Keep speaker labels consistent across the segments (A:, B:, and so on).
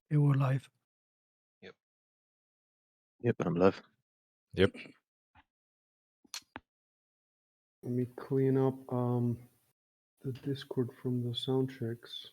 A: Hey, we're live.
B: Yep.
C: Yep, I'm live.
D: Yep.
E: Let me clean up the Discord from the sound checks.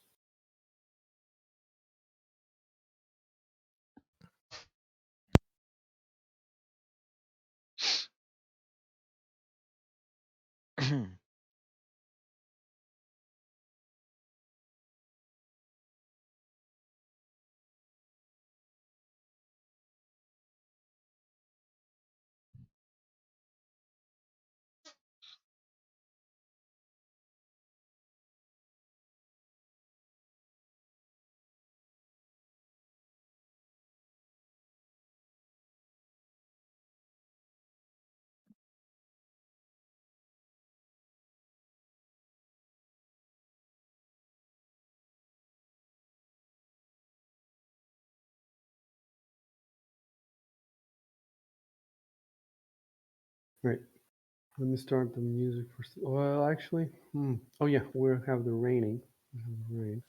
E: Right. Let me start the music first. Well, actually, oh yeah, we'll have the raining. We have the rain.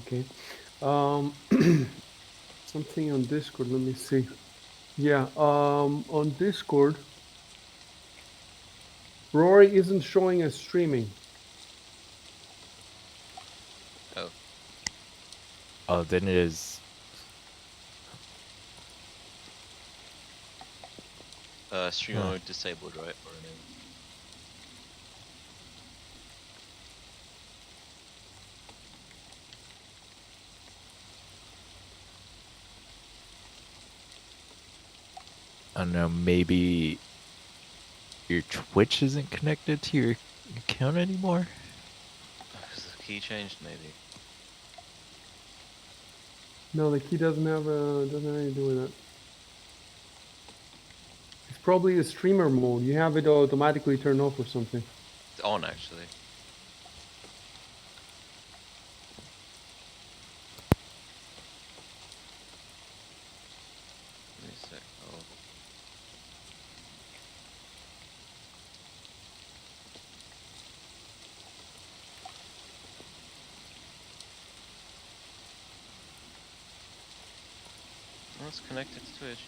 E: Okay. Something on Discord. Let me see. Yeah. On Discord, Rory isn't showing us streaming.
B: Oh.
D: Oh, then it is.
B: Stream mode disabled, right? Or enabled?
D: I don't know, maybe your Twitch isn't connected to your account anymore?
B: Because the key changed, maybe.
E: No, the key doesn't have anything to do with that. It's probably the streamer mode. You have it automatically turned off or something.
B: It's on, actually. Give me a sec. Oh. Oh, it's connected to Twitch.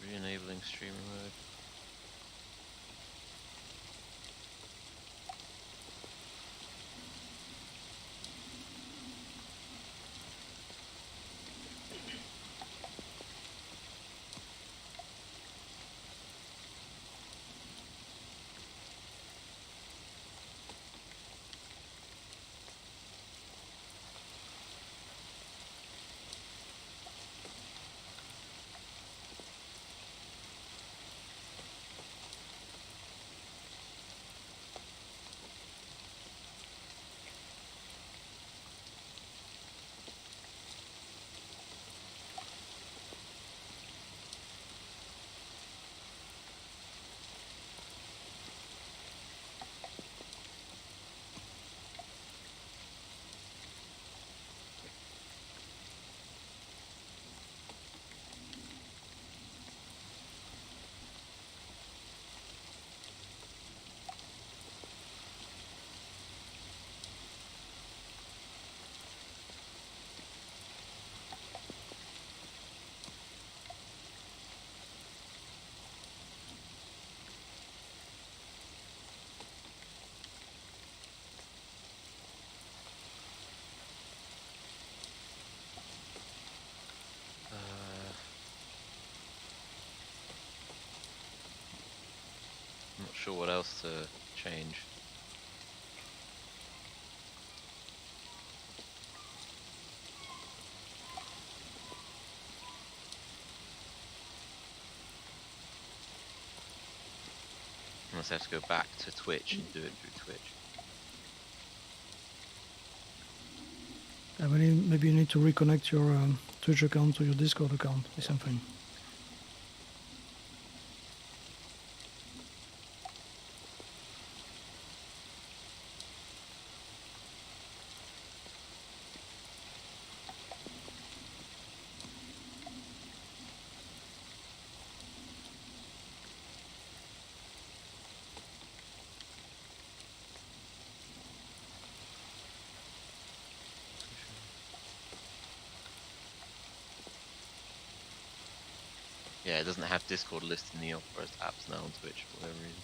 B: Re-enabling streamer mode. I'm not sure what else to change. unless I have to go back to Twitch and do it through Twitch.
A: Maybe you need to reconnect your Twitch account to your Discord account or something.
B: Yeah, it doesn't have Discord listed in the authorized apps now on Twitch for whatever reason.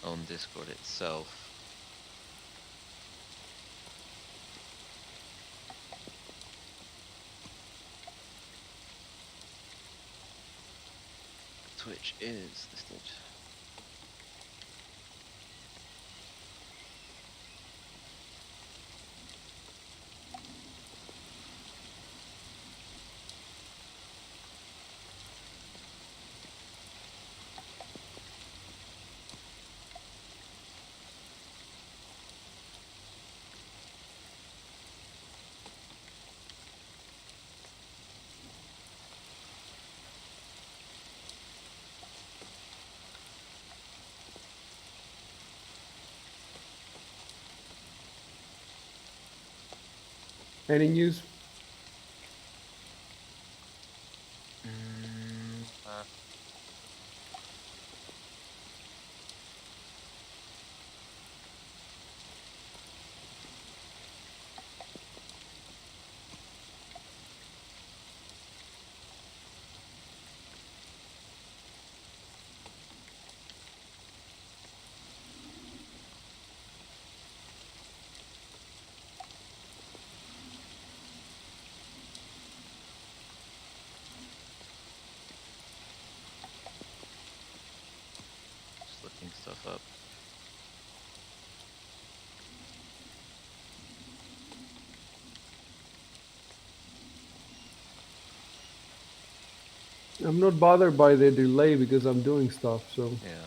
B: But on Discord itself, Twitch is listed.
E: Any news?
B: Just looking stuff up.
E: I'm not bothered by the delay because I'm doing stuff, so.
B: Yeah.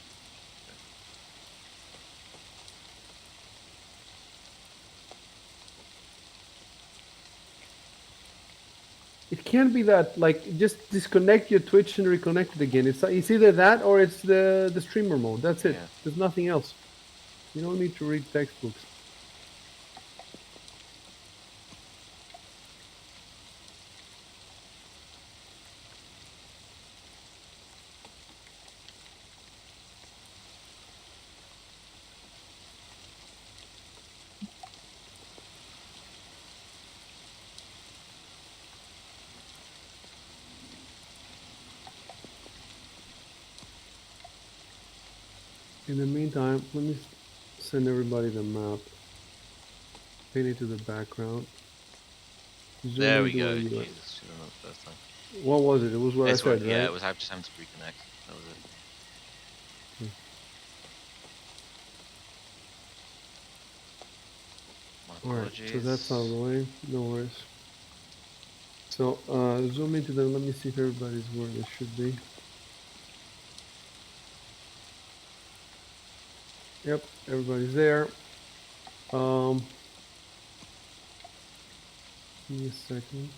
E: It can't be that, like, just disconnect your Twitch and reconnect it again. It's either that or it's the streamer mode. That's it.
B: Yeah.
E: There's nothing else. You don't need to read textbooks. In the meantime, let me send everybody the map. Pin it to the background. Zoom
B: There we
E: into
B: go.
E: where you are.
B: Jesus, should have known the first time.
E: What was it? It was what
B: It's
E: I said,
B: yeah,
E: right?
B: it was just having to reconnect. That was it. My
E: Alright,
B: apologies.
E: so that's out of the way. No worries. So, zoom into them. Let me see if everybody's where they should be. Yep, everybody's there. Give me a second.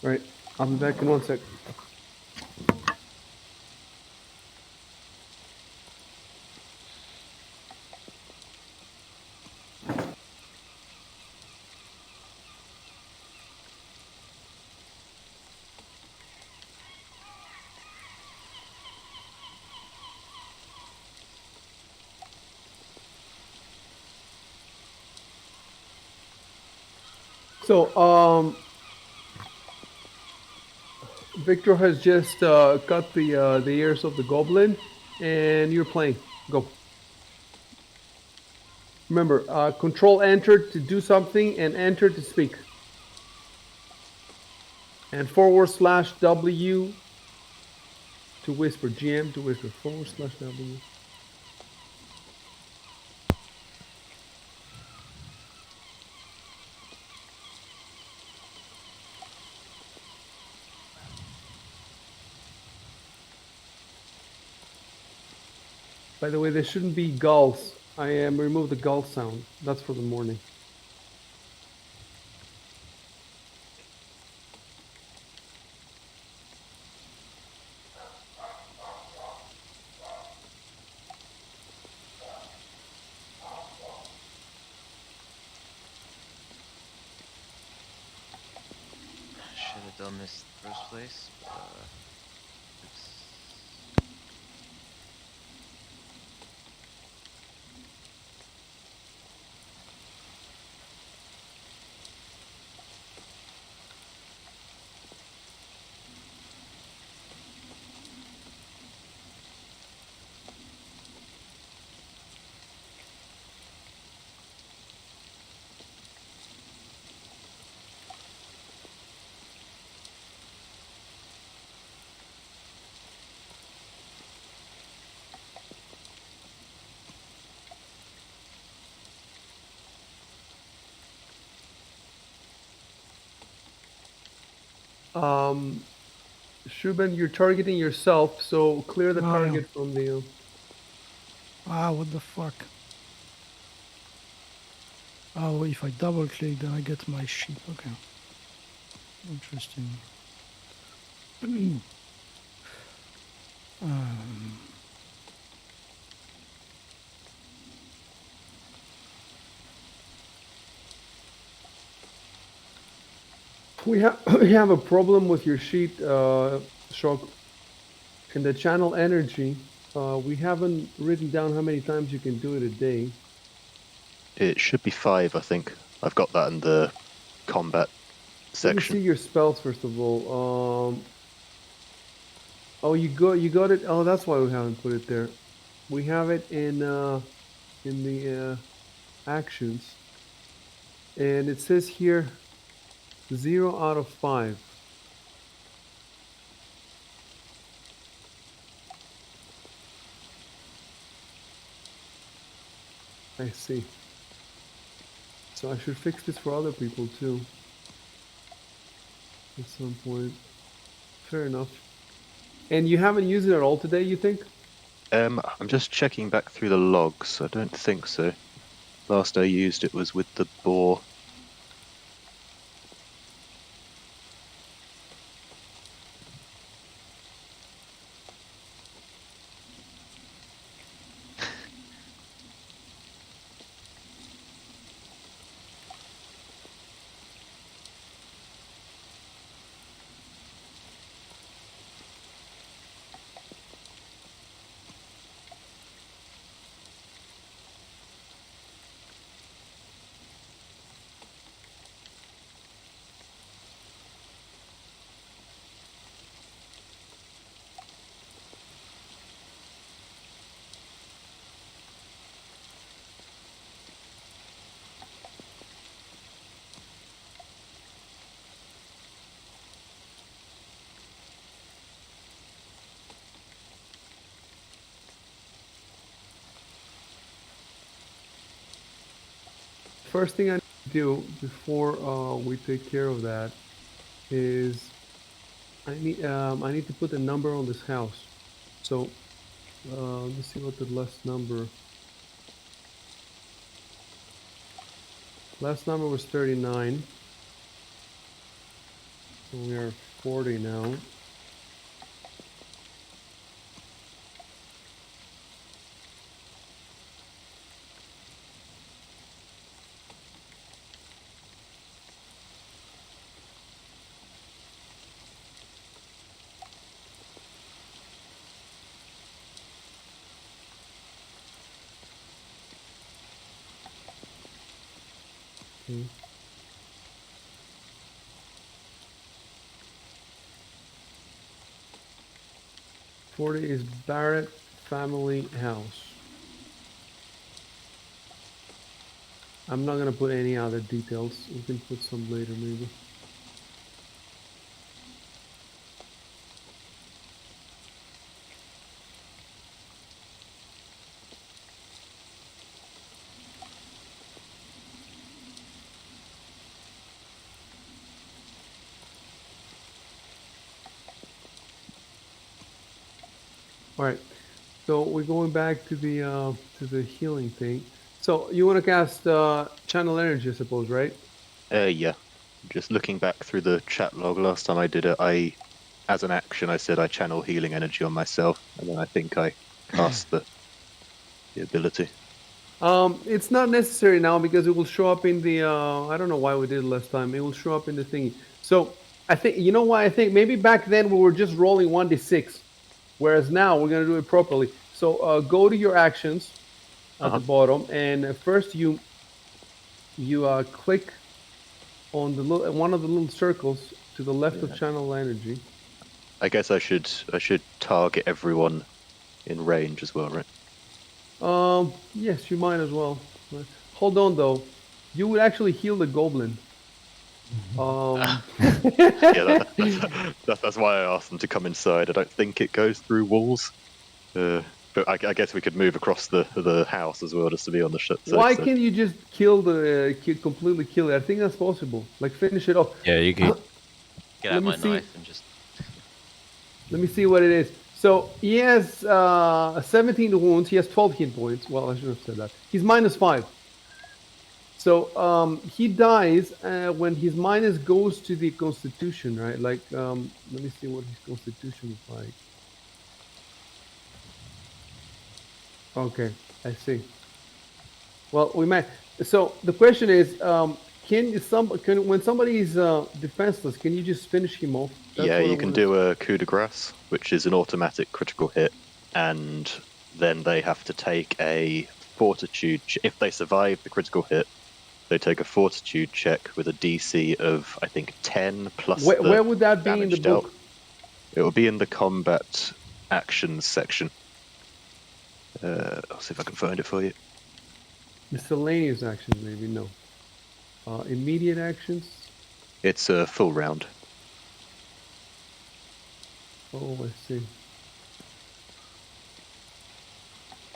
E: Right, I'll be back in 1 sec. So, Victor has just cut the ears of the goblin, and you're playing. Go. Remember, Control Enter to do something, and Enter to speak, and /W to whisper. GM to whisper. /W. By the way, there shouldn't be gulls. I am remove the gull sound. That's for the morning.
B: Should have done this in the first place, but oops.
E: Shuben, you're targeting yourself, so clear the
A: Oh, yeah.
E: target from the.
A: Ah, what the fuck? Oh, if I double click, then I get my sheep. Okay. Interesting. um,
E: We have we have a problem with your sheet, Shock. In the channel energy, we haven't written down how many times you can do it a day.
C: It should be 5, I think. I've got that in the combat
E: Let me see
C: section.
E: your spells first of all. Oh, you got it. Oh, that's why we haven't put it there. We have it in the actions, and it says here 0 out of 5. I see. So I should fix this for other people too. At some point. Fair enough. And you haven't used it at all today, you think?
C: I'm just checking back through the logs. I don't think so. Last I used it was with the boar.
E: First thing I need to do before we take care of that is I need to put a number on this house. So let's see what the last number. Last number was 39. So we are 40 now. Okay. 40 is Barrett family house. I'm not gonna put any other details. We can put some later maybe. All right. So we're going back to the healing thing. So you want to cast channel energy, I suppose, right?
C: Yeah. Just looking back through the chat log, last time I did it, as an action, I said I channel healing energy on myself, and then I think I cast the ability.
E: It's not necessary now because it will show up in the. I don't know why we did it last time. It will show up in the thingy. So I think you know why I think maybe back then we were just rolling 1d6, whereas now we're gonna do it properly. So go to your actions at the bottom, and first you click on the one of the little circles to the left of channel energy.
C: I guess I should target everyone in range as well, right?
E: Yes, you might as well. Right. Hold on though. You would actually heal the goblin.
C: Yeah, that's why I asked them to come inside. I don't think it goes through walls, but I guess we could move across the house as well, just to be on the safe
E: Why
C: side.
E: can't you just kill the completely kill it? I think that's possible. Like finish it off.
D: Yeah, you can.
B: Get
E: Let
B: out
E: me
B: my
E: see.
B: knife and just.
E: Let me see what it is. So he has 17 wounds. He has 12 hit points. Well, I should have said that. He's -5. So he dies when his minus goes to the constitution, right? Like, let me see what his constitution is like. Okay, I see. Well, we might. So the question is, when somebody is defenseless, can you just finish him off? That's
C: Yeah,
E: what I
C: you can
E: wanna
C: do a coup de grace, which is an automatic critical hit, and then they have to take a fortitude. If they survive the critical hit, they take a fortitude check with a DC of I think 10 plus
E: Where
C: the
E: would that be in the
C: damage dealt.
E: book?
C: It will be in the combat actions section. I'll see if I can find it for you.
E: Miscellaneous actions, maybe no. Immediate actions.
C: It's a full round.
E: Oh, I see.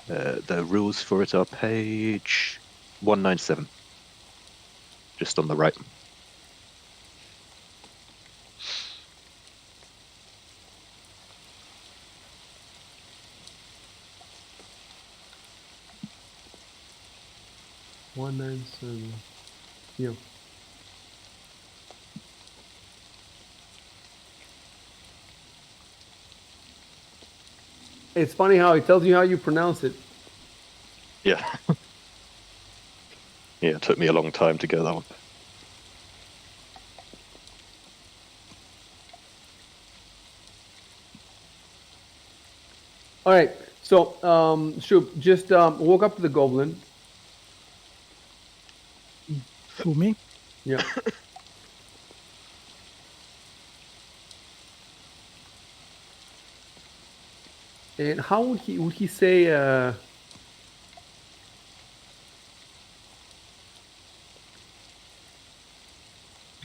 C: The rules for it are page 197, just on the right.
E: One nine seven. Yeah. It's funny how it tells you how you pronounce it.
C: Yeah. Yeah, it took me a long time to get that one.
E: All right. So, Shub, just walk up to the goblin.
A: Who, me?
E: Yeah. And how would he say? Would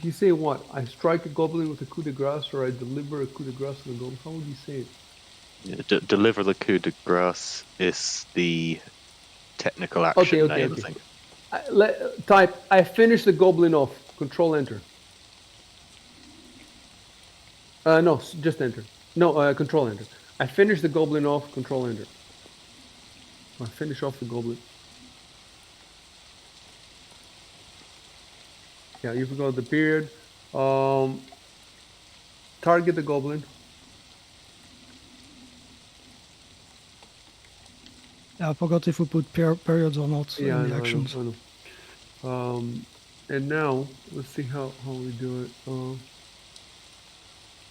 E: he say what? I strike a goblin with a coup de grace, or I deliver a coup de grace to the goblin. How would he say it?
C: Yeah, deliver the coup de grace is the technical action name, I think.
E: Type. I finish the goblin off. Control Enter. No, just Enter. No, Control Enter. I finish the goblin off. Control Enter. I finish off the goblin. Yeah, you forgot the period. Target the goblin.
A: Yeah, I forgot if we put periods or not
E: Yeah,
A: in
E: I
A: the
E: know,
A: actions.
E: I know. And now let's see how we do it.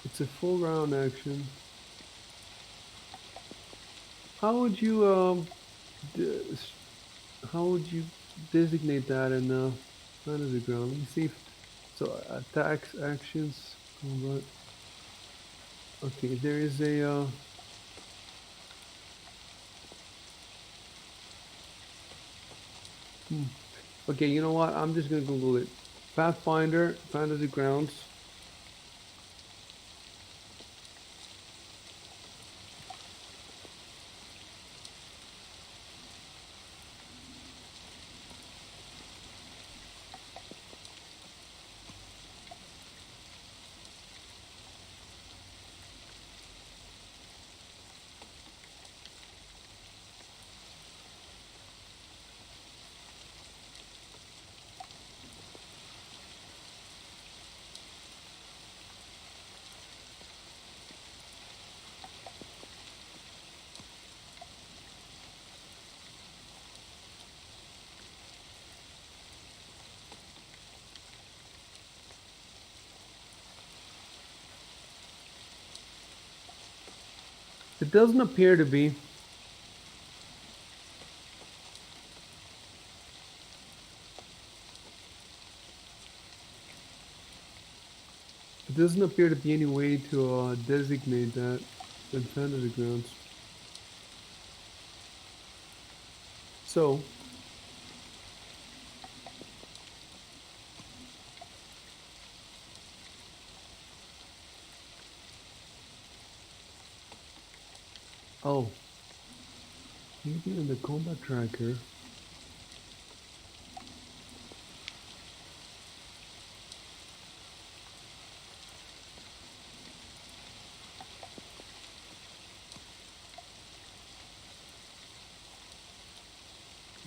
E: It's a full round action. How would you how would you designate that in under the ground? Let me see if so attacks, actions, combat. Okay, there is a Okay, you know what? I'm just gonna Google it. Pathfinder, Fantasy Grounds. It doesn't appear to be. It doesn't appear to be any way to designate that in Fantasy Grounds. So, oh, maybe in the combat tracker.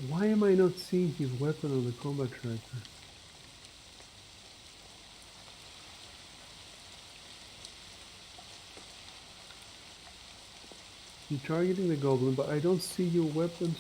E: Why am I not seeing his weapon on the combat tracker? You're targeting the goblin, but I don't see your weapons.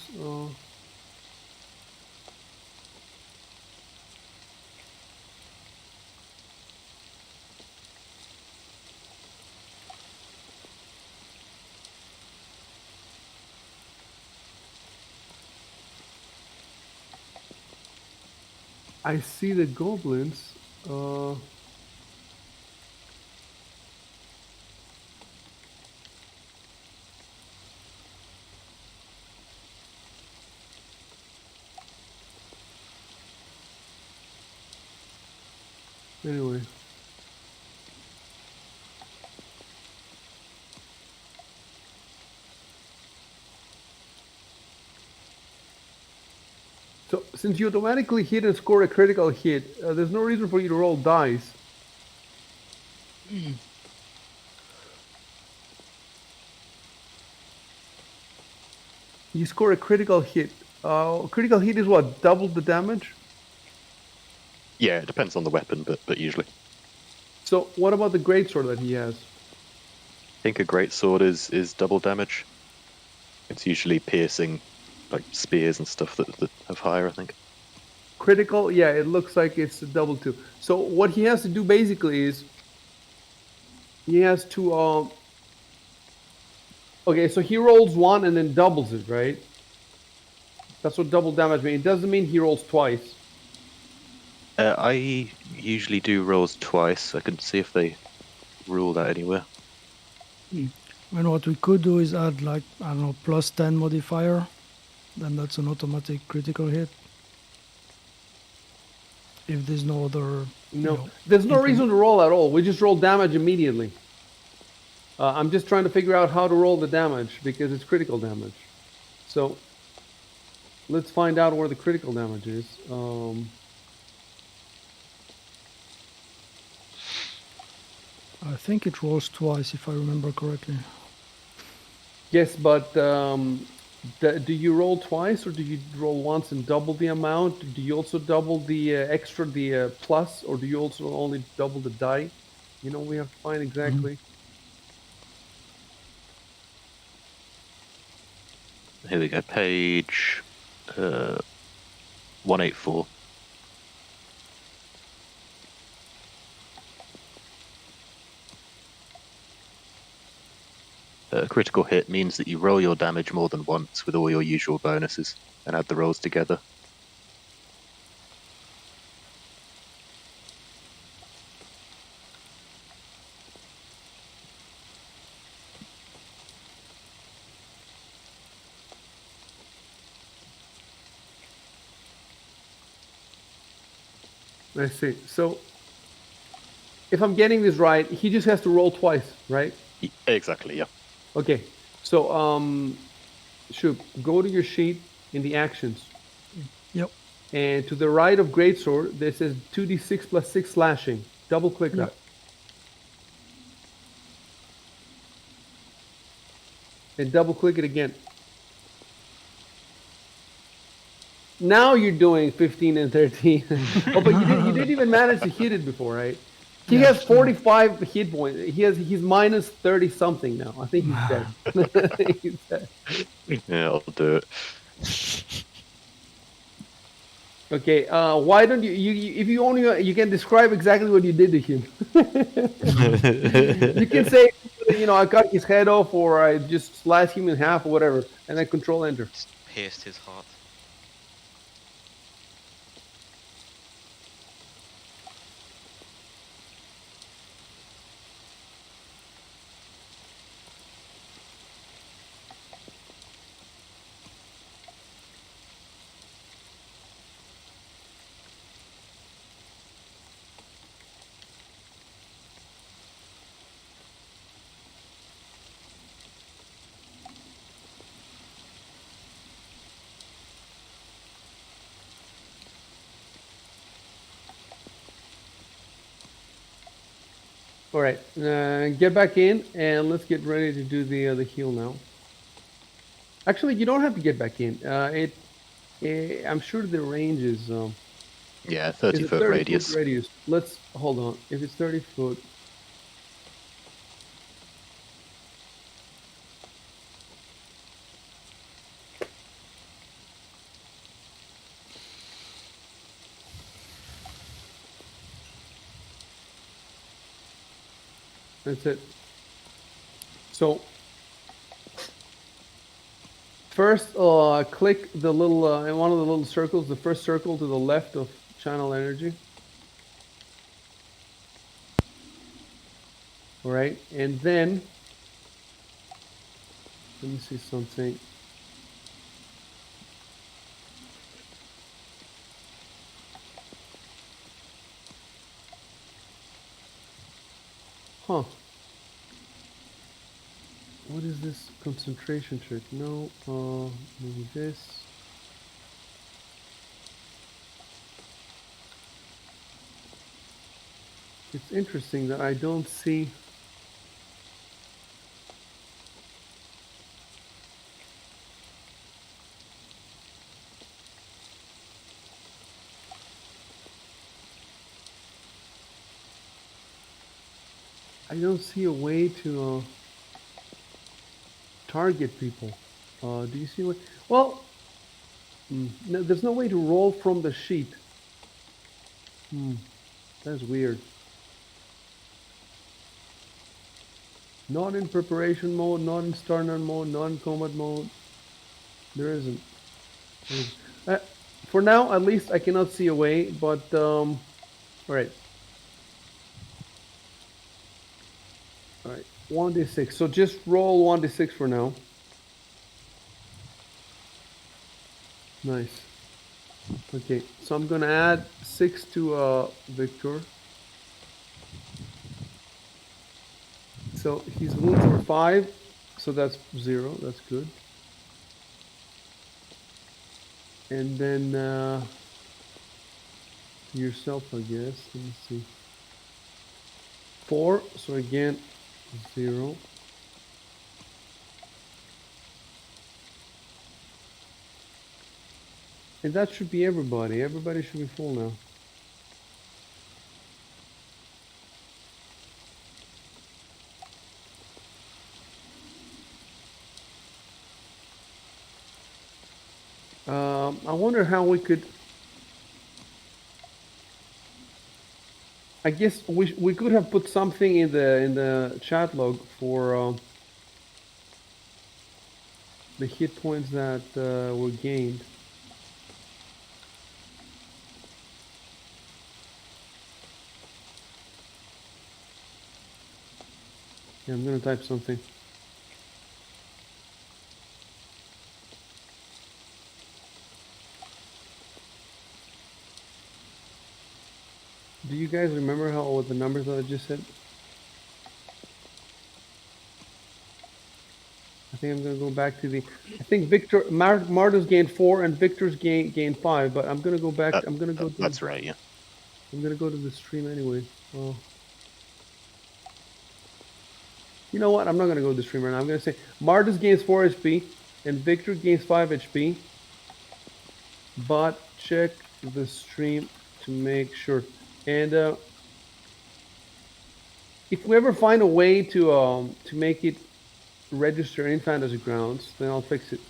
E: I see the goblins. Anyway. So, since you automatically hit and score a critical hit, there's no reason for you to roll dice. You score a critical hit. Critical hit is what? Double the damage?
C: Yeah, it depends on the weapon, but usually.
E: So, what about the greatsword that he has?
C: I think a great sword is double damage. It's usually piercing, like spears and stuff that have higher, I think.
E: Critical, yeah, it looks like it's a double two. So, what he has to do basically is he has to. Okay, so he rolls one and then doubles it, right? That's what double damage means. It doesn't mean he rolls twice.
C: I usually do rolls twice. I can see if they rule that anywhere.
A: And what we could do is add like, I don't know, plus 10 modifier. Then that's an automatic critical hit. If there's no other,
E: No, there's no reason to roll at all. We just roll damage immediately. I'm just trying to figure out how to roll the damage because it's critical damage. So let's find out where the critical damage is.
A: I think it rolls twice if I remember correctly.
E: Yes, but do you roll twice or do you roll once and double the amount? Do you also double the extra, the plus, or do you also only double the die? You know, we have to find exactly.
C: Here we go, page 184. A critical hit means that you roll your damage more than once with all your usual bonuses and add the rolls together.
E: I see. So if I'm getting this right, he just has to roll twice, right?
C: Exactly, yeah.
E: Okay. So Shoop, go to your sheet in the actions.
A: Yep.
E: And to the right of Greatsword, there says 2d6 plus 6 slashing. Double click
A: Yep.
E: that. And double click it again. Now you're doing 15 and 13. Oh, but you didn't even manage to hit it before, right? He
A: Yeah.
E: has 45 hit points. He's minus 30 something now. I think he's dead. He's dead.
C: Yeah, I'll do it.
E: Okay, why don't you if you only you can describe exactly what you did to him. You can say, I cut his head off, or I just slashed him in half, or whatever, and then Control Enter.
B: Just pierced his heart.
E: All right, get back in, and let's get ready to do the heal now. Actually, you don't have to get back in. I'm sure the range
C: Yeah,
E: is
C: 30
E: a
C: foot
E: 30-foot
C: radius.
E: radius. Let's hold on. If it's 30 foot, that's it. So first, click the little in one of the little circles, the first circle to the left of channel energy. All right, and then let me see something. Huh? What is this concentration trick? No, maybe this. It's interesting that I don't see. I don't see a way to target people. Do you see what? Well, no, there's no way to roll from the sheet. That's weird. Not in preparation mode, not in starter mode, not in combat mode. There isn't. Uh, for now, at least, I cannot see a way. But all right, all right. 1d6. So just roll 1d6 for now. Nice. Okay, so I'm gonna add 6 to Victor. So his wounds were 5, so that's 0. That's good. And then yourself, I guess. Let me see. 4. So again, 0. And that should be everybody. Everybody should be full now. I wonder how we could. I guess we could have put something in the chat log for the hit points that were gained. Yeah, I'm gonna type something. Do you guys remember what the numbers that I just said? I think I'm gonna go back to the. I think Mardo's gained 4 and Victor's gained 5, but I'm gonna go back.
C: That,
E: I'm gonna go to.
C: that's right. Yeah.
E: I'm gonna go to the stream anyway. Oh, you know what? I'm not gonna go to the stream right now. I'm gonna say Mardo's gains 4 HP and Victor gains 5 HP. But check the stream to make sure. And if we ever find a way to make it register in Fantasy Grounds, then I'll fix it.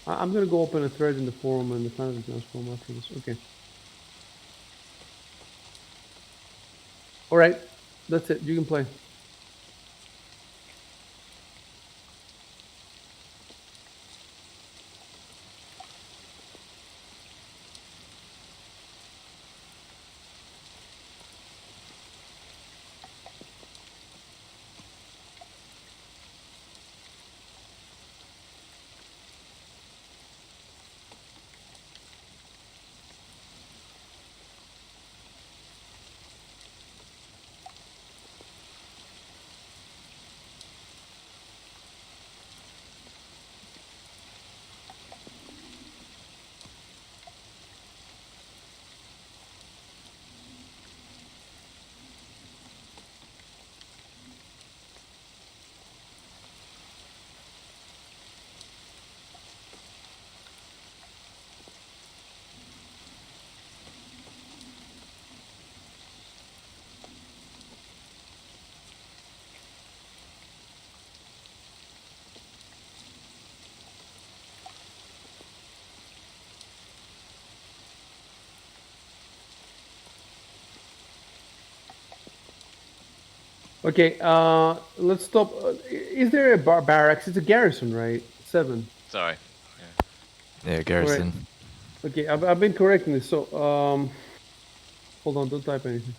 E: I'm gonna go open a thread in the forum and the Fantasy Grounds forum after this. Okay. All right, that's it. You can play. Okay, let's stop. Is there a barracks? It's a garrison, right? 7.
B: Sorry.
D: Yeah, Garrison.
E: Okay, I've been correcting this. So, hold on, don't type anything.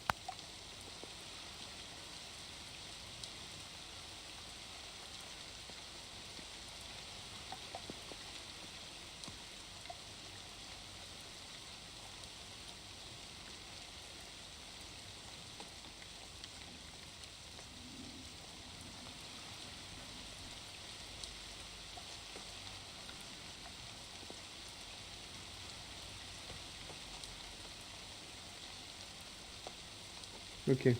E: Okay.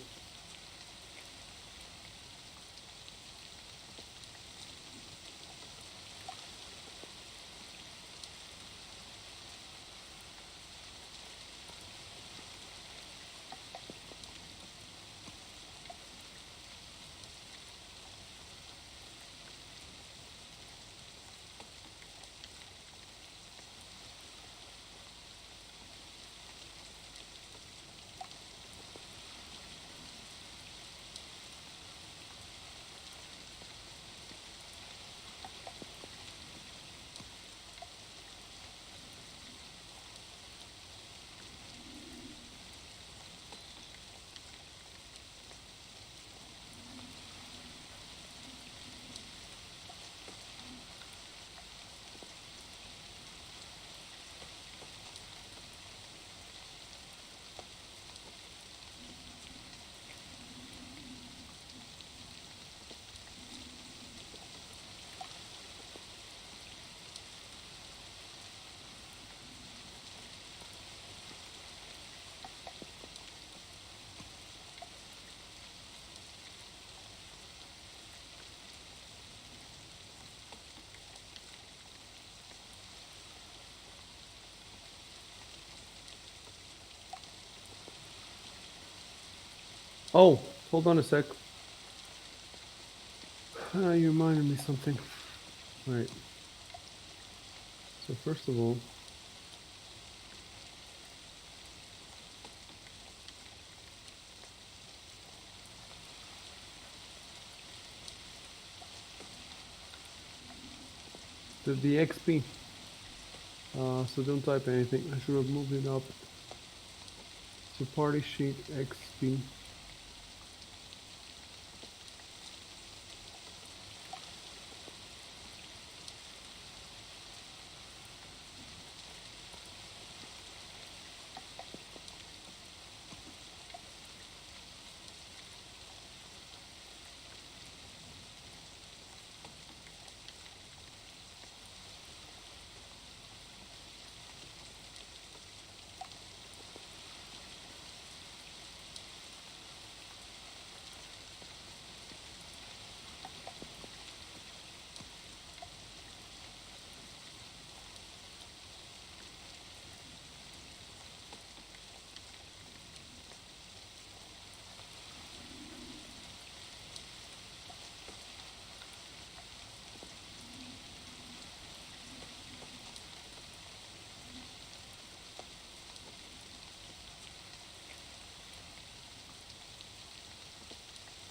E: Oh, hold on a sec. You reminded me something. All right. So first of all, the XP. So don't type anything. I should have moved it up. So party sheet XP.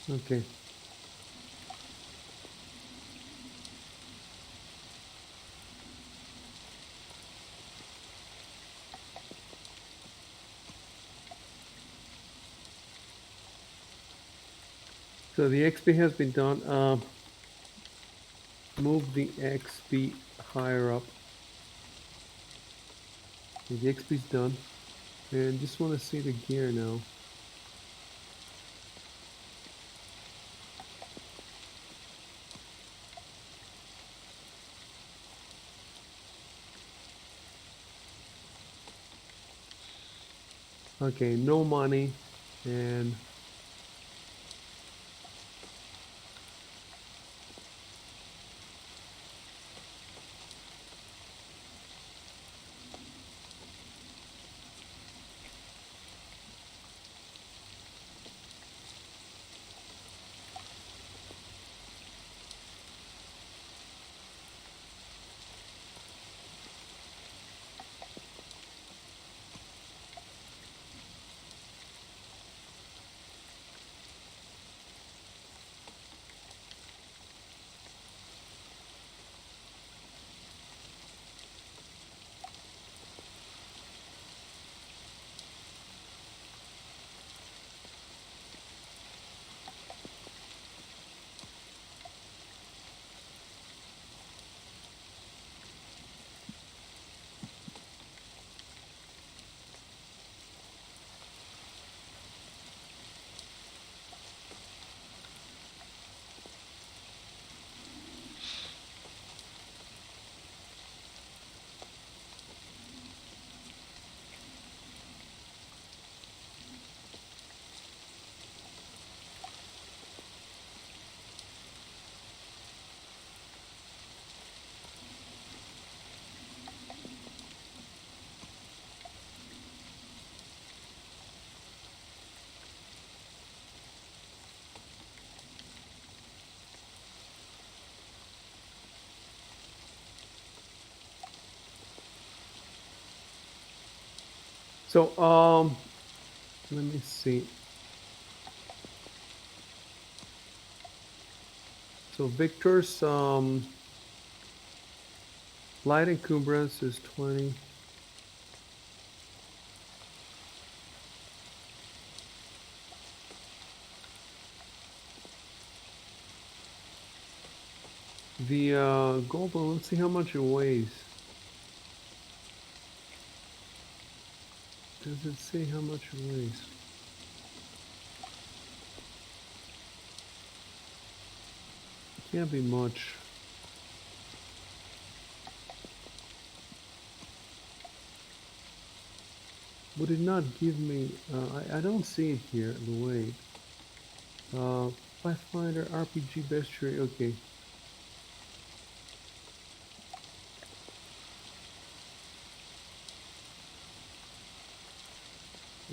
E: Okay. So the XP has been done. Move the XP higher up. Okay, the XP is done. And just want to see the gear now. Okay, no money. And so let me see. So Victor's light encumbrance is 20. The goblin, let's see how much it weighs. Does it say how much it weighs? Can't be much. Would it not give me? I don't see it here. The weight. Pathfinder RPG bestiary. Okay.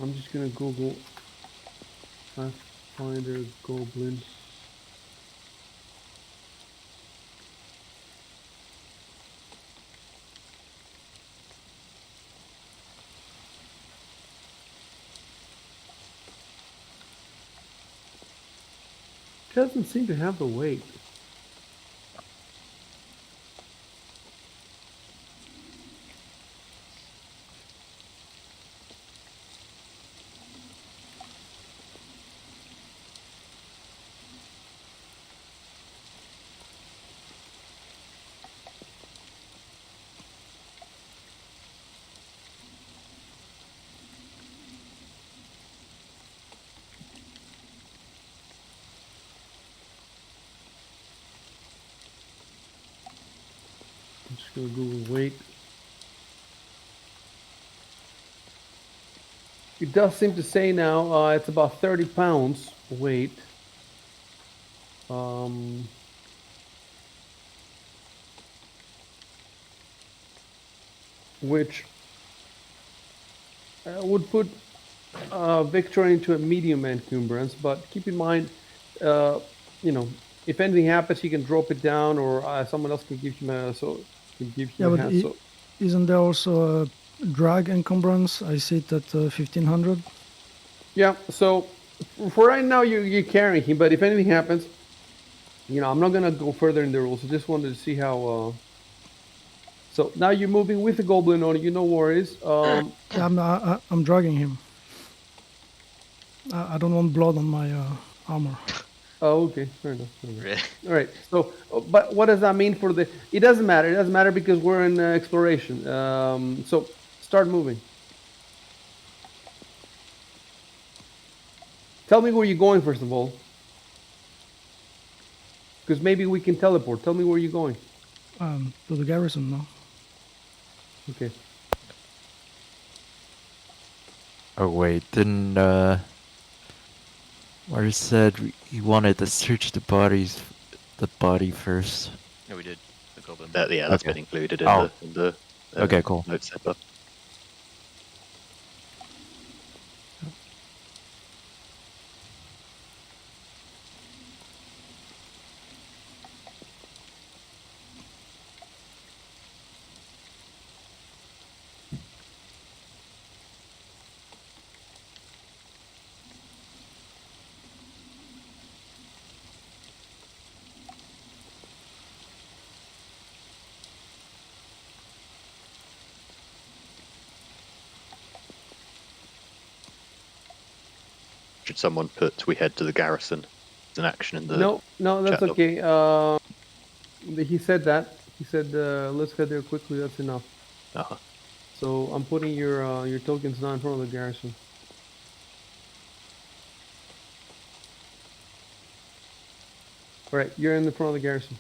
E: I'm just gonna Google Pathfinder Goblin. It doesn't seem to have the weight. I'm just gonna Google weight. It does seem to say now it's about 30 pounds weight. Which would put Victor into a medium encumbrance, but keep in mind, you know, if anything happens, he can drop it down, or someone else can give him a
A: Yeah, but
E: hand. So
A: isn't there also a drag encumbrance? I see it at 1500.
E: yeah, so For right now, you're carrying him, but if anything happens, I'm not gonna go further in the rules. I just wanted to see how. So now you're moving with the goblin on you, no worries.
A: Yeah, I'm dragging him. I don't want blood on my armor.
E: Oh, okay, fair enough. Fair enough.
B: Really?
E: All right. So, but what does that mean for the? It doesn't matter. It doesn't matter because we're in exploration. So start moving. Tell me where you're going first of all, because maybe we can teleport. Tell me where you're going.
A: To the garrison now.
E: Okay.
D: Oh wait, didn't Mars said he wanted to search the body first.
B: No, we did. The goblin.
C: Yeah, that's
D: Okay.
C: been included in
D: Oh.
C: the
D: Okay, cool.
C: notes above. Should someone put "we head to the garrison" as an action in the?
E: No, that's
C: chat log.
E: okay. He said that. He said, "Let's head there quickly." That's enough.
C: Uh-huh.
E: So I'm putting your tokens now in front of the garrison. All right, you're in the front of the garrison.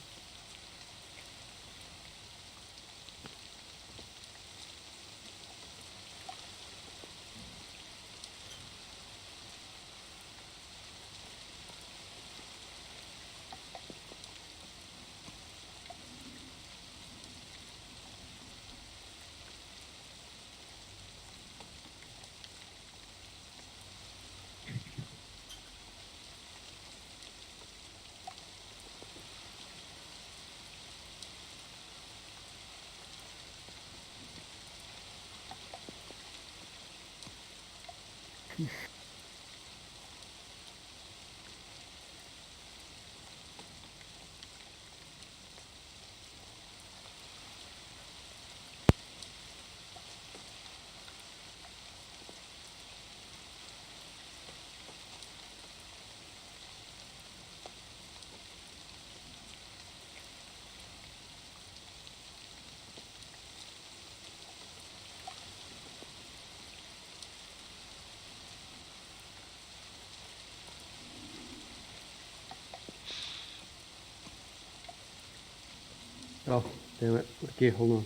E: Oh, damn it. Okay, hold on.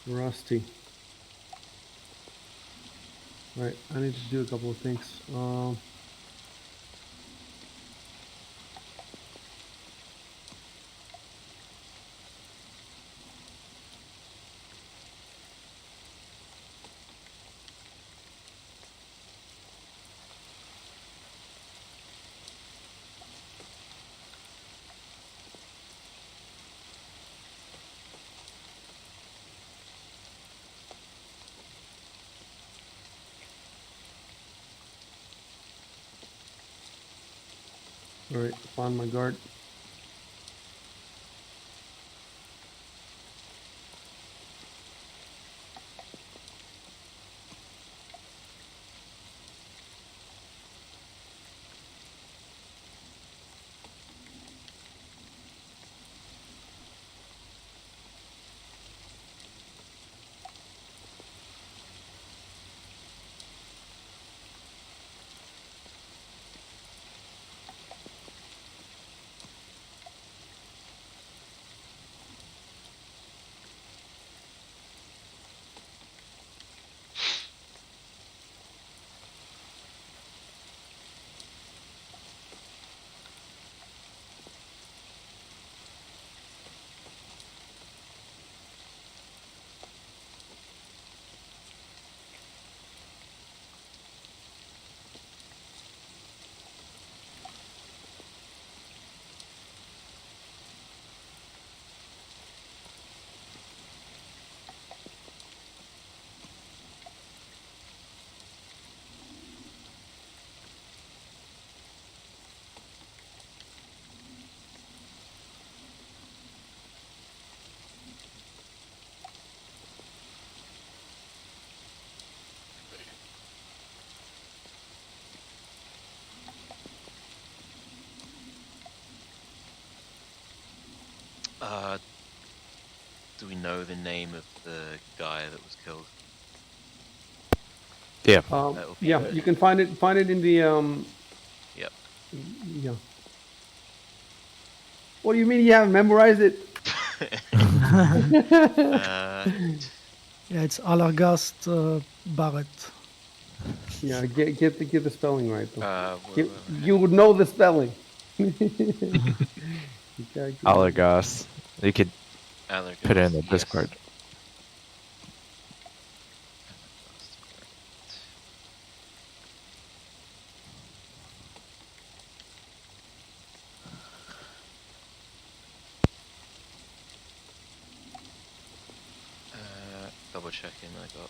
E: Rusty. All right, I need to do a couple of things. All right, find my guard.
B: Do we know the name of the guy that was killed?
D: Yeah.
B: That would be
E: Yeah,
B: good.
E: you can find it in the
B: Yep.
E: yeah. What do you mean you haven't memorized it?
B: uh,
A: Yeah, it's Allergast Barrett.
E: Yeah, get the spelling right though.
B: where
E: You would know the spelling.
D: Alagos. You could put it in
B: Allergos,
D: the
B: yes.
D: Discord.
B: Allergos, right. Double checking. I got.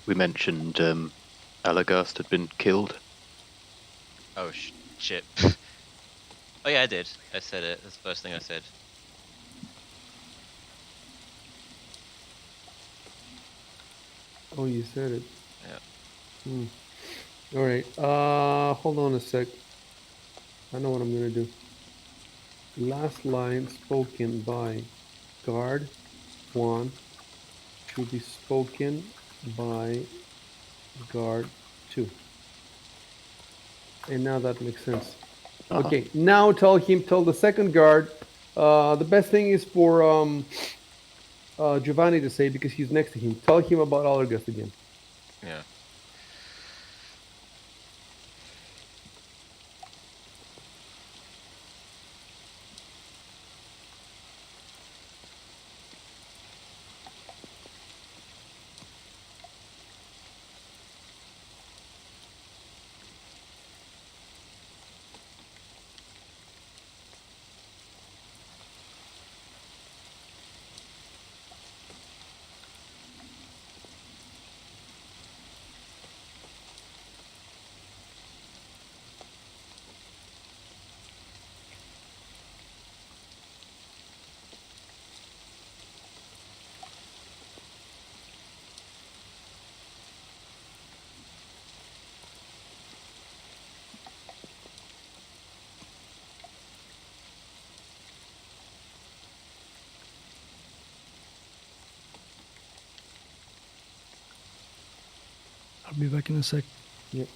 C: We mentioned Alagast had been killed.
B: Oh shit. Oh yeah, I did. I said it. That's the first thing I said.
E: Oh, you said it.
B: Yeah.
E: Hmm. All right. Hold on a sec. I know what I'm gonna do. Last line spoken by guard 1 should be spoken by guard 2. And now that makes sense.
C: Uh-huh.
E: Okay, now tell the second guard. The best thing is for Giovanni to say because he's next to him. Tell him about Allergust again.
B: Yeah.
A: I'll be back in a sec.
E: Yep.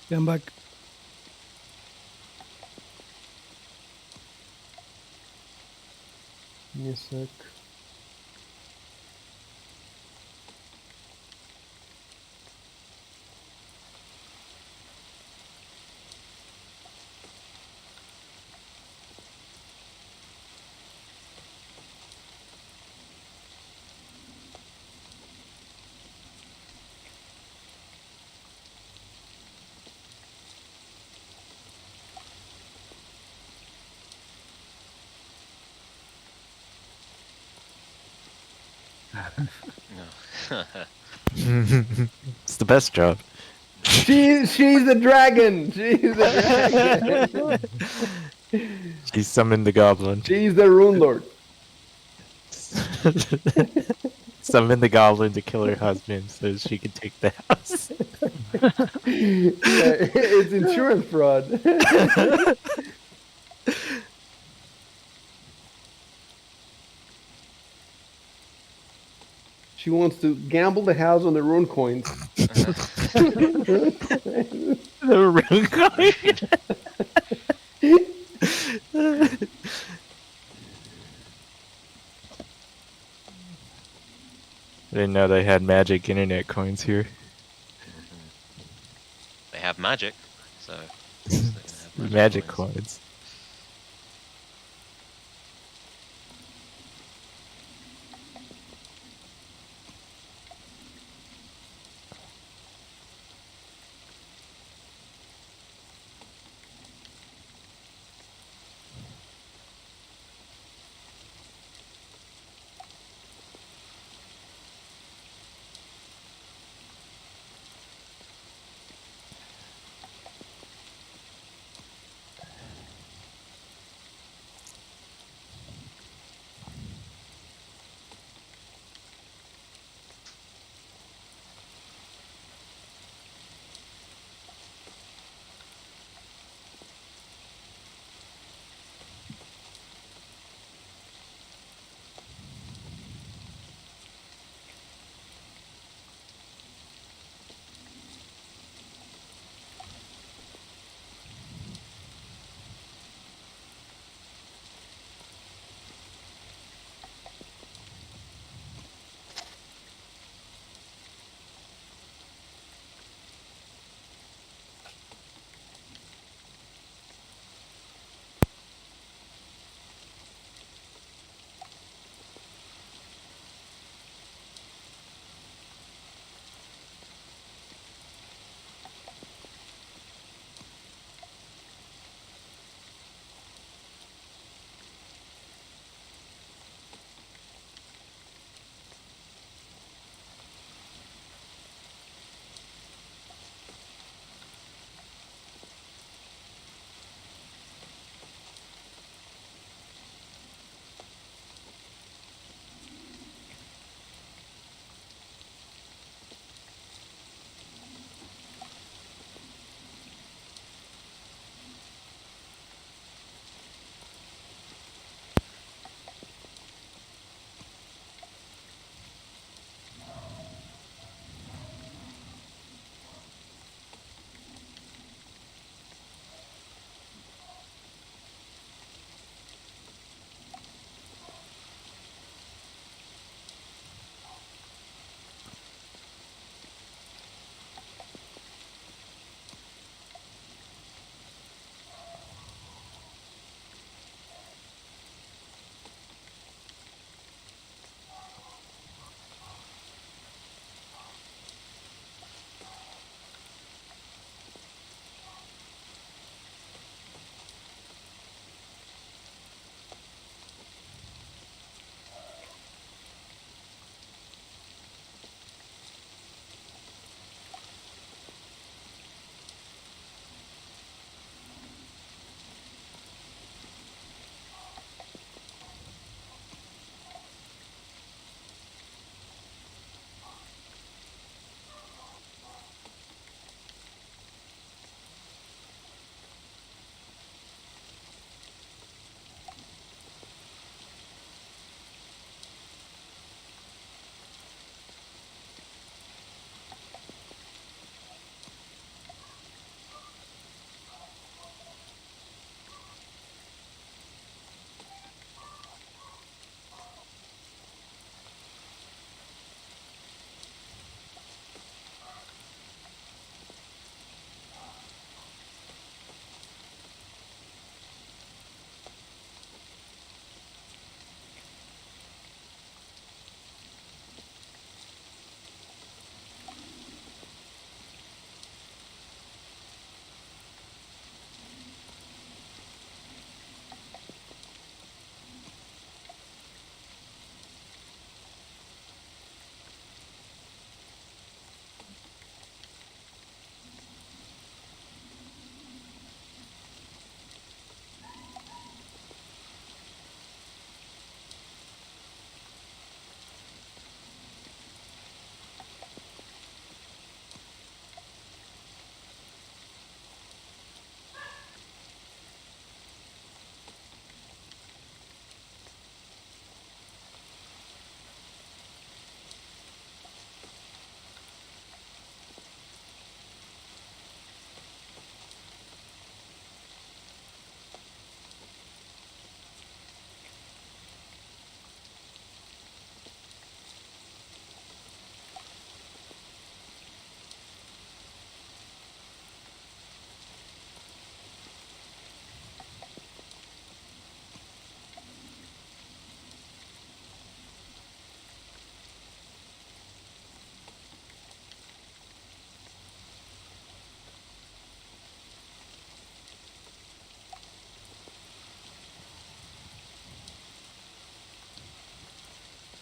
A: Yeah, I'm back.
E: Give me a sec.
B: No.
D: It's the best job.
E: She's the dragon. She's the dragon.
D: She summoned the goblin.
E: She's the rune lord.
D: Summoned the goblin to kill her husband so she could take the house.
E: Yeah, it's insurance fraud. She wants to gamble the house on the rune coins.
D: The rune coin. I didn't know they had magic internet coins here.
B: They have magic, so of course they're gonna have
D: Magic
B: coins.
D: coins.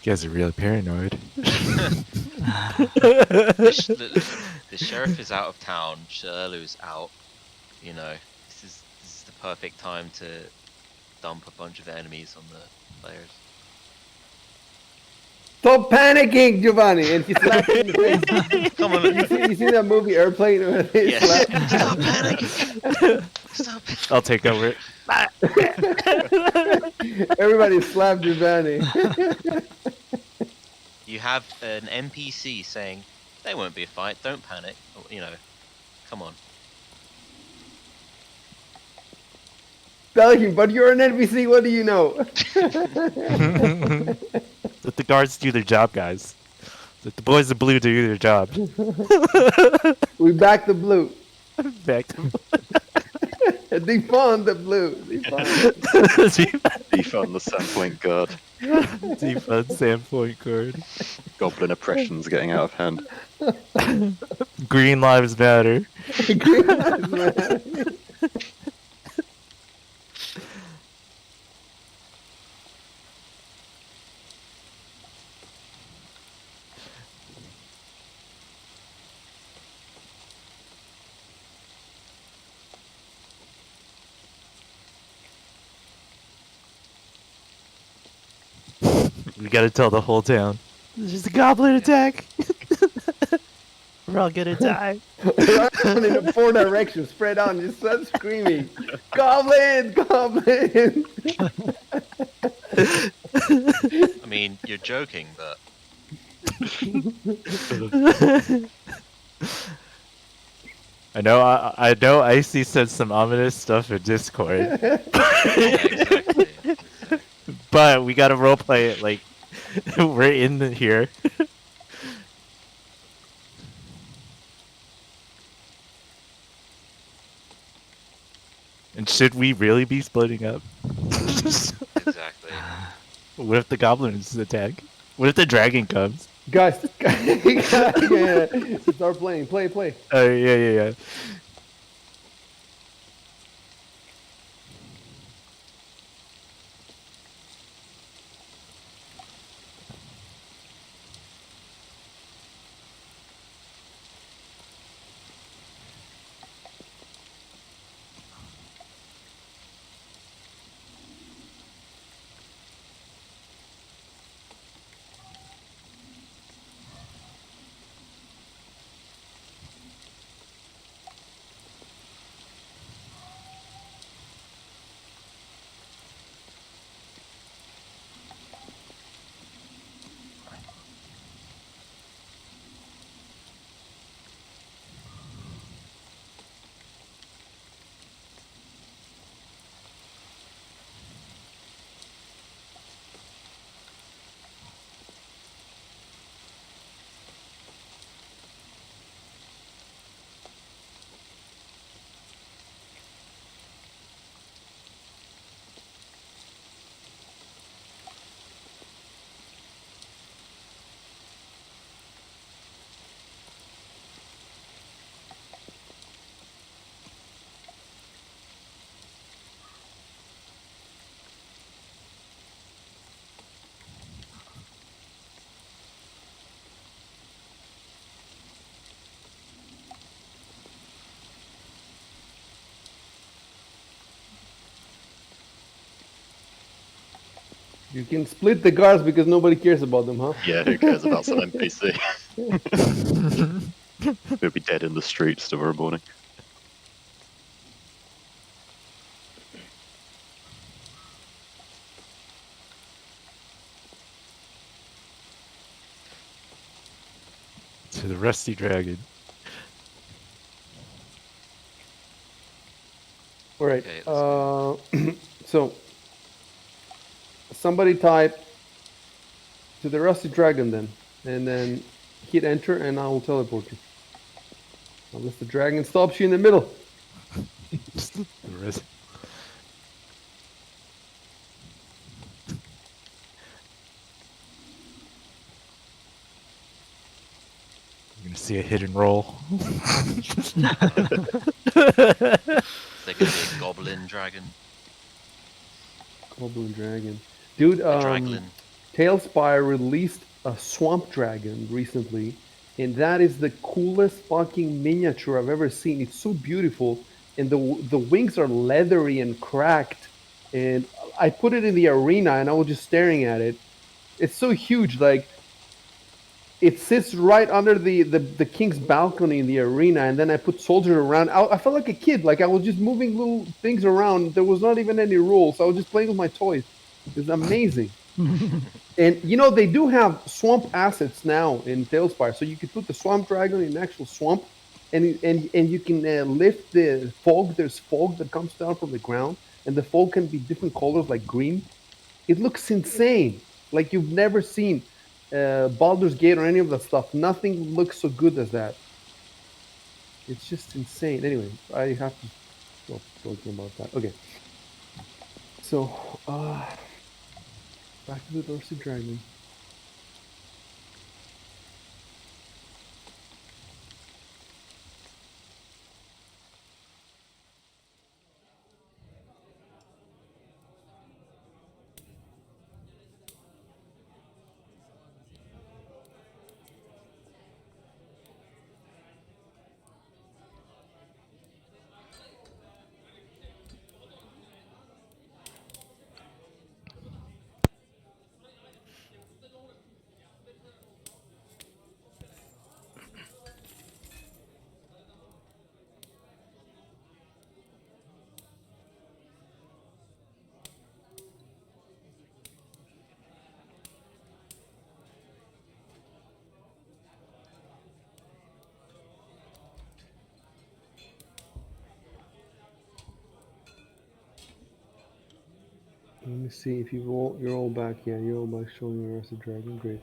D: guys are really paranoid.
B: The sheriff is out of town. Shirley's out. You know, this is the perfect time to dump a bunch of enemies on the players.
E: Stop panicking, Giovanni! And he slapped you in the face.
B: Come on,
E: You see that movie Airplane where they
B: yes.
E: slap?
B: Stop panicking. Stop.
D: I'll take over it.
E: Everybody slapped Giovanni.
B: You have an NPC saying, "They won't be a fight. Don't panic." You know, come on.
E: Belgium, but you're an NPC. What do you know?
D: Let the guards do their job, guys. Let the boys in blue do their job.
E: We back the blue.
D: Back to
E: Defund the blue. Defund.
C: Defund the Sandpoint Guard.
D: defund Sandpoint Guard.
C: Goblin oppression's getting out of hand.
D: Green lives matter. We gotta tell the whole town. There's a goblin attack. We're all gonna die.
E: Run in 4 directions, spread on, just start screaming, "Goblin! Goblin!"
B: I mean, you're joking, but
D: I know Icy said some ominous stuff in Discord,
B: yeah, exactly.
D: but we gotta roleplay it like we're in here. And should we really be splitting up?
B: Exactly.
D: What if the goblins attack? What if the dragon comes?
E: Guys, yeah. Start playing. Play.
D: Oh yeah.
E: You can split the guards because nobody cares about them, huh?
C: Yeah, who cares about some NPC? We'll be dead in the streets tomorrow morning.
D: To the rusty dragon.
E: All right.
B: Okay,
E: So somebody type to the Rusty Dragon then, and then hit enter, and I will teleport you. Unless the dragon stops you in the middle.
D: The rest- You're gonna see a hidden roll.
B: Is there gonna be a goblin dragon?
E: Goblin dragon, dude.
B: A draglin?
E: Tailspire released a swamp dragon recently, and that is the coolest fucking miniature I've ever seen. It's so beautiful, and the wings are leathery and cracked. And I put it in the arena, and I was just staring at it. It's so huge, like it sits right under the king's balcony in the arena, and then I put soldiers around. I felt like a kid, like I was just moving little things around. There was not even any rules. I was just playing with my toys. It's amazing. And you know they do have swamp assets now in Tailspire, so you could put the swamp dragon in an actual swamp, and you can lift the fog. There's fog that comes down from the ground, and the fog can be different colors, like green. It looks insane, like you've never seen Baldur's Gate or any of that stuff. Nothing looks so good as that. It's just insane. Anyway, I have to stop talking about that. Okay, so back to the Dorsey Dragon. Let me see if you're all back. Yeah, you're all back showing your Dorsey Dragon. Great.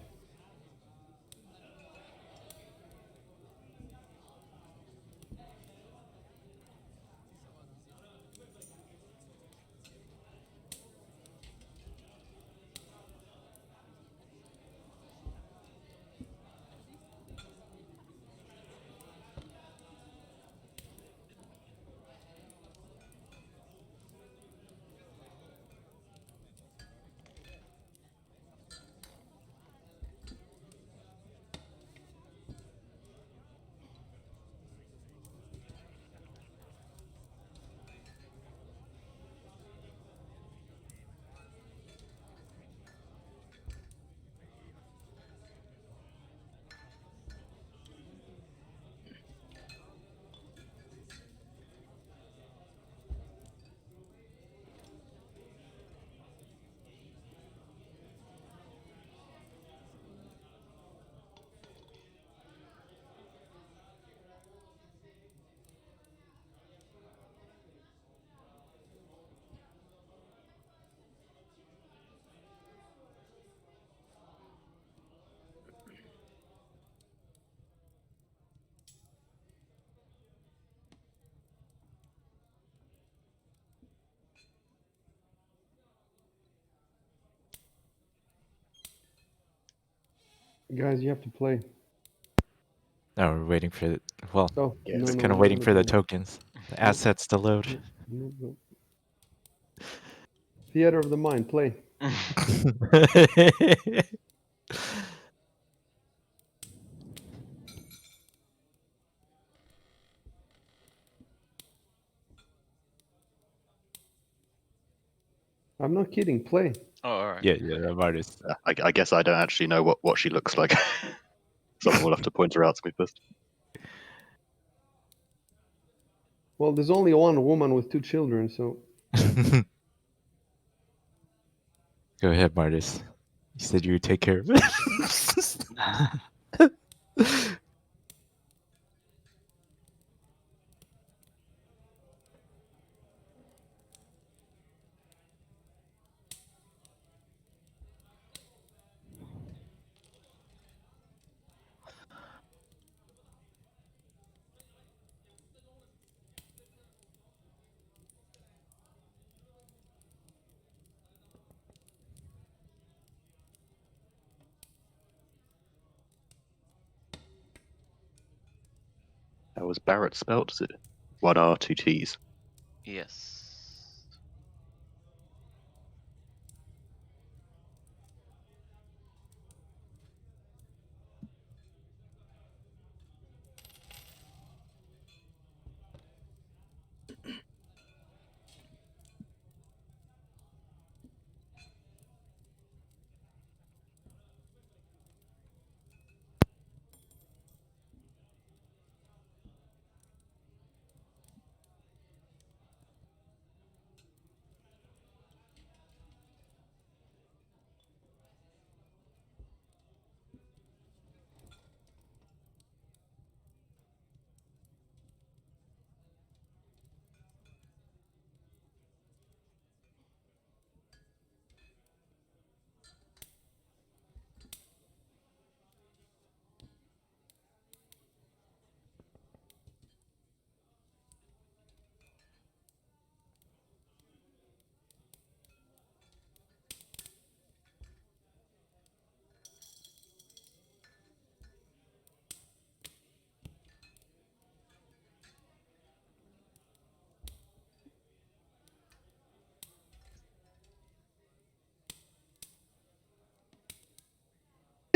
E: Guys, you have to play.
D: No, we're waiting for the. Well,
E: Oh,
C: Yes.
E: no,
D: just
E: no,
D: kind of
E: no,
D: waiting
E: no,
D: for the
E: no,
D: tokens, the
E: no,
D: assets to load.
E: no, no, no. Theater of the Mind, play. I'm not kidding. Play.
B: Oh, all right.
D: yeah, I'm artist.
C: I guess I don't actually know what she looks like. Someone will have to point her out to me first.
E: Well, there's only one woman with 2 children, so
D: Go ahead, Martis. You said you would take care of it.
C: How was Barrett spelt? Is it 1R, 2 T's?
B: Yes.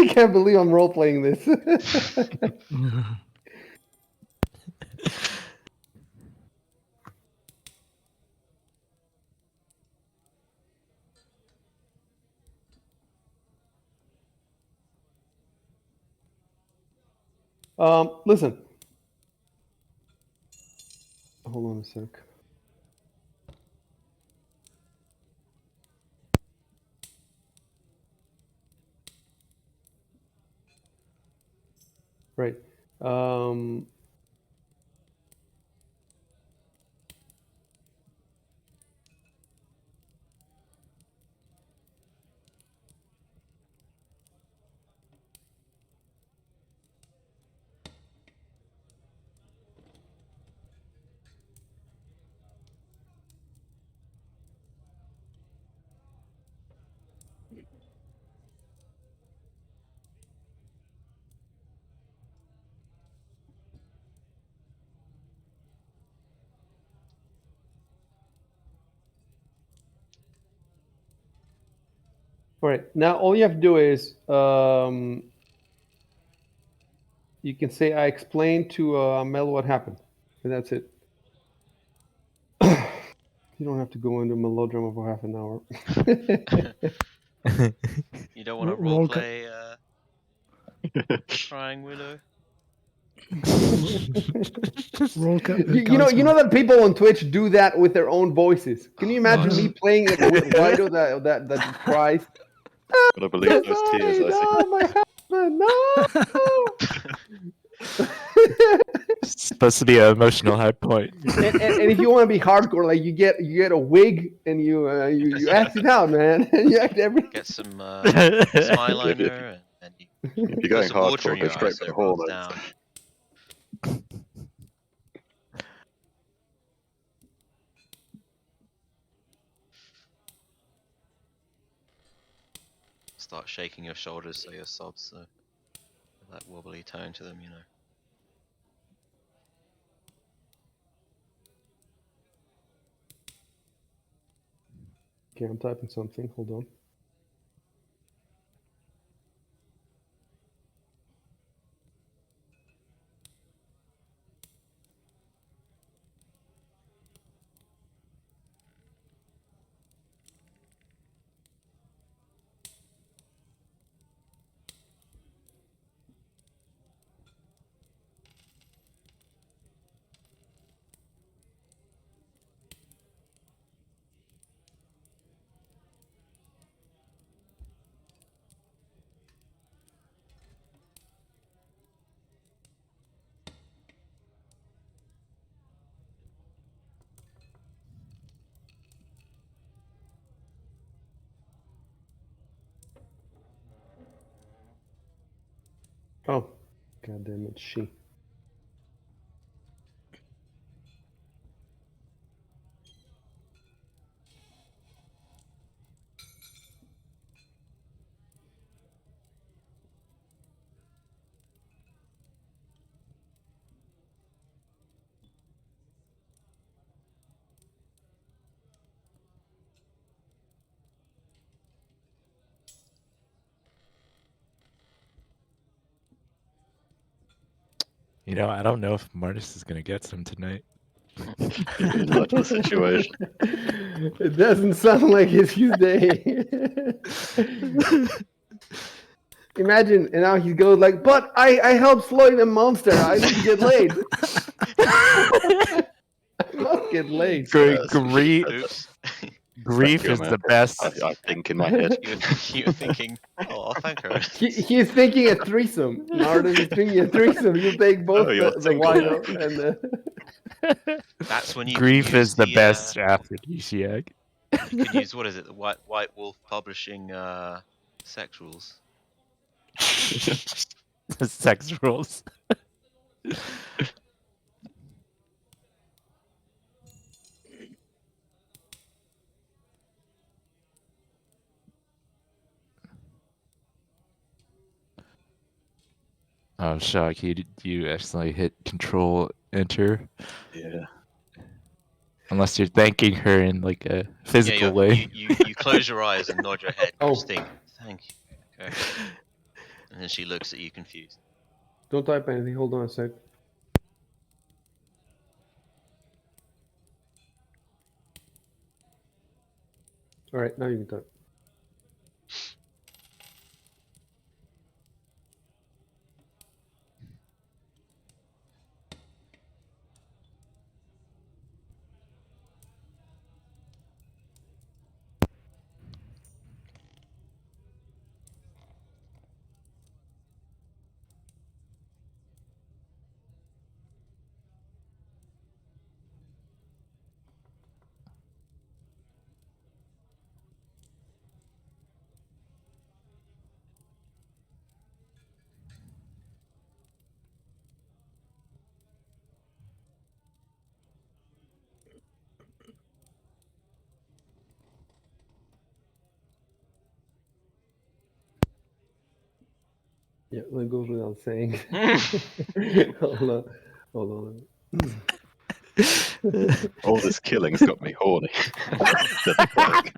E: I can't believe I'm role playing this. Listen. Hold on a sec. Right. All right. Now all you have to do is you can say I explained to Mel what happened, and that's it. You don't have to go into melodrama for half an hour.
B: You don't want to
A: Roll ca-
B: roleplay crying widow?
E: You know that people on Twitch do that with their own voices. Can you
B: Oh,
E: imagine
B: God.
E: me playing it with Wido that cries?
C: Gotta believe those tears, I think.
E: Oh, my husband, no!
D: It's supposed to be an emotional high point.
E: and if you want to be hardcore, like you get a wig and you act it out, man. You act everything.
B: Get some eyeliner and you
C: If you're
B: put
C: going
B: some water
C: hardcore,
B: in
C: go
B: your
C: straight
B: eyes
C: for
B: so
C: the
B: it runs
C: hormones.
B: down. Start shaking your shoulders so your sobs have that wobbly tone to them, you know.
E: Okay, I'm typing something. Hold on. Oh, god damn it, she.
D: You know, I don't know if Martis is gonna get some tonight.
C: Good luck to the situation.
E: It doesn't sound like it's his day. Imagine, and now he goes like, "But I helped slay the monster. I need to get laid. I must get laid."
B: Oops.
D: Grief
C: you,
D: is
C: man.
D: the best.
C: I think in my head.
B: You're thinking, oh, I'll thank her.
E: He's thinking a threesome. Narden is thinking a threesome. You take both
C: Oh, you're
E: the
C: single now.
E: wino and the.
B: That's when you
D: Grief
B: can use
D: is the best aphrodisiac.
B: You can use, what is it, the White Wolf Publishing sex rules.
D: The sex rules. Oh, shock! You accidentally hit Control Enter.
C: Yeah.
D: Unless you're thanking her in like a physical way.
B: You close your eyes and nod your head.
E: Oh.
B: Just think, thank you. Okay. And then she looks at you confused.
E: Don't type anything. Hold on a sec. All right, now you can type. Yeah, that goes without saying. Hold on. Hold on.
C: All this killing's got me horny. Said the cleric.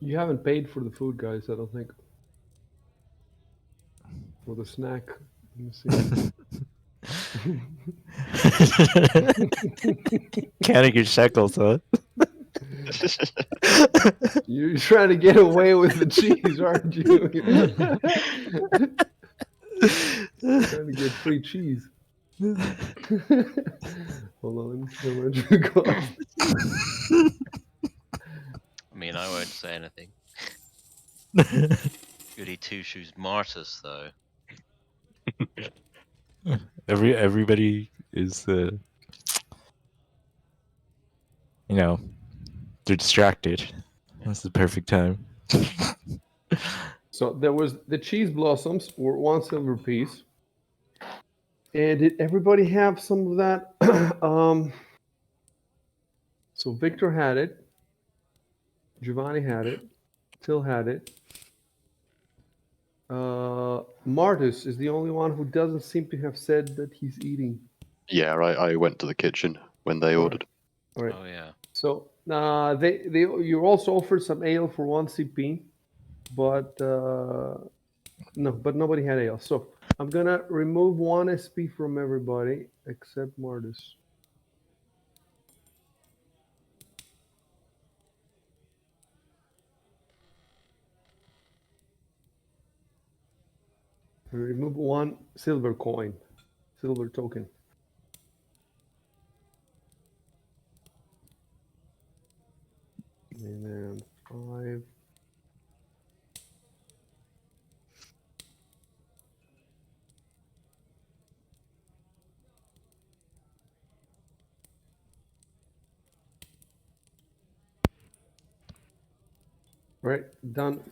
E: You haven't paid for the food, guys, I don't think. For the snack. Let me see.
D: Counting your shekels, huh?
E: You're trying to get away with the cheese, aren't you? Trying to get free cheese. Hold on, let me see how much it costs.
B: I mean, I won't say anything. Goody two shoes Martus, though.
D: Everybody is, they're distracted. That's the perfect time.
E: So there was the cheese blossoms were 1 silver piece. And did everybody have some of that? So Victor had it. Giovanni had it. Till had it. Martus is the only one who doesn't seem to have said that he's eating.
C: Yeah, I went to the kitchen when they ordered.
E: All right.
B: Oh yeah.
E: So you also offered some ale for 1 CP, but nobody had ale. So I'm gonna remove 1 SP from everybody except Martus. Remove 1 silver coin, silver token. And then 5. All right, done.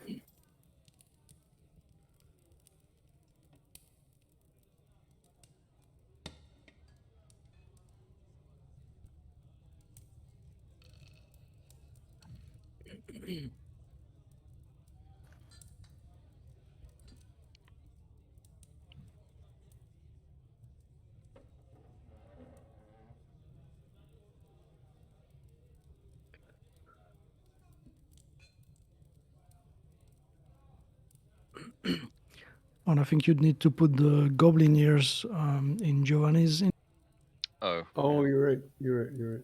A: And I think you'd need to put the goblin ears in Giovanni's.
B: Oh,
E: Oh, you're right. You're right. You're right.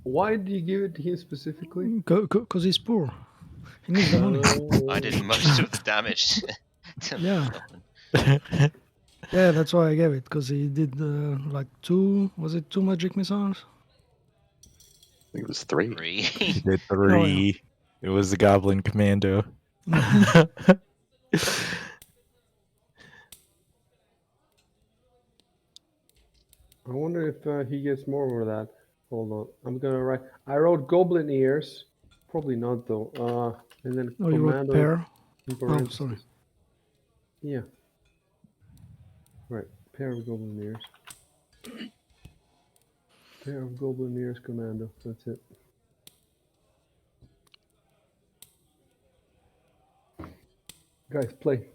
E: Why did you give it to him specifically?
A: Because he's poor. He needs the money.
B: I did most of the damage to
A: Yeah.
B: that one.
A: Yeah, that's why I gave it. Because he did like two magic missiles?
C: I think it was 3.
B: 3.
D: He did
A: Oh, yeah.
D: 3. It was the Goblin Commando.
E: I wonder if he gets more for that. Hold on. I'm gonna write. I wrote goblin ears. Probably not though. And then
A: Oh, you wrote
E: commando
A: pair?
E: in
A: Oh,
E: parentheses.
A: sorry.
E: Yeah. Right. Pair of goblin ears. Pair of goblin ears commando. That's it. Guys, play.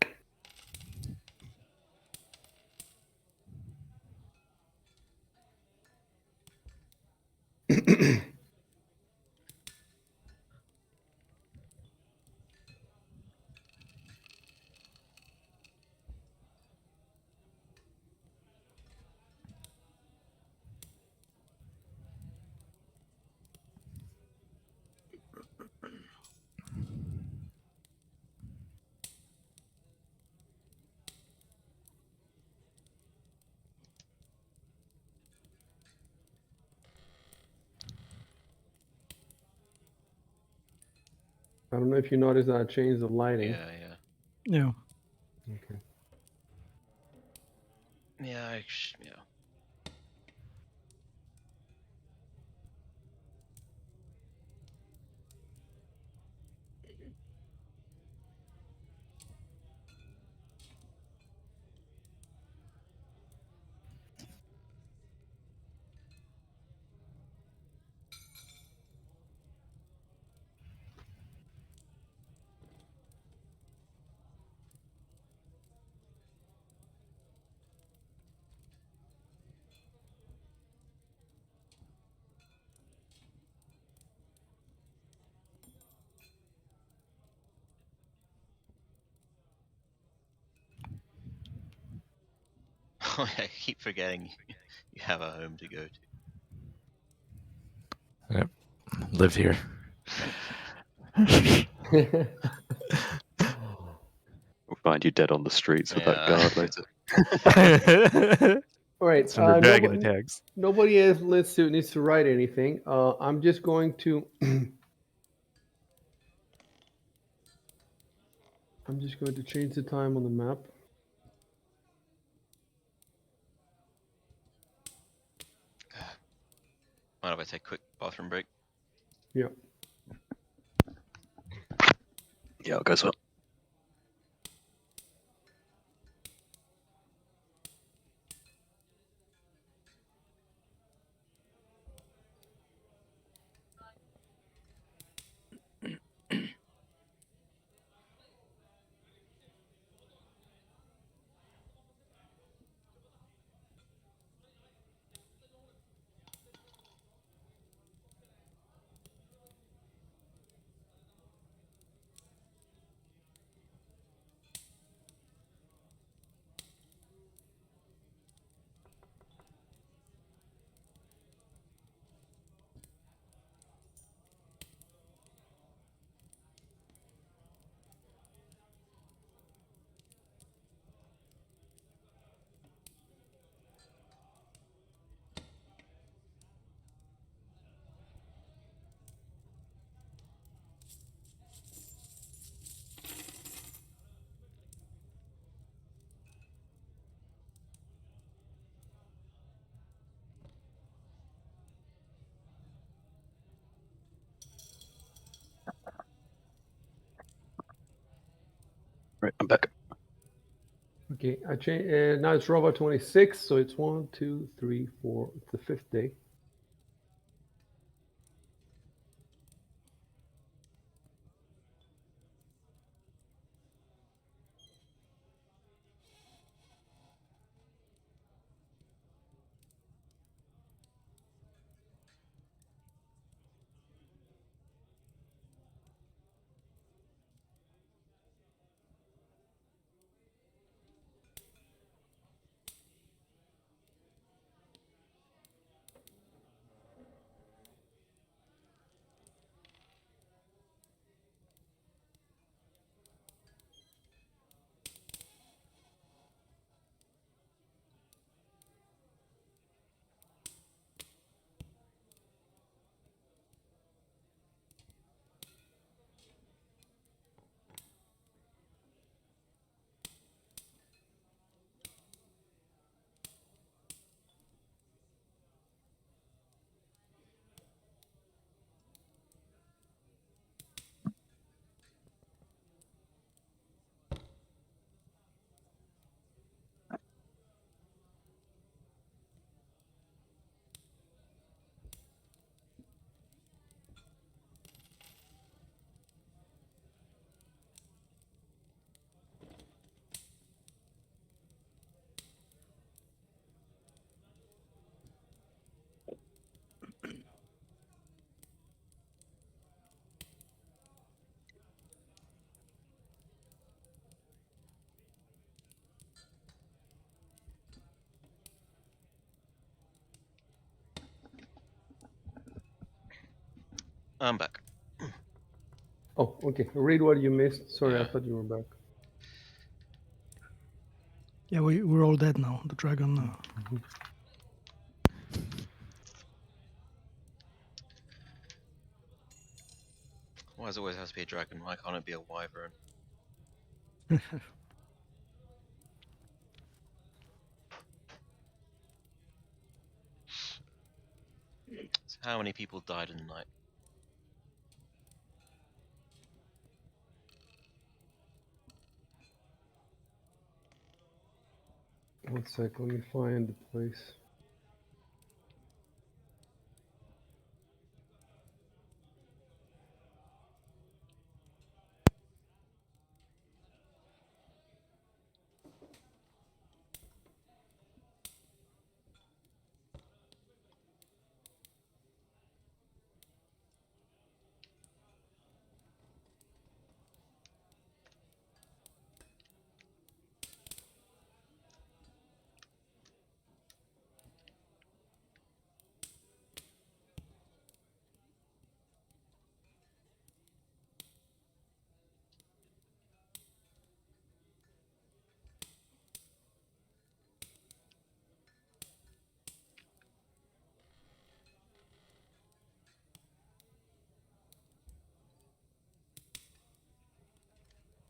E: I don't know if you noticed that I changed the lighting.
B: Yeah, yeah.
A: Yeah.
E: Okay.
B: Yeah, yeah. Oh, I keep forgetting you have a home to go to.
D: Live here.
C: We'll find you dead on the streets with that
B: Yeah.
C: guard later.
E: All right.
D: Some of dragon
E: Nobody,
D: attacks.
E: nobody else needs to write anything. I'm just going to. I'm just going to change the time on the map.
B: Mind if I take a quick bathroom break?
E: Yeah.
C: Yeah, I'll go as well. Right, I'm back.
E: Okay. I change. Now it's robot 26, so it's 1, 2, 3, 4. It's the 5th day.
B: I'm back.
E: Oh, okay. Read what you missed. Sorry, I
B: Yeah.
E: thought you were back.
A: Yeah, we're all dead now. The dragon.
B: Why does it always have to be a dragon? Why can't it be a wyvern? So how many people died in the night?
E: One sec, let me find the place.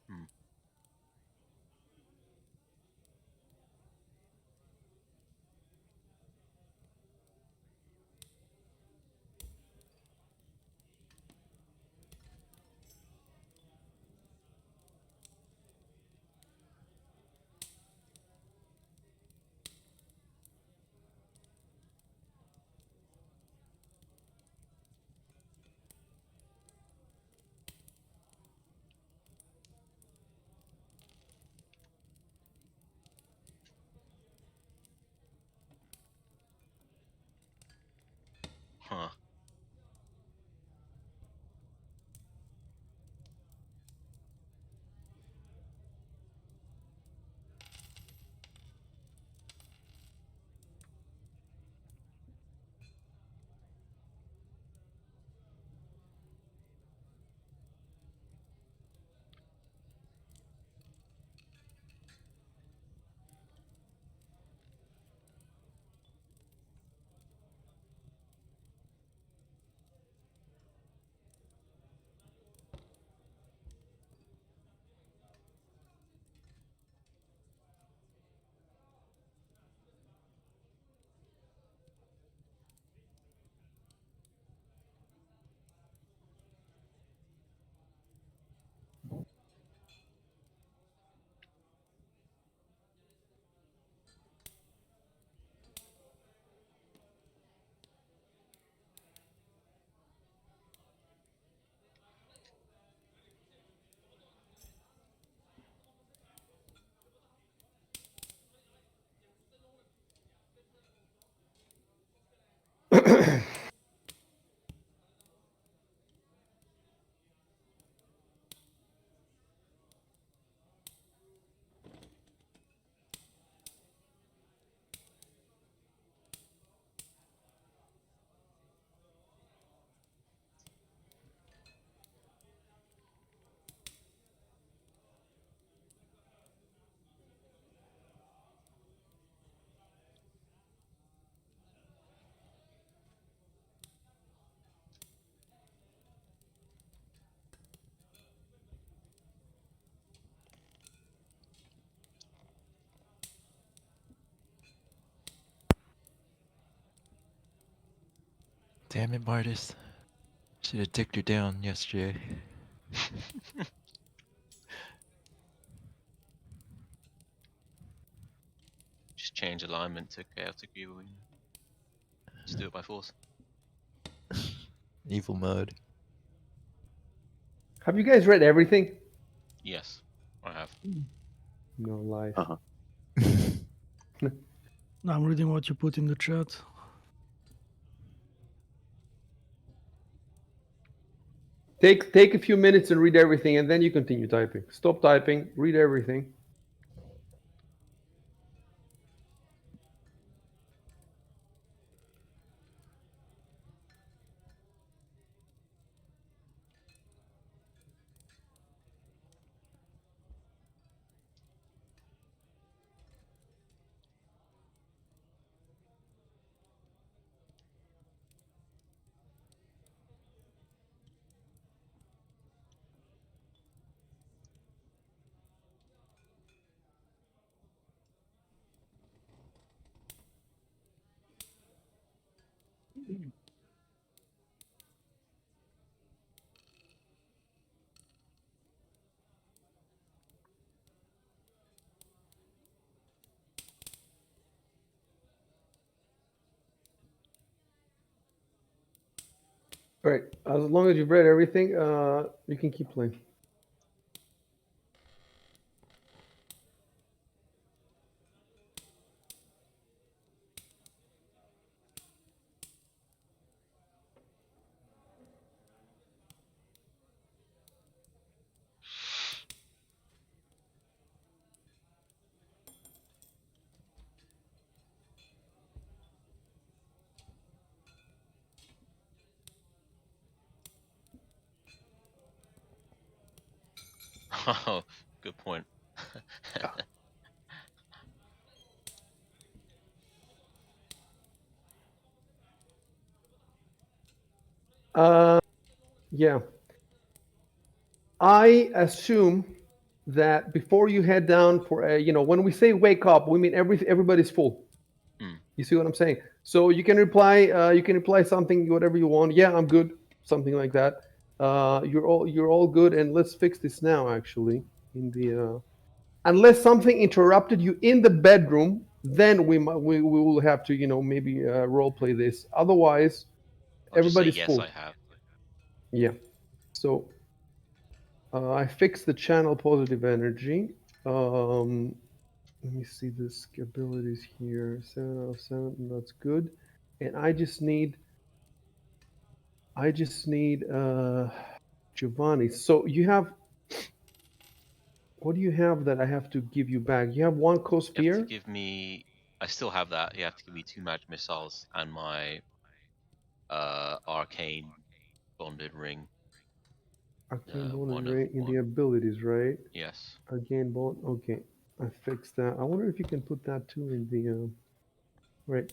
B: Hmm. Huh.
D: Damn it, Martis. Should have dicked her down yesterday.
B: Just change alignment to chaotic view. Just do it by force.
D: Evil mode.
E: Have you guys read everything?
B: Yes, I have.
E: No lies.
C: Uh-huh.
A: Now I'm reading what you put in the chat.
E: Take a few minutes and read everything, and then you continue typing. Stop typing, read everything. All right. As long as you've read everything, you can keep playing.
B: Oh, good point.
E: Yeah. I assume that before you head down for when we say wake up, we mean everybody's full.
B: Hmm.
E: You see what I'm saying? So you can reply something, whatever you want. Yeah, I'm good, something like that. You're all good, and let's fix this now. Actually, in the unless something interrupted you in the bedroom, then we will have to maybe role play this. Otherwise,
B: I'll just say
E: everybody's
B: yes,
E: full.
B: I have.
E: Yeah. So I fixed the channel positive energy. Let me see this abilities here. 7 out of 7. That's good. And I just need Giovanni. So you have what do you have that I have to give you back? You have one
B: You have to
E: co-sphere?
B: give me. I still have that. You have to give me 2 magic missiles and my arcane bonded ring.
E: Arcane
B: The
E: bonus
B: one of
E: rate in the
B: one.
E: abilities, right?
B: Yes.
E: Arcane bond. Okay, I fixed that. I wonder if you can put that too in the right.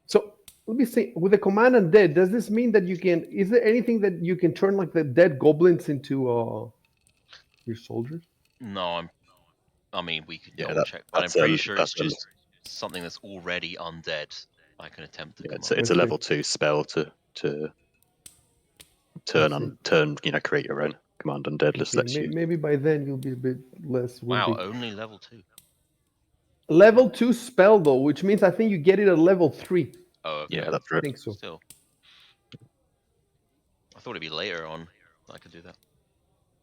E: So let me see. With the command undead, does this mean that you can? Is there anything that you can turn like the dead goblins into your soldiers?
B: No, I mean, we could
C: Yeah,
B: double check, but I'm
C: that's
B: pretty sure it's
C: that's a
B: just something that's already undead. I can attempt to
C: yeah,
B: command.
C: it's a
E: Okay,
C: level 2 spell to
E: I see.
C: create your own command undead. Just
E: Okay,
C: lets you.
E: maybe by then you'll be a bit less
B: Wow,
E: wimpy.
B: only level 2.
E: Level 2 spell though, which means I think you get it at level 3.
B: Oh,
C: Yeah,
B: okay.
C: that's
E: I
C: right.
E: think so.
B: Still, I thought it'd be later on. I could do that.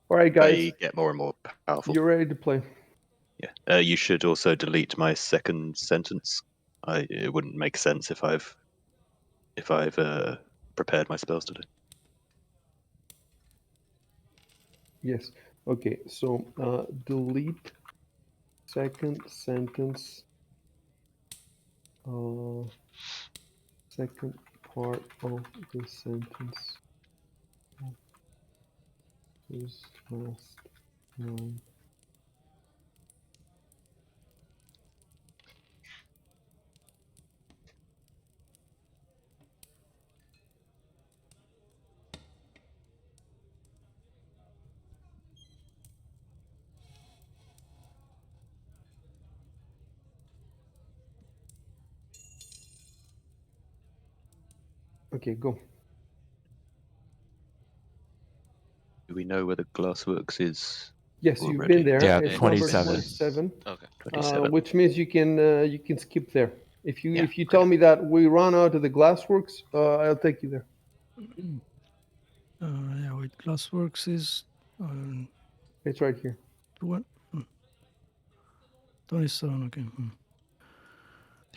E: All right, guys,
C: They get more and more powerful.
E: you're ready to play.
C: Yeah. You should also delete my second sentence. It wouldn't make sense if I've prepared my spells today.
E: Yes. Okay, so delete second sentence, second part of the sentence is last line. Okay, go.
C: Do we know where the glassworks is
E: Yes, you've been
C: already?
E: there.
D: Yeah,
E: It's number
D: 27.
E: 27,
B: Okay.
C: 27.
E: which means you can skip there. If you
C: Yeah,
E: if you tell me that we run out of the glassworks, I'll take you there.
A: Yeah, wait, Glassworks is
E: It's right here.
A: 27, okay.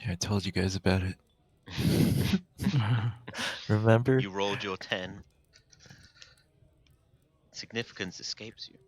D: Yeah, I told you guys about it. Remember?
B: You rolled your 10. Significance escapes you.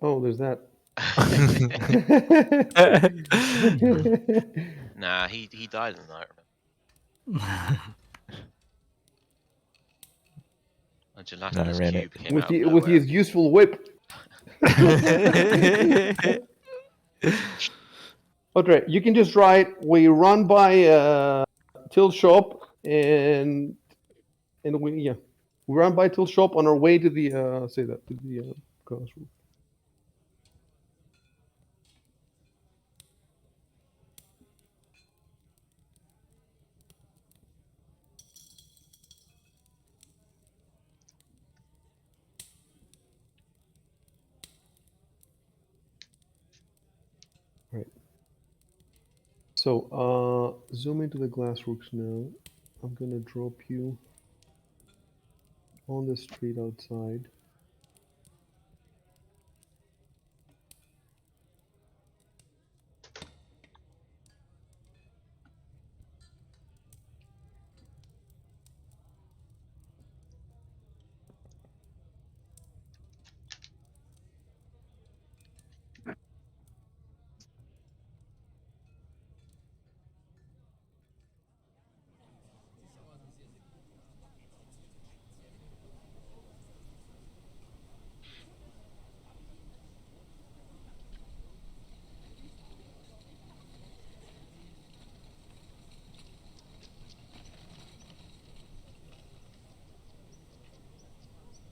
E: Oh, there's that.
B: Nah, he died in the night. Remember? A
D: No, I
B: gelatinous
D: ran it.
B: cube came out of
E: with
B: nowhere.
E: his useful whip. Okay, you can just write. We run by Till Shop and we run by Till Shop on our way to the say that to the classroom. So, zoom into the glassworks now. I'm gonna drop you on the street outside.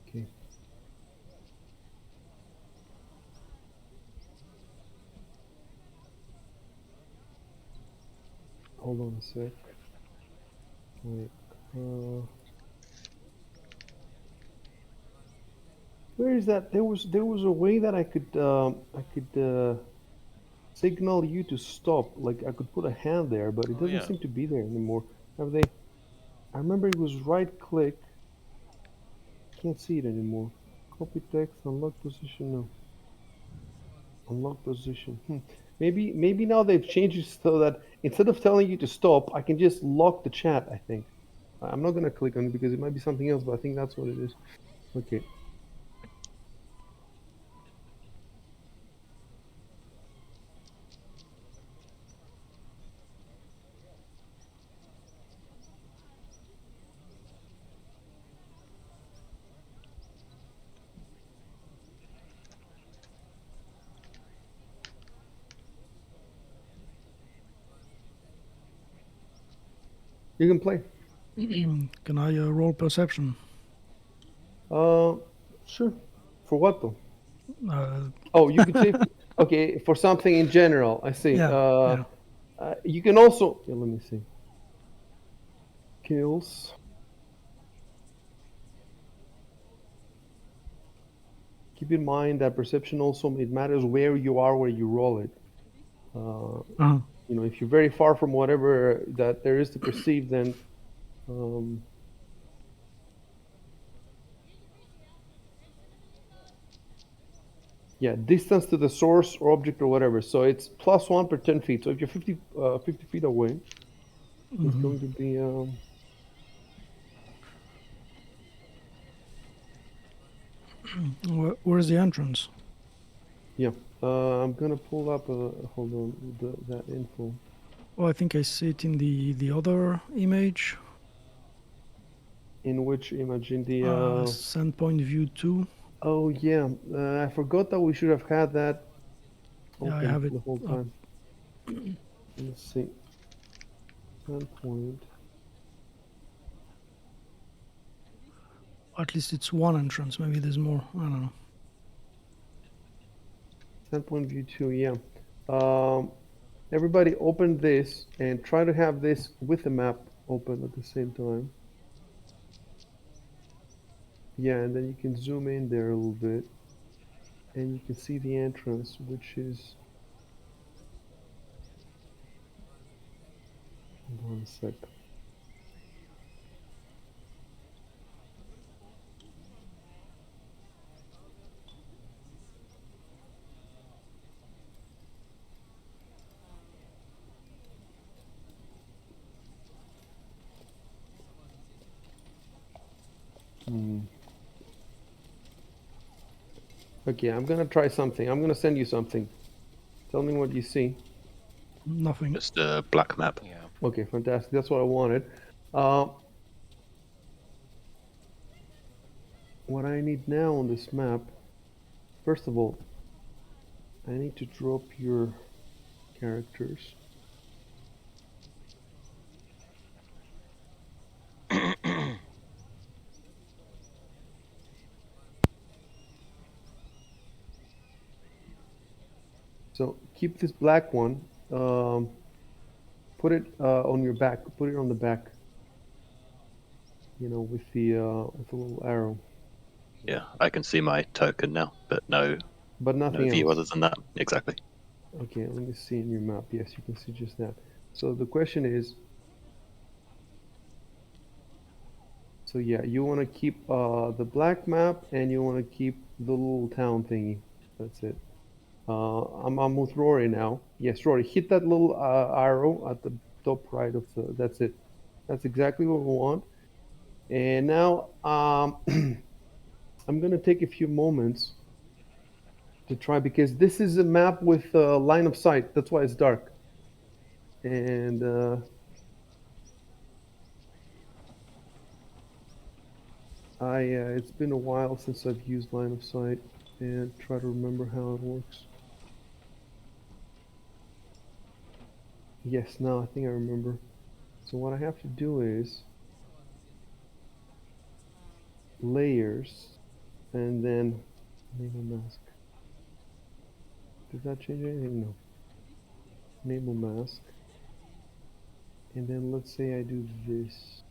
E: Okay. Hold on a sec. Wait. Where is that? There was a way that I could signal you to stop. Like I could put a hand there, but it
B: Oh
E: doesn't
B: yeah.
E: seem to be there anymore. Have they? I remember it was right click. Can't see it anymore. Copy text, unlock position. No, unlock position. Maybe now they've changed it so that instead of telling you to stop, I can just lock the chat. I think. I'm not gonna click on it because it might be something else, but I think that's what it is. Okay. You can play.
A: Can I roll perception?
E: Sure. For what though?
A: Uh,
E: Oh, you could say, okay, for something in general. I see.
A: yeah, yeah.
E: You can also, yeah, let me see. Kills. Keep in mind that perception also, it matters where you are, where you roll it.
A: Uh-huh.
E: If you're very far from whatever that there is to perceive, then um, yeah, distance to the source or object or whatever. So it's +1 per 10 feet. So if you're 50 feet away, it's going to be
A: Where's the entrance?
E: yeah. I'm gonna pull up. Hold on, that info.
A: Oh, I think I see it in the other image.
E: In which image? In the
A: Send point view 2.
E: oh yeah, I forgot that we should have had that
A: Yeah, I
E: open
A: have it
E: the whole
A: up.
E: time. Let's see. Standpoint.
A: At least it's one entrance. Maybe there's more. I don't know.
E: Standpoint view 2. Yeah. Um, Everybody open this and try to have this with the map open at the same time. Yeah, and then you can zoom in there a little bit, and you can see the entrance, which is. Hold on a sec. Okay, I'm gonna try something. I'm gonna send you something. Tell me what you see.
A: Nothing.
C: Just a black map.
B: Yeah.
E: Okay, fantastic. That's what I wanted. Uh, what I need now on this map, first of all, I need to drop your characters. So keep this black one. Put it on your back. Put it on the back. With the little arrow,
C: Yeah, I can see my token now, but no
E: but nothing
C: view
E: else.
C: other than that. Exactly.
E: Okay, let me see in your map. Yes, you can see just that. So the question is, so yeah, you want to keep the black map and you want to keep the little town thingy. That's it. I'm with Rory now. Yes, Rory, hit that little arrow at the top right of the. That's it. That's exactly what we want. And now I'm gonna take a few moments to try because this is a map with line of sight. That's why it's dark. And it's been a while since I've used line of sight and try to remember how it works. Yes, now I think I remember. So what I have to do is layers and then enable mask. Does that change anything? No. Enable mask. And then let's say I do this.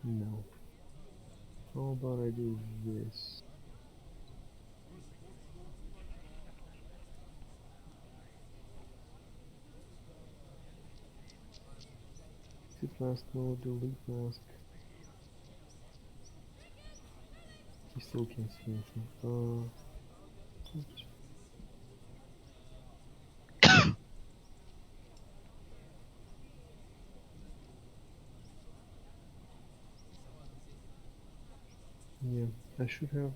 E: No. How about I do this? Exit mask mode, delete mask. You still can't see anything. Oops. Yeah, I should have.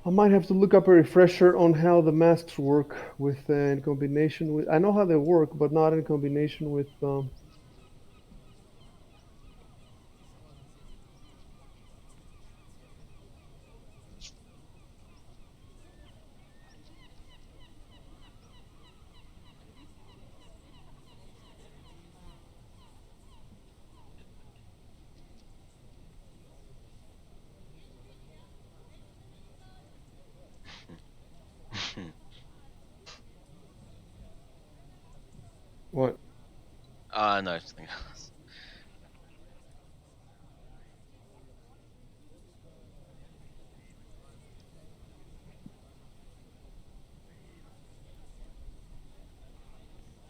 E: I might have to look up a refresher on how the masks work with in combination with. I know how they work, but not in combination with. What?
B: No, something else.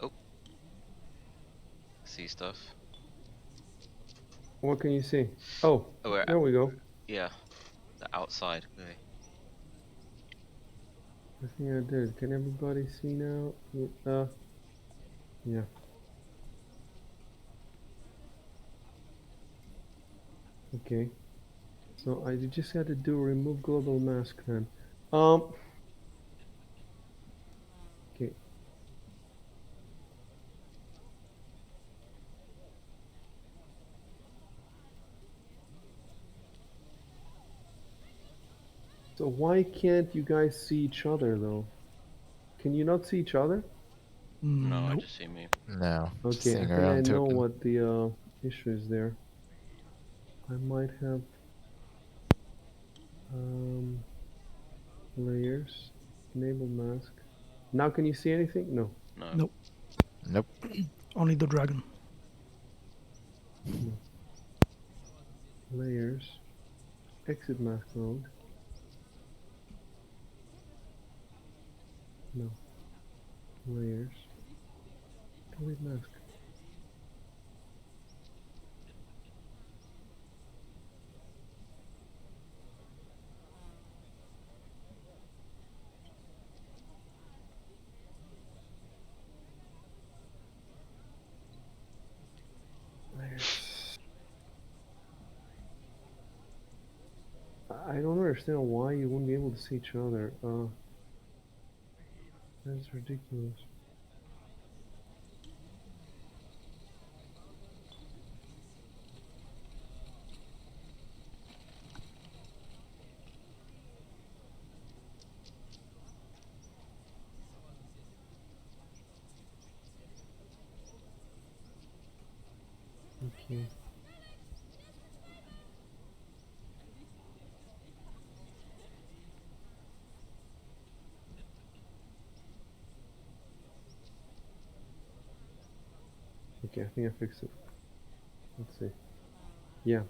B: Oh, see stuff.
E: What can you see? Oh,
B: Oh, we're
E: there we go.
B: yeah, the outside. Really.
E: I think I did. Can everybody see now? Yeah. Okay. So I just had to do remove global mask then. Okay. So why can't you guys see each other though? Can you not see each other?
B: No, I
A: Nope.
B: just see me.
D: No. Just
E: Okay, I
D: seeing our
E: think I
D: own
E: know
D: token.
E: what the issue is there. I might have. Um, layers, enable mask. Now can you see anything? No,
B: No.
A: Nope,
D: Nope.
A: only the dragon.
E: no. Layers, exit mask mode. No. Layers, delete mask. Layers. I don't understand why you wouldn't be able to see each other. That's ridiculous. Okay. Okay, I think I fixed it. Let's see. Yeah.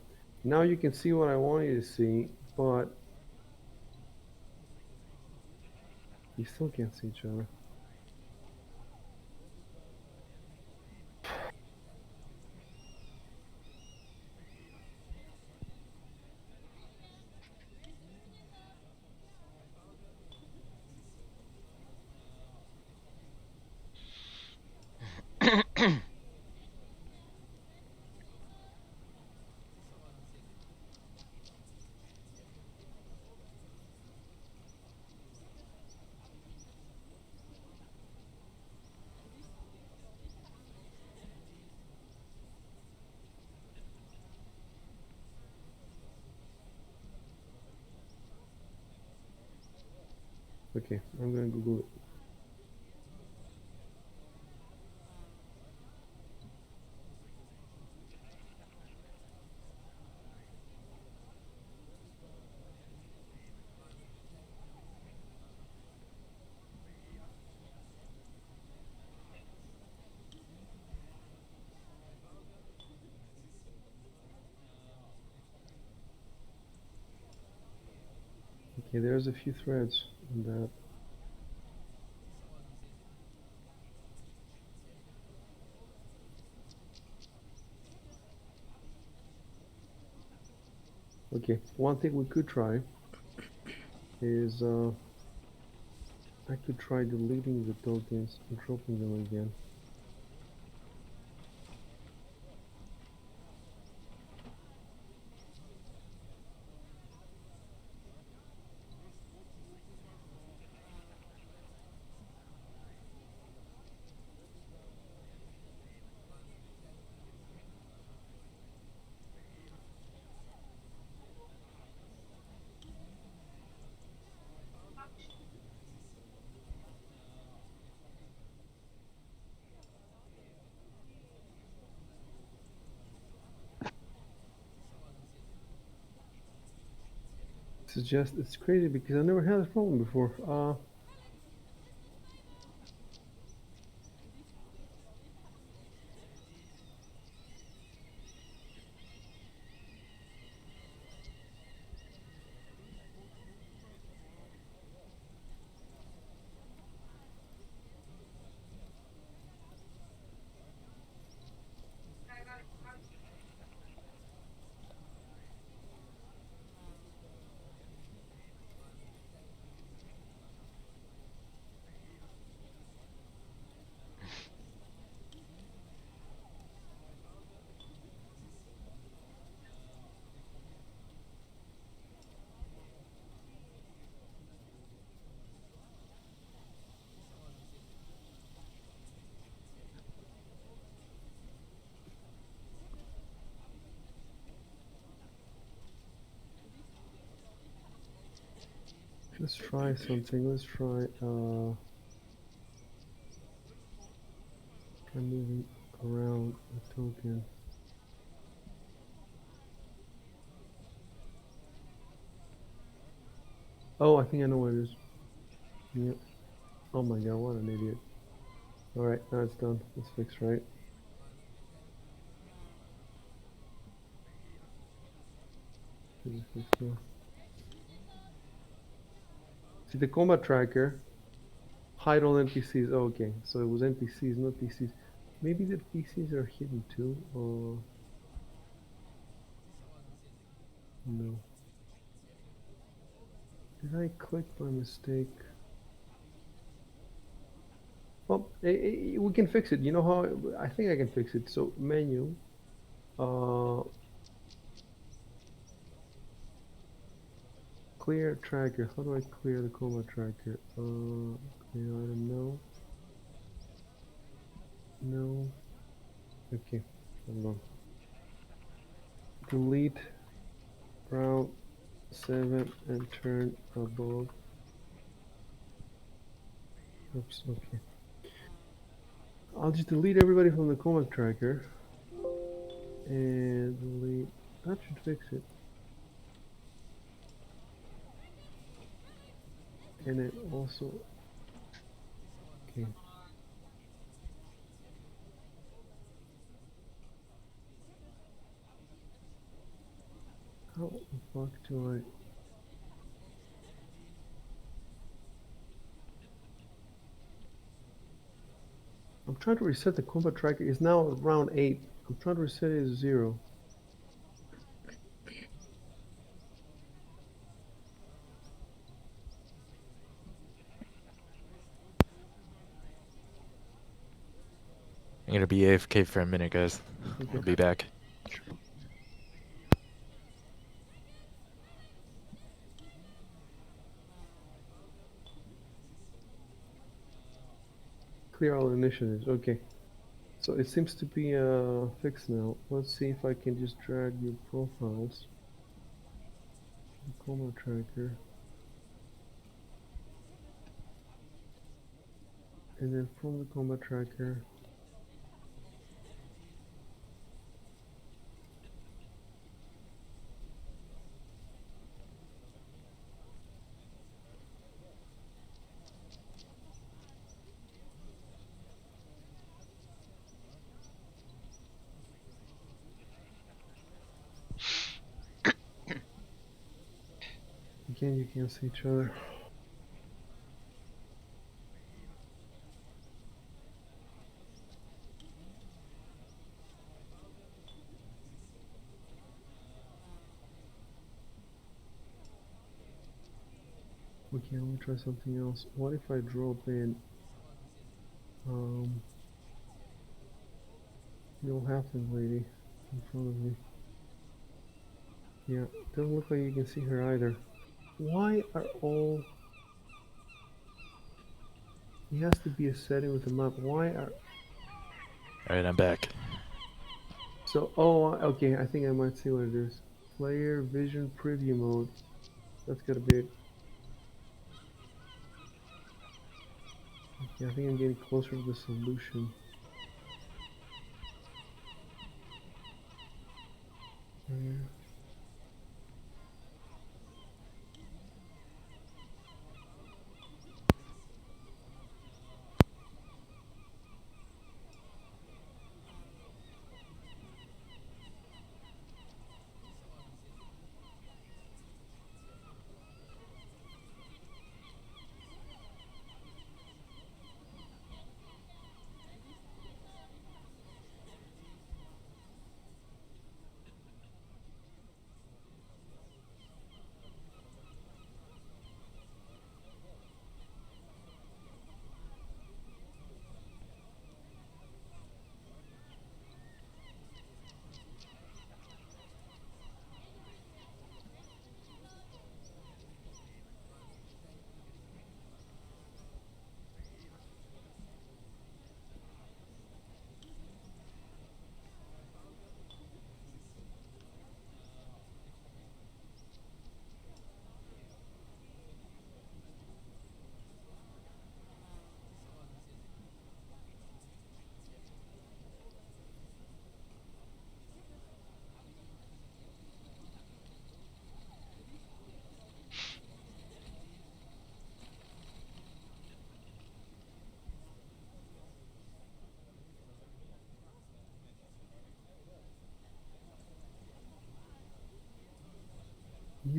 E: Now you can see what I want you to see, but you still can't see each other. Okay, I'm gonna Google it. Okay, there's a few threads on that. Okay, one thing we could try is I could try deleting the tokens and dropping them again. It's crazy because I never had this problem before. Let's try something. Let's try moving around the token. Oh, I think I know what it is. Yeah. Oh my god, what an idiot. Alright, now it's done. It's fixed, right? Is it fixed now? See the combat tracker, hide all NPCs. Oh, okay, so it was NPCs, not PCs. Maybe the PCs are hidden too, or no. Did I click by mistake? Well, we can fix it. You know how? I think I can fix it. So menu, uh, clear tracker. How do I clear the combat tracker? Clear item. No. No. Okay. Hold on. Delete round 7 and turn above. Oops. Okay. I'll just delete everybody from the combat tracker and delete. That should fix it. And then also. Okay. How the fuck do I? I'm trying to reset the combat tracker. It's now round 8. I'm trying to reset it to 0.
D: I'm gonna be AFK for a minute, guys.
E: Okay.
D: I'll be back.
E: Clear all initiatives. Okay. So it seems to be fixed now. Let's see if I can just drag your profiles. The combat tracker. And then from the combat tracker. Again, you can't see each other. Okay, let me try something else. What if I drop in um the old halfling lady in front of me? Yeah, doesn't look like you can see her either. Why are all... It has to be a setting with the map. Why are...
D: Alright, I'm back.
E: So, oh, okay, I think I might see what it is. Player vision preview mode. That's gotta be it. Okay, I think I'm getting closer to the solution. Yeah.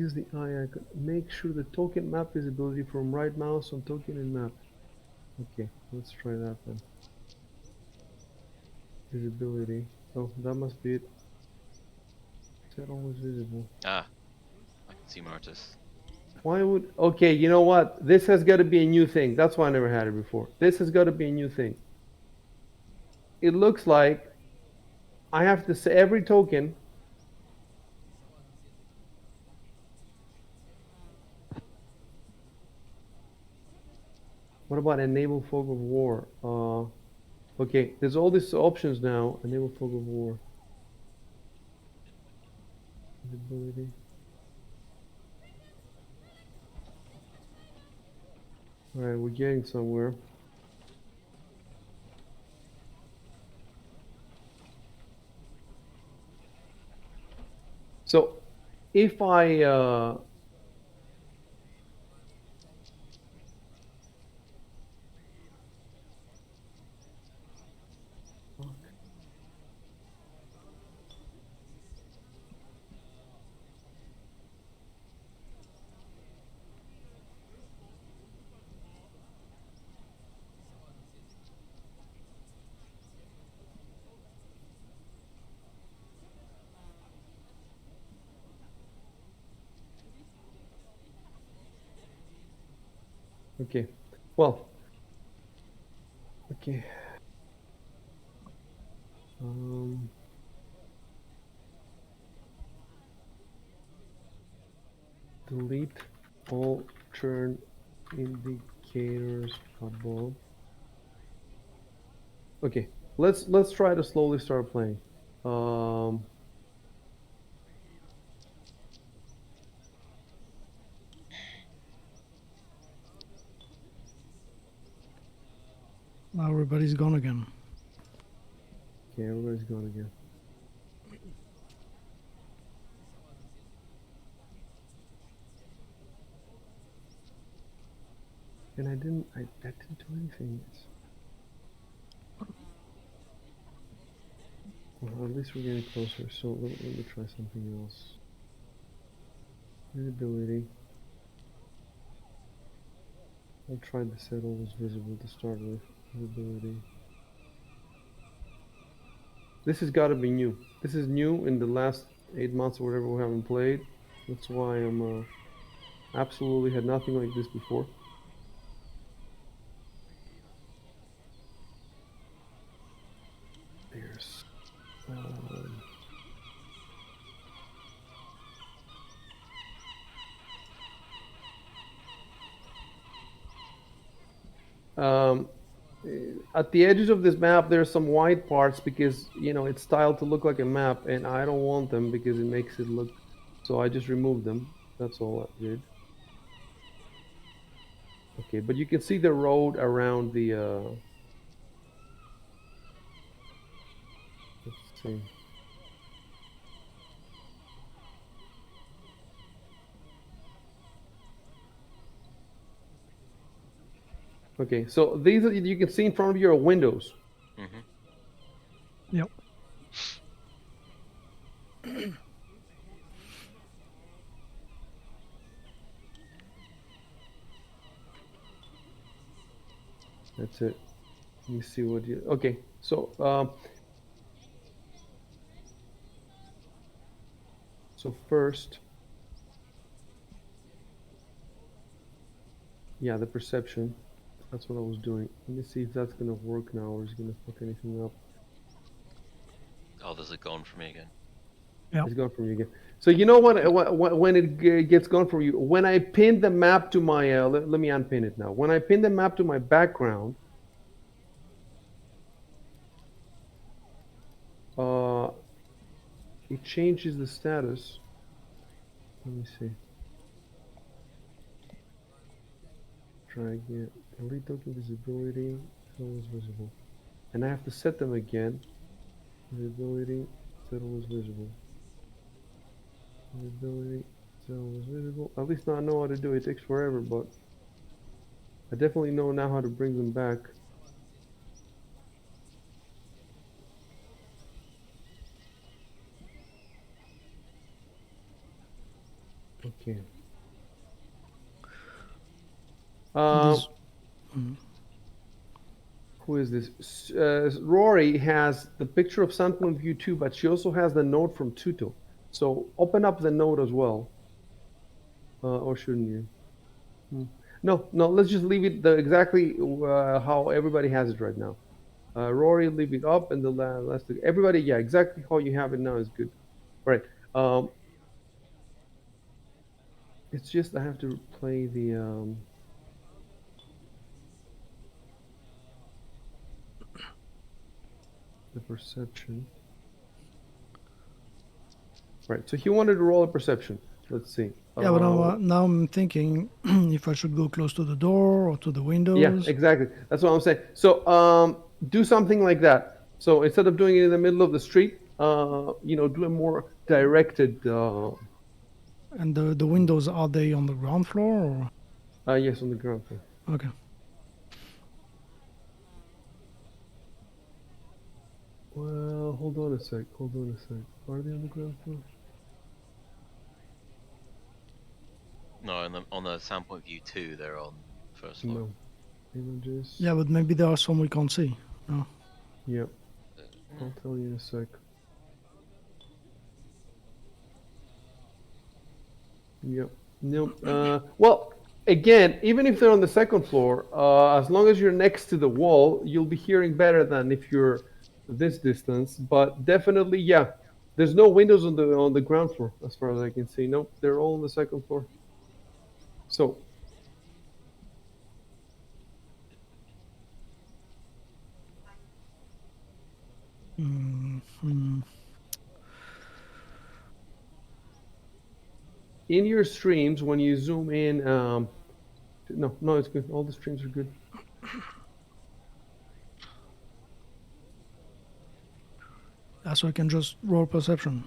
E: is the eye icon. Make sure the token map visibility from right mouse on token and map. Okay, let's try that then. Visibility. Oh, that must be it. Is that always visible?
B: Ah, I can see Martis.
E: Why would... Okay, you know what? This has got to be a new thing. That's why I never had it before. This has got to be a new thing. It looks like I have to say every token. What about enable fog of war? Okay, there's all these options now. Enable fog of war. Visibility. All right, we're getting somewhere. So, if I okay, well, okay. Um, delete all turn indicators above. Okay, let's try to slowly start playing. Um,
A: Now everybody's gone again.
E: okay, everybody's gone again. And I didn't do anything. Well, at least we're getting closer. So let me try something else. Visibility. I'll try to set always visible to start with. Visibility. This has got to be new. This is new in the last 8 months or whatever we haven't played. That's why I'm absolutely had nothing like this before. There's um, at the edges of this map there's some white parts because you know it's styled to look like a map and I don't want them because it makes it look, so I just removed them. That's all I did. Okay, but you can see the road around the let's see. Okay, so these are, you can see in front of you are windows.
B: Mm-hmm.
A: Yep.
E: That's it. Let me see what you. Okay, so first, yeah, the perception. That's what I was doing. Let me see if that's gonna work now or is it gonna fuck anything up.
B: Oh, there's a gone for me again.
A: Yep.
E: It's gone from you again. So you know when it gets gone from you, when I pin the map to my let me unpin it now. When I pin the map to my background, uh, it changes the status. Let me see. Try again. Delete token visibility. It's always visible. And I have to set them again. Visibility. It's always visible. Visibility. It's always visible. At least now I know how to do it. It takes forever, but I definitely know now how to bring them back. Okay. Okay. Um,
A: This mm,
E: who is this? Rory has the picture of Sample View 2, but she also has the note from Tuto. So open up the note as well. Or shouldn't you? Hmm. No, no, let's just leave it exactly how everybody has it right now. Rory, leave it up, and the last, everybody, yeah, exactly how you have it now is good. All right. It's just I have to play the perception. Right. So he wanted to roll a perception. Let's see.
A: yeah, but now I'm thinking if I should go close to the door or to the
E: Yeah,
A: windows.
E: exactly. That's what I'm saying. So do something like that. So instead of doing it in the middle of the street, do a more directed.
A: And the windows, are they on the ground floor or?
E: Yes, on the ground floor.
A: Okay.
E: Well, hold on a sec. Hold on a sec. Are they on the ground floor?
B: No, on the Soundpoint View 2, they're on first floor.
E: No. Images.
A: Yeah, but maybe there are some we can't see. No.
E: Yep. I'll tell you in a sec. Yep. No. Well, again, even if they're on the second floor, as long as you're next to the wall, you'll be hearing better than if you're this distance. But definitely, yeah. There's no windows on the ground floor, as far as I can see. Nope, they're all on the second floor. So
A: Mm-hmm.
E: in your streams, when you zoom in, no, it's good. All the streams are good.
A: Yeah, so I can just roll perception.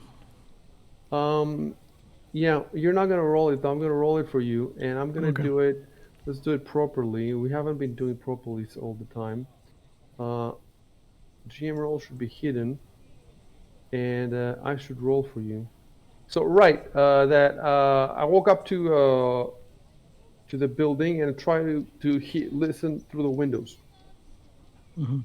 E: Yeah, you're not gonna roll it. I'm gonna roll it for you, and I'm gonna
A: Okay.
E: do it. Let's do it properly. We haven't been doing properly all the time. GM roll should be hidden, and I should roll for you. So right, that I walk up to the building and try to listen through the windows.
A: Mm-hmm.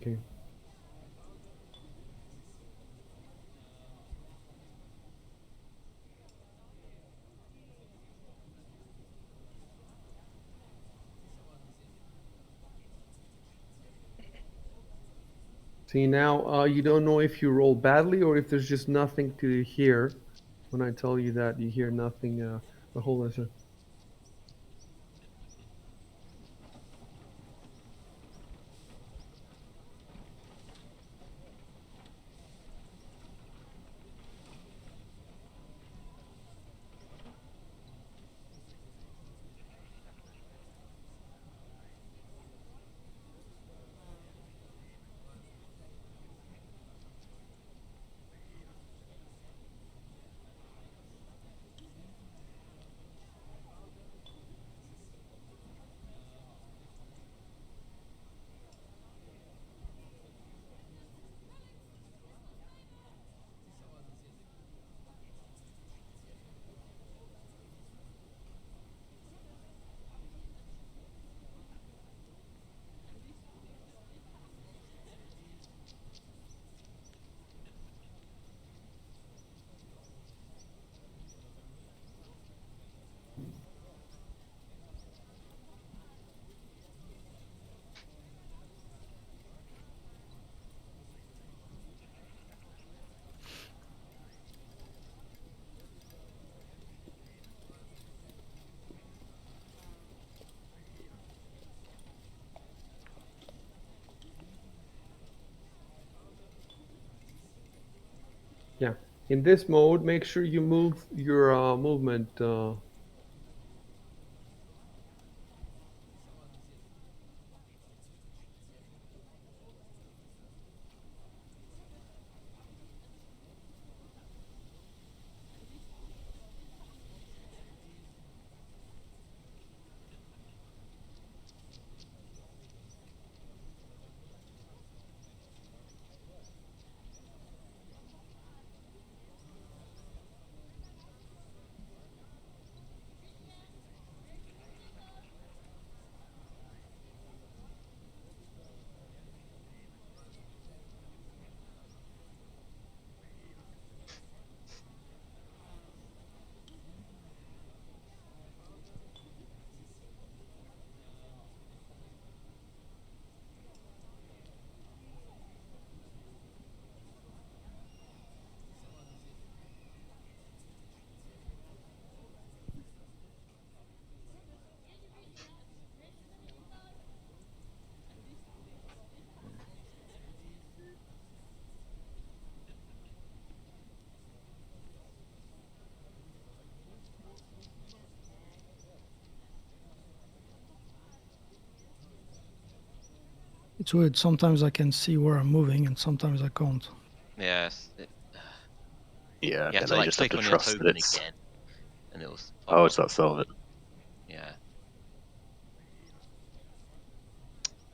E: Okay. See now, you don't know if you roll badly or if there's just nothing to hear. When I tell you that you hear nothing, the whole lesson. In this mode, make sure you move your movement.
A: It's weird. Sometimes I can see where I'm moving, and sometimes I can't.
B: Yes.
C: Yeah,
B: You have
C: then
B: to
C: they
B: like
C: just have
B: click
C: to
B: on your
C: trust that
B: token
C: it's.
B: again, and it'll pop
C: Oh,
B: up.
C: it's that solve it.
B: Yeah.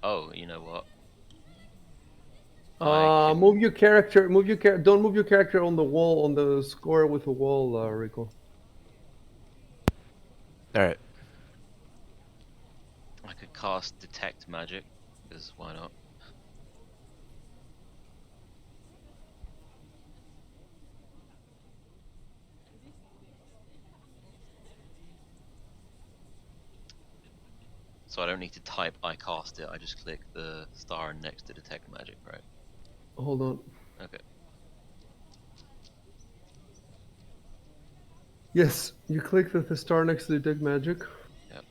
B: Oh, you know what? I can.
E: Move your character. Move your Don't move your character on the wall, on the square with the wall, Rico.
D: All right.
B: I could cast detect magic, because why not? So I don't need to type I cast it. I just click the star next to detect magic, right?
E: Hold on.
B: Okay.
E: Yes, you click the star next to detect magic.
B: Yep.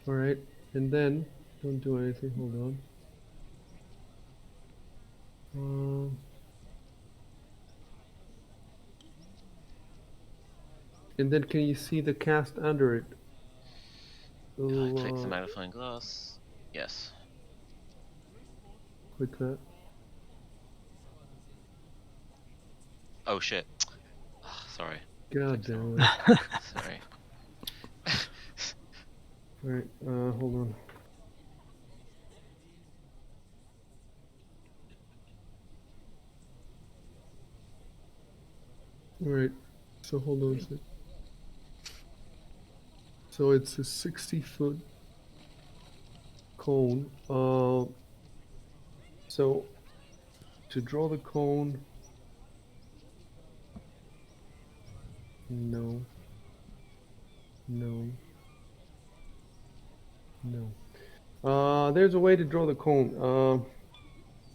E: All right, and then don't do anything. Hold on. And then can you see the cast under it?
B: I click the
E: So
B: magnifying glass. Yes.
E: click that.
B: Oh shit. Sorry.
E: God
B: Clicked the wrong.
E: damn it.
B: Sorry.
E: All right, hold on. All right, so hold on a sec. So it's a 60-foot cone. So to draw the cone, no, no, no. There's a way to draw the cone.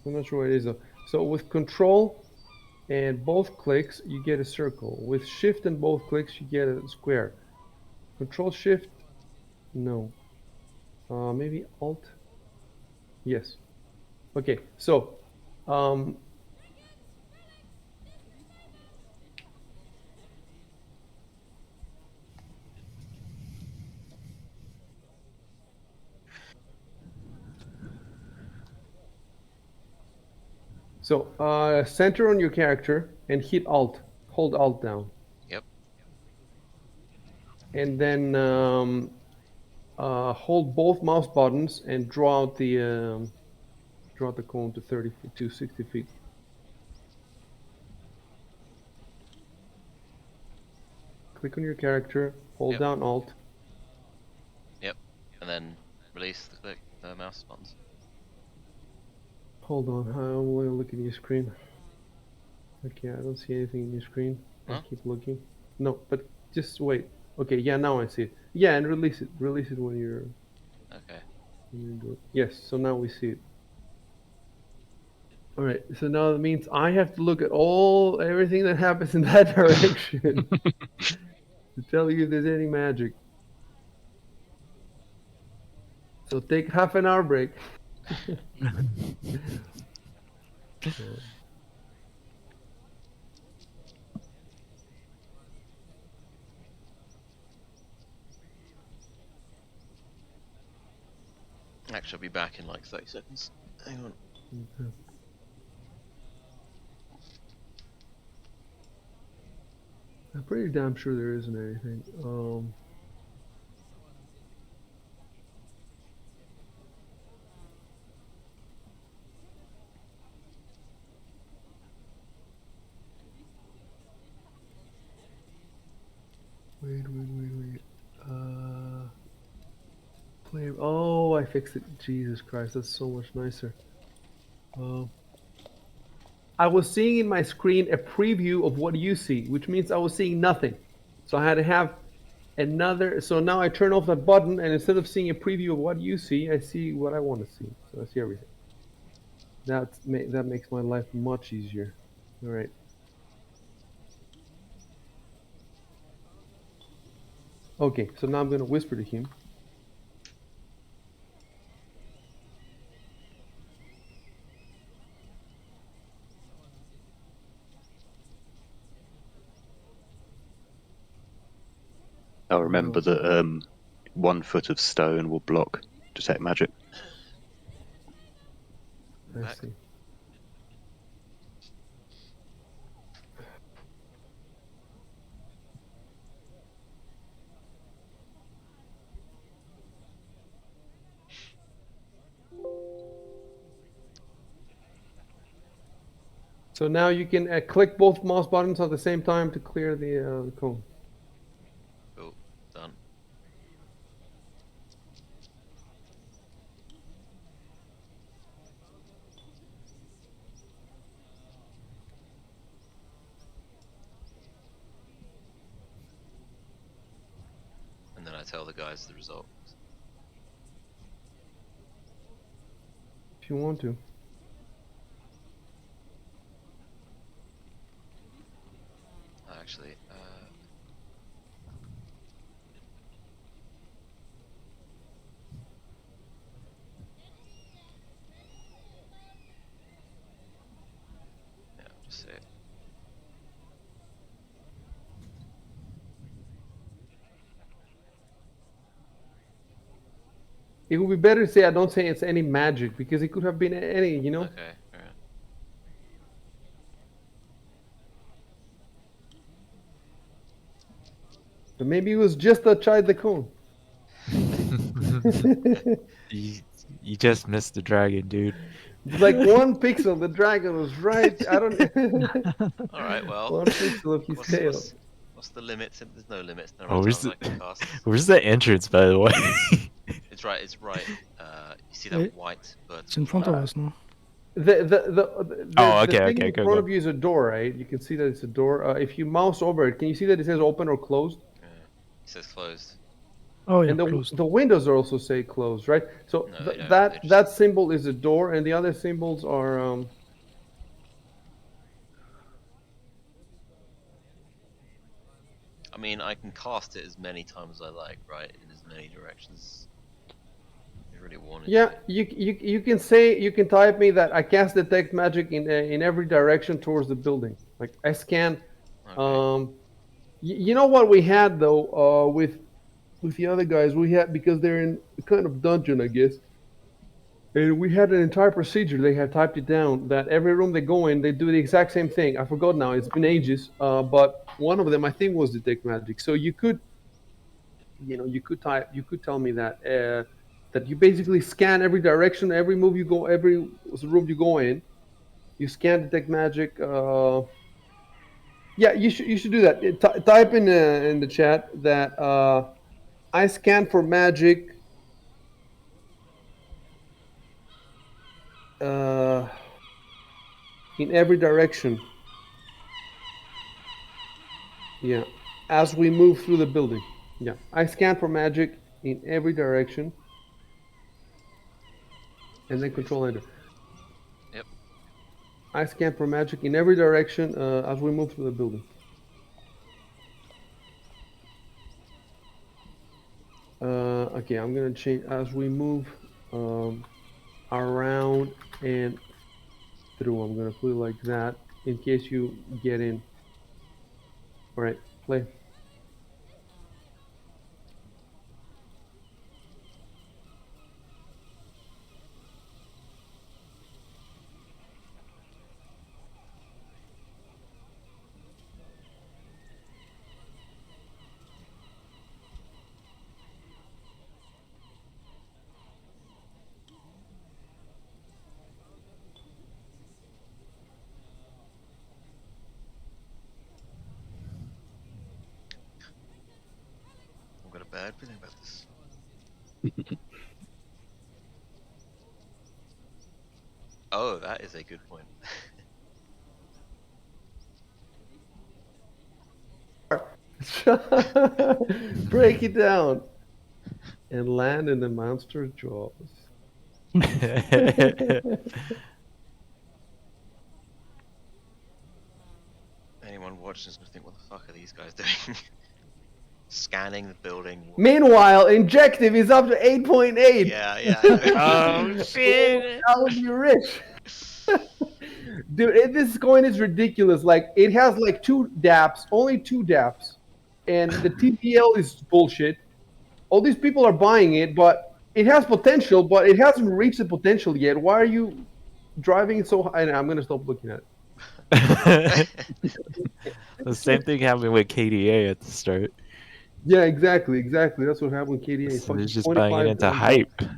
E: I'm not sure what it is though. So with control and both clicks, you get a circle. With shift and both clicks, you get a square. Control shift, no. Maybe alt, yes. Okay, so um, center on your character and hit alt. Hold alt down,
B: Yep.
E: and then hold both mouse buttons and draw out the cone to 30 feet, to 60 feet. Click on your character, hold
B: Yep.
E: down alt.
B: Yep. And then release the click the mouse buttons.
E: Hold on, I'm gonna look at your screen. Okay, I don't see anything in your screen. I
B: Huh?
E: keep looking. No, but just wait. Okay, yeah, now I see it. Yeah, and release it. Release it when you're
B: Okay.
E: do it. Yes, so now we see it. All right, so now that means I have to look at everything that happens in that direction to tell you if there's any magic. So take half an hour break.
B: Actually, I'll be back in like 30 seconds. Hang on.
E: Okay. I'm pretty damn sure there isn't anything. Wait. Play. Oh, I fixed it. Jesus Christ, that's so much nicer. I was seeing in my screen a preview of what you see, which means I was seeing nothing. So I had to have another. So now I turn off that button, and instead of seeing a preview of what you see, I see what I want to see. So I see everything. That makes my life much easier. All right. Okay, so now I'm going to whisper to him.
C: I'll remember that 1 foot of stone will block detect magic.
E: I
B: Back.
E: see. So now you can click both mouse buttons at the same time to clear the cone.
B: Cool. Done. And then I tell the guys the result.
E: If you want to.
B: Actually, yeah, I'll just say it.
E: It would be better to say I don't say it's any magic because it could have been any, you know.
B: Okay, alright.
E: But maybe it was just outside the cone.
D: You just missed the dragon, dude.
E: Like 1 pixel, the dragon was right. I don't.
B: Alright, well.
E: 1 pixel of his tail.
B: What's the limits? There's no limits. No
D: Oh,
B: times I can cast.
D: where's the entrance, by the way?
B: It's right. You see that
A: Wait,
B: white
A: It's in
B: vertical
A: front of
B: line?
A: us now.
D: Oh,
E: The
D: okay,
E: thing
D: okay,
E: in
D: go,
E: front
D: go.
E: of you is a door, right? You can see that it's a door. If you mouse over it, can you see that it says open or closed?
B: Yeah. It says closed.
A: Oh yeah,
E: And
A: closed.
E: the windows are also say closed, right? So
B: No, they don't. They just.
E: that symbol is a door, and the other symbols are
B: I mean, I can cast it as many times as I like, right? In as many directions. If you really wanted
E: yeah.
B: to.
E: You can say you can type me that I cast detect magic in every direction towards the building. Like I scan.
B: Okay.
E: You know what we had though with the other guys we had because they're in a kind of dungeon, I guess. And we had an entire procedure. They had typed it down that every room they go in, they do the exact same thing. I forgot now. It's been ages. But one of them, I think, was detect magic. So you could, you could tell me that you basically scan every direction, every move you go, every room you go in. You scan detect magic. Yeah, you should do that. Type in the chat that I scan for magic. Uh, in every direction. Yeah, as we move through the building. Yeah, I scan for magic in every direction, and then
B: Sweet.
E: Control Enter.
B: Yep.
E: I scan for magic in every direction as we move through the building. Okay, I'm gonna change as we move around and through. I'm gonna put it like that in case you get in. All right, play.
B: bad feeling about this. Oh, that is a good point.
E: Break it down and land in the monster's jaws.
B: Anyone watching is gonna think, what the fuck are these guys doing? Scanning the building.
E: Meanwhile, Injective is up to 8.8.
B: Yeah, yeah. I know.
D: Oh shit!
E: That would be rich. Dude, this coin is ridiculous. Like, it has like 2 dApps, only 2 dApps. And the TPL is bullshit. All these people are buying it, but it has potential, but it hasn't reached the potential yet. Why are you driving it so high? I'm going to stop looking at it.
D: The same thing happened with KDA at the start.
E: Yeah, exactly. That's what happened with KDA.
D: So
E: Fucking
D: he's just buying it
E: 25
D: into
E: grand
D: hype.
E: up.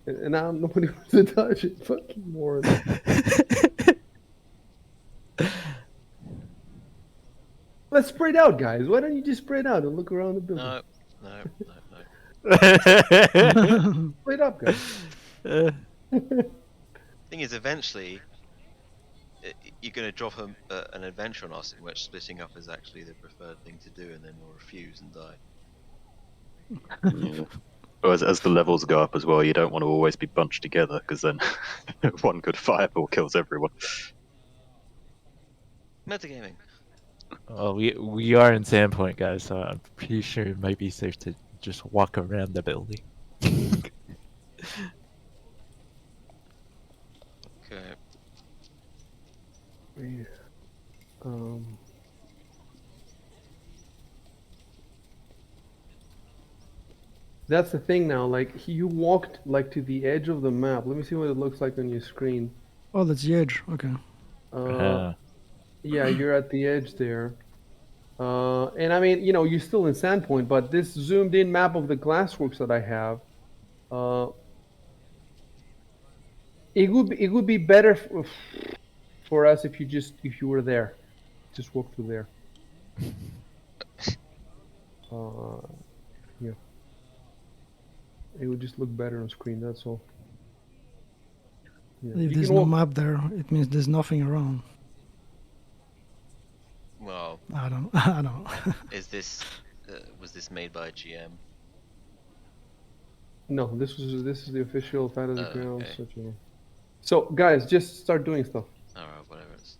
E: And now nobody wants to touch it. Fucking more. Let's spread out, guys. Why don't you just spread out and look around the building?
B: No.
E: Spread up, guys.
B: Thing is, eventually, you're going to drop an adventure on us in which splitting up is actually the preferred thing to do, and then we'll refuse and die.
C: Yeah. Or as the levels go up as well, you don't want to always be bunched together because then one good fireball kills everyone.
B: Metagaming.
D: Well, we are in Sandpoint, guys, so I'm pretty sure it might be safe to just walk around the building.
B: Okay.
E: Yeah. That's the thing now. Like, you walked like to the edge of the map. Let me see what it looks like on your screen.
A: Oh, that's the edge. Okay.
E: Yeah, you're at the edge there. And I mean, you're still in Sandpoint, but this zoomed in map of the glassworks that I have, it would be better for us if you were there, just walk through there. Yeah, it would just look better on screen. That's all. Yeah.
A: If
E: You
A: there's
E: can
A: no
E: walk.
A: map there, it means there's nothing around.
B: Well,
A: I don't know.
B: is this was this made by GM?
E: No, this is the official Fantasy
B: Oh,
E: Grounds.
B: okay.
E: So guys, just start doing stuff.
B: All right, whatever it is.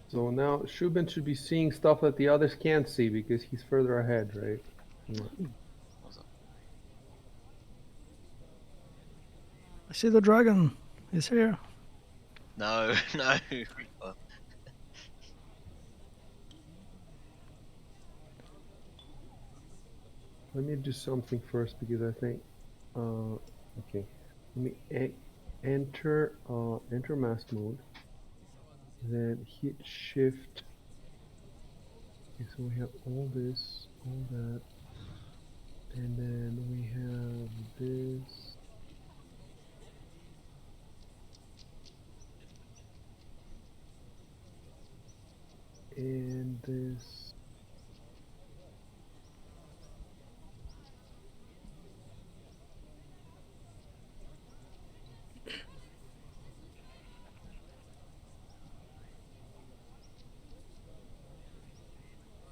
E: So now Shubin should be seeing stuff that the others can't see because he's further ahead, right? Yeah.
B: What's up?
A: I see the dragon. He's here.
B: No, no.
E: Let me do something first because I think. Okay. Let me enter mask mode. Then hit shift. Okay, so we have all this, all that, and then we have this. And this.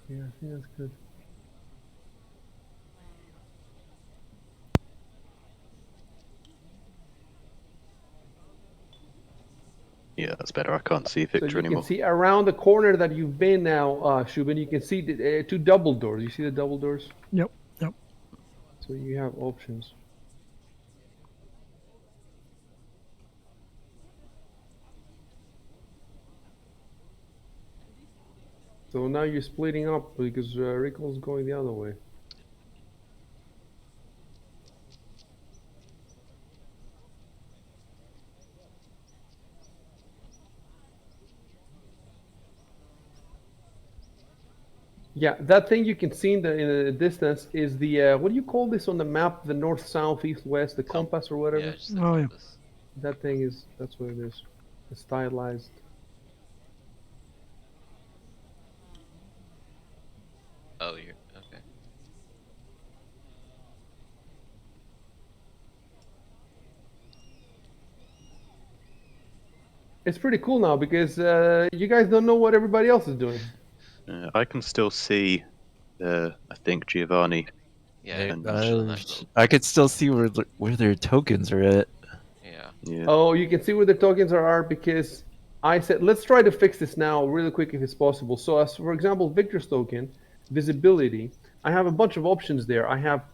E: Yeah, I think that's good.
C: Yeah, that's better. I can't see
E: So
C: Victor
E: you
C: anymore.
E: can see around the corner that you've been now, Shubin, you can see the 2 double doors. You see the double doors?
A: Yep.
E: So you have options. So now you're splitting up because Rickle's going the other way. Yeah, that thing you can see in the distance is the what do you call this on the map? The north, south, east, west, the compass or whatever.
B: Yeah, just the
A: Oh, yeah.
B: compass.
E: That's what it is. stylized.
B: Oh, you're okay.
E: It's pretty cool now because you guys don't know what everybody else is doing.
C: I can still see, I think, Giovanni.
B: Yeah,
D: Hey,
C: and
B: chilling that little.
D: I could still see where their tokens are at.
B: Yeah.
C: Yeah.
E: Oh, you can see where the tokens are because I said, let's try to fix this now really quick if it's possible. So as for example, Victor's token, visibility, I have a bunch of options there. I have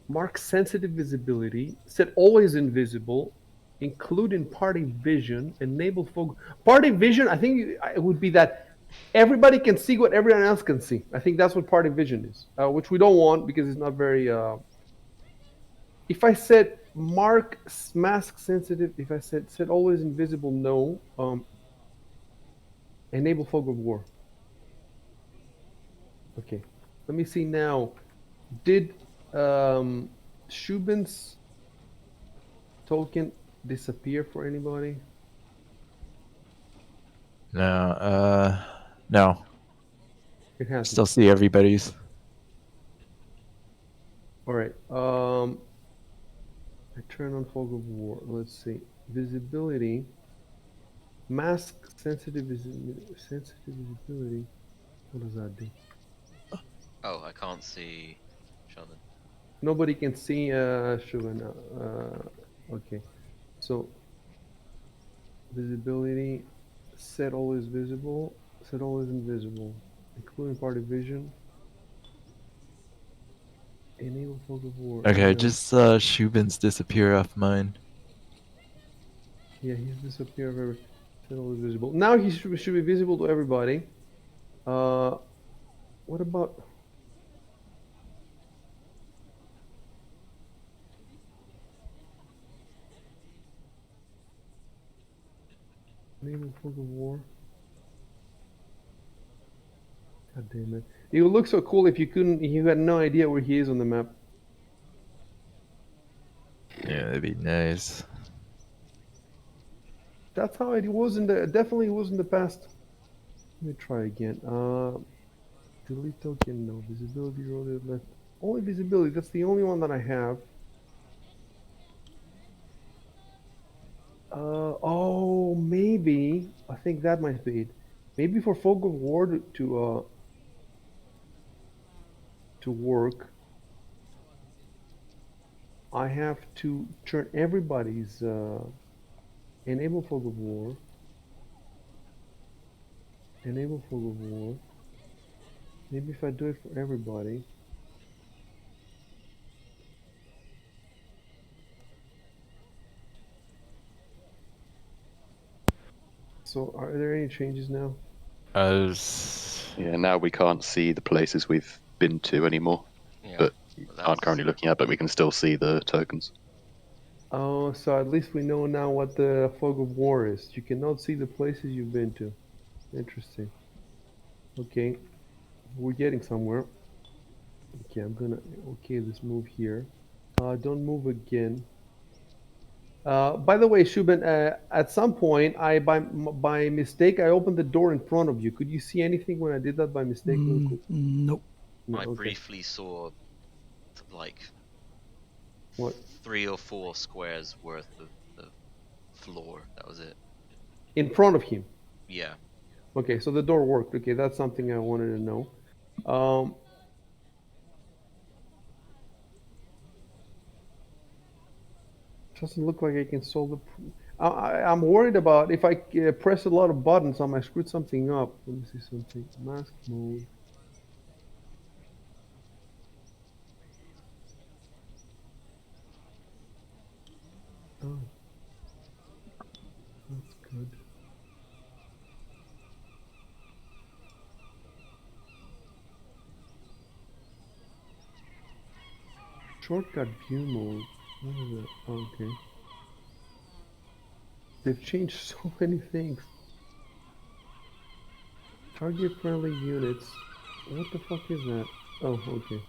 E: mark sensitive visibility, set always invisible, include in party vision, enable focus. Party vision, I think it would be that everybody can see what everyone else can see. I think that's what party vision is, which we don't want because it's not very. If I said mark mask sensitive, if I said set always invisible, no. Enable fog of war. Okay, let me see now. Did Shubin's token disappear for anybody?
D: No, no.
E: It hasn't.
D: Still see everybody's.
E: All right. I turn on fog of war. Let's see. Visibility. Mask sensitive visibility. What does that do?
B: Oh, I can't see Sheldon.
E: Nobody can see Shubin. Okay. So visibility. Set always visible. Set always invisible. Including party vision. Enable fog of war.
D: Okay, I
E: No.
D: just saw Shubin's disappear off mine.
E: Yeah, he's disappeared. Very. Set always visible. Now he should be visible to everybody. What about? Enable fog of war. God damn it! It would look so cool if you couldn't. You had no idea where he is on the map.
D: Yeah, that'd be nice.
E: That's how it was in the. Definitely was in the past. Let me try again. Delete token. No visibility. Rotate left. Only visibility. That's the only one that I have. Oh, maybe. I think that might be it. Maybe for fog of war to work, I have to turn everybody's enable fog of war. Enable fog of war. Maybe if I do it for everybody. So are there any changes now?
C: Yeah, now we can't see the places we've been to anymore,
B: Yeah.
C: but
B: But
C: aren't currently looking at, but we can still see the tokens.
E: Oh, so at least we know now what the fog of war is. You cannot see the places you've been to. Interesting. Okay, we're getting somewhere. Okay, I'm gonna. Okay, let's move here. Don't move again. By the way, Shubin, at some point, I by mistake, I opened the door in front of you. Could you see anything when I did that by mistake, real quick?
A: Nope.
E: No.
B: I
E: Okay.
B: briefly saw like
E: What?
B: 3 or 4 squares worth of floor. That was it.
E: In front of him.
B: Yeah.
E: Okay, so the door worked. Okay, that's something I wanted to know. Um, doesn't look like I can solve the. I'm worried about if I press a lot of buttons, I might screw something up. Let me see something. Mask mode. Oh, that's good. Shortcut view mode. What is that? Oh, okay. They've changed so many things. Target friendly units. What the fuck is that? Oh, okay.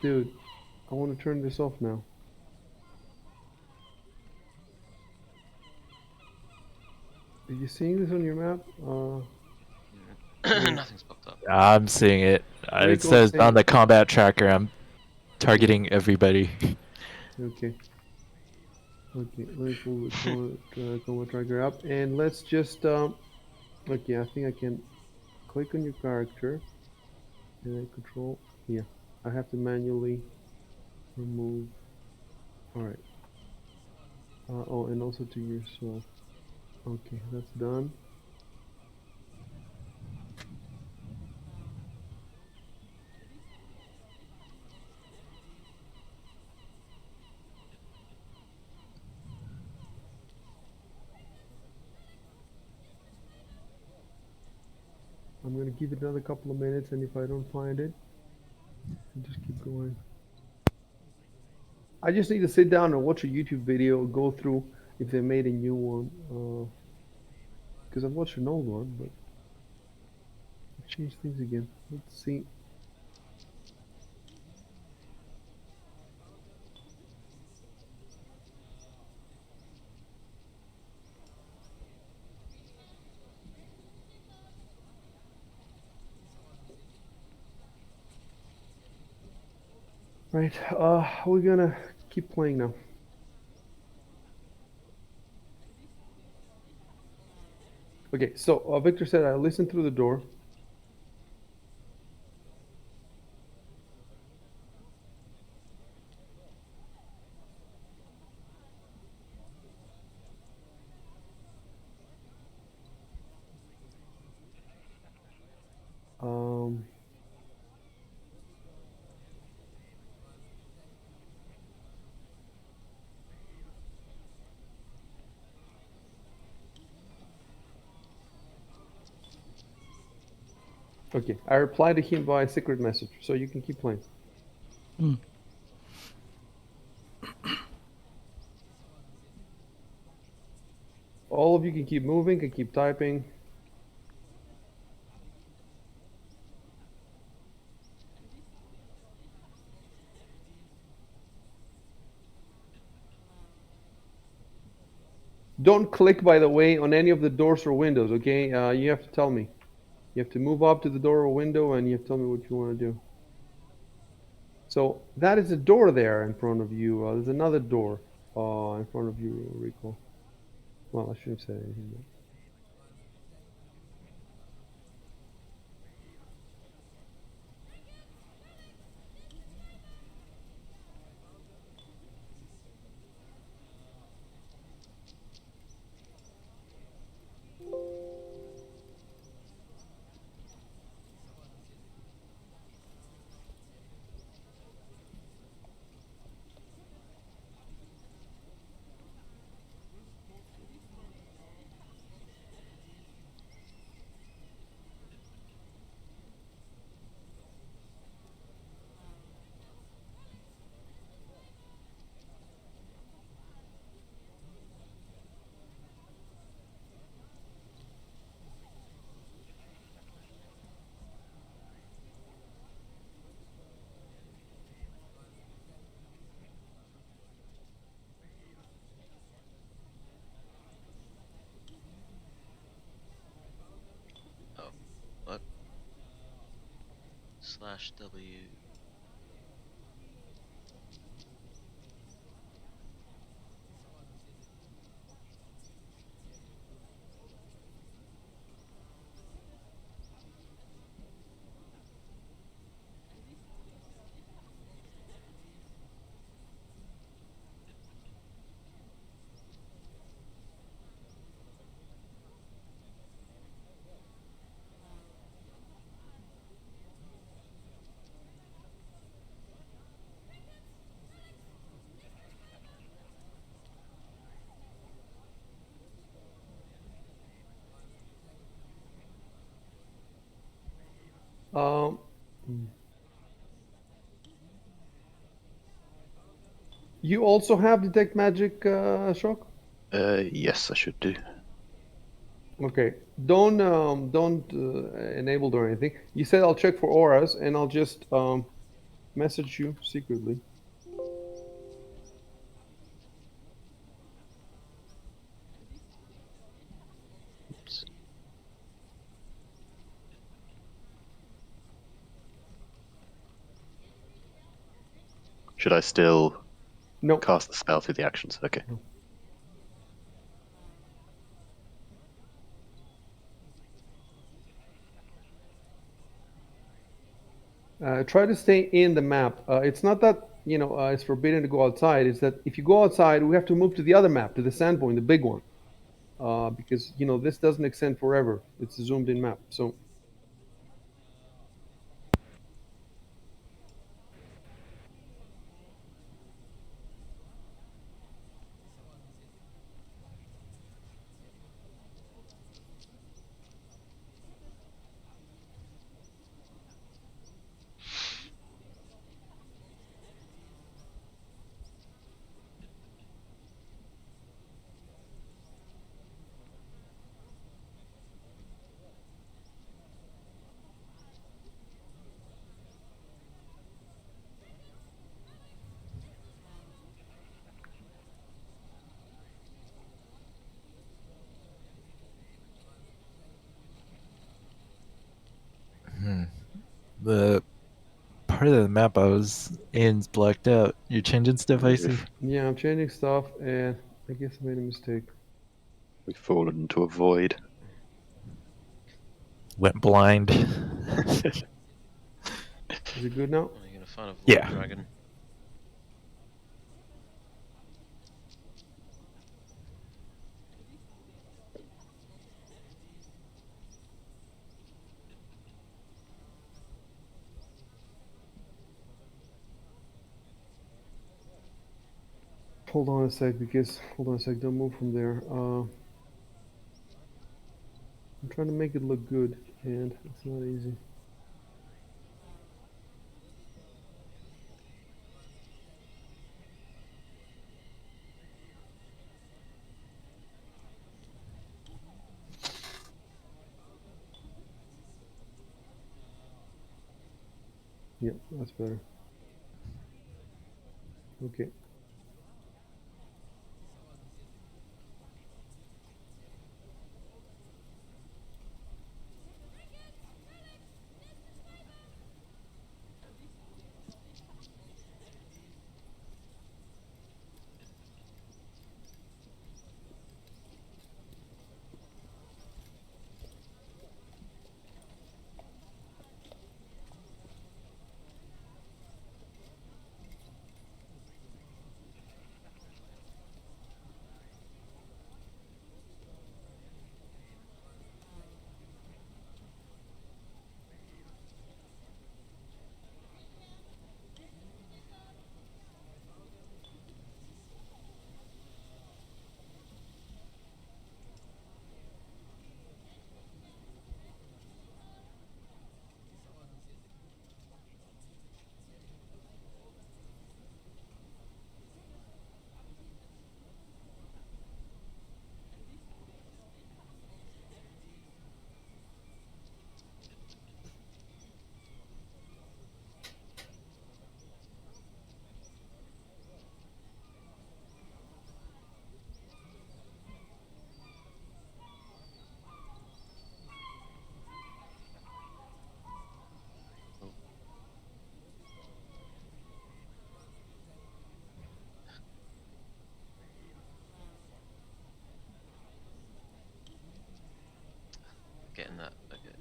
E: Dude, I want to turn this off now. Are you seeing this on your map?
B: Yeah.
E: Yeah.
B: Nothing's popped up.
D: I'm seeing it. It
E: Rico
D: says on
E: saying,
D: the combat tracker I'm targeting everybody.
E: okay. Okay, let me pull the combo tracker up and let's just okay, I think I can click on your character and then control. Yeah, I have to manually remove. All right. Oh, and also to yourself. Okay, that's done. I'm gonna give it another couple of minutes, and if I don't find it, I'll just keep going. I just need to sit down and watch a YouTube video, go through if they made a new one. Because I've watched an old one, but I've changed things again. Let's see. Right, we're gonna keep playing now. Okay, so Victor said I listened through the door. Um, okay, I replied to him by secret message, so you can keep playing.
A: Hmm.
E: All of you can keep moving, can keep typing. Don't click, by the way, on any of the doors or windows, okay? You have to tell me. You have to move up to the door or window and you have to tell me what you want to do. So that is a door there in front of you. There's another door in front of you, Rico. Well, I shouldn't have said anything. But...
B: Oh, what? /W.
E: Um, you also have detect magic, Shock?
C: Yes, I should do.
E: Okay. Don't enable or anything. You said I'll check for auras and I'll just message you secretly.
C: Should I still
E: No.
C: cast the spell through the actions? Okay.
E: Try to stay in the map. It's not that it's forbidden to go outside. It's that if you go outside, we have to move to the other map, to the sand point, the big one, because this doesn't extend forever. It's a zoomed in map. So
D: The part of the map I was in's blacked out. You're changing stuff, I see.
E: yeah, I'm changing stuff, and I guess I made a mistake.
C: We've fallen into a void.
D: Went blind.
E: Is it good now?
B: Are you gonna find a void
D: Yeah.
B: dragon?
E: Hold on a sec, don't move from there. I'm trying to make it look good, and it's not easy. Yep, that's better. Okay.
B: Getting that. Okay.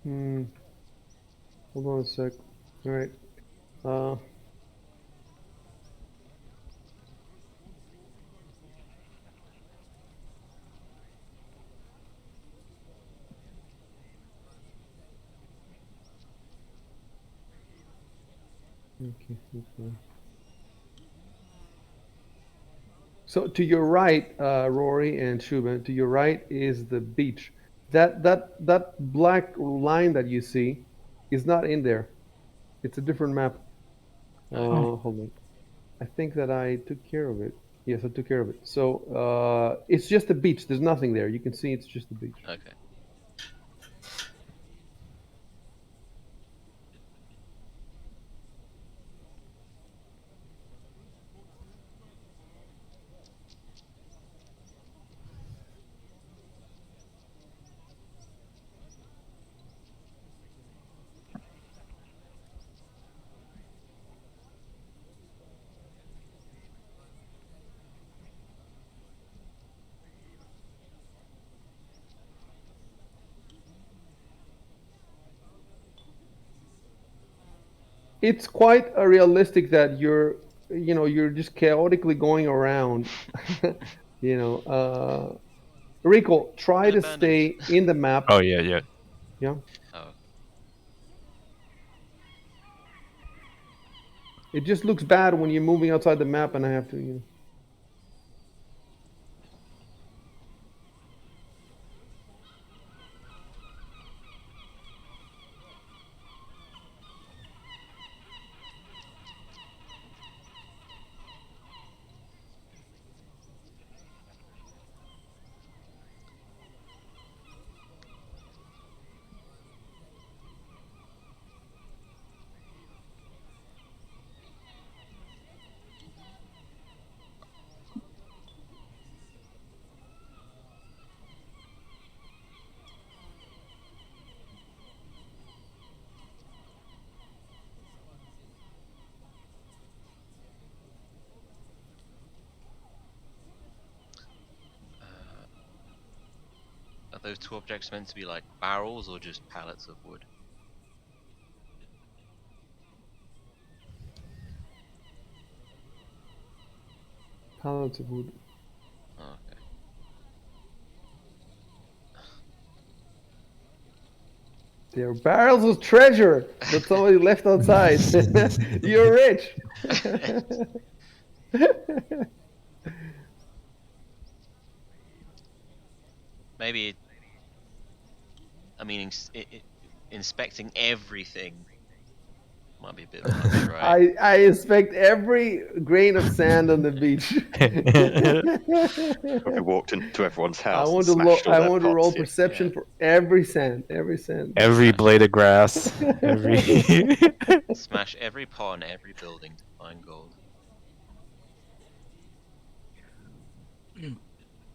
E: Hmm. Hold on a sec. All right. Okay, that's fine. So to your right, Rory and Shuben, to your right is the beach. That black line that you see is not in there. It's a different map.
A: Oh.
E: Hold on. I think that I took care of it. Yes, I took care of it. So it's just a beach. There's nothing there. You can see it's just a beach.
B: Okay.
E: It's quite a realistic that you're just chaotically going around. you know, Rico, try
B: Been
E: to
B: abandoned.
E: stay in the map.
D: Oh yeah, yeah.
E: Yeah,
B: Oh.
E: it just looks bad when you're moving outside the map, and I have to.
B: Are those two objects meant to be like barrels or just pallets of wood?
E: Pallets of wood.
B: Oh, okay.
E: They're barrels of treasure that somebody left outside. You're rich.
B: Maybe. I mean, inspecting everything might be a bit much, right?
E: I inspect every grain of sand on the beach.
C: Probably walked into everyone's
E: I
C: house and
E: want to
C: smashed all
E: I
C: their
E: want to roll
C: pots. Yeah.
E: perception
B: Yeah.
E: for every sand, every sand.
D: Every blade of grass, every.
B: Smash every pot and every building to find gold.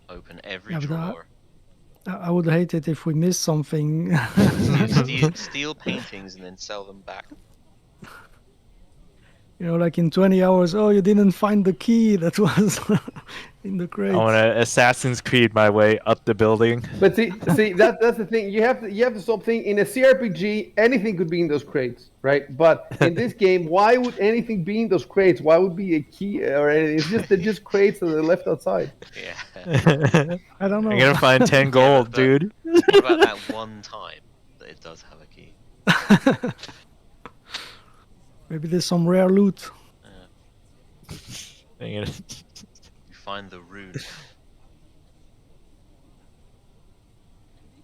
B: Open every
A: Yeah, but
B: drawer.
A: I would hate it if we miss something.
B: Steal paintings and then sell them back.
A: Like in 20 hours, oh, you didn't find the key that was in the
D: I
A: crate.
D: want to Assassin's Creed my way up the building.
E: But see that's the thing. You have to stop thinking. In a CRPG, anything could be in those crates, right? But in this game, why would anything be in those crates? Why would be a key or anything? They're just crates that are left outside.
B: Yeah.
A: I don't know.
D: I'm gonna find 10
B: Yeah,
D: gold,
B: but
D: dude.
B: what about that one time that it does have a key?
A: Maybe there's some rare loot.
D: I'm gonna-
B: You find the rune.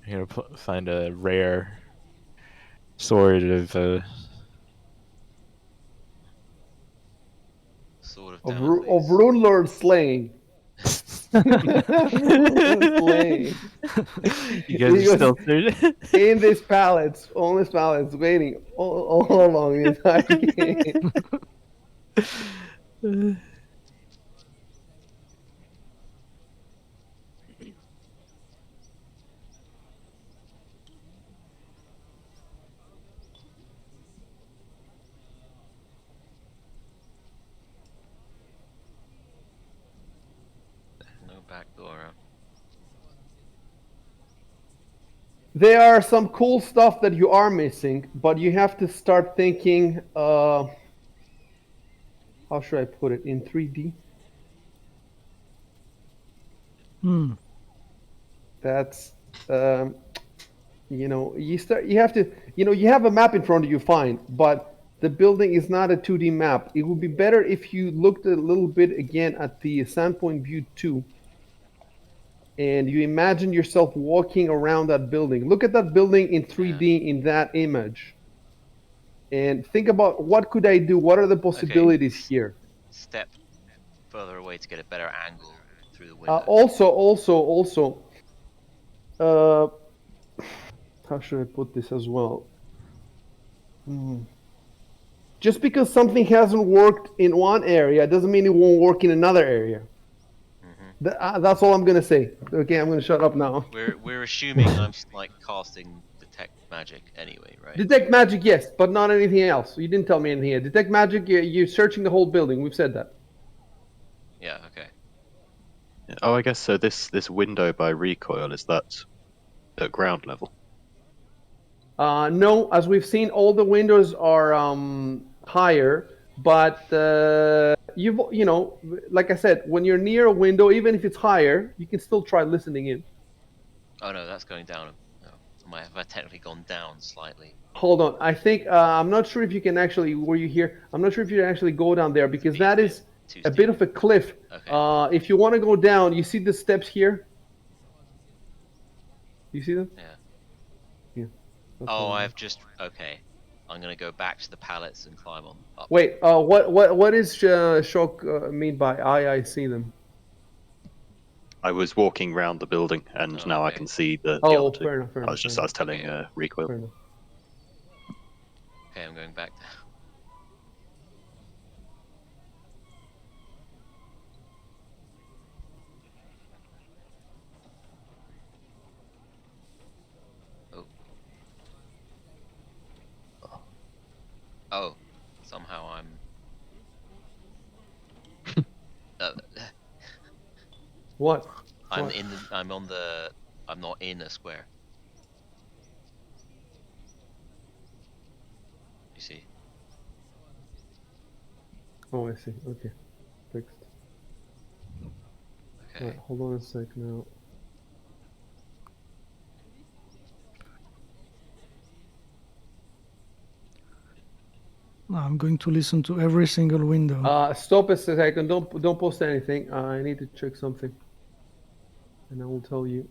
D: I'm gonna find a rare sword of
B: Sword of
E: Of
B: Damocles.
E: Runelords slaying. Runelords slaying.
D: You guys
E: He
D: are still
E: goes in these pallets, on these pallets, waiting all along the entire game.
B: No back door.
E: There are some cool stuff that you are missing, but you have to start thinking. How should I put it in 3D?
A: Hmm.
E: That's you have to you have a map in front of you, fine, but the building is not a 2D map. It would be better if you looked a little bit again at the Sandpoint View 2 and you imagine yourself walking around that building. Look at that building in 3D in that image and think about what could I do? What are the possibilities here?
B: step further away to get a better angle through the window.
E: Also, how should I put this as well? Just because something hasn't worked in one area doesn't mean it won't work in another area. That's all I'm gonna say. Okay, I'm gonna shut up now.
B: We're assuming I'm like casting detect magic anyway, right?
E: Detect magic, yes, but not anything else. You didn't tell me anything here. Detect magic, you're searching the whole building. We've said that.
B: Yeah. Okay.
C: Oh, I guess so. This window by recoil, is that at ground level?
E: No, as we've seen, all the windows are higher, but you know, like I said, when you're near a window, even if it's higher, you can still try listening in.
B: Oh no, that's going down. Oh, have I technically gone down slightly?
E: Hold on, I think I'm not sure if you can actually. Were you here? I'm not sure if you can actually go down there because
B: Steep
E: that
B: bit.
E: is
B: Too
E: a
B: steep.
E: bit of a cliff.
B: Okay.
E: If you want to go down, you see the steps here. You see them?
B: Yeah.
E: Yeah. that's
B: Oh,
E: all right.
B: I've just okay. I'm gonna go back to the pallets and climb on up.
E: Wait. What is shock mean by I see them?
C: I was walking round the building, and
B: Oh,
C: now I
B: okay.
C: can see the
E: Oh,
C: other two.
E: fair enough. Fair
C: I
E: enough.
C: was telling
B: Okay.
C: recoil.
E: Fair enough.
B: Okay, I'm going back down. Oh, somehow I'm. Uh,
E: What?
B: I'm
E: What?
B: in the. I'm on the. I'm not in a square. You see?
E: Oh, I see. Okay, fixed.
B: Okay.
E: Right, hold on a sec now.
A: Now I'm going to listen to every single window.
E: Stop a second. Don't post anything. I need to check something, and I will tell you.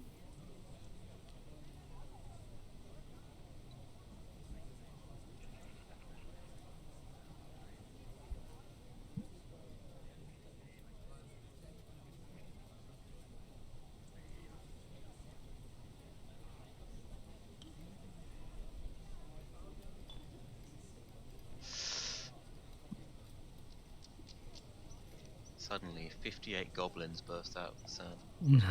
B: Suddenly, 58 goblins burst out of the sand.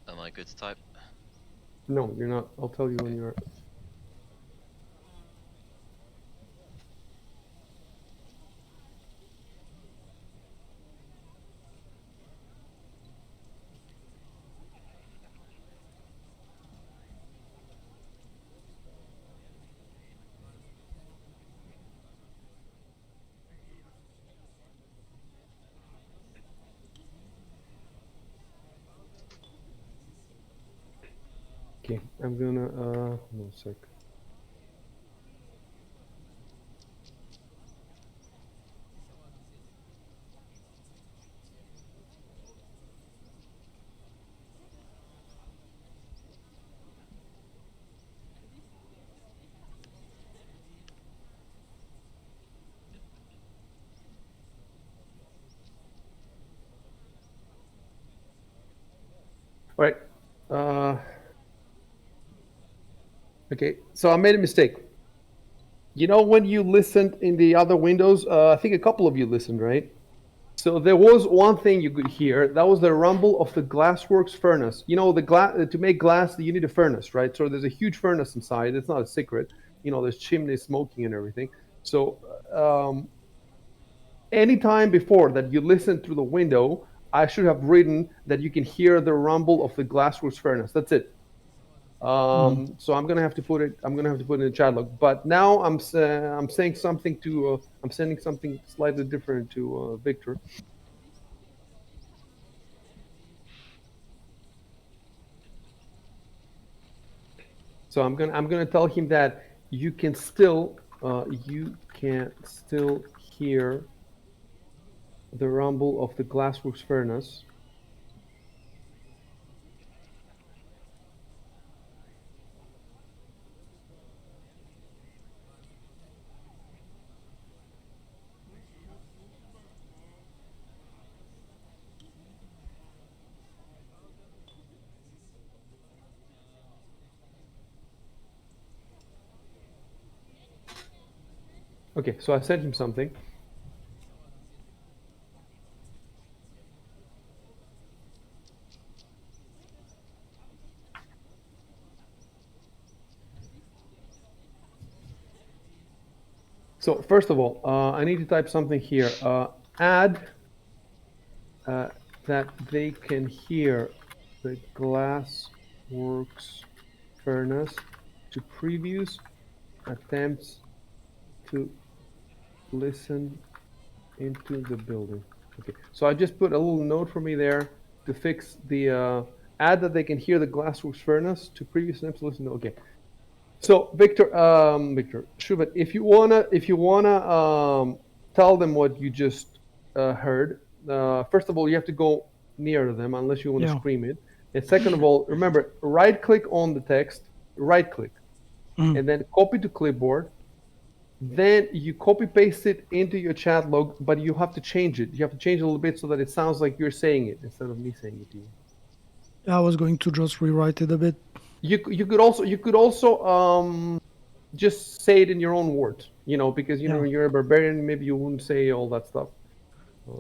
B: Am I good to type?
E: No, you're not. I'll tell you when you are. Okay, I'm gonna. Hold on a sec. All right. Uh, okay, so I made a mistake. You know when you listened in the other windows, I think a couple of you listened, right? So there was one thing you could hear. That was the rumble of the glassworks furnace. You know, the glass to make glass, you need a furnace, right? So there's a huge furnace inside. It's not a secret. You know, there's chimneys smoking and everything. So anytime before that you listen through the window, I should have written that you can hear the rumble of the glassworks furnace. That's it. So I'm gonna have to put it. I'm gonna have to put it in the chat log. But now I'm saying something to. I'm sending something slightly different to Victor. So I'm gonna tell him that you can still hear the rumble of the glassworks furnace. Okay, so I sent him something. So first of all, I need to type something here. Add that they can hear the glassworks furnace to previous attempts to listen into the building. Okay, so I just put a little note for me there to fix the add that they can hear the glassworks furnace to previous attempts to listen. Okay, so Victor, Schubert, if you wanna tell them what you just heard, first of all, you have to go near to them unless you want to
A: Yeah.
E: scream it. And second of all, remember, right click on the text, right click,
A: Mm.
E: and then copy to clipboard. Then you copy paste it into your chat log, but you have to change it. You have to change it a little bit so that it sounds like you're saying it instead of me saying it to you.
A: I was going to just rewrite it a bit.
E: You could also just say it in your own words, because
A: Yeah.
E: you're a barbarian, maybe you wouldn't say all that stuff.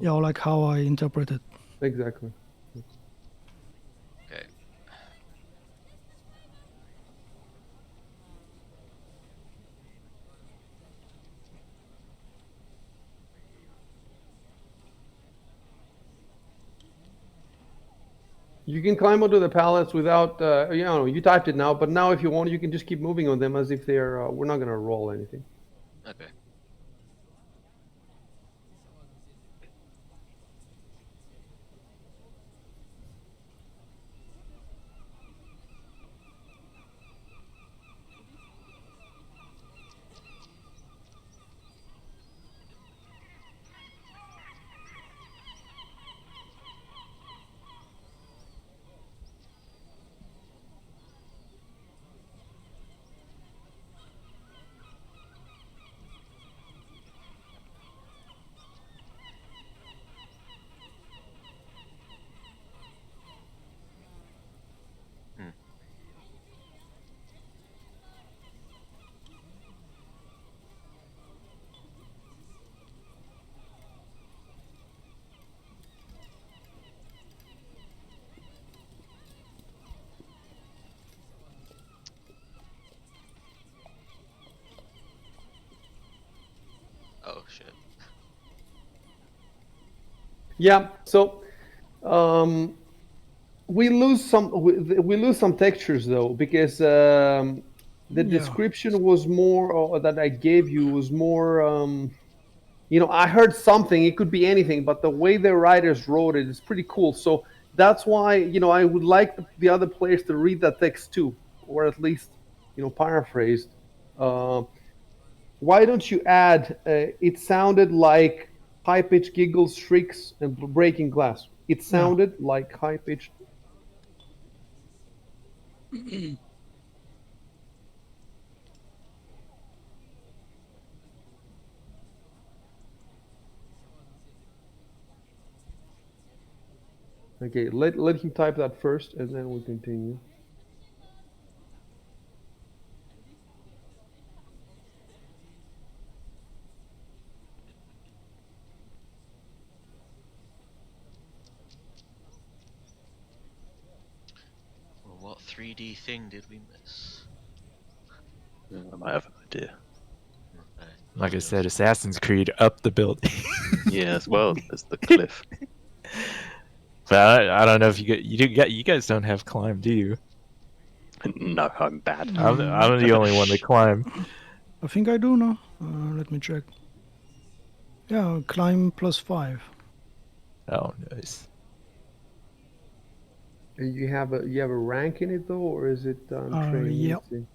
A: Yeah, like how I interpret it.
E: Exactly.
B: Okay.
E: You can climb onto the pallets without, you typed it now, but now if you want, you can just keep moving on them as if they're, we're not going to roll anything.
B: Okay. Hmm. Oh shit.
E: Yeah, so we lose some textures though, because the
A: Yeah.
E: description was more, or that I gave you was more, I heard something, it could be anything, but the way the writers wrote it is pretty cool. So that's why, I would like the other players to read that text too, or at least, paraphrased. Uh, why don't you add, it sounded like high pitched giggles, shrieks, and breaking glass. It
A: Yeah.
E: sounded like high pitched. Okay, let him type that first, and then we continue.
B: Well, what 3D thing did we miss?
C: I might have an idea.
D: Like I said, Assassin's Creed up the building.
C: Yeah, as well as the cliff.
D: But I don't know if you guys don't have climb, do you?
C: No, I'm bad.
D: I'm the only one that climb.
A: I think I do now. Let me check. Yeah, climb +5.
D: Oh, nice.
E: You have a rank in it though, or is it trained?
A: Yeah.
E: Let's see.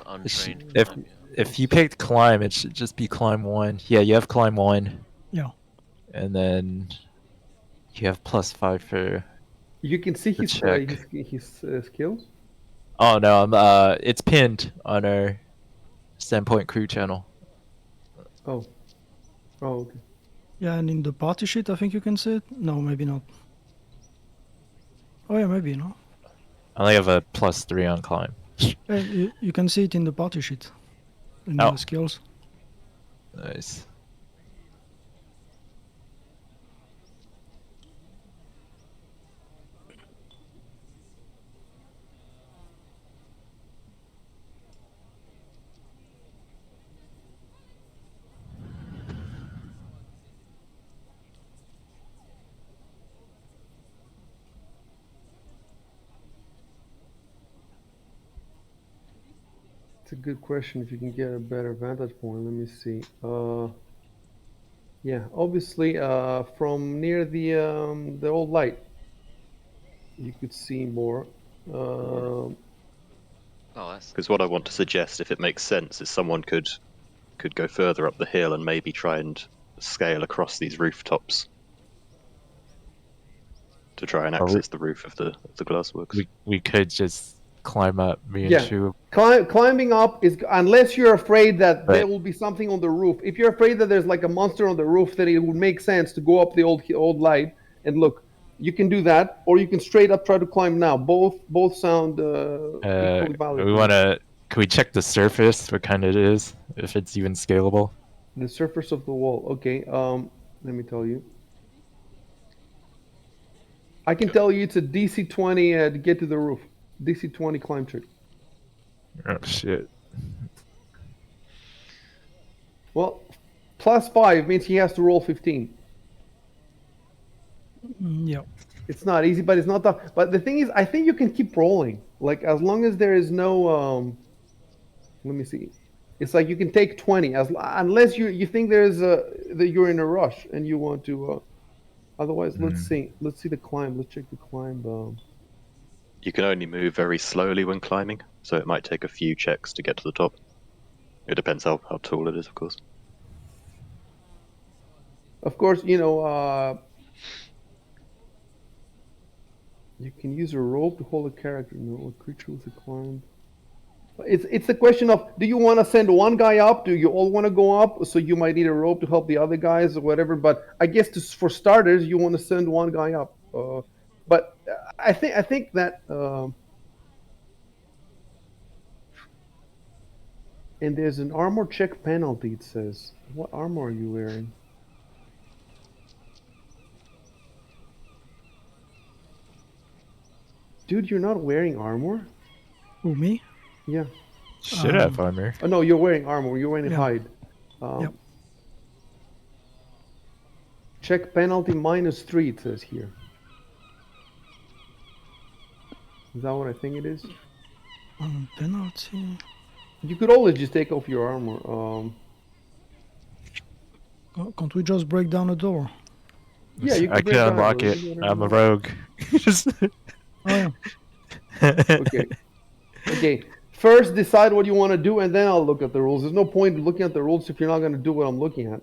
B: Untrained
D: If
B: climb, yeah.
D: if you picked climb, it should just be climb 1. Yeah, you have climb 1.
A: Yeah.
D: and then you have +5 for
E: You can see
D: the check.
E: his skills.
D: Oh no, it's pinned on our Standpoint crew channel.
E: Oh, oh, okay.
A: Yeah, and in the party sheet, I think you can see it. No, maybe not. Oh yeah, maybe no.
D: I only have a +3 on climb.
A: You can see it in the party sheet, in
D: Oh.
A: the skills.
D: Nice.
E: It's a good question. If you can get a better vantage point, let me see. Yeah, obviously, from near the old light, you could see more.
B: Oh, that's
C: Because what I want to suggest, if it makes sense, is someone could go further up the hill and maybe try and scale across these rooftops to try and
D: Or
C: access the roof of the glassworks.
D: we could just climb up, me and
E: Yeah,
D: Shu.
E: climbing up is unless you're afraid that there
D: Right.
E: will be something on the roof. If you're afraid that there's like a monster on the roof, then it would make sense to go up the old light and look. You can do that, or you can straight up try to climb now. Both sound equally valid
D: We
E: to me.
D: wanna. Can we check the surface? What kind it is? If it's even scalable?
E: The surface of the wall. Okay. Let me tell you. I can tell you it's a DC 20 to get to the roof. DC 20 climb trick.
D: Oh shit.
E: Well, +5 means he has to roll 15.
A: Yeah.
E: It's not easy, but it's not tough. But the thing is, I think you can keep rolling. Like as long as there is no. Let me see. It's like you can take 20 unless you think there's that you're in a rush and you want to. Otherwise, let's see. Let's see the climb. Let's check the climb.
C: You can only move very slowly when climbing, so it might take a few checks to get to the top. It depends how tall it is, of course.
E: Of course, you can use a rope to hold a character. No, a creature with a climb. It's a question of, do you want to send one guy up? Do you all want to go up? So you might need a rope to help the other guys or whatever. But I guess for starters, you want to send one guy up. But I think that and there's an armor check penalty. It says, what armor are you wearing? Dude, you're not wearing armor?
A: Who, me?
E: Yeah.
D: Should have armor.
E: Oh, no, you're wearing armor. You're wearing
A: Yeah.
E: hide.
A: Yep.
E: Check penalty -3, it says here. Is that what I think it is?
A: Penalty.
E: You could always just take off your armor.
A: Can't we just break down a door?
E: Yeah, you
D: I
E: can break
D: can
E: down a
D: unlock
E: door. You
D: it.
E: can do whatever
D: I'm
E: you
D: a
E: want.
D: rogue.
A: Oh yeah.
E: Okay. Okay. First, decide what you want to do, and then I'll look at the rules. There's no point looking at the rules if you're not going to do what I'm looking at.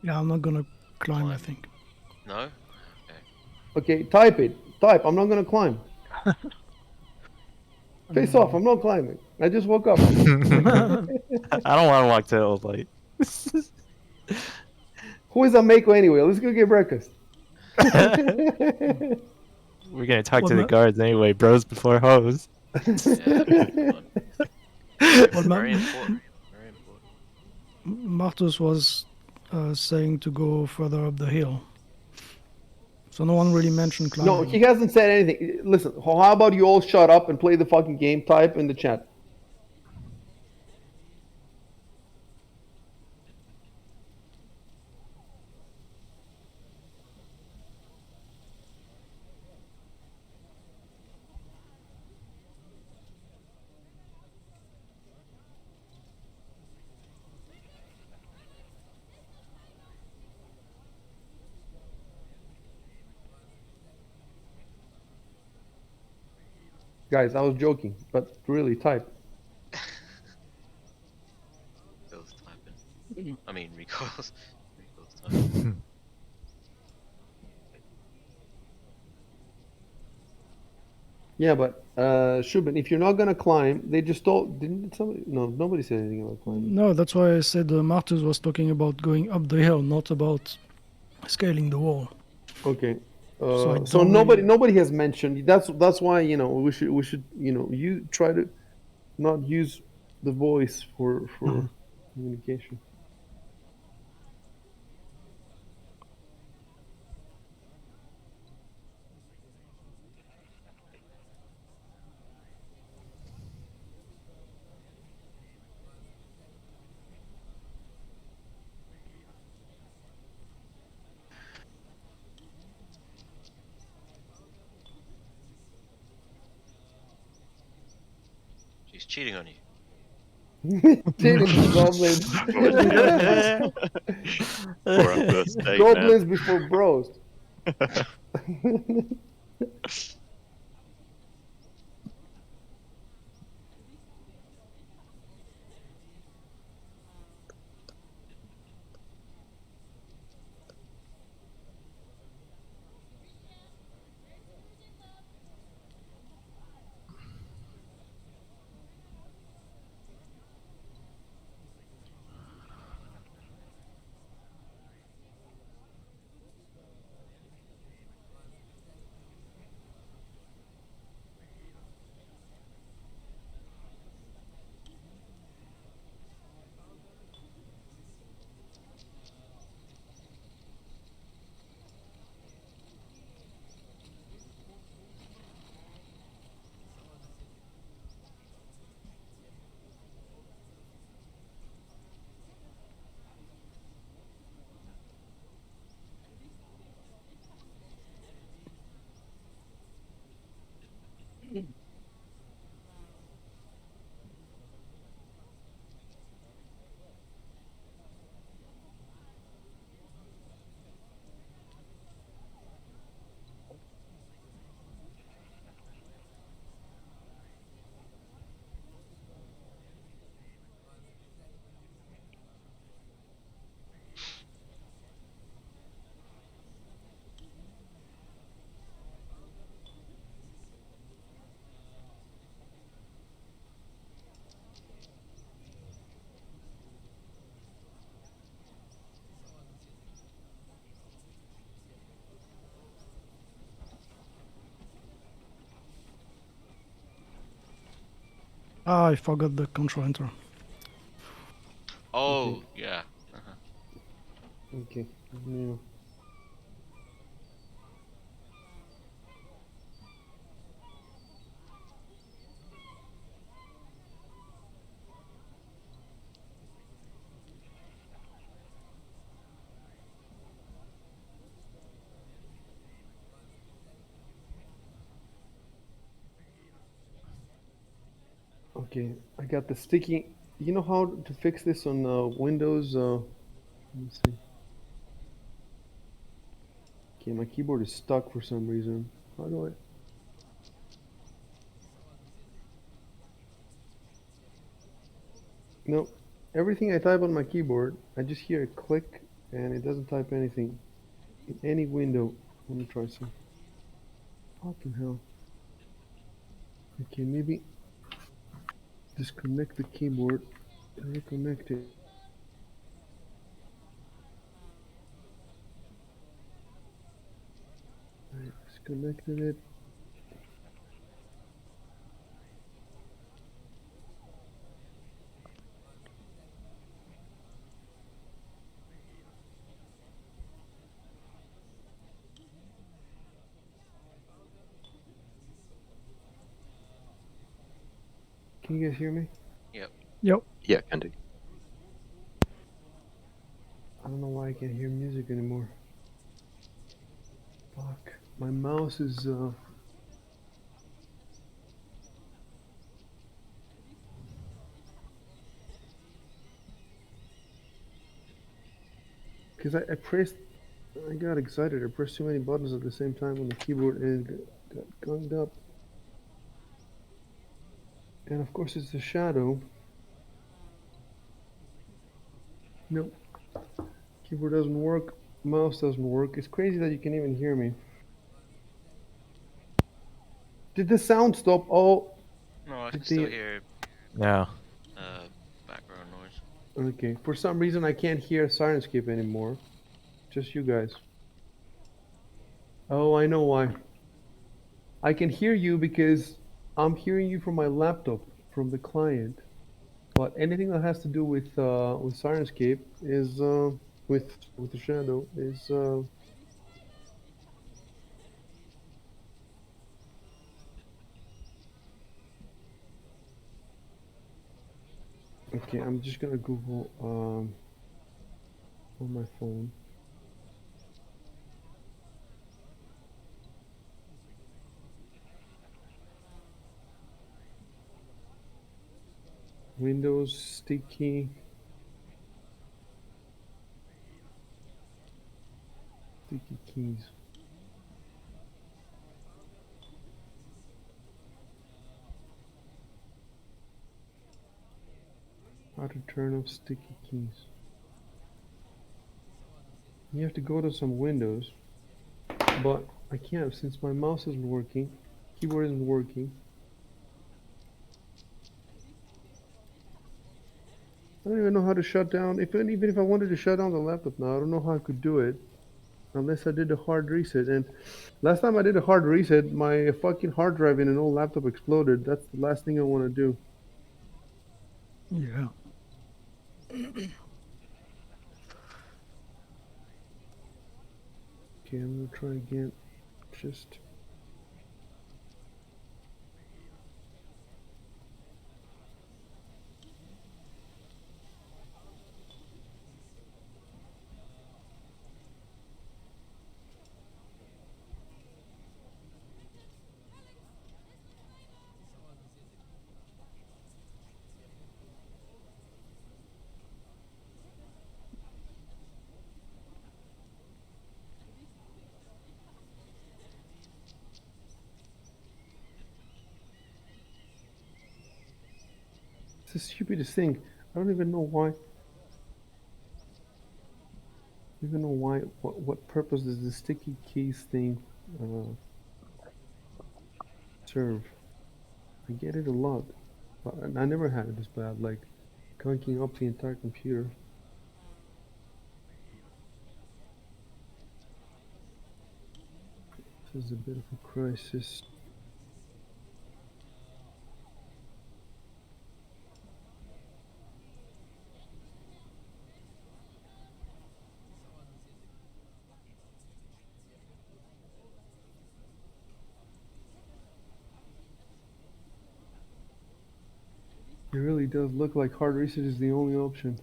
A: Yeah, I'm not gonna climb, I think.
B: no.
E: Okay, type it. Type. I'm not going to climb. Face off. I'm not climbing. I just woke up.
D: I don't want to walk to the old light.
E: Who is Ameko anyway? Let's go get breakfast.
D: We're gonna talk
A: What
D: to the
A: ma-
D: guards anyway, bros before hoes.
B: Yeah. Come on.
A: What
B: Very important. Very important.
A: Martus was saying to go further up the hill. So no one really mentioned climbing.
E: No, he hasn't said anything. Listen, how about you all shut up and play the fucking game? Type in the chat. Guys, I was joking, but really type.
B: Bill's typing. I mean, Recoil's typing.
E: Yeah, but Shubin, if you're not gonna climb, they just told. Didn't somebody? No, nobody said anything about climbing.
A: No, that's why I said Martus was talking about going up the hill, not about scaling the wall.
E: Okay.
A: So I
E: So
A: don't
E: nobody
A: really.
E: nobody has mentioned. That's why we should you try to not use the voice for
A: Mhm.
E: communication.
B: She's cheating on you.
E: Dating goblins.
C: What was for our first date, man?
E: Goblins before bros.
A: Ah, I forgot the control enter.
E: Okay.
B: Oh, yeah. Uh-huh.
E: Okay. Yeah. Okay. I got the sticky. You know how to fix this on Windows? Let me see. Okay, my keyboard is stuck for some reason. How do I? No. Everything I type on my keyboard, I just hear a click and it doesn't type anything in any window. Let me try some. Fucking hell. Okay, maybe disconnect the keyboard and reconnect it. I disconnected it. Can you guys hear me?
B: Yep.
A: Yep.
C: Yeah, can do.
E: I don't know why I can't hear music anymore. Fuck. My mouse is because I pressed I got excited. I pressed too many buttons at the same time on the keyboard and it got gunged up. And of course it's the shadow. Nope. Keyboard doesn't work. Mouse doesn't work. It's crazy that you can even hear me. Did the sound stop? Oh,
B: No, I
E: did
B: can still
E: the
B: hear
D: No.
B: background noise.
E: okay? For some reason, I can't hear Sirenscape anymore. Just you guys. Oh, I know why. I can hear you because I'm hearing you from my laptop from the client. But anything that has to do with Sirenscape is with the shadow is okay. I'm just gonna Google on my phone. Windows sticky keys. How to turn off sticky keys. You have to go to some windows, but I can't since my mouse isn't working, keyboard isn't working. I don't even know how to shut down. Even if I wanted to shut down the laptop now, I don't know how I could do it unless I did a hard reset. And last time I did a hard reset, my fucking hard drive in an old laptop exploded. That's the last thing I want to do.
A: Yeah.
E: Okay, I'm gonna try again. Just it's the stupidest thing. I don't even know why. Even know why. What purpose does the sticky keys thing uh, serve? I get it a lot, but I never had it this bad. Like gunking up the entire computer. This is a bit of a crisis. It really does look like hard reset is the only option.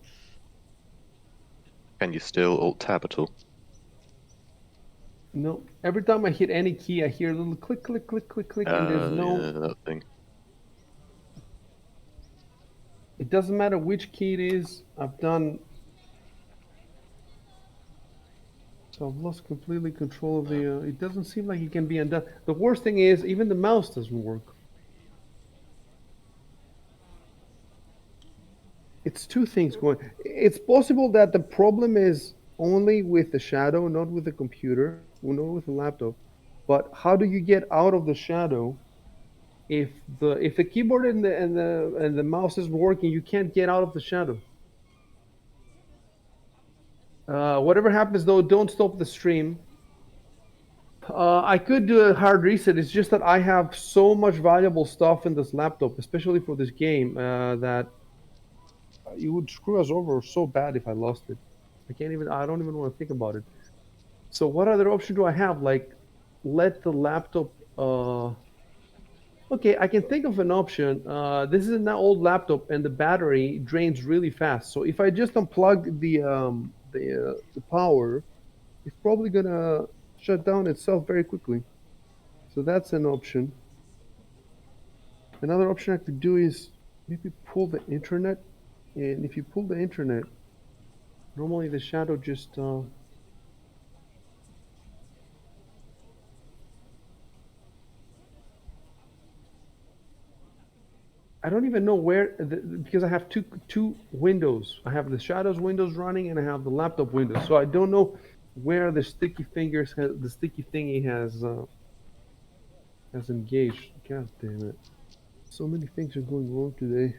C: Can you still alt tab at all?
E: No, every time I hit any key, I hear a little click, click, click, click, click, and there's no.
C: Yeah, that thing.
E: It doesn't matter which key it is. I've done. So I've lost completely control of the. It doesn't seem like it can be undone. The worst thing is even the mouse doesn't work. It's two things going. It's possible that the problem is only with the shadow, not with the computer, or not with the laptop. But how do you get out of the shadow if the keyboard and the mouse isn't working? You can't get out of the shadow. Whatever happens though, don't stop the stream. I could do a hard reset. It's just that I have so much valuable stuff in this laptop, especially for this game, that it would screw us over so bad if I lost it. I don't even want to think about it. So what other option do I have? Like, let the laptop. Okay, I can think of an option. This is an old laptop, and the battery drains really fast. So if I just unplug the power, it's probably gonna shut down itself very quickly. So that's an option. Another option I could do is maybe pull the internet. And if you pull the internet, normally the shadow just I don't even know because I have two windows. I have the shadows windows running and I have the laptop windows. So I don't know where the sticky thingy has as engaged. God damn it. So many things are going wrong today.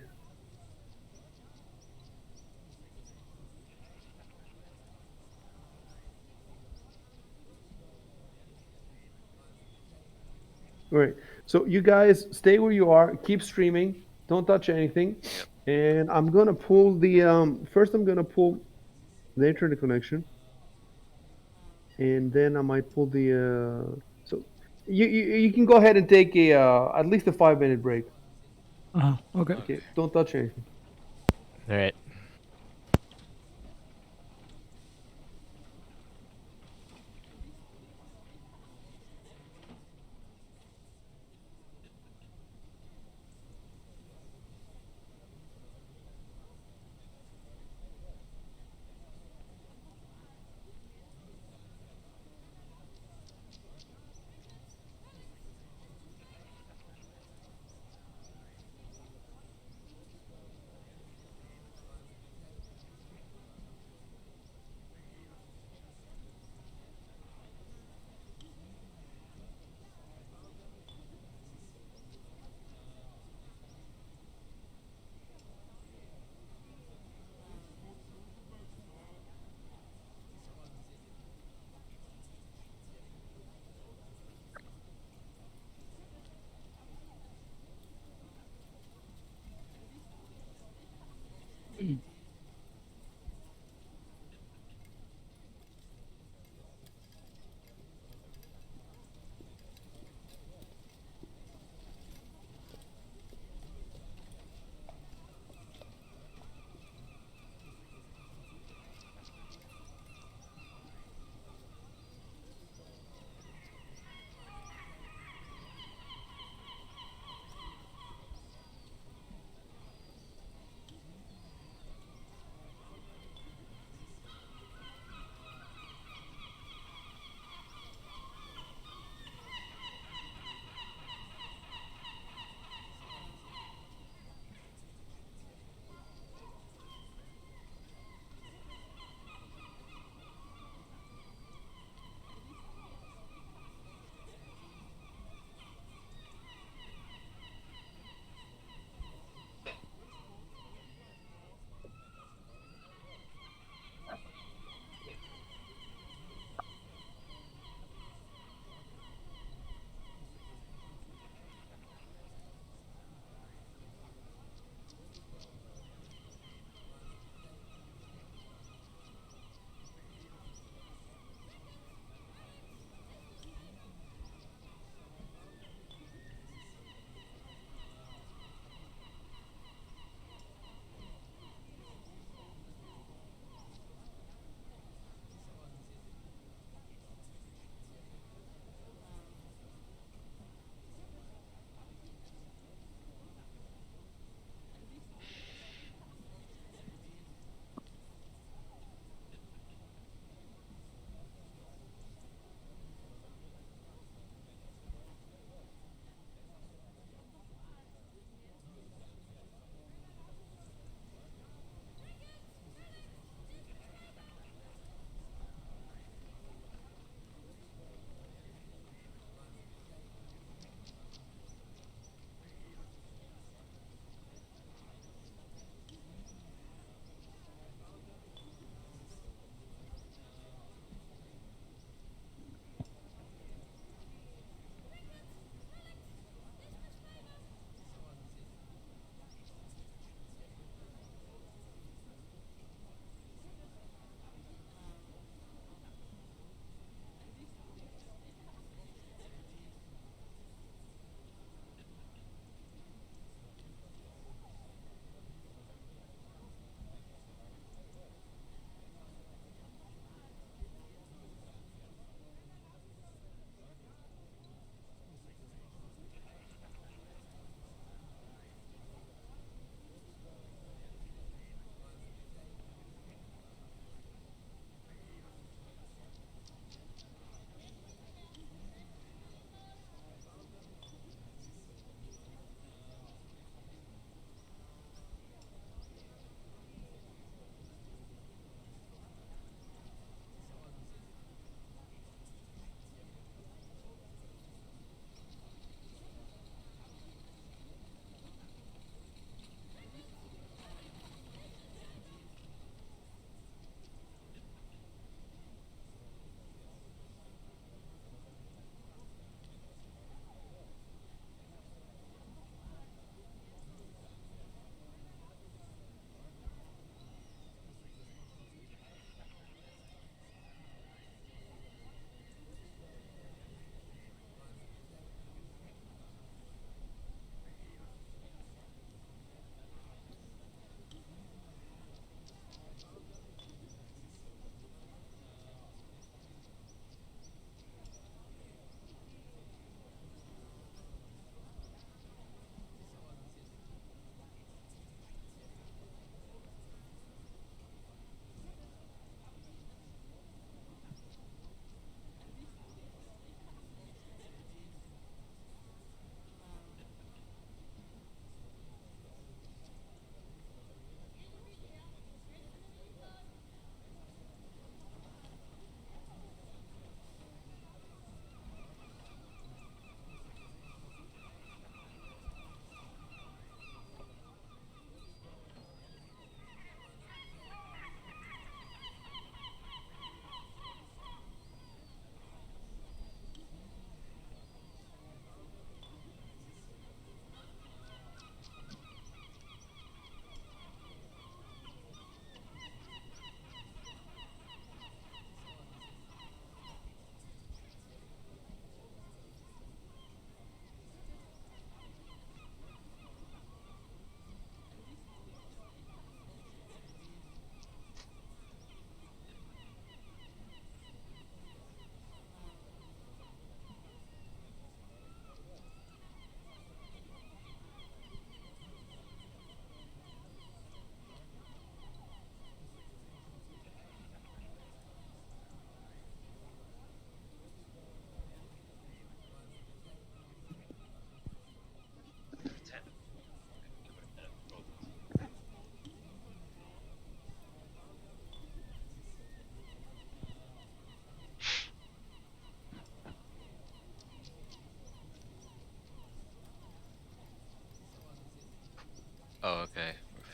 E: All right. So you guys stay where you are. Keep streaming. Don't touch anything.
B: Yep.
E: And I'm gonna pull the first. I'm gonna pull the internet connection, and then I might pull the. So you can go ahead and take a at least a 5 minute break.
A: Okay.
E: Okay.
B: Okay.
E: Don't touch anything.
D: All right.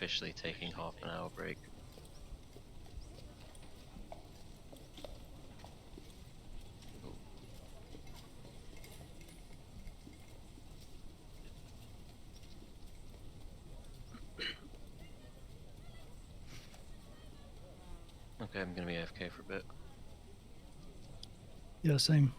B: officially taking half an hour break. Oh, okay, I'm gonna be AFK for a bit.
A: Yeah, same.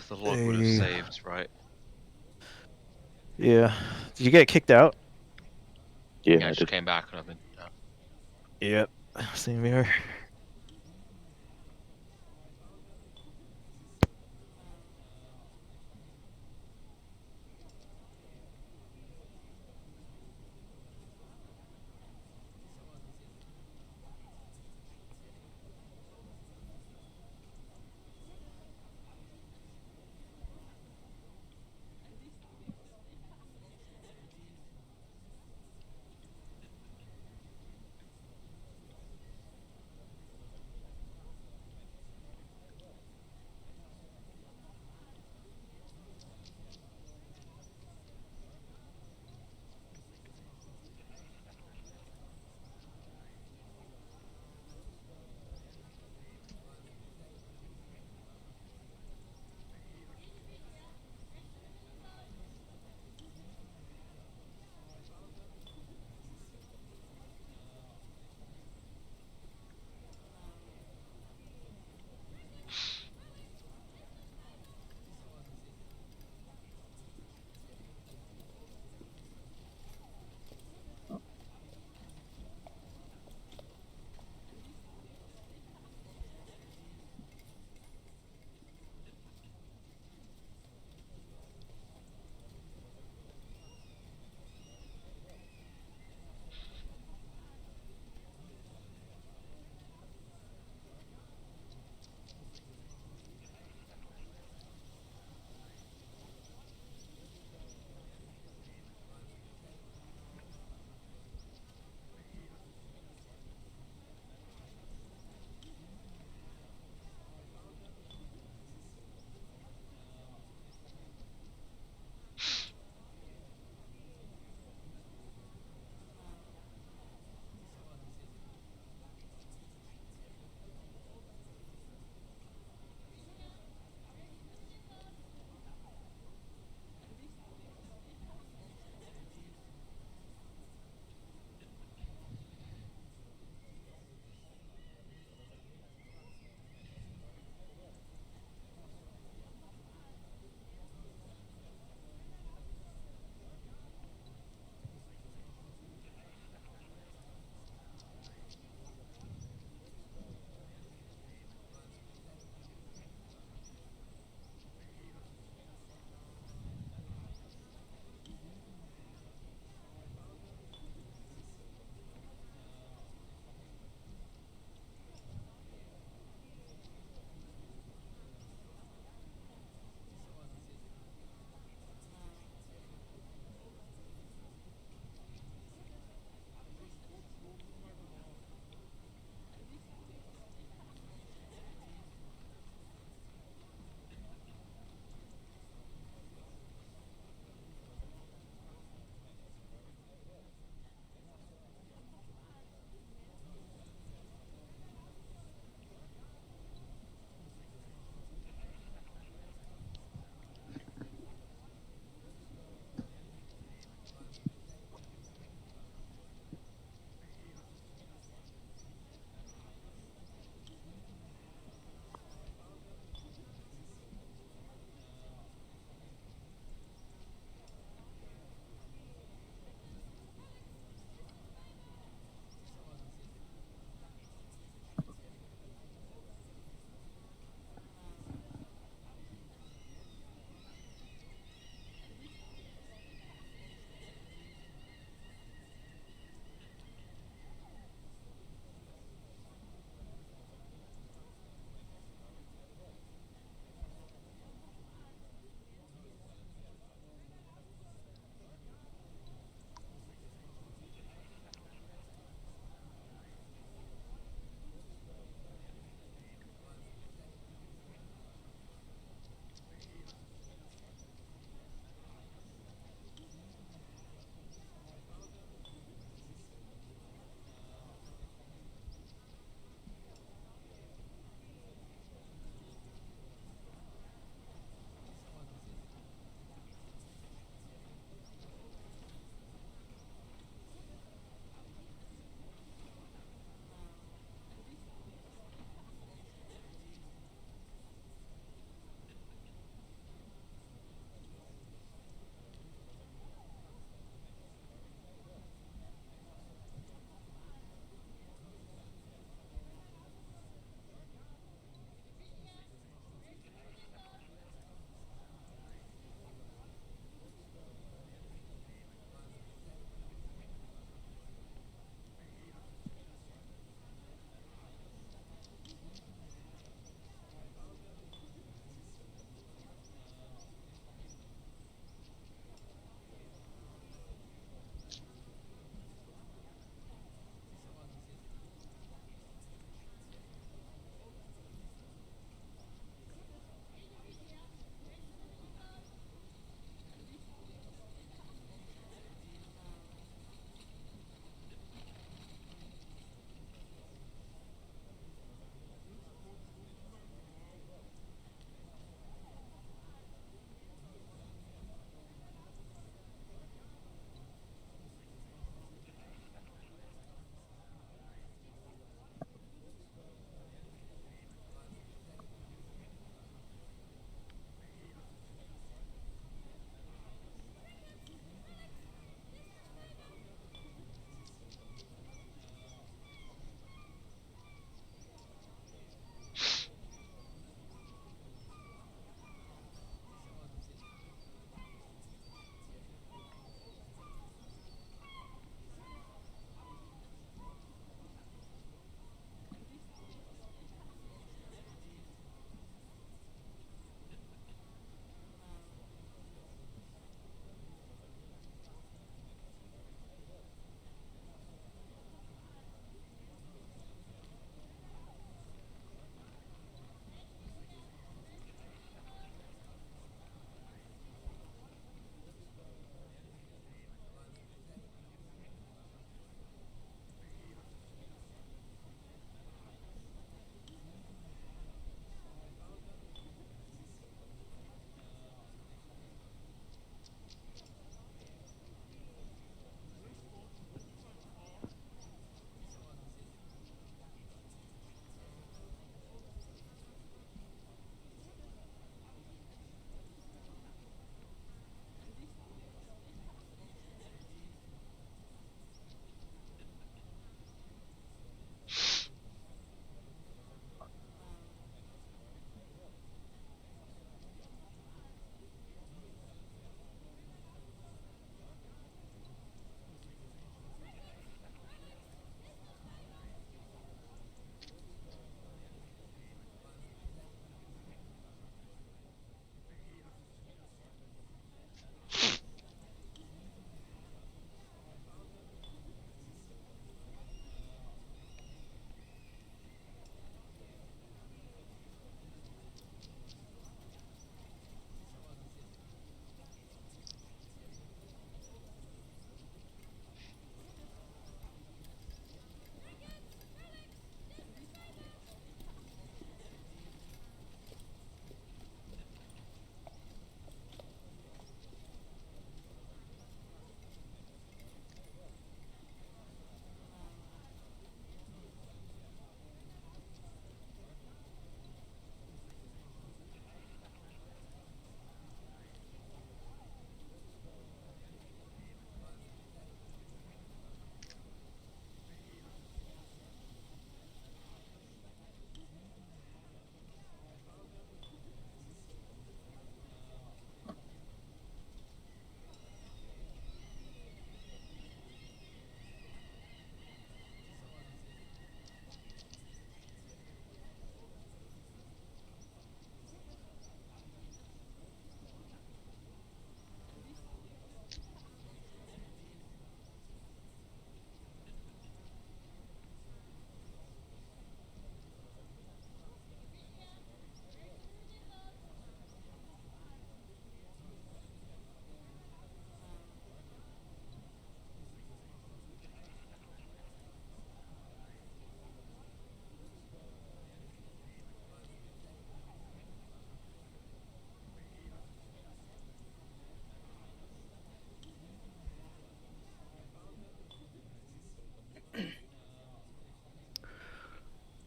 B: the log would have
D: Hey.
B: saved, right?
D: Yeah. Did you get kicked out?
C: Yeah,
B: Yeah, I
C: I
B: just
C: did.
B: came back and I've been.
D: Yep. Same here.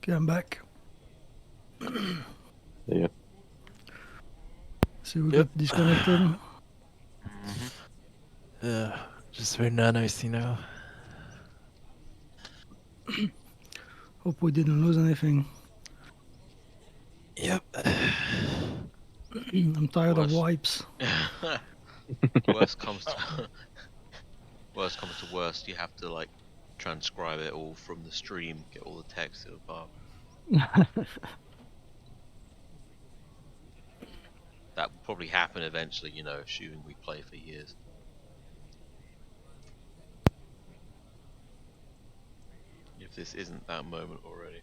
A: Okay, I'm back.
C: Yeah.
A: See, we
D: Yep.
A: got disconnected.
B: Hmm.
D: Just very nice, you know.
A: Hope we didn't lose anything.
D: Yep.
A: I'm tired of
B: Worst.
A: wipes.
B: Worst comes to worst comes to worst. You have to like transcribe it all from the stream, get all the text apart. That will probably happen eventually, you know, assuming we play for years. If this isn't that moment already.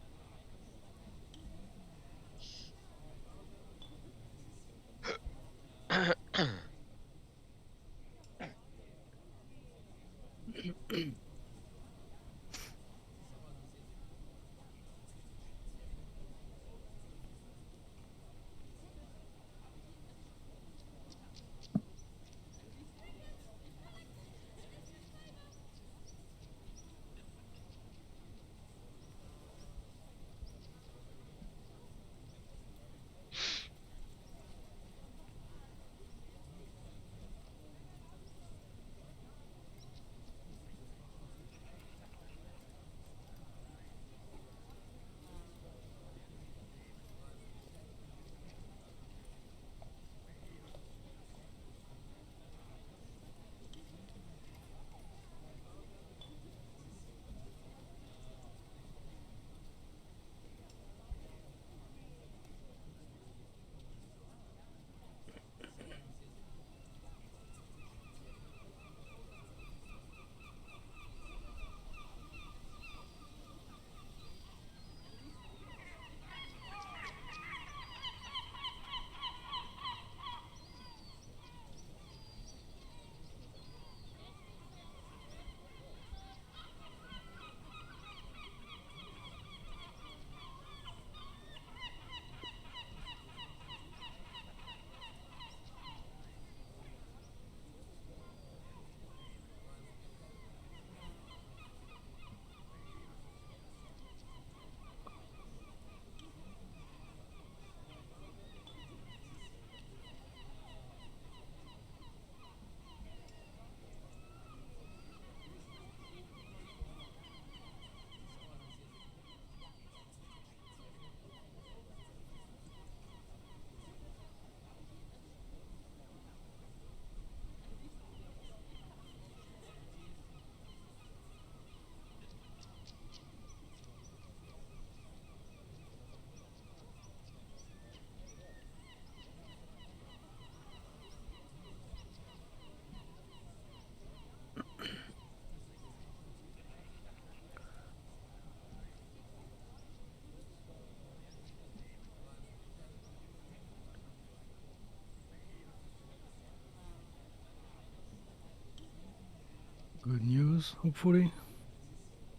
A: Good news, hopefully.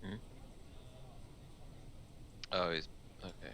B: Hmm? Oh, it's okay.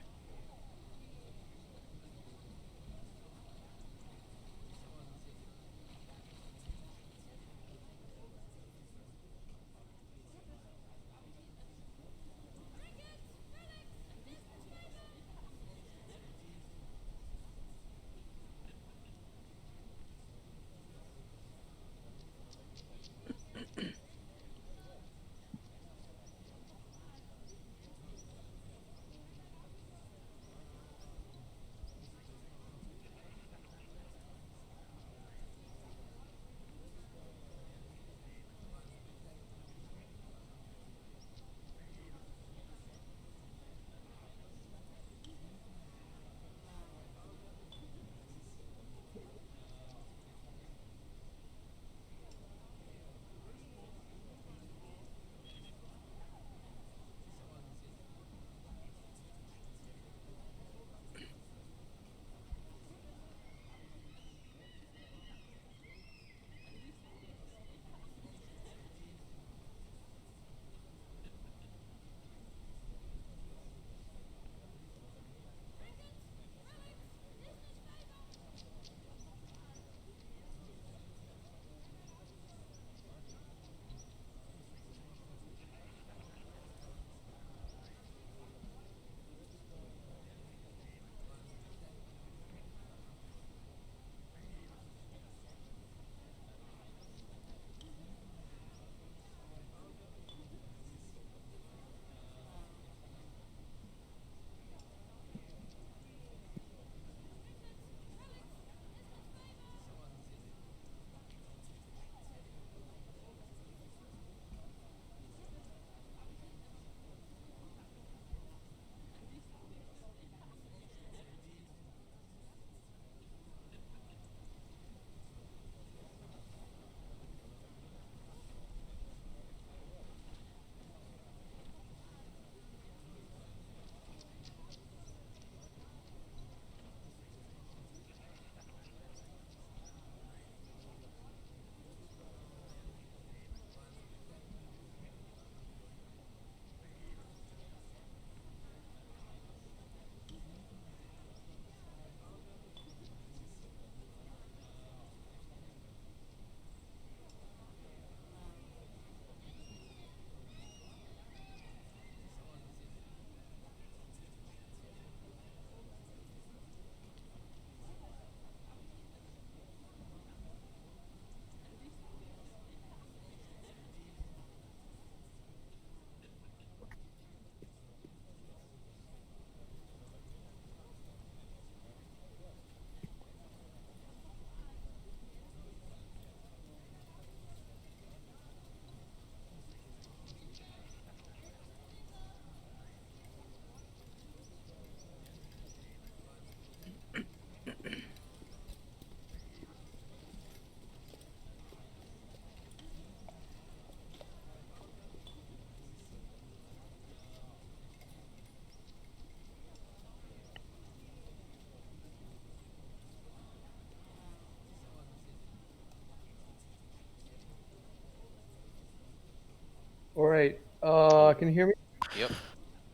E: right. Can you hear me?
B: Yep.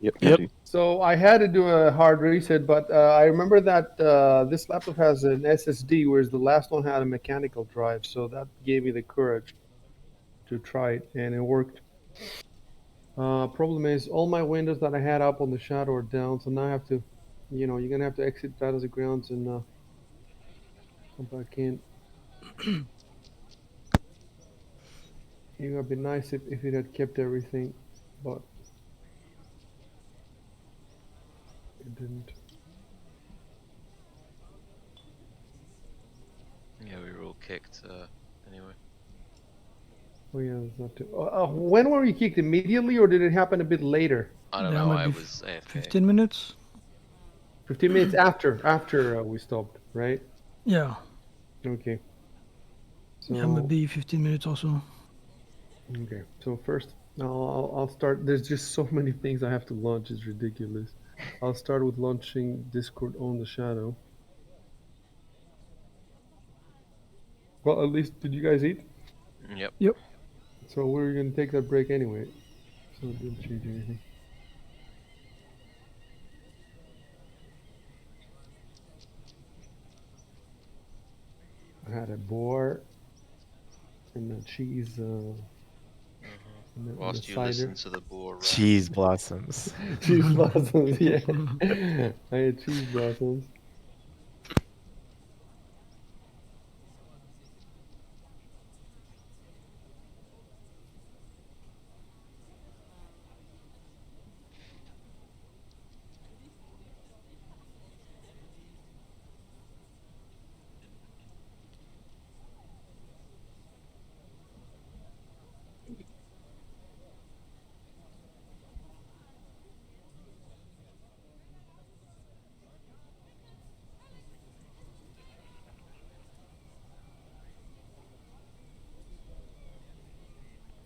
C: Yep.
D: Yep.
C: Can do.
E: So I had to do a hard reset, but I remember that this laptop has an SSD, whereas the last one had a mechanical drive. So that gave me the courage to try it, and it worked. Problem is, all my windows that I had up on the shadow are down, so now I have to, you're gonna have to exit Battles of Grounds and come back in. It would have been nice if it had kept everything, but it didn't.
B: Yeah, we were all kicked. Anyway,
E: Oh yeah, it's not too. When were you kicked? Immediately, or did it happen a bit later?
B: I don't
A: Yeah,
B: know. I
A: maybe
B: was AFK.
A: 15 minutes.
E: 15 minutes after we stopped, right?
A: Yeah,
E: Okay.
A: yeah,
E: So
A: maybe 15 minutes or so.
E: okay. So first, I'll start. There's just so many things I have to launch. It's ridiculous. I'll start with launching Discord on the Shadow. Well, at least did you guys eat?
B: Yep.
A: Yep.
E: So we're gonna take that break anyway. So it didn't change anything. I had a boar and a cheese and a
B: Whilst you
E: cider.
B: listen to the boar rap.
D: Cheese blossoms.
E: Cheese blossoms, yeah. I had cheese blossoms.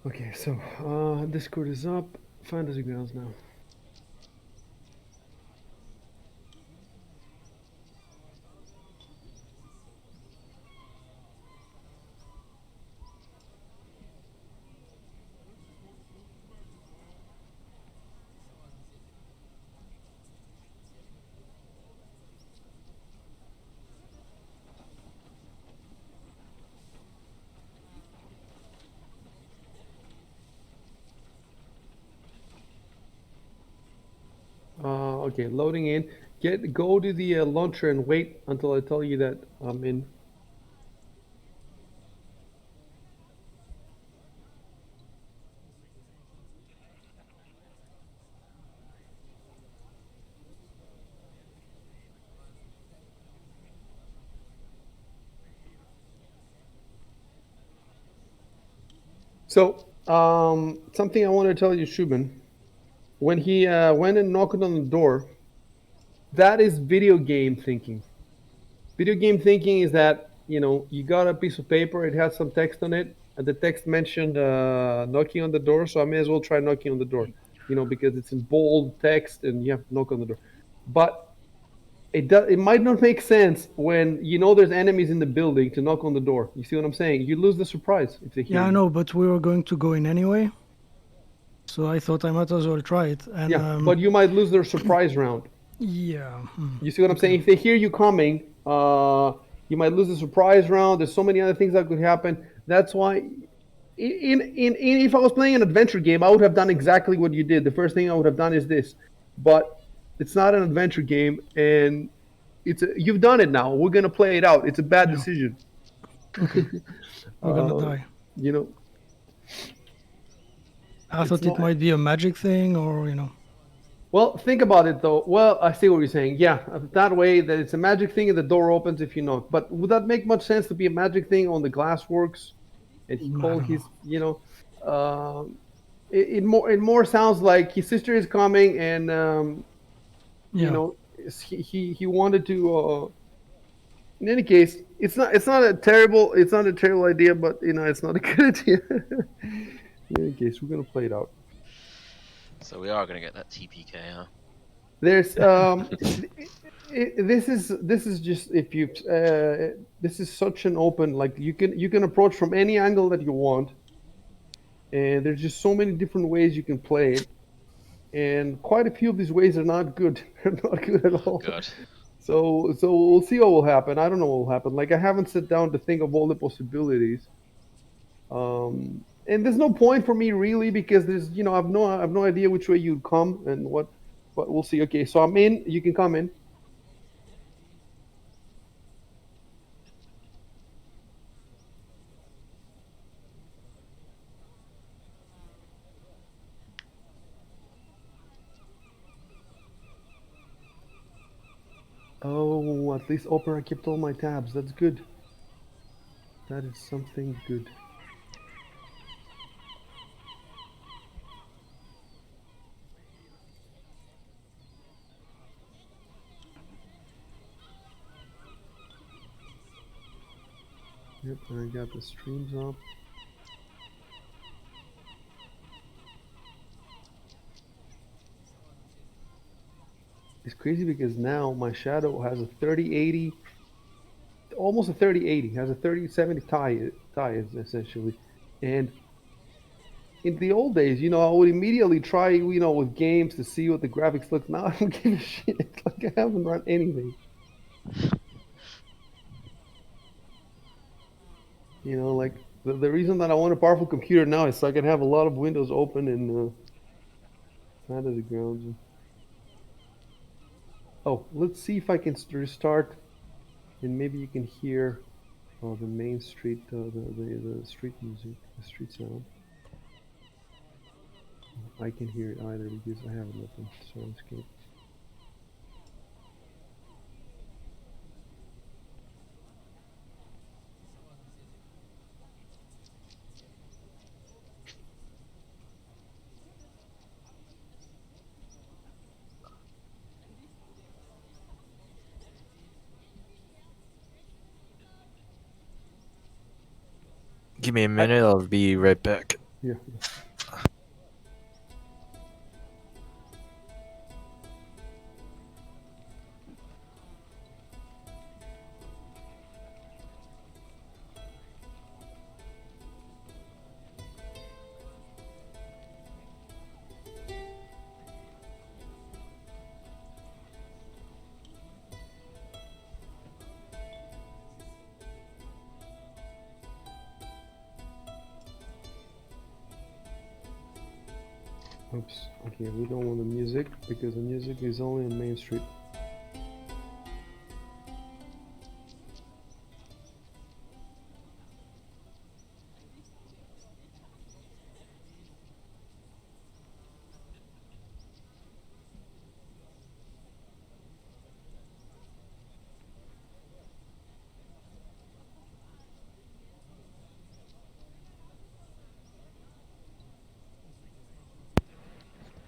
E: Okay, so Discord is up. Fantasy Grounds now. Okay, loading in. Go to the launcher and wait until I tell you that I'm in. So, something I want to tell you, Shubin. When he went and knocked on the door, that is video game thinking. Video game thinking is that you got a piece of paper, it has some text on it, and the text mentioned knocking on the door, so I may as well try knocking on the door, because it's in bold text and you have to knock on the door. But it might not make sense when there's enemies in the building to knock on the door. You see what I'm saying? You lose the surprise if they hear
A: Yeah, I
E: you.
A: know, but we were going to go in anyway, so I thought I might as well try it. And
E: Yeah, but you might lose their surprise round.
A: yeah,
E: You see what I'm saying? If they hear you coming, you might lose the surprise round. There's so many other things that could happen. That's why, if I was playing an adventure game, I would have done exactly what you did. The first thing I would have done is this, but it's not an adventure game, and you've done it now. We're gonna play it out. It's a bad
A: Yeah.
E: decision.
A: okay, we're gonna
E: Uh,
A: die.
E: you know,
A: I
E: it's
A: thought it
E: not.
A: might be a magic thing, or
E: Well, think about it though. Well, I see what you're saying. Yeah, that way that it's a magic thing and the door opens if you knock. But would that make much sense to be a magic thing on the glassworks? And he
A: I
E: called
A: don't know.
E: his, it more sounds like his sister is coming, and you
A: Yeah,
E: know, he wanted to. In any case, it's not a terrible idea, but it's not a good idea. In any case, we're gonna play it out.
B: So we are gonna get that TPK, huh?
E: There's this is just if you this is such an open, like you can approach from any angle that you want. and there's just so many different ways you can play it, and quite a few of these ways are not good. They're not good at all.
B: God.
E: So we'll see what will happen. I don't know what will happen. Like I haven't sat down to think of all the possibilities. And there's no point for me really because there's I've no idea which way you'd come and what, but we'll see. Okay, so I'm in. You can come in. Oh, at least Opera kept all my tabs. That's good. That is something good. Yep, and I got the streams up. It's crazy because now my shadow has a 3080, almost a 3080, has a 3070 tie essentially. And in the old days, I would immediately try, with games to see what the graphics look. Now I don't give a shit. Like I haven't run anything. Like the reason that I want a powerful computer now is so I can have a lot of windows open and out of the ground. Oh, let's see if I can restart, and maybe you can hear the main street, the street music, the street sound. I can hear it either because I have it open. Soundscape.
D: Give me a minute, I'll be right back.
E: Yeah. Oops. Okay, we don't want the music because the music is only on Main Street.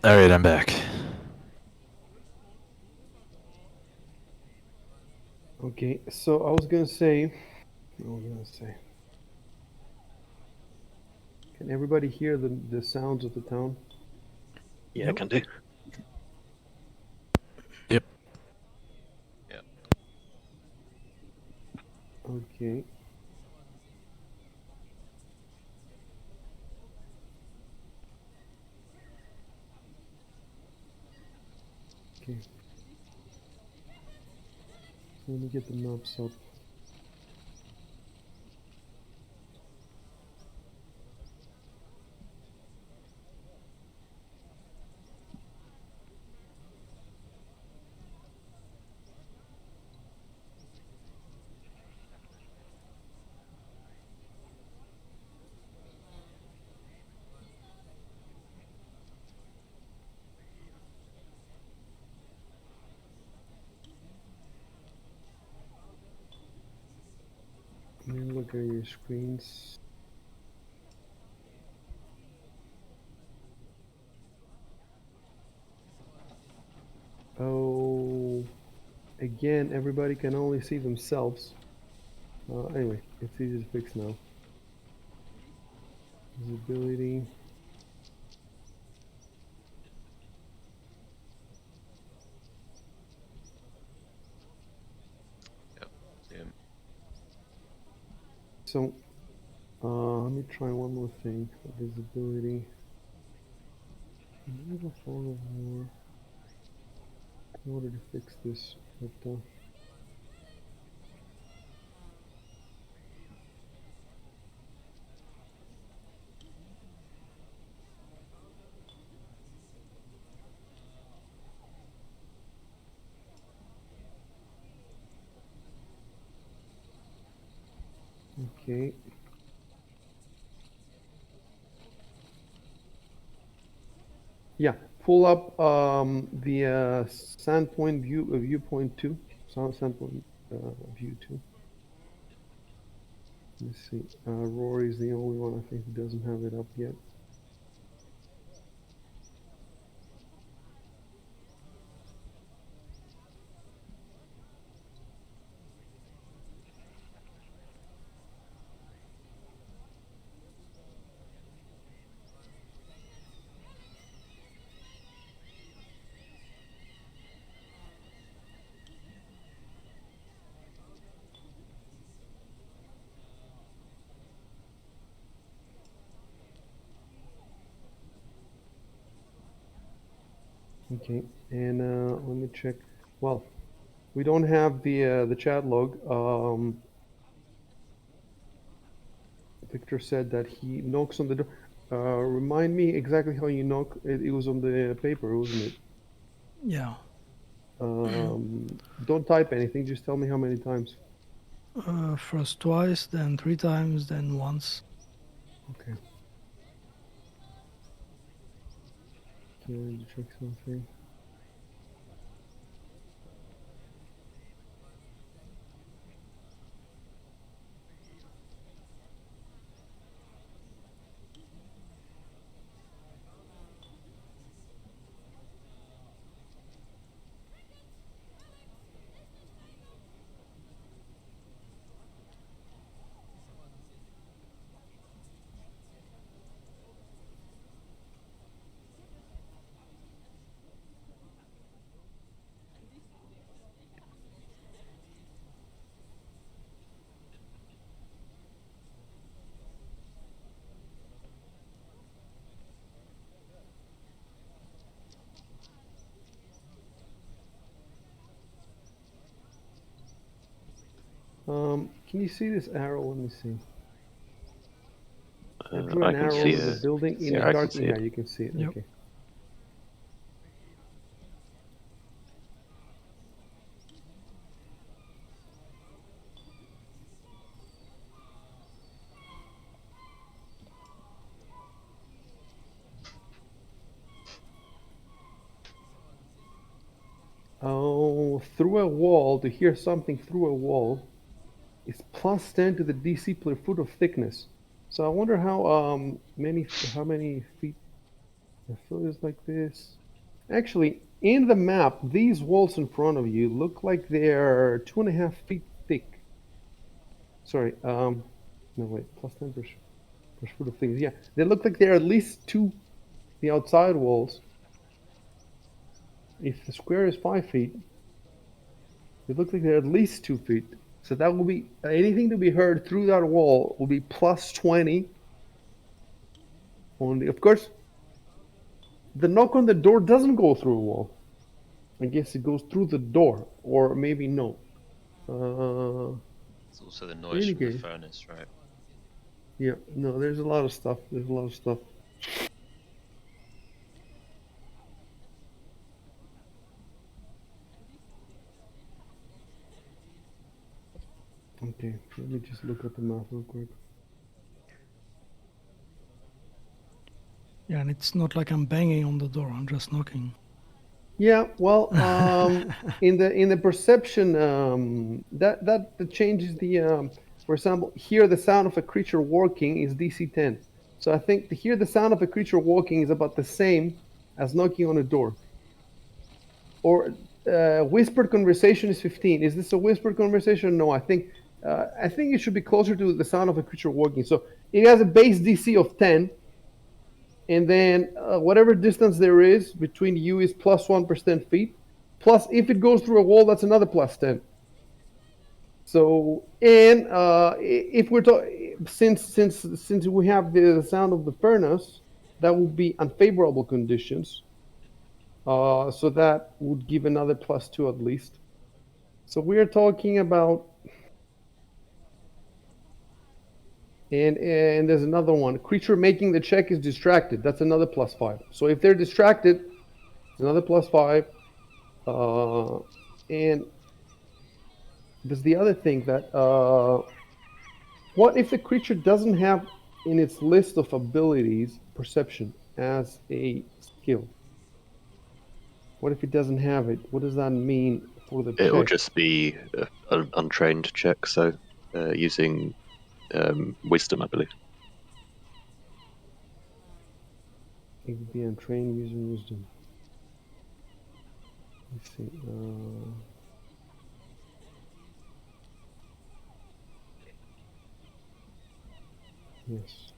D: Alright, I'm back.
E: Okay, so I was gonna say, can everybody hear the sounds of the town?
C: Yeah,
A: Yep.
C: can do.
D: Yep.
B: Yeah.
E: Okay. Okay. So let me get the maps up. Let me look at your screens. Oh, again, everybody can only see themselves. Anyway, it's easy to fix now. Visibility.
B: Yep. Zoom.
E: So Let me try one more thing for visibility. Enable fog of war in order to fix this. But okay. Yeah, pull up the Sandpoint viewpoint 2. Sandpoint view 2. Let's see. Rory's the only one I think who doesn't have it up yet. Okay, and let me check. Well, we don't have the chat log. Victor said that he knocks on the door. Remind me exactly how you knock. It was on the paper, wasn't it?
A: Yeah.
E: Don't type anything. Just tell me how many times.
A: First twice, then 3 times, then once.
E: Okay. Can I check something? Can you see this arrow? Let me see. I drew
C: I
E: an
C: can
E: arrow
C: see
E: over the
C: it.
E: building in
C: Yeah,
E: a
C: I can
E: dark.
C: see
E: Yeah,
C: it.
E: you can see it.
A: Yep.
E: Okay. Oh, through a wall, to hear something through a wall is plus 10 to the DC per foot of thickness. So I wonder how many feet the foot is like this. Actually, in the map, these walls in front of you look like they're 2.5 feet thick. Sorry, no wait, plus 10 per foot of thickness. Yeah, they look like they're at least the outside walls. If the square is 5 feet, they look like they're at least 2 feet. So that will be anything to be heard through that wall will be plus 20 on the. Of course, the knock on the door doesn't go through a wall. I guess it goes through the door, or maybe no.
B: It's also the
E: In
B: noise
E: any
B: from the
E: case,
B: furnace, right?
E: yeah, no, there's a lot of stuff. There's a lot of stuff. Okay, let me just look at the map real quick.
A: Yeah, and it's not like I'm banging on the door, I'm just knocking.
E: Yeah, well, in the perception, that changes the. For example, hear the sound of a creature walking is DC 10. So I think to hear the sound of a creature walking is about the same as knocking on a door. Or whispered conversation is 15. Is this a whispered conversation? No, I think it should be closer to the sound of a creature walking. So it has a base DC of 10, and then whatever distance there is between you is plus 1% feet. Plus, if it goes through a wall, that's another plus 10. So, and if we're talking, since we have the sound of the furnace, that will be unfavorable conditions. So that would give another +2 at least. So we are talking about, and there's another one. Creature making the check is distracted. That's another +5. So if they're distracted, another +5. And there's the other thing that what if the creature doesn't have in its list of abilities perception as a skill? What if it doesn't have it? What does that mean for the
C: It will
E: check?
C: just be an untrained check, so using wisdom, I believe.
E: It would be untrained using wisdom. Let's see. Yes.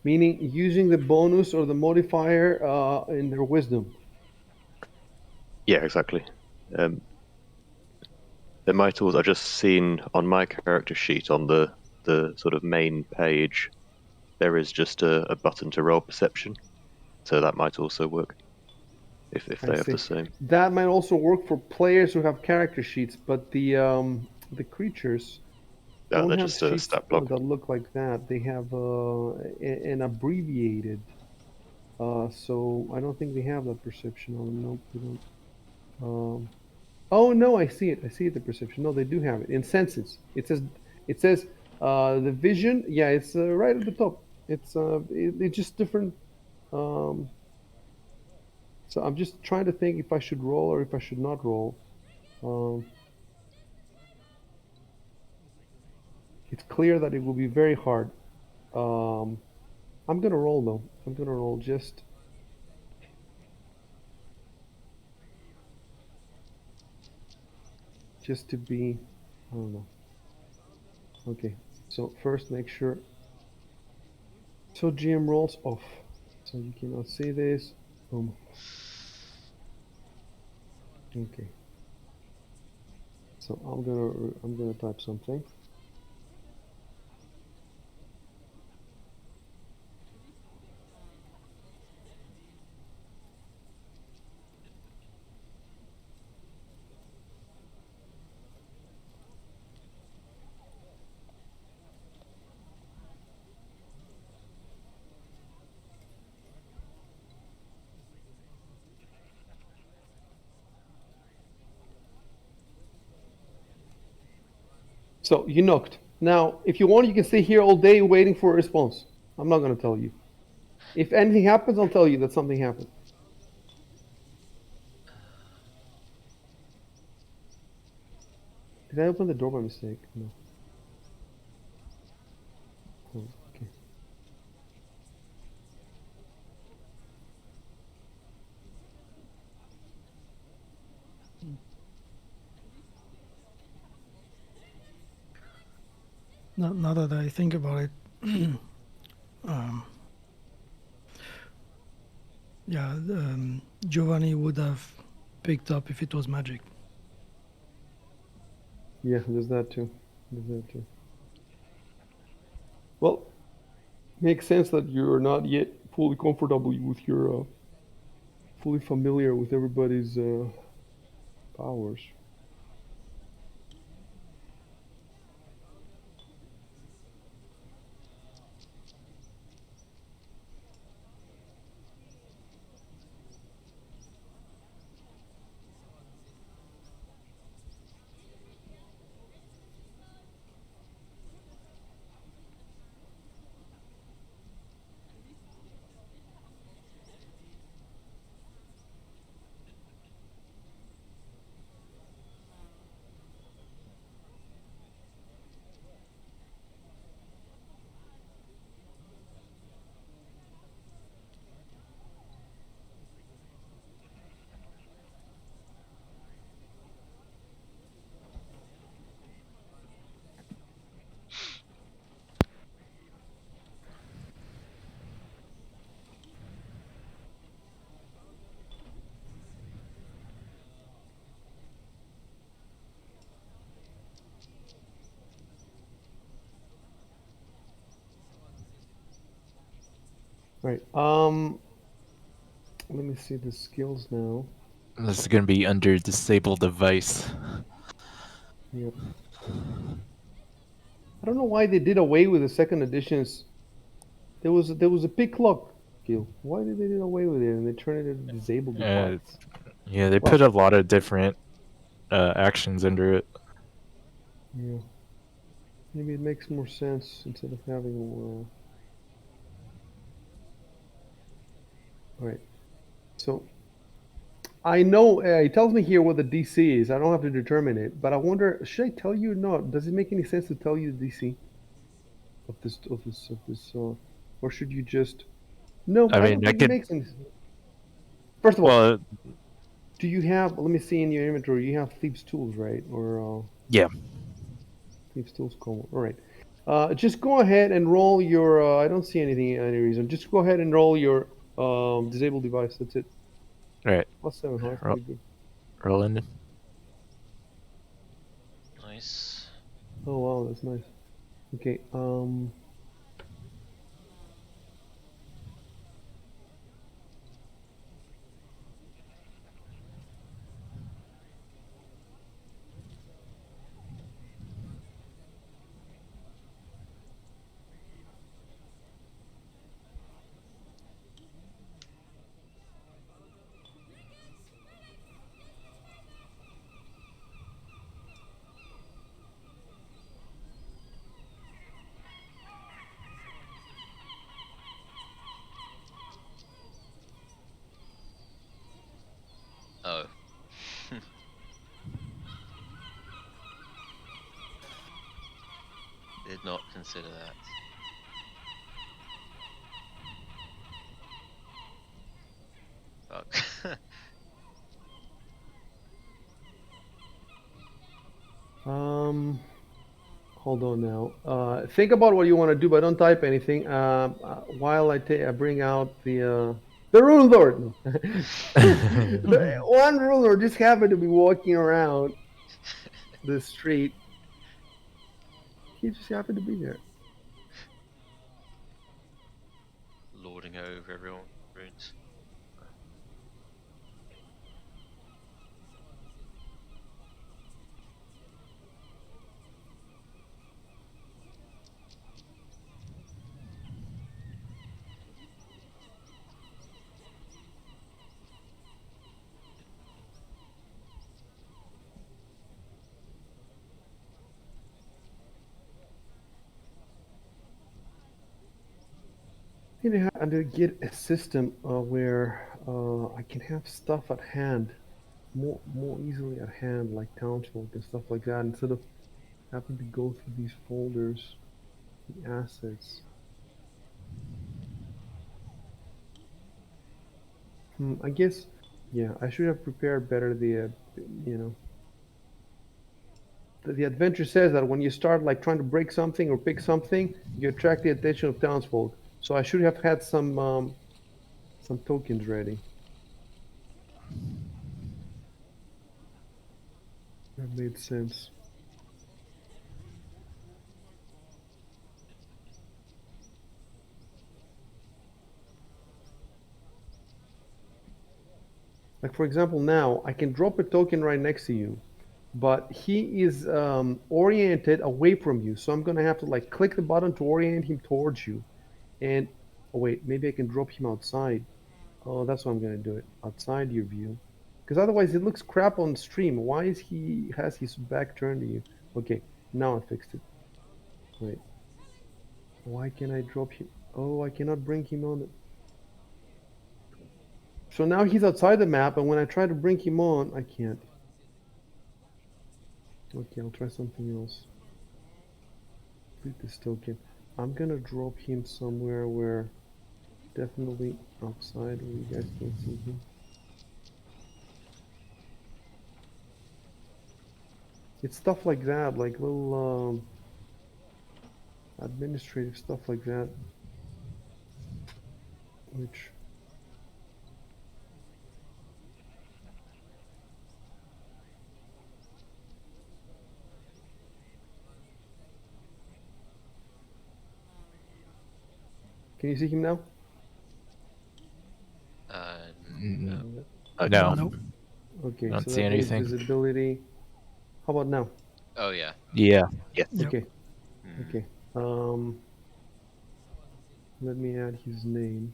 E: Meaning using the bonus or the modifier in their wisdom.
C: Yeah, exactly. There might also, I've just seen on my character sheet on the sort of main page, there is just a button to roll perception, so that might also work if
E: I
C: they have
E: see.
C: the same.
E: That might also work for players who have character sheets, but the creatures
C: Yeah,
E: don't
C: they're
E: have
C: just a
E: sheets
C: stat block.
E: that look like that. They have an abbreviated. So I don't think they have that perception on them. Nope, they don't. Oh no, I see it. I see it. The perception. No, they do have it in senses. It says the vision. Yeah, it's right at the top. It's just different. Um, so I'm just trying to think if I should roll or if I should not roll. Um, it's clear that it will be very hard. Um, I'm gonna roll though. I'm gonna roll just to be. I don't know. Okay. So first, make sure. So GM rolls off. So you cannot see this. Boom. Okay. So I'm gonna type something. So you knocked. Now, if you want, you can stay here all day waiting for a response. I'm not gonna tell you. If anything happens, I'll tell you that something happened. Did I open the door by mistake? No. Oh, okay.
A: Now that I think about it, yeah, Giovanni would have picked up if it was magic.
E: Yeah, there's that too. There's that too. Well, makes sense that you're not yet fully comfortable with your, fully familiar with everybody's powers. All right. Let me see the skills now.
D: This is gonna be under disable device.
E: Yeah. I don't know why they did away with the second editions. There was a pick lock skill. Why did they do away with it and they turned it into disabled
D: Uh,
E: device?
D: yeah, they
E: Well,
D: put a lot of different actions under it.
E: yeah. Maybe it makes more sense instead of having. All right. So I know it tells me here what the DC is. I don't have to determine it, but I wonder, should I tell you or not? Does it make any sense to tell you the DC of this, or should you just? No,
D: I
E: I don't
D: mean, I
E: think it
D: could.
E: makes any sense. First of all,
D: Well,
E: do you have? Let me see in your inventory. You have thieves' tools, right? Or
D: yeah.
E: thieves' tools common. All right. Just go ahead and roll your. I don't see anything any reason. Just go ahead and roll your disabled device. That's it.
D: All right.
E: +7. Huh? That's
D: Roll,
E: pretty good.
D: rolling.
B: Nice.
E: Oh wow, that's nice. Okay.
B: Oh. Did not consider that. Fuck.
E: Hold on now. Think about what you want to do, but don't type anything. While I bring out the Runelord. No. One Runelord just happened to be walking around the street. He just happened to be there.
B: Lording over everyone. Runes.
E: I need to get a system where I can have stuff at hand, more easily at hand, like townsfolk and stuff like that, instead of having to go through these folders, the assets. I guess, yeah, I should have prepared better you know, the adventure says that when you start like trying to break something or pick something, you attract the attention of townsfolk. So I should have had some tokens ready. That made sense. Like for example, now I can drop a token right next to you, but he is oriented away from you. So I'm gonna have to like click the button to orient him towards you. And oh wait, maybe I can drop him outside. Oh, that's what I'm gonna do it outside your view, because otherwise it looks crap on stream. Why is he has his back turned to you? Okay, now I fixed it. Wait, why can I drop him? Oh, I cannot bring him on. So now he's outside the map, and when I try to bring him on, I can't. Okay, I'll try something else. Delete this token. I'm gonna drop him somewhere where definitely outside where you guys can't see him. It's stuff like that, like little administrative stuff like that, which can you see him now?
D: No,
A: No.
E: Okay,
D: I don't
E: so
D: see
E: that means
D: anything.
E: visibility. How about now?
B: Oh yeah.
D: Yeah.
C: Yes.
A: Yep.
E: Okay,
B: Hmm.
E: okay. Let me add his name.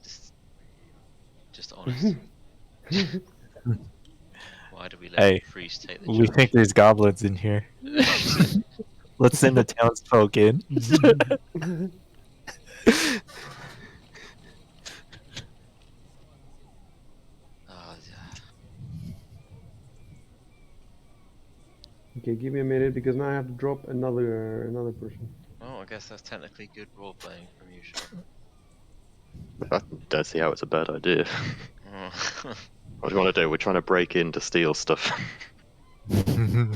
B: Just just honest. Why do we let
D: Hey,
B: Freeze take the
D: we
B: judge?
D: think there's goblins in here. Let's send the townsfolk in.
B: Oh, yeah.
E: Okay, give me a minute because now I have to drop another person.
B: Well, I guess that's technically good role playing from you, Sharp.
C: I don't see how it's a bad idea.
B: Oh.
C: What do you want to do? We're trying to break in to steal stuff.
B: I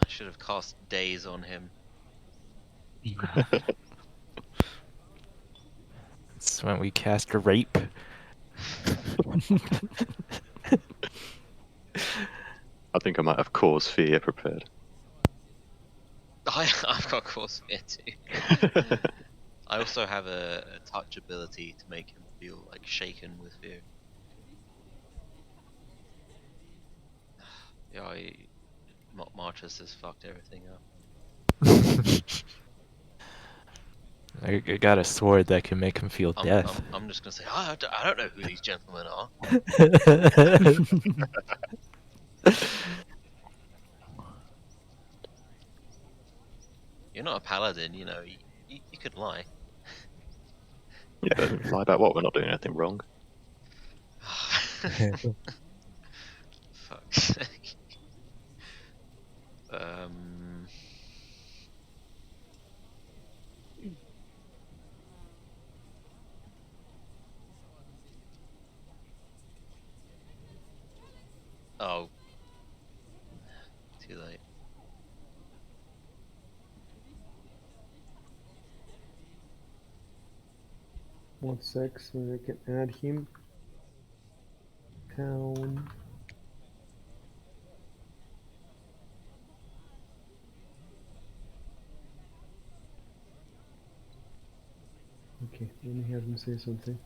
B: should have cast Daze on him.
D: That's when we cast rape.
C: I think I might have cause fear prepared.
B: I've got Cause Fear too. I also have a touch ability to make him feel like shaken with fear. Yeah, Marchus has fucked everything up.
D: I got a sword that can make him feel death.
B: I'm just gonna say, I don't know who these gentlemen are. You're not a paladin, you know. You could lie.
C: Yeah, lie about what? We're not doing anything wrong.
B: Fuck's sake. Um. Oh, too late.
E: One sec, so I can add him. Town. Okay, let me have him say something.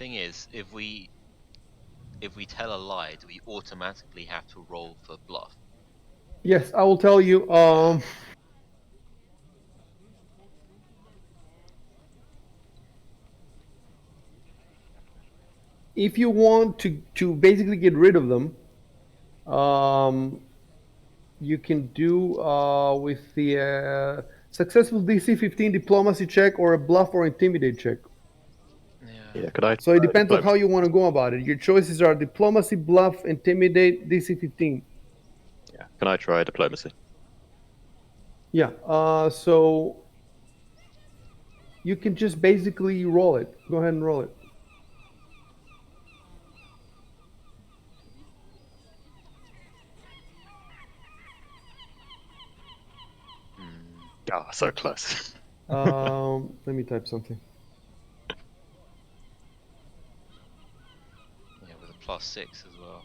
B: thing is, if we tell a lie, do we automatically have to roll for bluff?
E: Yes, I will tell you. If you want to basically get rid of them, you can do with the successful DC 15 diplomacy check or a bluff or intimidate check.
B: Yeah.
C: Yeah, could I?
E: So it depends on
C: diplomacy?
E: how you want to go about it. Your choices are diplomacy, bluff, intimidate, DC 15.
C: Yeah, can I try diplomacy?
E: Yeah. So you can just basically roll it. Go ahead and roll it.
B: Hmm.
C: Oh, so close.
E: Let me type something.
B: Yeah, with a +6 as well.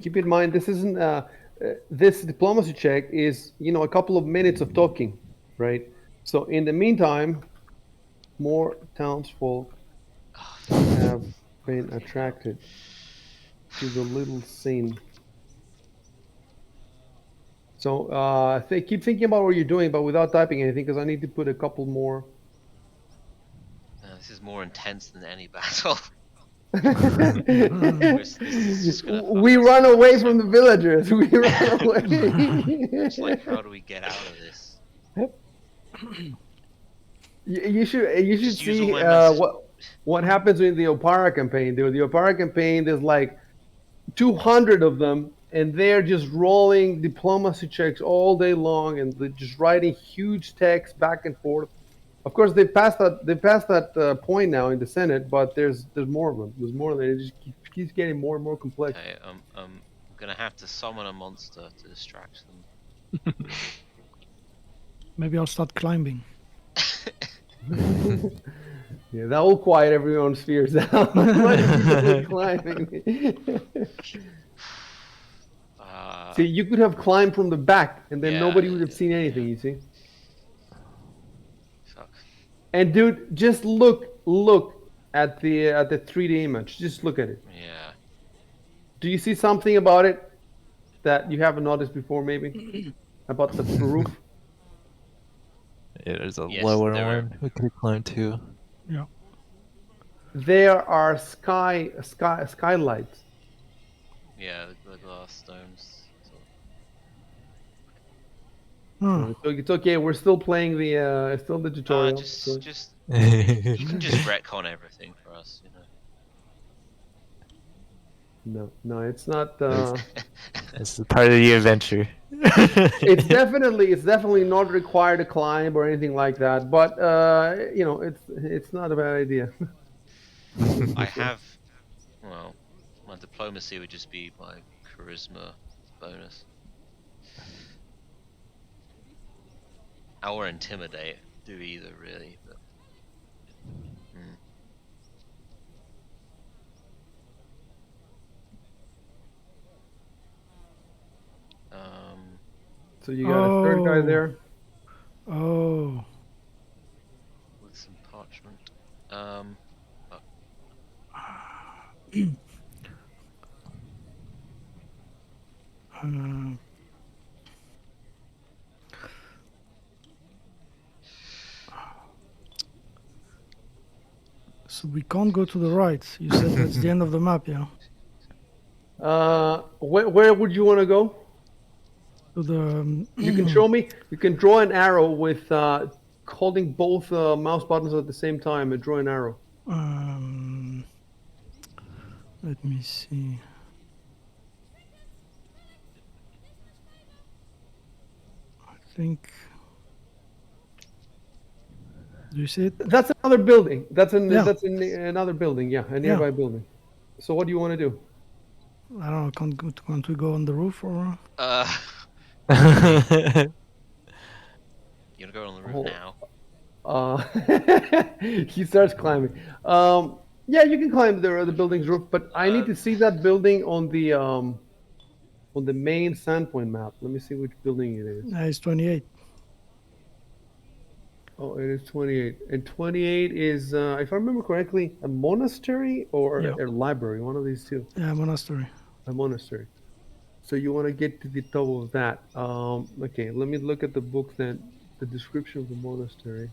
E: Keep in mind, this isn't this diplomacy check is a couple of minutes of talking, right? So in the meantime, more townsfolk
B: Oh,
E: have been
B: fucking hell.
E: attracted to the little scene. So keep thinking about what you're doing, but without typing anything, because I need to put a couple more.
B: This is more intense than any battle.
E: we
B: This is just gonna fuck us
E: run away
B: so
E: from the
B: much.
E: villagers. We run
B: It's like, how
E: away.
B: do we get out of this?
E: You should
B: Just use all
E: see
B: my messages.
E: what happens in the Opara campaign, dude. The Opara campaign, there's like 200 of them, and they're just rolling diplomacy checks all day long, and they're just writing huge text back and forth. Of course, they passed that point now in the Senate, but there's more of them. There's more of them. It just keeps getting more and more complex.
B: Okay, I'm gonna have to summon a monster to distract them.
A: Maybe I'll start climbing.
E: Yeah, that will quiet everyone's fears down. Climbing. See, you could have climbed from the back, and then
B: Yeah,
E: nobody would have seen anything.
B: yeah.
E: You see.
B: Fuck.
E: And dude, just look at the 3D image. Just look at it.
B: Yeah.
E: Do you see something about it that you haven't noticed before? Maybe about the roof.
D: Yeah, there's a
B: Yes,
D: lower
B: there are.
D: one we could have climbed to.
A: Yeah.
E: There are skylights.
B: Yeah, the glass stones. So,
A: Hmm.
E: So it's okay. We're still playing the still the tutorial. So
B: just you can just retcon everything for us, you know.
E: no, it's not.
D: This is part of the adventure.
E: It's definitely not required to climb or anything like that. But it's not a bad idea.
B: I have, well, my diplomacy would just be my charisma bonus. Or intimidate, do either really, but. Mm.
E: So you got a third guy
A: Oh.
E: there.
A: Oh.
B: With some parchment. Fuck.
A: Uh, so we can't go to the right. You said that's the end of the map, yeah?
E: Where would you want to go?
A: To the
E: You can show me. You can draw an arrow with holding both mouse buttons at the same time and draw an arrow.
A: um, let me see. I think. Do you see it?
E: That's another building.
A: Yeah,
E: That's in another building. Yeah, a
A: yeah.
E: nearby building. So what do you want to do?
A: I don't know. Can't we go on the roof or?
B: Uh, maybe. You wanna go on the roof
E: Oh,
B: now?
E: he starts climbing. Yeah, you can climb the building's roof, but I need
B: Uh,
E: to see that building on the main Sandpoint map. Let me see which building it is.
A: It's 28.
E: Oh, it is 28. And 28 is, if I remember correctly, a monastery or
A: Yeah,
E: a library, one of these two.
A: yeah, monastery.
E: A monastery. So you want to get to the top of that. Okay, let me look at the book then. The description of the monastery.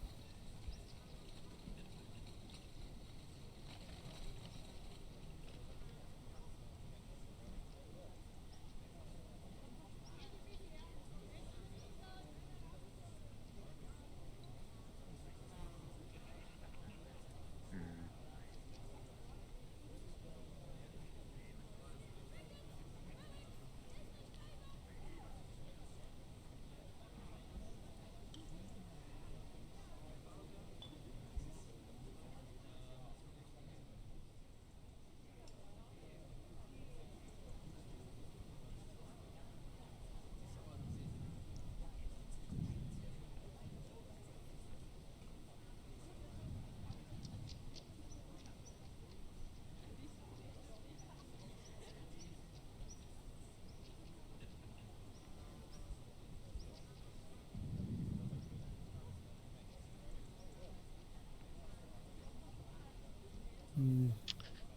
B: mm,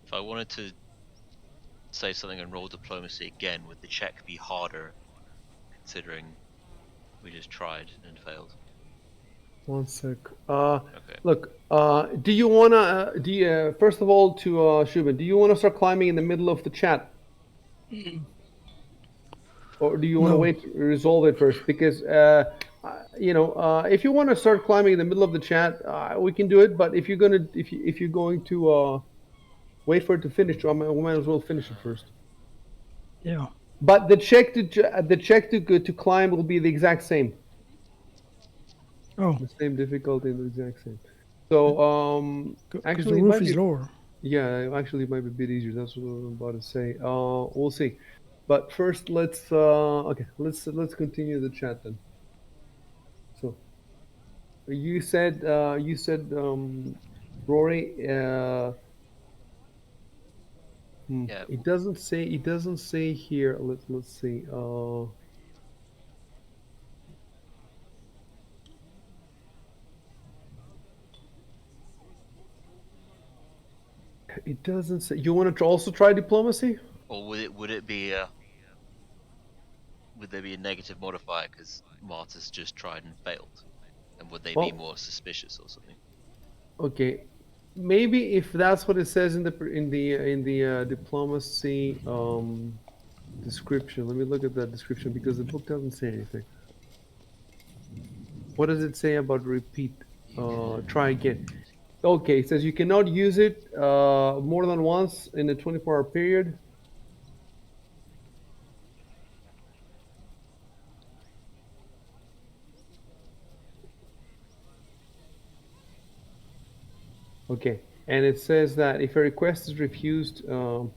B: if I wanted to say something and roll diplomacy again, would the check be harder considering we just tried and failed?
E: One sec.
B: Okay.
E: Look, do you wanna first of all to Shubin, do you wanna start climbing in the middle of the chat, or do you wanna
A: No.
E: wait to resolve it first? Because if you wanna start climbing in the middle of the chat, we can do it. But if you're going to wait for it to finish, we might as well finish it first.
A: Yeah.
E: But the check to climb will be the exact same,
A: Oh,
E: the same difficulty, the exact same. So
A: because the
E: actually, it
A: roof
E: might
A: is
E: be.
A: lower.
E: Yeah, actually, it might be a bit easier. That's what I'm about to say. We'll see. But first, let's continue the chat then. So you said Rory.
B: Yeah.
E: It doesn't say here. Let's see. It doesn't say. You want to also try diplomacy?
B: Or would it be would there be a negative modifier because Marta's just tried and failed? And would they be
E: Well,
B: more suspicious or something?
E: okay. Maybe if that's what it says in the diplomacy description. Let me look at that description because the book doesn't say anything. What does it say about repeat? Try again. Okay, it says you cannot use it more than once in a 24-hour period. Okay, and it says that if a request is refused, well,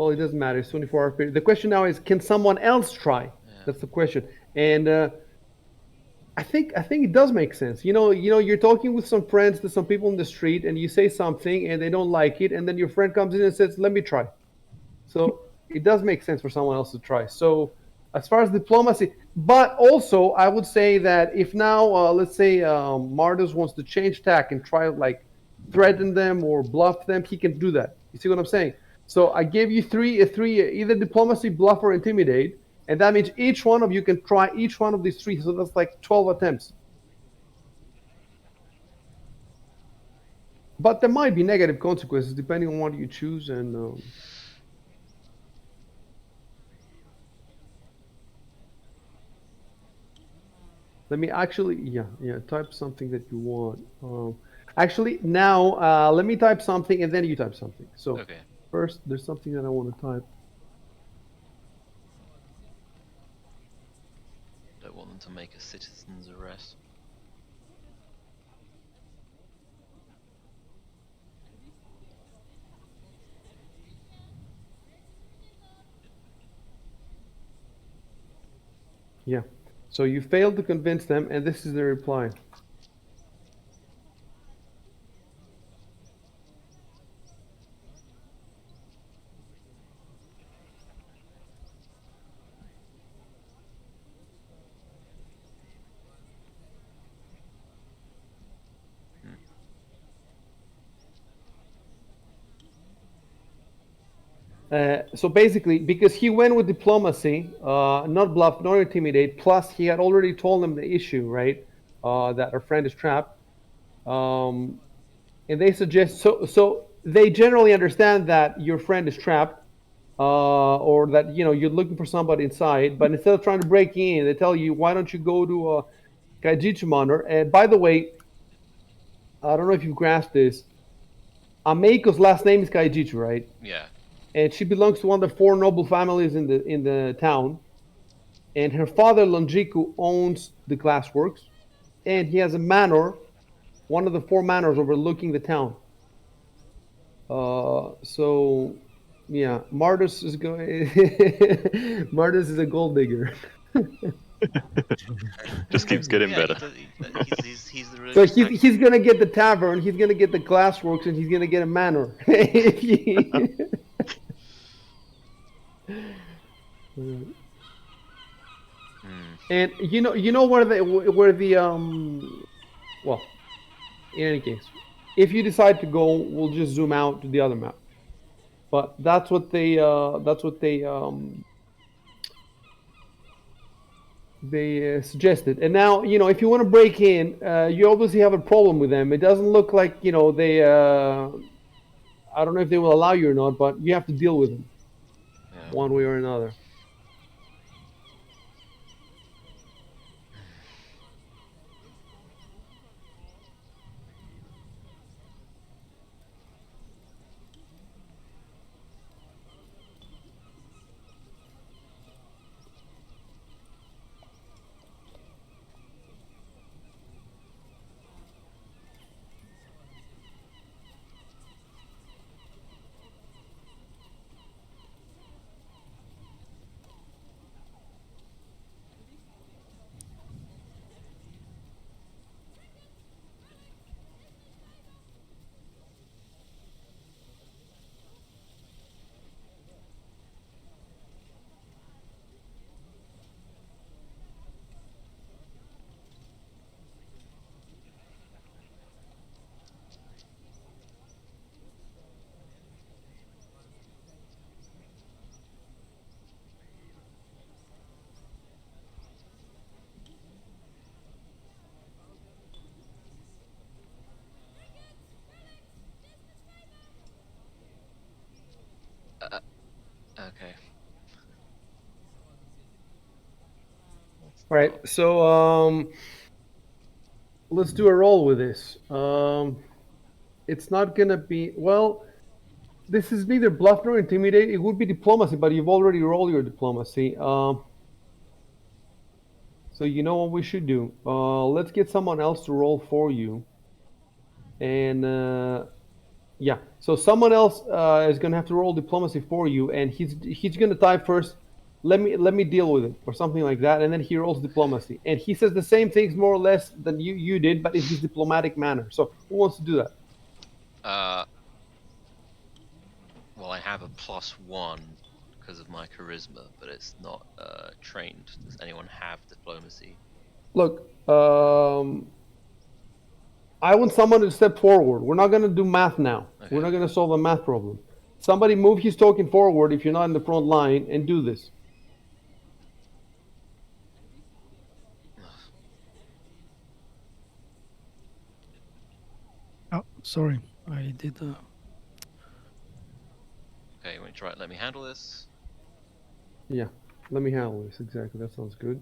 E: it doesn't matter. It's 24-hour period. The question now is, can someone else try?
B: Yeah.
E: That's the question. And I think it does make sense. You're talking with some friends, to some people in the street, and you say something, and they don't like it, and then your friend comes in and says, "Let me try." So it does make sense for someone else to try. So as far as diplomacy, but also I would say that if now, let's say Mardos wants to change tack and try like threaten them or bluff them, he can do that. You see what I'm saying? So I gave you three, either diplomacy, bluff, or intimidate, and that means each one of you can try each one of these three. So that's like 12 attempts. But there might be negative consequences depending on what you choose. And let me actually, yeah, type something that you want. Actually, now let me type something and then you type something. So
B: Okay.
E: first, there's something that I want to type.
B: Don't want them to make a citizen's arrest.
E: Yeah. So you failed to convince them, and this is the reply.
B: Hmm.
E: So basically, because he went with diplomacy, not bluff, nor intimidate, plus he had already told them the issue, right? That our friend is trapped. Um, and they suggest, so they generally understand that your friend is trapped, or that, you're looking for somebody inside, but instead of trying to break in, they tell you, why don't you go to Kaijitsu Monitor? And by the way, I don't know if you've grasped this. Ameiko's last name is Kaijitsu, right?
B: Yeah.
E: And she belongs to one of the four noble families in the town. And her father Lonjiku owns the glassworks,
B: Yep.
E: and he has a manor, one of the four manors overlooking the town. So yeah, Martus is going. Martus is a gold digger.
C: Just keeps getting
B: Yeah.
C: better.
B: He's the
E: So
B: religious
E: he's
B: tax.
E: gonna get the tavern, he's gonna get the glassworks, and he's gonna get a manor.
B: Hmm.
E: And you know where the well, in any case, if you decide to go, we'll just zoom out to the other map. But that's what they suggested. And now, if you want to break in, you obviously have a problem with them. It doesn't look like they. I don't know if they will allow you or not, but you have to deal with them
B: Yeah.
E: one way or another.
B: Uh, okay.
E: All right, so let's do a roll with this. It's not gonna be well. This is neither bluff nor intimidate. It would be diplomacy, but you've already rolled your diplomacy. So you know what we should do? Let's get someone else to roll for you, and yeah. So someone else is gonna have to roll diplomacy for you, and he's gonna type first. Let me deal with it, or something like that, and then he rolls diplomacy, and he says the same things more or less than you did, but in his diplomatic manner. So who wants to do that?
B: Uh. Well, I have a +1 because of my charisma, but it's not trained. Does anyone have diplomacy?
E: Look, I want someone to step forward. We're not gonna do math now. We're
B: Okay.
E: not gonna solve a math problem. Somebody move his token forward if you're not in the front line and do this.
A: Oh, sorry. I did.
B: Okay, wait, right, let me handle this.
E: Yeah, let me handle this. Exactly, that sounds good.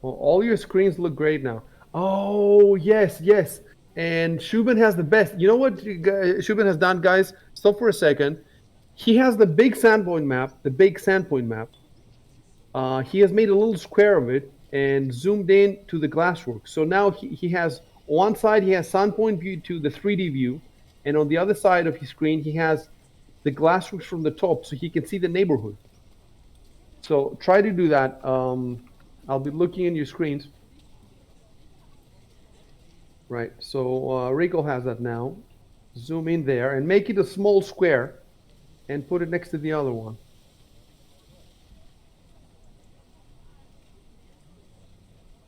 E: Well, all your screens look great now. Oh, yes, yes. And Shubin has the best. You know what Shubin has done, guys? Stop for a second. He has the big sandpoint map, he has made a little square of it and zoomed in to the glasswork. So now he has on one side he has sandpoint view to the 3D view, and on the other side of his screen he has the glassworks from the top, so he can see the neighborhood. So try to do that. I'll be looking in your screens. Right. So Rico has that now. Zoom in there and make it a small square, and put it next to the other one.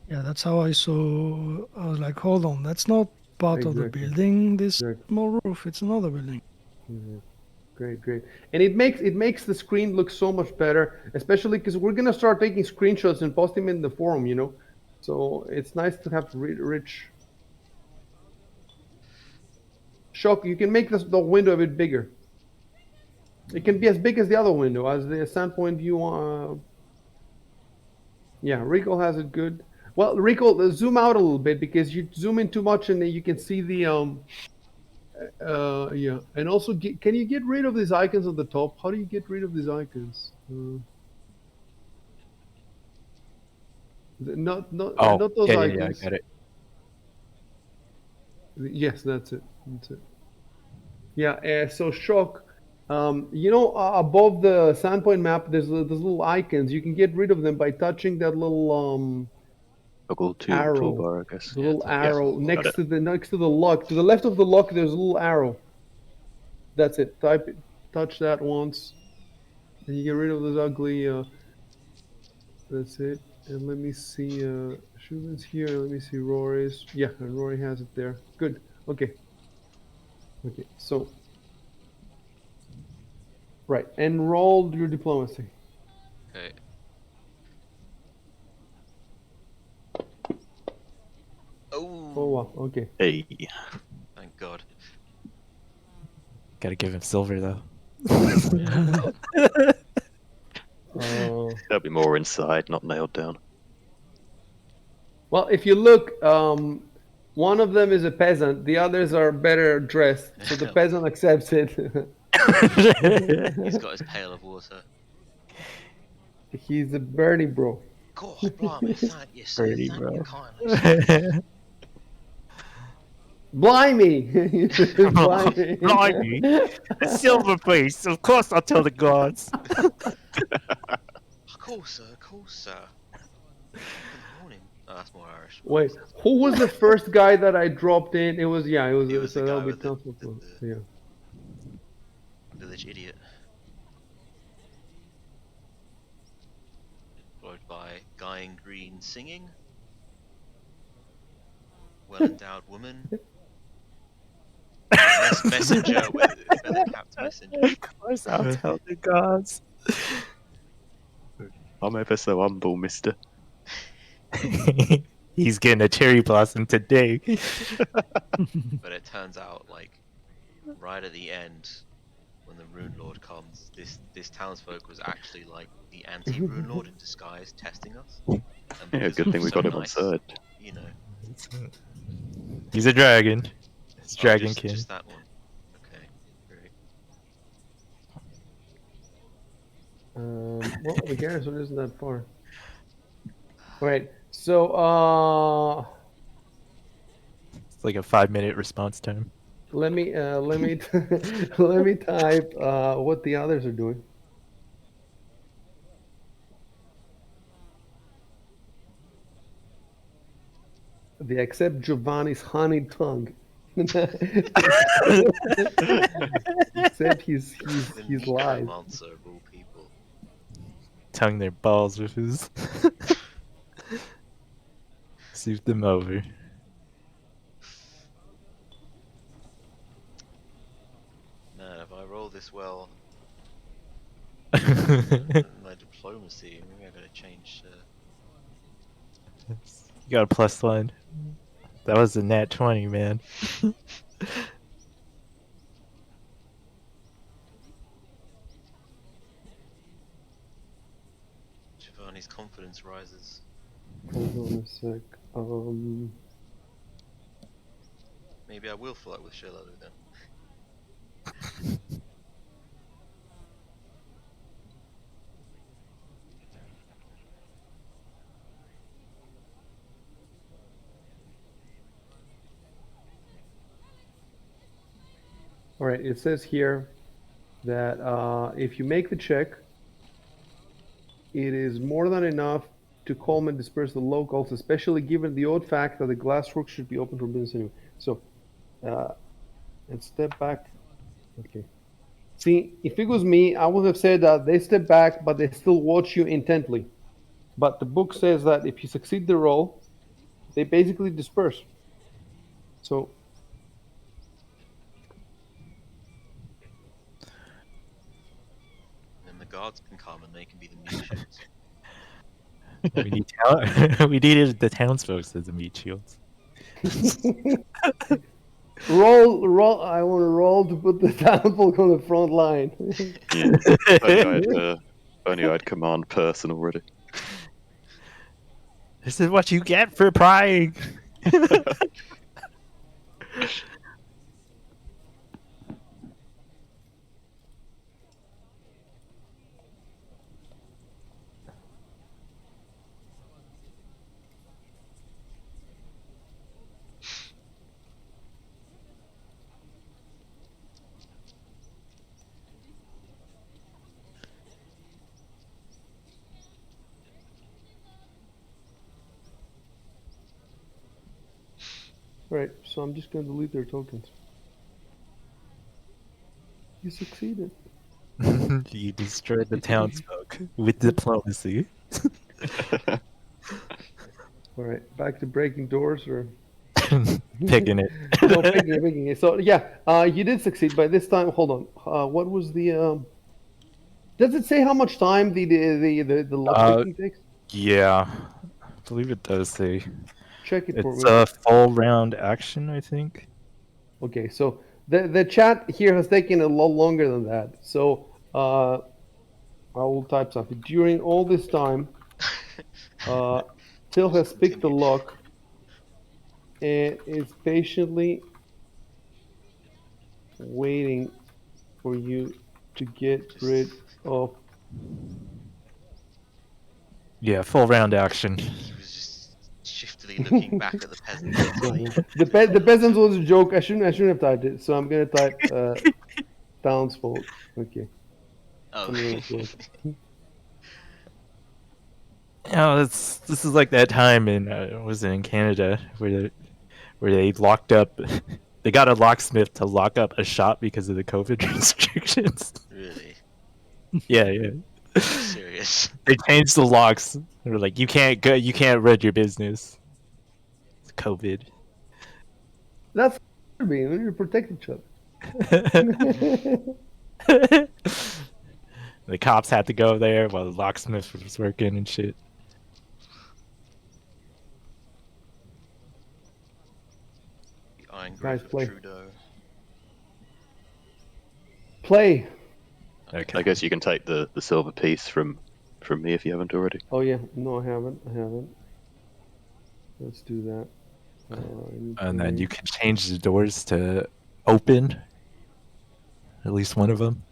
A: Yeah, that's how I saw. I was like, hold on, that's not part of the
E: Exactly.
A: building. This
E: Exactly.
A: small roof, it's another building.
E: Mhm. Great, great. And it makes the screen look so much better, especially because we're gonna start taking screenshots and post them in the forum. So it's nice to have rich. Shock. You can make the window a bit bigger. It can be as big as the other window, as the standpoint view. Yeah, Rico has it good. Well, Rico, zoom out a little bit because you zoom in too much and then you can see the yeah. And also, can you get rid of these icons on the top? How do you get rid of these icons?
D: Oh,
E: Not those
D: yeah, I
E: icons.
D: got it.
E: Yes, that's it. That's it. Yeah. So shock. Above the sandpoint map, there's little icons. You can get rid of them by touching that little
C: Toggle
E: arrow.
C: toolbar, I guess.
E: The
B: Yeah,
E: little
B: toggle
C: Yeah,
E: arrow
B: toolbar.
C: got it.
E: next to the lock. To the left of the lock, there's a little arrow. That's it. Type it. Touch that once, and you get rid of those ugly. That's it. And let me see. Schuman's here. Let me see Rory's. Yeah, and Rory has it there. Good. Okay. Okay. So right. Enroll your diplomacy.
B: Okay.
E: Oh wow.
B: Oh,
E: Okay.
C: Hey,
B: thank God.
D: Gotta give him silver though.
E: Uh,
C: there'll be more inside, not nailed down.
E: well, if you look, one of them is a peasant. The others are better dressed, so the peasant accepts it.
B: He's got his pail of water.
E: He's a Bernie bro.
B: Gosh, blimey, thank you, sir.
D: Pretty,
B: Thank you
D: bro.
B: kindly, sir.
E: Blimey! Blimey!
D: Blimey. A silver piece. Of course I'll tell the gods.
B: Of course, sir. Of course, sir. Top of the morning. Oh, that's more Irish. But
E: Wait, who was the first guy that I dropped in? It was yeah, it was
B: it was the
E: so that'll
B: guy
E: be
B: with the,
E: tough. Yeah.
B: village idiot, followed by guy in green singing, well endowed woman, messenger with feather capped messenger.
D: Of course I'll tell the gods.
C: I'm ever so humble, mister.
D: He's getting a cherry blossom today.
B: But it turns out, like, right at the end, when the Rune Lord comes, this townsfolk was actually like the anti-Rune Lord in disguise, testing us. And
C: Yeah,
B: because
C: good
B: we
C: thing
B: were
C: we
B: so
C: got him on
B: nice,
C: side.
B: you know.
D: He's a dragon. It's
B: Oh,
D: Dragon King.
B: just that one. Okay, great.
E: Well, the garrison isn't that far. All right. So,
D: It's like a 5-minute response time.
E: let me let me type what the others are doing. They accept Giovanni's honey tongue. Except
B: The
E: he's lies.
B: necromancer of all people.
D: Tongue their balls with his. Soothe them over.
B: Man, if I roll this well, my diplomacy, maybe I gotta change.
D: You got a +1. That was a nat 20, man.
B: Giovanni's confidence rises.
E: Hold on a sec.
B: Maybe I will flirt with Shillelu then.
E: All right, it says here that if you make the check, it is more than enough to calm and disperse the locals, especially given the odd fact that the glassworks should be open for business anyway. So, and step back. Okay. See, if it was me, I would have said that they step back, but they still watch you intently. But the book says that if you succeed the roll, they basically disperse. So,
B: And then the guards can come and they can be the meat shields.
D: We need we needed the townsfolk as the meat shields.
E: roll. I want to roll to put the townsfolk on the front line.
C: Yeah. Only I had command person already.
D: This is what you get for prying.
E: Right, so I'm just going to delete their tokens. You succeeded.
D: You destroyed the townsfolk with diplomacy.
E: All right, back to breaking doors or
D: Picking it.
E: no picking it. So yeah, you did succeed. By this time, hold on. What was the? Does it say how much time the lock picking takes?
D: Yeah, I believe it does say.
E: Check it for
D: It's
E: me.
D: a full round action, I think.
E: Okay, so the chat here has taken a lot longer than that. So I will type something. During all this time, Till
B: Just
E: has picked the
B: continue.
E: lock and is patiently waiting for you to get rid
B: Just
E: of.
D: Yeah, full round action.
B: he was just shiftily looking back at the peasants. That's all he did.
E: The peasants was a joke. I shouldn't have typed it. So I'm gonna type townsfolk. Okay.
B: Oh.
D: This is like that time in was it in Canada where they locked up. They got a locksmith to lock up a shop because of the COVID restrictions.
B: Really?
D: Yeah, yeah.
B: Serious?
D: They changed the locks. They were like, you can't go, you can't run your business. It's COVID.
E: That's we need to protect each other.
D: The cops had to go there while the locksmith was working and shit.
B: The Iron
E: Guys,
B: Grip of
E: play.
B: Trudeau.
E: Play.
D: Okay.
C: I guess you can take the silver piece from me if you haven't already.
E: Oh yeah, no, I haven't. Let's do that.
D: And then you can change the doors to open. At least one of them.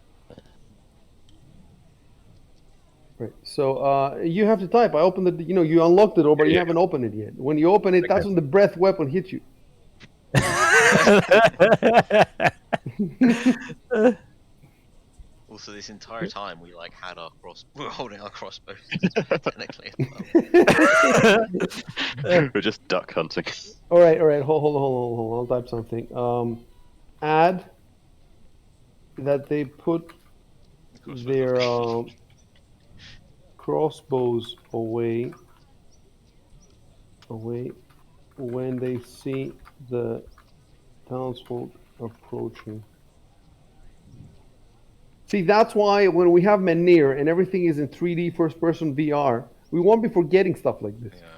E: Right. So you have to type. I opened the. You unlocked the door, but you
D: Yeah.
E: haven't opened it yet. When you open it, that's when the breath weapon hits you.
B: Also, this entire time we had our we were holding our crossbows technically.
C: We're just duck hunting.
E: All right. Hold on. I'll type something. Add that they put their crossbows away when they see the townsfolk approaching. See, that's why when we have Menir and everything is in 3D first person VR, we won't be forgetting stuff like this.
B: Yeah.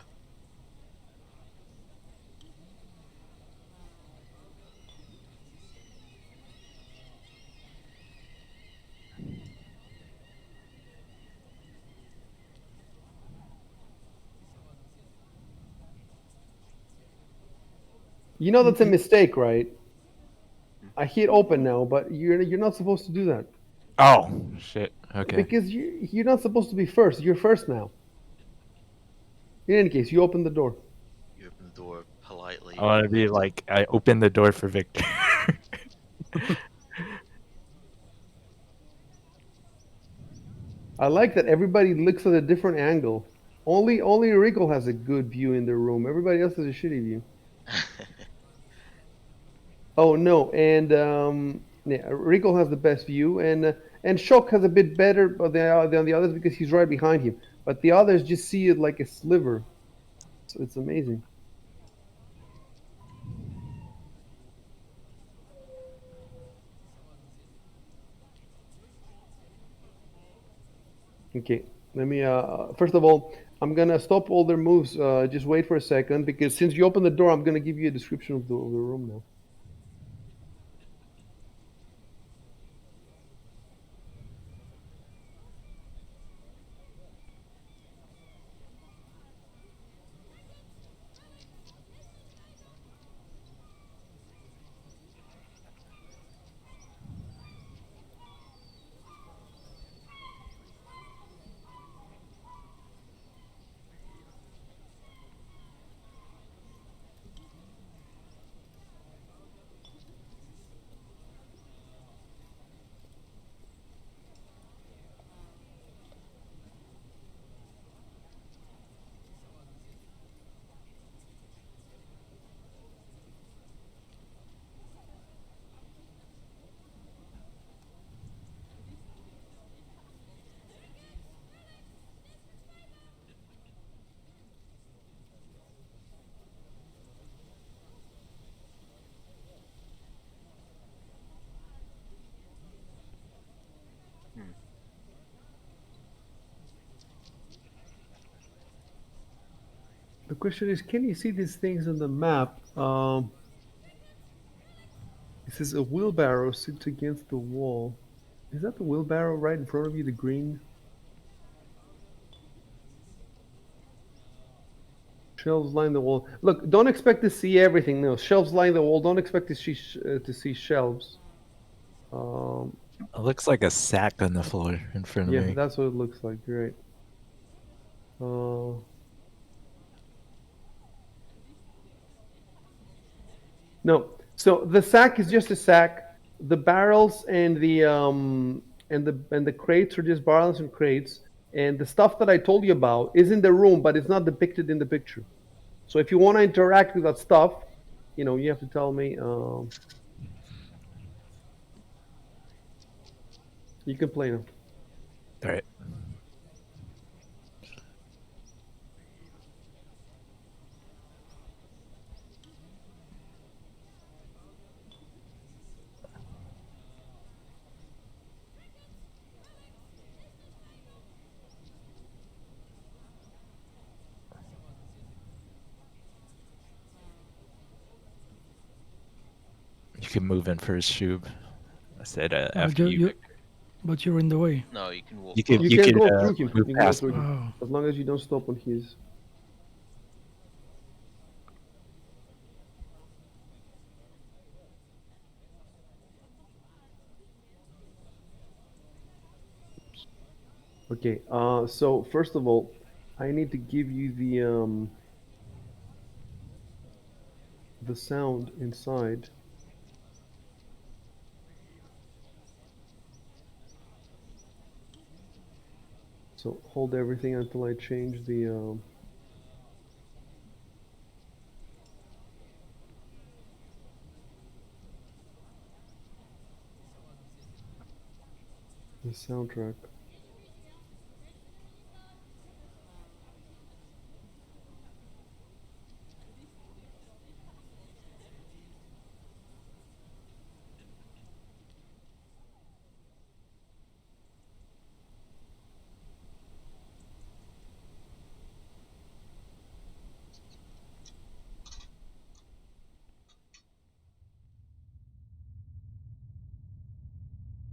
E: You know that's a
A: You-
E: mistake, right? I hit open now, but you're not supposed to do that
D: Oh shit. Okay.
E: because you're not supposed to be first. You're first now. In any case, you open the door.
B: You open the door politely.
D: I want to be like, I opened the door for Victor.
E: I like that everybody looks at a different angle. Only Rico has a good view in the room. Everybody else has a shitty view. Oh no, and yeah, Rico has the best view, and Shock has a bit better than the others because he's right behind him. But the others just see it like a sliver, so it's amazing. Okay, let me. First of all, I'm gonna stop all their moves. Just wait for a second because since you opened the door, I'm gonna give you a description of the room now.
B: Hmm.
E: The question is, can you see these things on the map? It says a wheelbarrow sits against the wall. Is that the wheelbarrow right in front of you, the green? Shelves line the wall. Look, don't expect to see everything. No, shelves line the wall. Don't expect to see shelves. Um,
D: It looks like a sack on the floor in front of
E: yeah,
D: me.
E: that's what it looks like. You're right. No, so the sack is just a sack. The barrels and the crates are just barrels and crates. And the stuff that I told you about is in the room, but it's not depicted in the picture. So if you want to interact with that stuff, you have to tell me. You can play now.
D: All right. You can move in first, Shub. I said after you. Victor.
A: but you're in the way.
B: No, you can walk.
D: You can
B: past
E: You
D: you
E: can
B: him.
D: can
E: go through him.
D: move
E: You can go
D: past
E: through
D: me.
E: him
A: Oh,
E: as long as you don't stop on his. Okay. So first of all, I need to give you the sound inside. So hold everything until I change the soundtrack.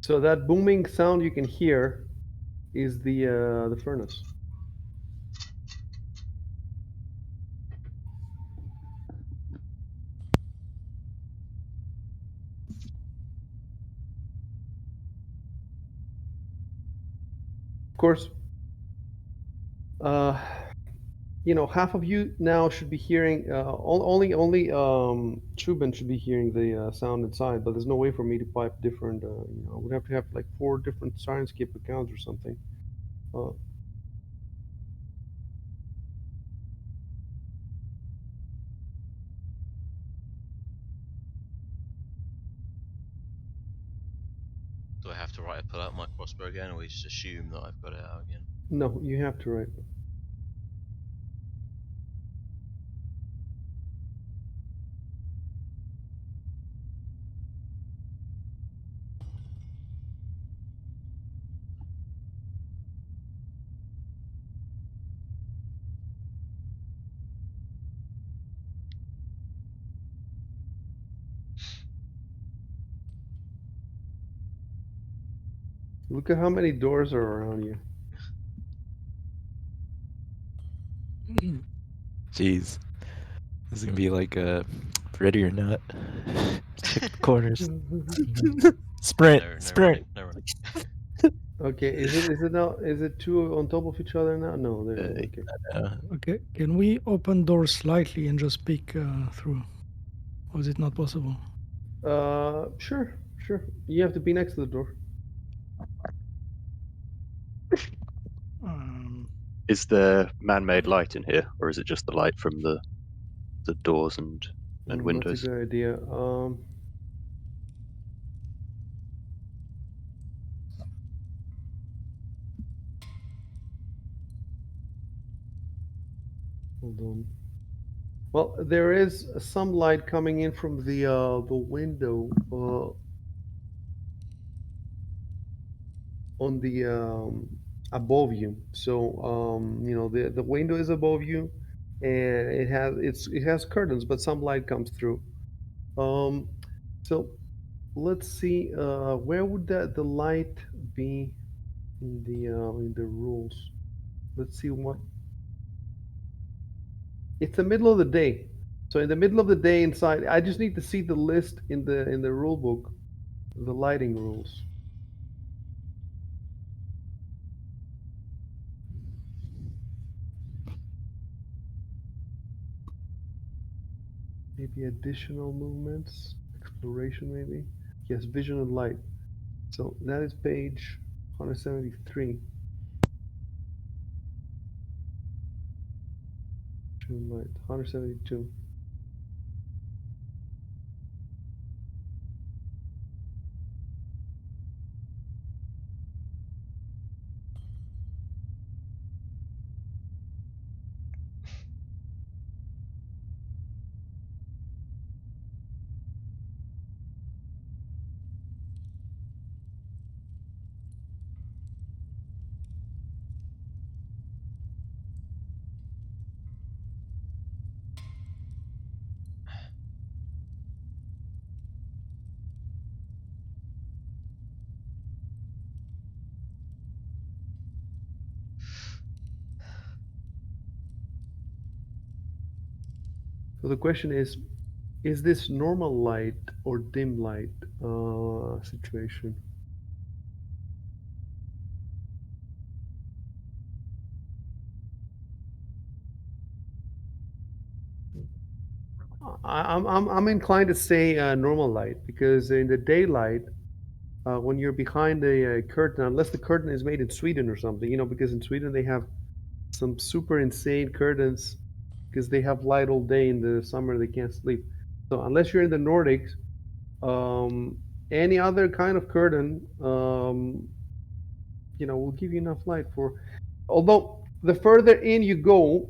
E: So that booming sound you can hear is the furnace. course, uh, half of you now should be hearing. Only Chuban should be hearing the sound inside, but there's no way for me to pipe different. I would have to have like 4 different Sirenscape accounts or something. Uh,
B: Do I have to pull out my crossbow again, or we just assume that I've got it out again?
E: no, you have to write. Look at how many doors are around you.
D: Jeez. This is gonna be like ready or not. Check the corners. Sprint.
B: No
D: Sprint.
B: running, no running.
E: Okay, is it now? Is it 2 on top of each other now? No, there. Okay.
A: Okay, can we open doors slightly and just peek through? Or is it not possible?
E: Sure. You have to be next to the door.
C: Is there man-made light in here, or is it just the light from the doors and
E: That's a
C: windows?
E: good idea. Hold on. Well, there is some light coming in from the window on the above you. So the window is above you, and it has curtains, but some light comes through. So let's see. Where would the light be in the rules? Let's see what. It's the middle of the day. So in the middle of the day inside, I just need to see the list in the rule book, the lighting rules. Maybe additional movements, exploration maybe. Yes, vision and light. So that is page 173. Vision and light, 172. So the question is this normal light or dim light situation? I'm inclined to say normal light because in the daylight, when you're behind a curtain, unless the curtain is made in Sweden or something, because in Sweden they have some super insane curtains because they have light all day in the summer, they can't sleep. So unless you're in the Nordics, any other kind of curtain, will give you enough light for. Although the further in you go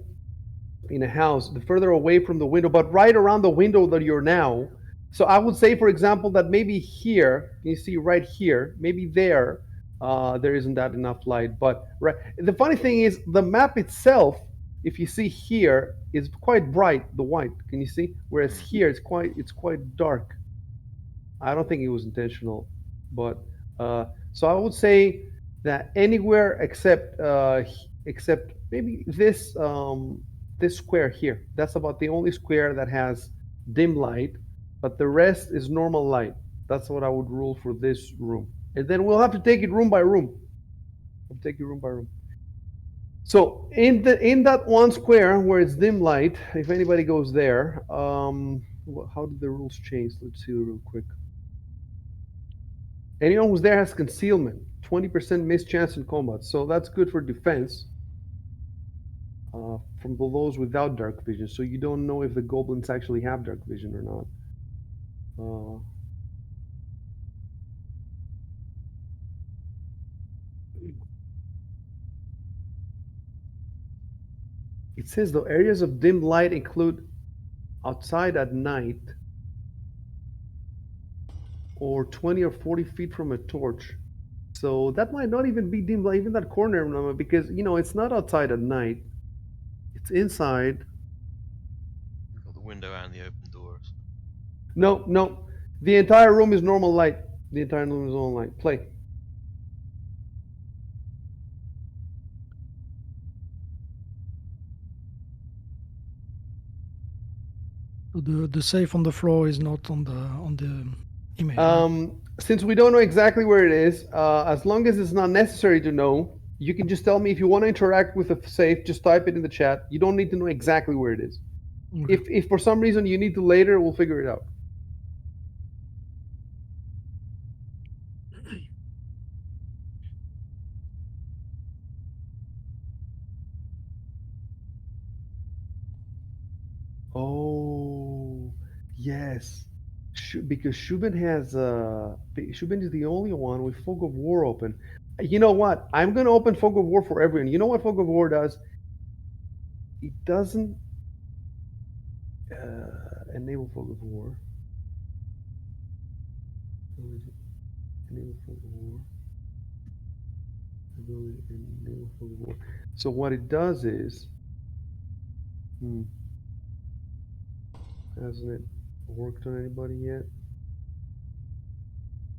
E: in a house, the further away from the window, but right around the window that you're now. So I would say, for example, that maybe here, you see right here, maybe there isn't that enough light. But right, the funny thing is, the map itself, if you see here, is quite bright, the white. Can you see? Whereas here, it's quite dark. I don't think it was intentional, but so I would say that anywhere except maybe this square here. That's about the only square that has dim light, but the rest is normal light. That's what I would rule for this room, and then we'll have to take it room by room. I'll take you room by room. So in that one square where it's dim light, if anybody goes there, how did the rules change? Let's see real quick. Anyone who's there has concealment, 20% miss chance in combat, so that's good for defense. From those without dark vision, so you don't know if the goblins actually have dark vision or not. It says the areas of dim light include outside at night or 20 or 40 feet from a torch. So that might not even be dim light, even that corner, because it's not outside at night. It's inside.
B: You've got the window and the open doors.
E: No. The entire room is normal light. The entire room is normal light. Play.
A: The safe on the floor is not on the image. Right?
E: Since we don't know exactly where it is, as long as it's not necessary to know, you can just tell me if you want to interact with the safe. Just type it in the chat. You don't need to know exactly where it is.
A: Okay.
E: If for some reason you need to later, we'll figure it out. Oh, yes. Because Shubin is the only one with Fog of War open. You know what? I'm gonna open Fog of War for everyone. You know what Fog of War does? It doesn't enable Fog of War. Enable Fog of War. Enable Fog of War. So what it does is, hasn't it worked on anybody yet?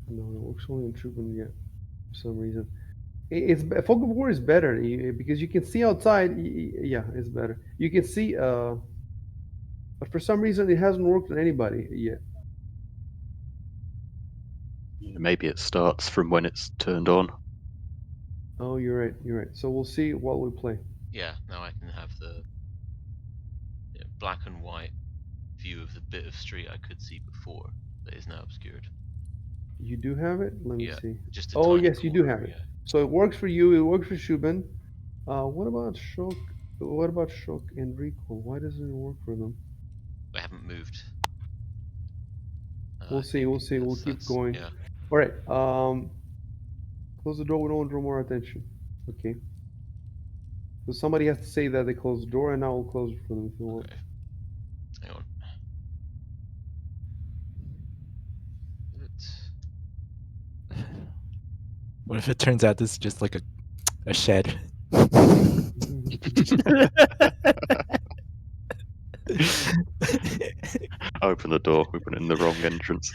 E: No, it works only on Shubin yet for some reason. It's Fog of War is better because you can see outside. Yeah, it's better. You can see, but for some reason it hasn't worked on anybody yet.
C: Maybe it starts from when it's turned on.
E: Oh, you're right. You're right. So we'll see what we play.
B: Yeah, now I can have the black and white view of the bit of street I could see before that is now obscured.
E: You do have it. Let me
B: Yeah,
E: see.
B: just a
E: Oh,
B: tiny
E: yes, you do
B: corner,
E: have it.
B: yeah.
E: So it works for you. It works for Shubin. What about Shock? What about Shock and Recall? Why doesn't it work for them?
B: They haven't moved.
E: We'll see. We'll see. We'll keep going.
B: Yeah.
E: All right. Close the door. We don't want to draw more attention. Okay. So somebody has to say that they close the door, and I will close it for them if you want.
B: Okay. Hang on.
D: What if it turns out this is just like a shed?
C: Open the door. We put it in the wrong entrance.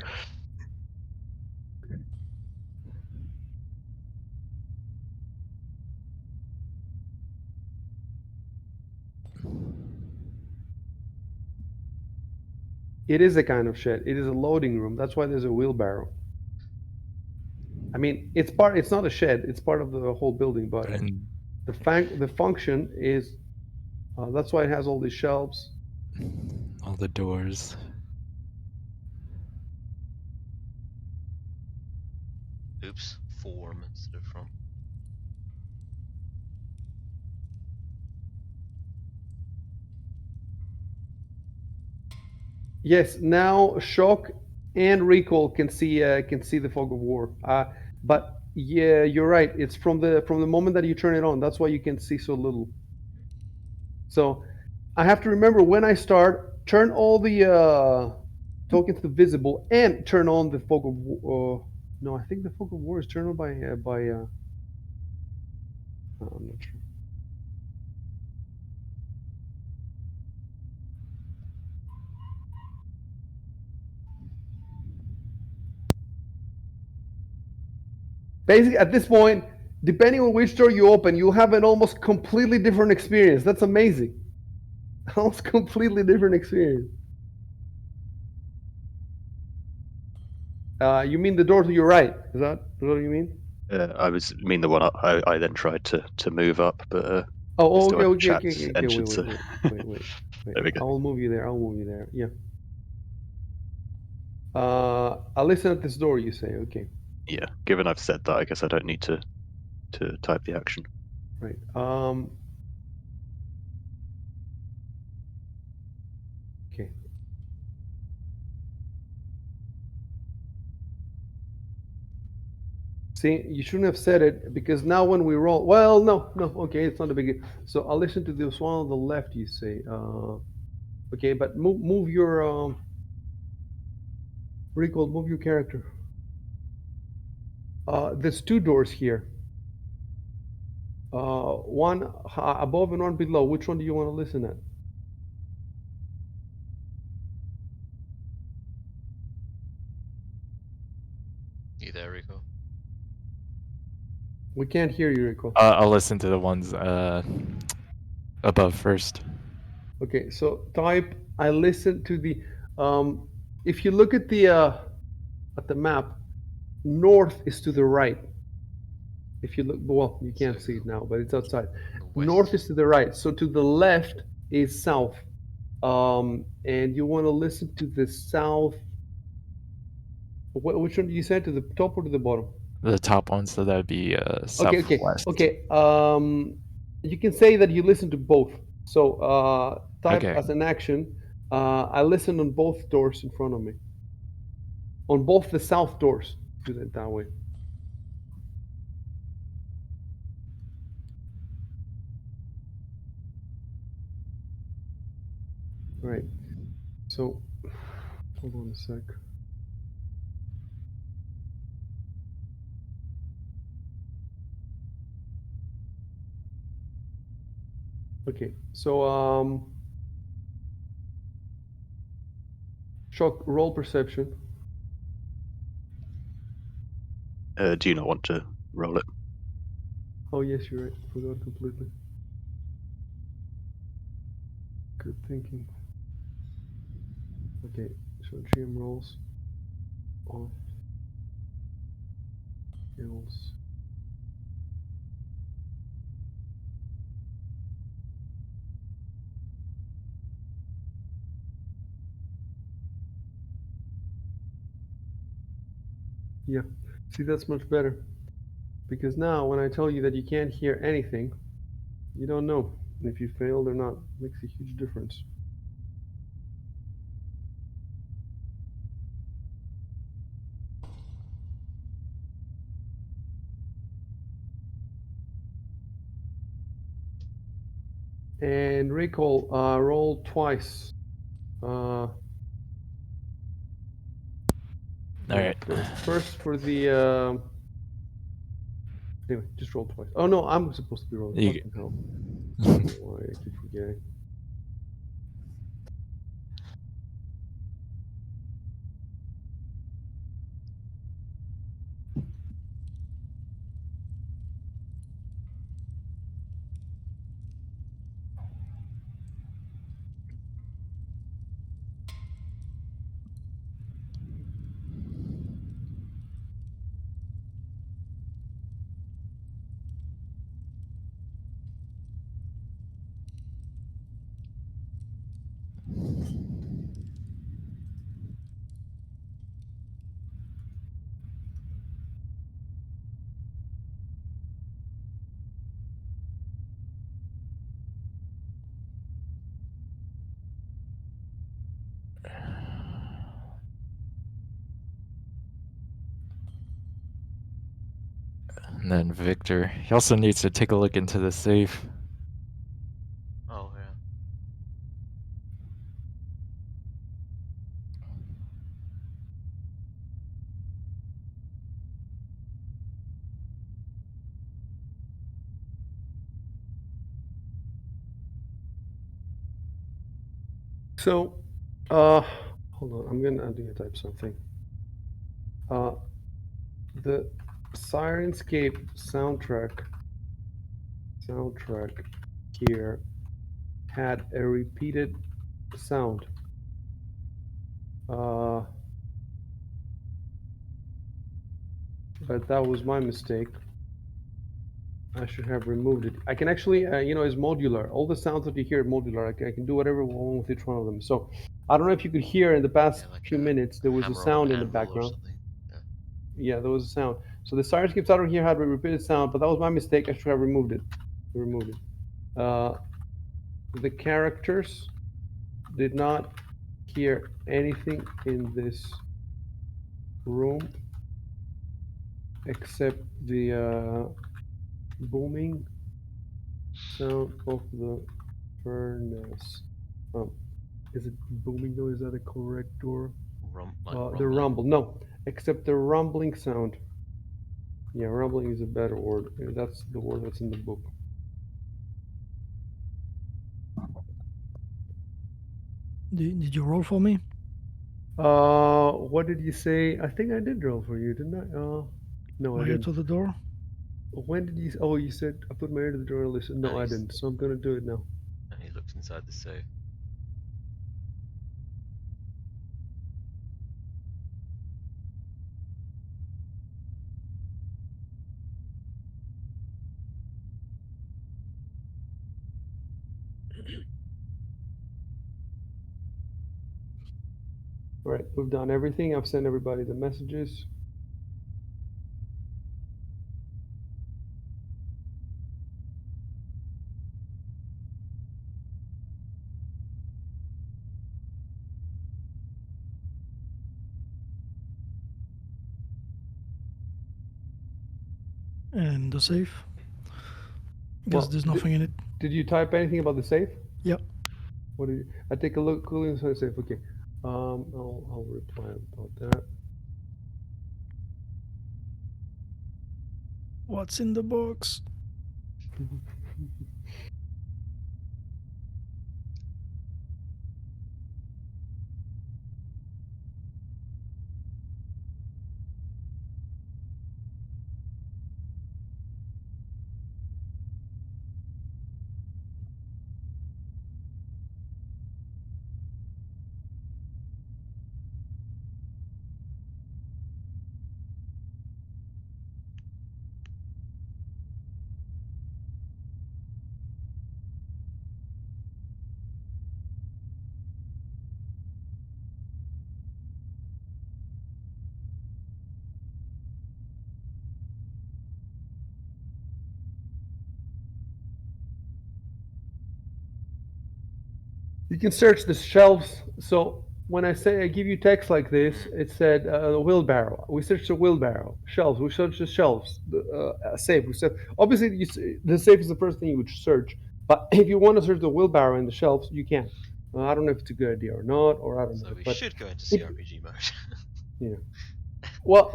E: It is a kind of shed. It is a loading room. That's why there's a wheelbarrow. I mean, it's not a shed. It's part of the whole building, but
D: And
E: the function is. That's why it has all these shelves.
D: all the doors.
B: Oops, form instead of from.
E: Yes, now Shock and Recall can see the Fog of War. But yeah, you're right. It's from the moment that you turn it on. That's why you can see so little. So I have to remember when I start, turn all the tokens to visible and turn on the Fog of War. No, I think the Fog of War is turned on by. I'm not sure. Basically, at this point, depending on which door you open, you'll have an almost completely different experience. That's amazing. Almost completely different experience. You mean the door to your right? Is that what you mean?
C: I mean the one I then tried to move up, but
E: Oh,
C: still
E: okay,
C: had
E: okay,
C: chat
E: okay, okay, okay.
C: entered, so
E: Wait.
C: there we go.
E: I'll move you there. I'll move you there. Yeah. I listen at this door. You say, okay,
C: Yeah, given I've said that, I guess I don't need to type the action.
E: right. Okay. See, you shouldn't have said it because now when we roll, well, no, okay, it's not a big deal. So I'll listen to this one on the left. You say, okay, but move your recall, move your character. There's two doors here. One above and one below. Which one do you want to listen at?
B: You there, Rico?
E: We can't hear you, Rico.
D: I'll listen to the ones above first.
E: Okay, so type. I listen to the. If you look at the map, north is to the right. If you look, well, you can't
B: So
E: see it now, but it's outside.
B: the
E: North
B: west.
E: is to the right. So to the left is south. And you want to listen to the south. Which one did you say? To the top or to the bottom?
D: The top one, so that would be
E: Okay,
D: southwest.
E: okay. You can say that you listen to both. So type
D: Okay.
E: as an action. I listen on both doors in front of me. On both the south doors. Do that way. Right. So hold on a sec. Okay. So shock roll perception.
C: Do you not want to roll it?
E: Oh yes, you're right. Forgot completely. Good thinking. Okay, so GM rolls off skills. Yeah, see, that's much better. Because now when I tell you that you can't hear anything, you don't know if you failed or not. It makes a huge difference. And recall, roll twice.
D: All right.
E: First for the. Anyway, just roll twice. Oh no, I'm supposed to be rolling.
D: You-
E: Fucking hell. I don't know why I keep forgetting.
D: And then Victor. He also needs to take a look into the safe.
B: Oh yeah.
E: So, hold on. I'm gonna type something. The Sirenscape soundtrack here had a repeated sound. but that was my mistake. I should have removed it. I can actually, it's modular. All the sounds that you hear are modular. I can do whatever I want with each one of them. So I don't know if you could hear in the past
B: Yeah, like
E: few
B: a
E: minutes, there was a
B: hammer on
E: sound
B: an
E: in the
B: anvil or
E: background.
B: something. Yeah.
E: Yeah, there was a sound. So the sirenscapes I don't hear had a repeated sound, but that was my mistake. I should have removed it. Removed it. The characters did not hear anything in this room except the booming sound of the furnace. Is it booming though? Is that a correct door?
B: Like
E: The
B: rumbling.
E: rumble. No, except the rumbling sound. Yeah, rumbling is a better word. That's the word that's in the book.
A: Did you roll for me?
E: What did you say? I think I did roll for you, didn't I? No, I
A: My ear
E: didn't.
A: to the door?
E: When did you? Oh, you said I put my ear to the door and listened. No, I
B: Nice.
E: didn't. So I'm gonna do it now.
B: And he looks inside the safe.
E: All right, we've done everything. I've sent everybody the messages.
A: And the safe? Guess
E: Well,
A: there's nothing in it.
E: Did you type anything about the safe?
A: Yep.
E: What did you? I take a look. Cool inside the safe. Okay. I'll reply about that.
A: What's in the box?
E: You can search the shelves. So when I say I give you text like this, it said wheelbarrow. We searched the wheelbarrow. Shelves. We searched the shelves. The safe. We said obviously the safe is the first thing you would search. But if you want to search the wheelbarrow and the shelves, you can. I don't know if it's a good idea or not, or I don't
B: So
E: know.
B: we
E: But
B: should go into
E: if,
B: CRPG mode.
E: yeah. Well,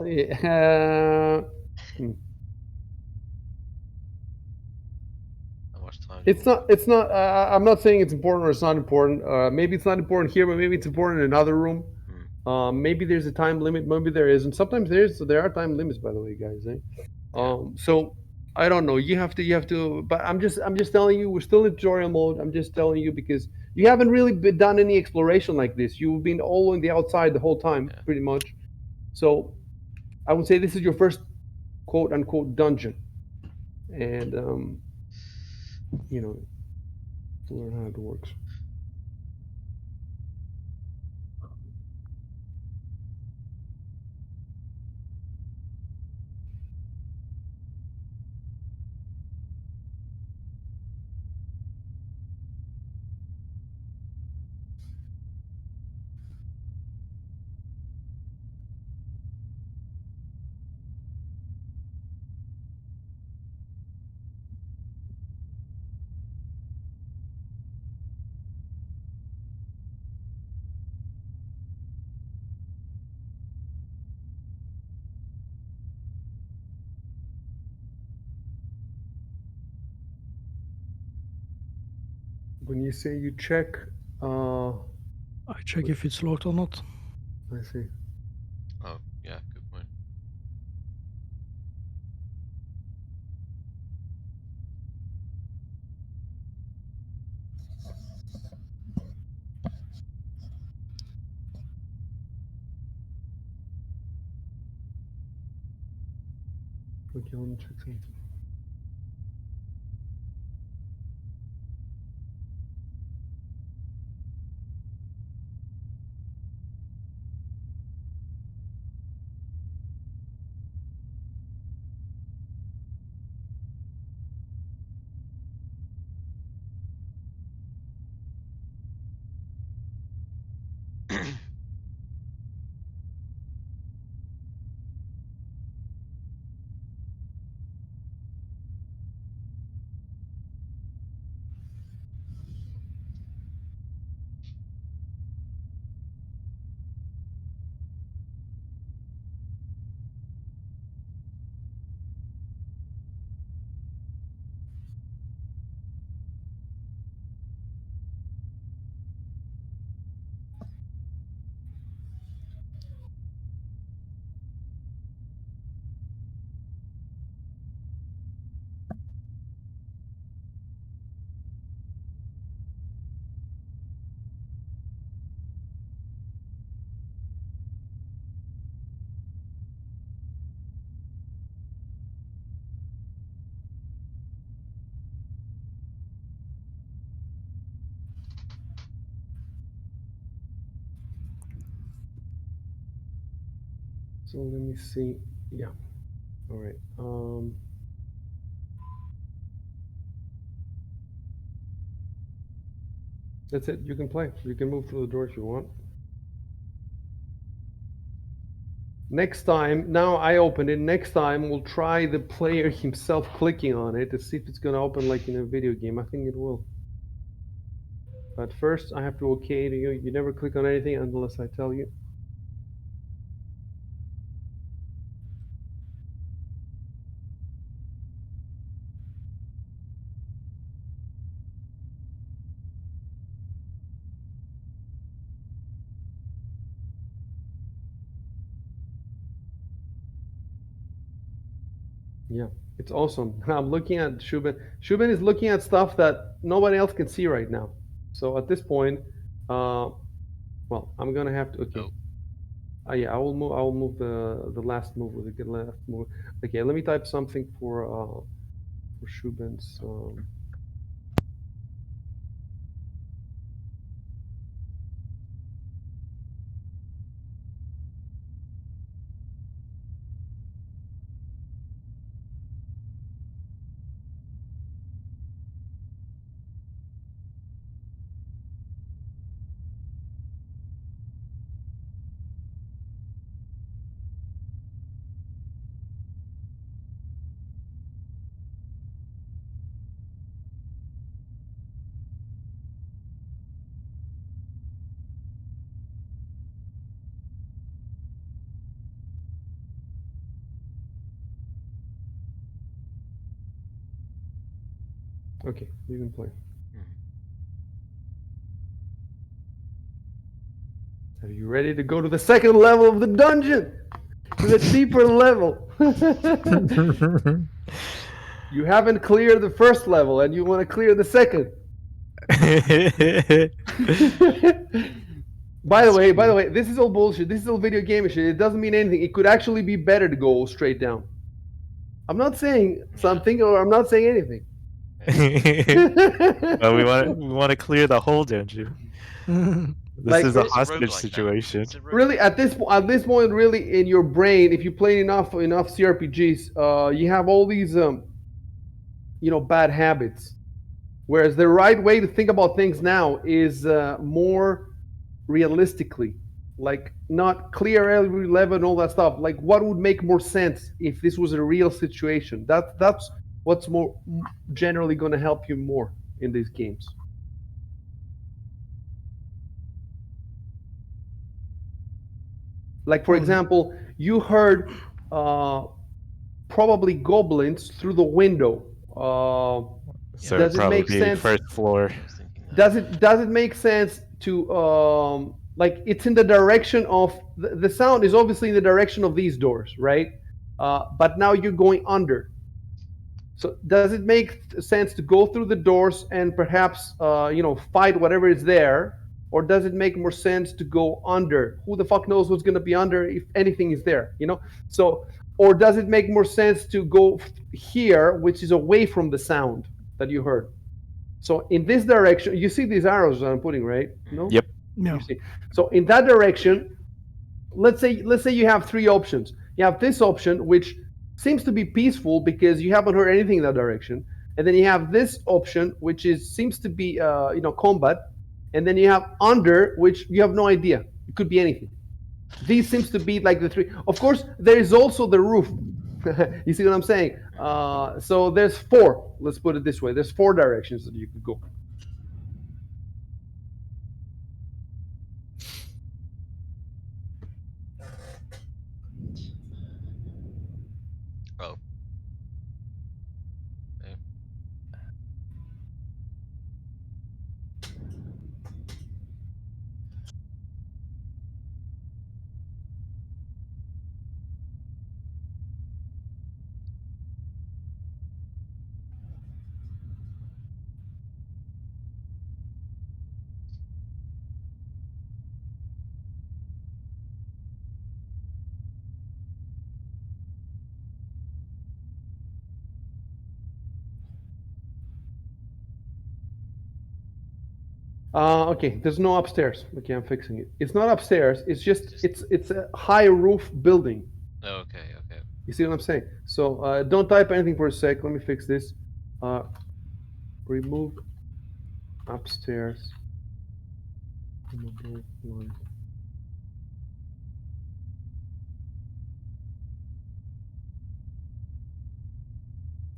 B: How much time do you
E: it's
B: want?
E: not. It's not. I'm not saying it's important or it's not important. Maybe it's not important here, but maybe it's important in another room. Maybe there's a time limit. Maybe there isn't. Sometimes there are time limits. By the way, guys.
B: Yeah.
E: So I don't know. You have to. You have to. But I'm just telling you. We're still in tutorial mode. I'm just telling you because you haven't really done any exploration like this. You've been all on the outside the whole time,
B: Yeah.
E: pretty much. So I would say this is your first quote unquote dungeon, and you know, to learn how it works. When you say you check,
A: I check if it's locked or not.
E: I see.
B: Oh, yeah. Good point.
E: Okay, let me check something. So let me see. Yeah. All right. That's it. You can play. You can move through the door if you want. Next time, now I opened it. Next time, we'll try the player himself clicking on it to see if it's going to open like in a video game. I think it will. But first, I have to okay to you. You never click on anything unless I tell you. Yeah, it's awesome. I'm looking at Shubin. Shubin is looking at stuff that nobody else can see right now. So at this point, well, I'm gonna have to. Okay.
B: Oh.
E: Yeah, I will move. I will move the last move with a good last move. Okay, let me type something for Shubin's. Okay, you can play. Are you ready to go to the second level of the dungeon? To the deeper level. You haven't cleared the first level and you want to clear the second. By the way, this is all bullshit. This is all video game shit. It doesn't mean anything. It could actually be better to go straight down. I'm not saying something or I'm not saying anything.
D: Well, we want to clear the whole dungeon. This
E: Like,
D: is a
B: It's a
D: hostage
B: roguelike,
D: situation.
B: It's a roguelike.
E: really, at this point, really in your brain, if you play enough CRPGs, you have all these bad habits. Whereas the right way to think about things now is more realistically, like not clear every level and all that stuff. Like, what would make more sense if this was a real situation? That's what's more generally going to help you more in these games. Like, for example, you heard probably goblins through the window.
D: So
E: Does it
D: probably
E: make sense?
D: first floor.
B: I was thinking that.
E: Does it make sense to like it's in the direction of the sound is obviously in the direction of these doors, right? But now you're going under. So does it make sense to go through the doors and perhaps fight whatever is there, or does it make more sense to go under? Who the fuck knows what's going to be under if anything is there? So or does it make more sense to go here, which is away from the sound that you heard? So in this direction, you see these arrows that I'm putting, right? No?
D: Yep.
A: Yeah.
E: You see. So in that direction, let's say you have three options. You have this option, which seems to be peaceful because you haven't heard anything in that direction, and then you have this option, which seems to be combat, and then you have under, which you have no idea. It could be anything. These seems to be like the three. Of course, there is also the roof. You see what I'm saying? So there's four. Let's put it this way. There's four directions that you could go.
B: Oh. Okay.
E: Okay, there's no upstairs. Okay, I'm fixing it. It's not upstairs. It's just it's a high roof building.
B: Okay. Okay.
E: You see what I'm saying? So don't type anything for a sec. Let me fix this. Remove upstairs.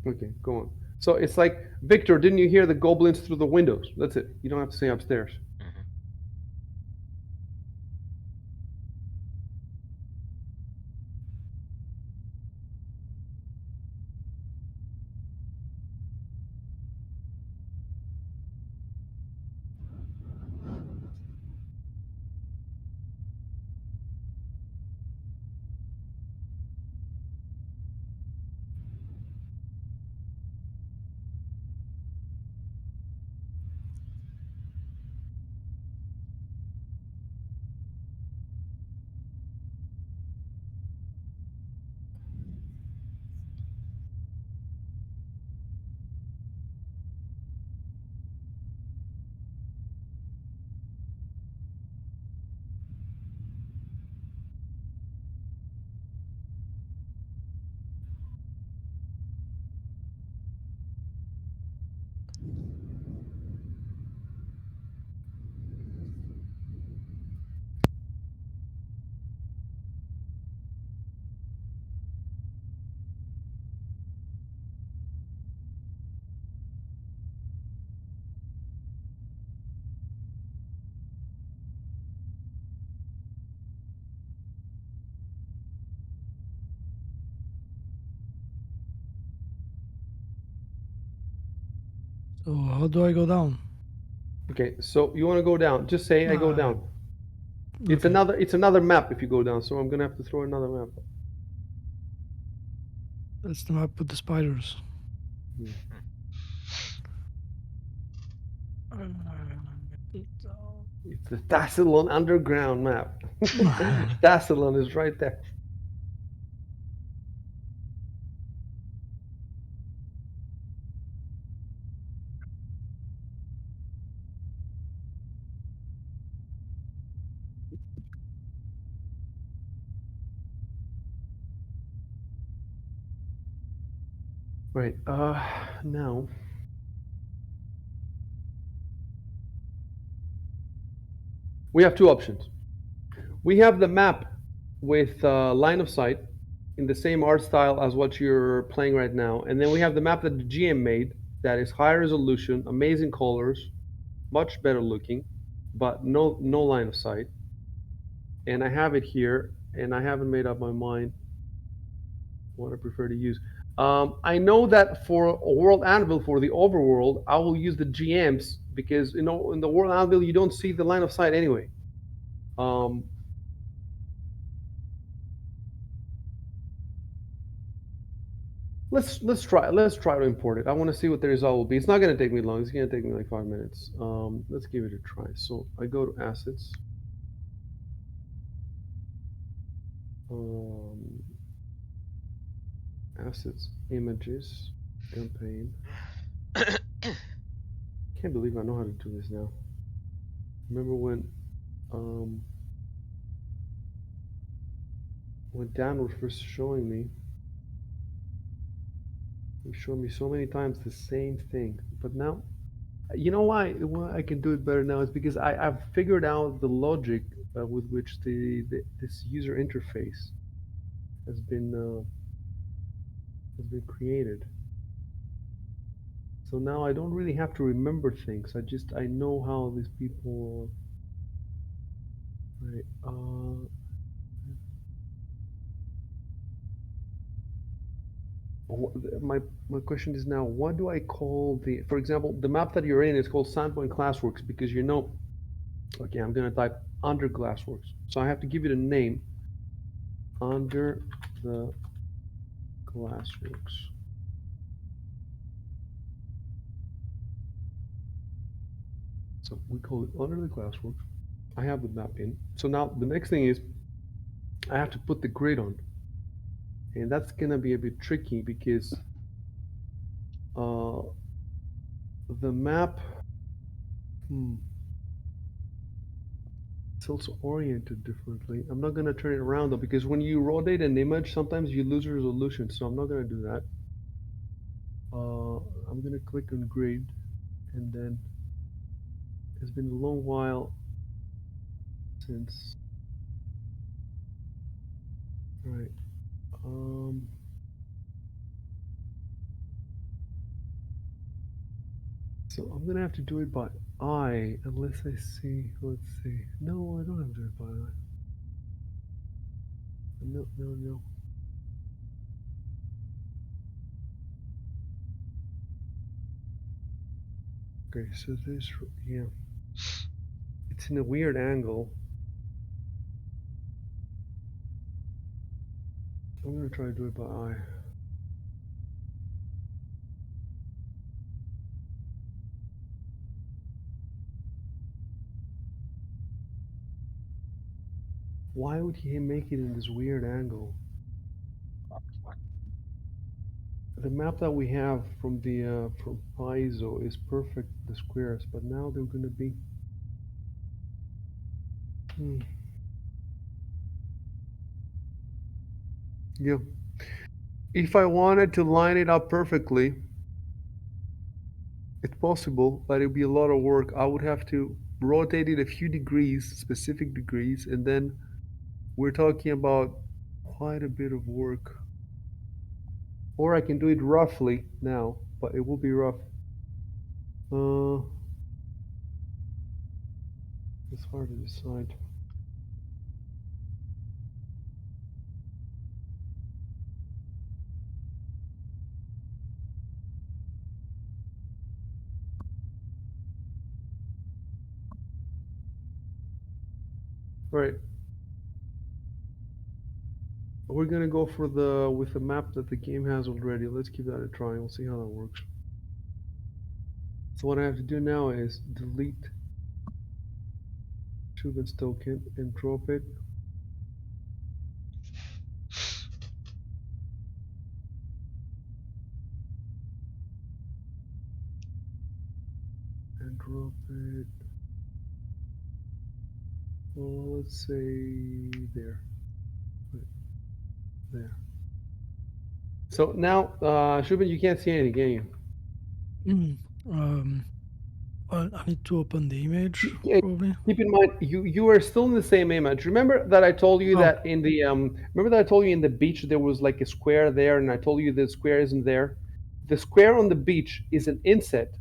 E: Okay, go on. So it's like, Victor, didn't you hear the goblins through the windows? That's it. You don't have to say upstairs.
B: Mm-hmm.
A: So how do I go down?
E: Okay, so you want to go down? Just say I go down. It's
A: Okay.
E: another map if you go down. So I'm gonna have to throw another map.
A: That's the map with the spiders.
E: It's the Tassilon underground map. Tassilon is right there. Right. Now we have two options. We have the map with line of sight in the same art style as what you're playing right now, and then we have the map that the GM made that is high resolution, amazing colors, much better looking, but no line of sight. And I have it here, and I haven't made up my mind what I prefer to use. I know that for a World Anvil, for the overworld, I will use the GMs because in the World Anvil you don't see the line of sight anyway. Um, let's try to import it. I want to see what the result will be. It's not going to take me long. It's going to take me like 5 minutes. Let's give it a try. So I go to assets. Um, assets, images, campaign. Can't believe I know how to do this now. Remember um, when Dan was first showing me, he showed me so many times the same thing. But now, you know why I can do it better now is because I've figured out the logic with which this user interface has been created. So now I don't really have to remember things. I know how these people. Right. My question is now, what do I call for example, the map that you're in is called Sandpoint Glassworks because okay, I'm going to type under Glassworks. So I have to give it a name, under the Glassworks. So we call it under the Glassworks. I have the map in. So now the next thing is I have to put the grid on. And that's going to be a bit tricky because the map, it's also oriented differently. I'm not going to turn it around though, because when you rotate an image, sometimes you lose resolution. So I'm not going to do that. I'm going to click on grid, and then it's been a long while since. Right. So I'm going to have to do it by eye, unless I see, let's see. No, I don't have to do it by eye. No. Okay, so this, yeah. It's in a weird angle. I'm going to try to do it by eye. Why would he make it in this weird angle? The map that we have from from Paizo is perfect, the squares, but now they're going to be. Yeah. If I wanted to line it up perfectly, it's possible, but it'd be a lot of work. I would have to rotate it a few degrees, specific degrees, and then we're talking about quite a bit of work. Or I can do it roughly now, but it will be rough. It's hard to decide. Right. We're gonna go for with the map that the game has already. Let's give that a try. We'll see how that works. So what I have to do now is delete Shubin's token and drop it. And drop it. Well, let's say there. Right there. So now, Shubin, you can't see anything, can you?
A: Well, I need to open the image,
E: Yeah,
A: probably.
E: keep in mind, you are still in the same image. Remember that I told you that in the remember that I told you in the beach there was like a square there, and I told you the square isn't there. The square on the beach is an inset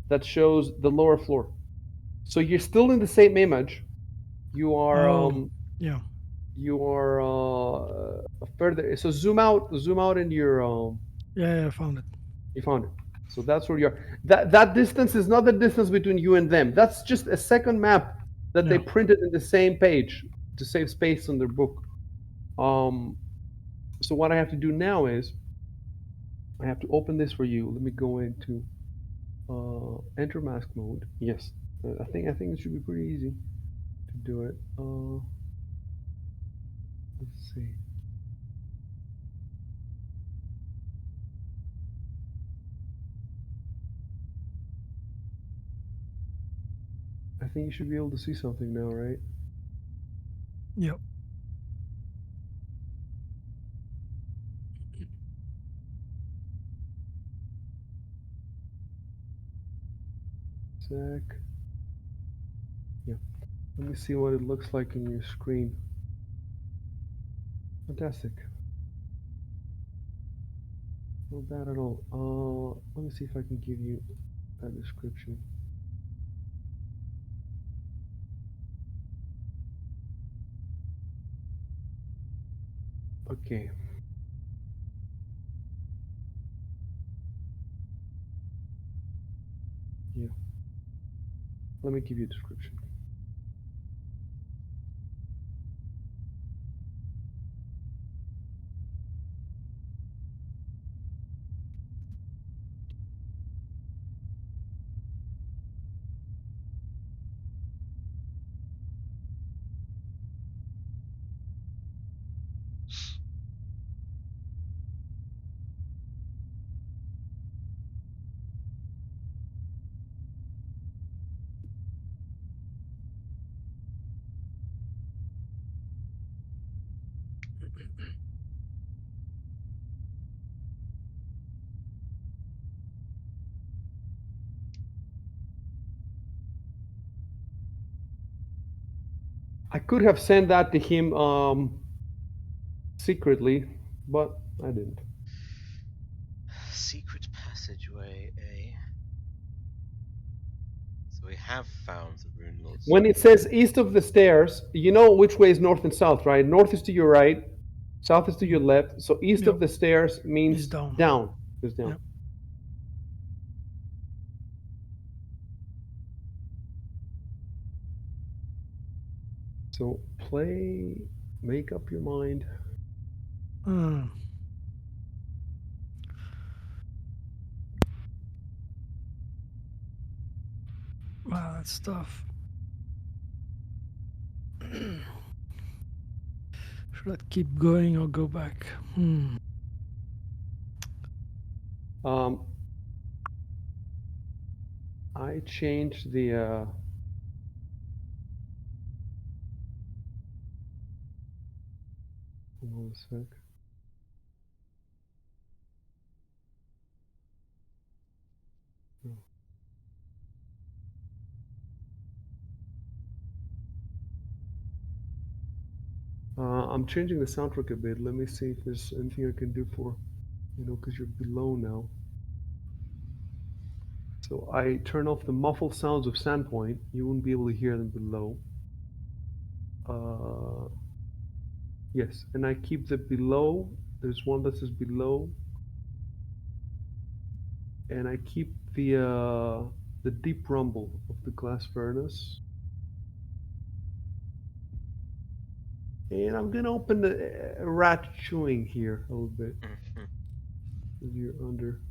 E: that shows the lower floor. So you're still in the same image. You are
A: yeah.
E: you are further. So zoom out in your
A: Yeah, I found it.
E: you found it. So that's where you are. That distance is not the distance between you and them. That's just a second map that they
A: Yeah.
E: printed in the same page to save space on their book. So what I have to do now is I have to open this for you. Let me go into enter mask mode. Yes, I think it should be pretty easy to do it. Let's see. think you should be able to see something now, right?
A: Yep.
E: Sec. Yeah. Let me see what it looks like in your screen. Fantastic. Not bad at all. Let me see if I can give you that description. Okay. Yeah. Let me give you a description. I could have sent that to him secretly, but I didn't.
B: Secret passageway, eh? So we have found the Runelords.
E: When it says east of the stairs, you know which way is north and south, right? North is to your right, south is to your left. So east
A: Yep.
E: of the stairs means
A: Is down.
E: down. Is down.
A: Yep.
E: So play, make up your mind.
A: Mm. Wow, that's tough. Should I keep going or go back?
E: I changed the. Hold on a sec. I'm changing the soundtrack a bit. Let me see if there's anything I can do for, because you're below now. So I turn off the muffled sounds of Sandpoint. You won't be able to hear them below. Yes, and I keep the below. There's one that says below, and I keep the deep rumble of the glass furnace. And I'm gonna open the rat chewing here a little bit.
B: Mhm.
E: You're under.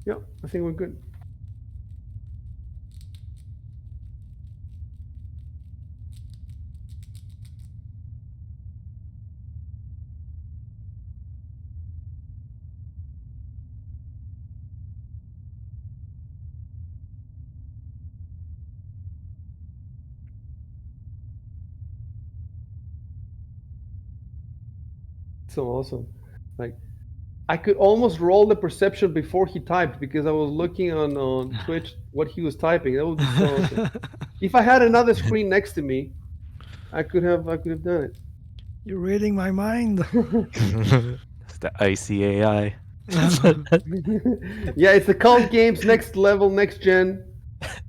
E: Yep, I think we're good. So awesome. Like I could almost roll the perception before he typed because I was looking on Twitch what he was typing. That would be so awesome. If I had another screen next to me, I could have done it.
A: You're reading my mind.
D: It's the ICAI.
E: Yeah, it's the cult games next level, next gen.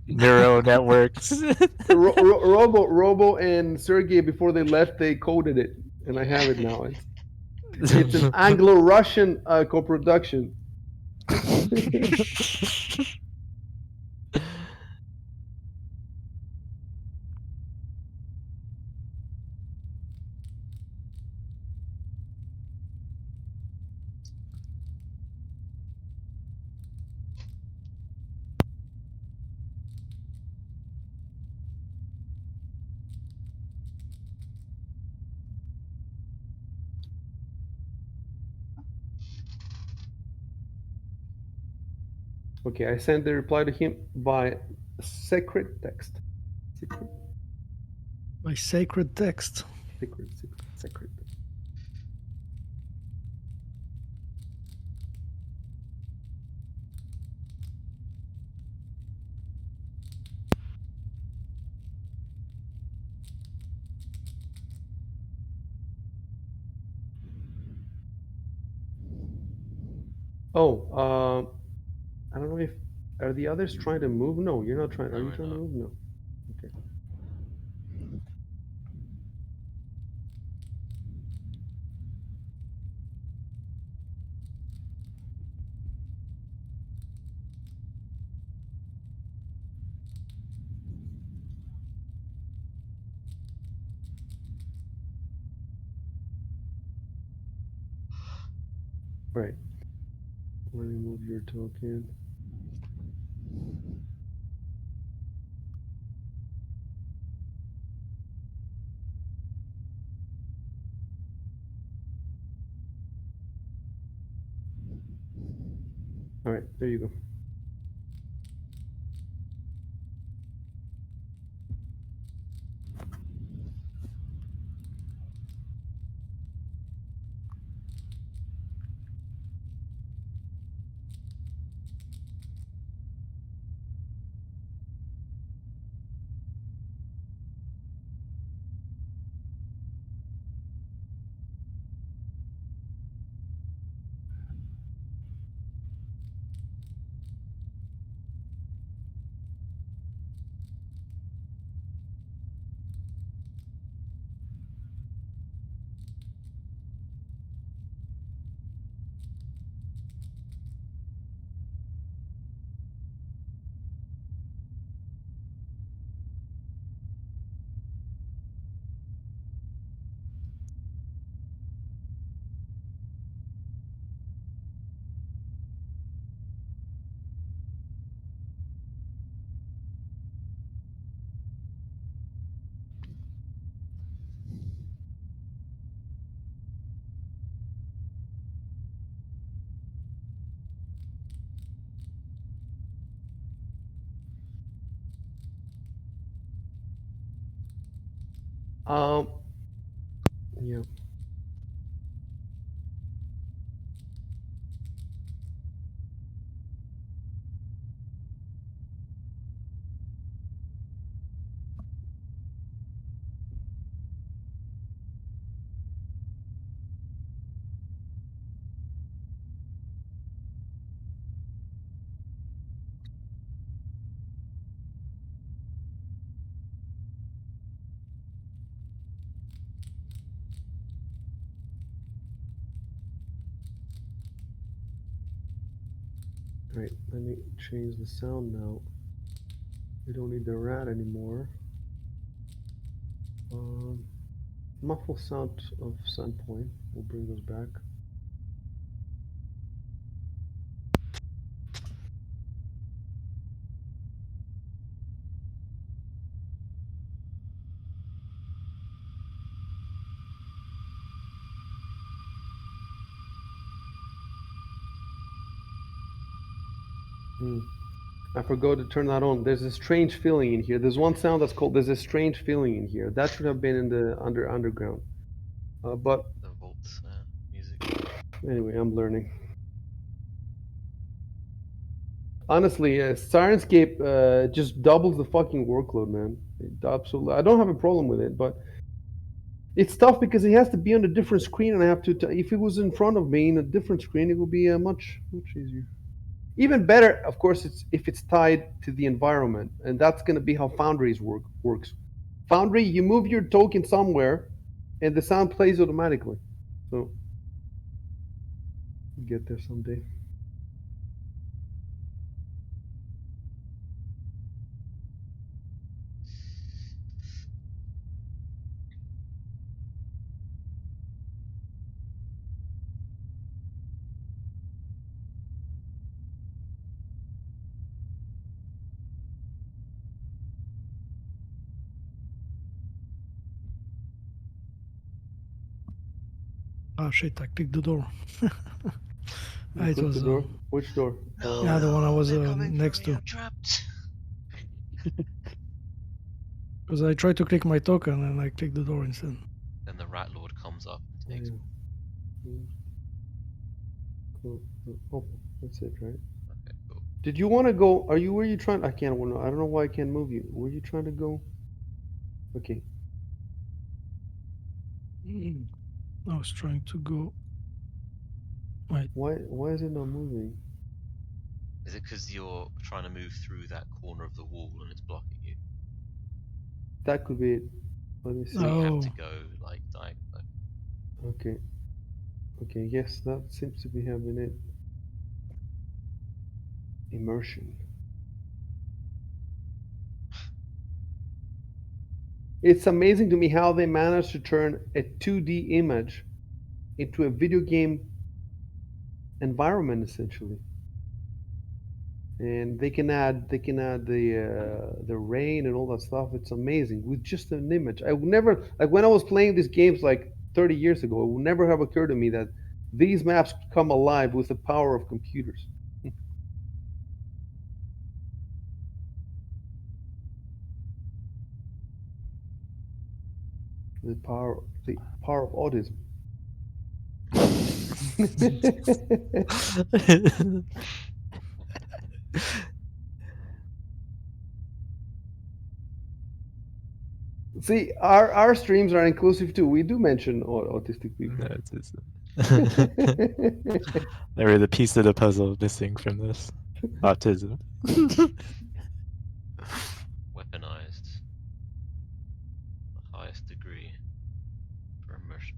D: Neuro networks.
E: Robo and Sergey before they left, they coded it, and I have it now. It's an Anglo-Russian co-production. Okay, I sent the reply to him by secret text. Secret,
A: By sacred text.
E: secret. Oh, I don't know if are the others trying to move. No, you're not trying.
B: No,
E: Are you
B: we're
E: trying to
B: not.
E: move? No. Okay. Right. Let me move your token. All right, there you go. Um, yeah. All right, let me change the sound now. We don't need the rat anymore. Muffle sound of Sandpoint. We'll bring those back. I forgot to turn that on. There's a strange feeling in here. There's one sound that's called "There's a strange feeling in here." That should have been in the underground. But
B: The vault music.
E: anyway, I'm learning. Honestly, Sirenscape just doubles the fucking workload, man. Absolutely, I don't have a problem with it, but it's tough because it has to be on a different screen, and I have to. If it was in front of me in a different screen, it would be much easier. Even better, of course, it's if it's tied to the environment, and that's going to be how Foundries works. Foundry, you move your token somewhere, and the sound plays automatically. So, we'll get there someday.
A: Ah shit, I clicked the door.
E: You
A: It
E: click
A: was
E: the door. Which door?
B: No,
A: Yeah, the one I
B: no,
A: was
B: they're coming for
A: next
B: me.
A: to.
B: I'm trapped.
A: Because I tried to click my token and I clicked the door instead.
B: Then the rat lord comes up and takes me.
E: Open. That's it, right?
B: Okay, cool.
E: Did you want to go? Where are you trying? I can't. I don't know why I can't move you. Were you trying to go? Okay.
A: I was trying to go. Wait.
E: Why is it not moving?
B: Is it because you're trying to move through that corner of the wall and it's blocking you?
E: That could be it. Let me see.
B: So you have to
A: Oh.
B: go like diagonal.
E: Okay. Okay. Yes, that seems to be having it. Immersion. It's amazing to me how they managed to turn a 2D image into a video game environment essentially. And they can add the rain and all that stuff. It's amazing with just an image. I would never, like when I was playing these games like 30 years ago, it would never have occurred to me that these maps come alive with the power of computers. The power of autism. See, our streams are inclusive too. We do mention autistic people.
D: No, they were the piece of the puzzle missing from this. Autism.
B: Weaponized. The highest degree for immersion.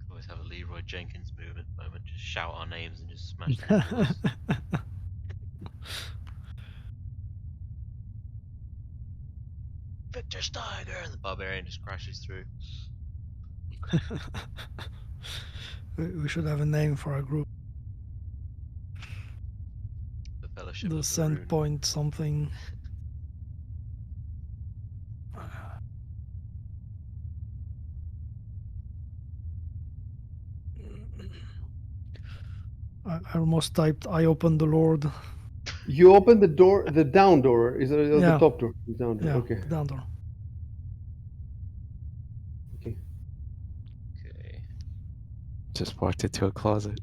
B: Always have a Leroy Jenkins moment. Just shout our names and just smash through doors. Victor Steiger, and the barbarian just crashes through.
A: We should have a name for our group.
B: The Fellowship
A: The
B: of the
A: send
B: Rune.
A: point something. I almost typed I opened the Lord.
E: You open the door, the down door is the
A: Yeah.
E: top door. The down door.
A: Yeah,
E: Okay.
A: down door.
E: Okay.
B: Okay.
D: Just walked into a closet.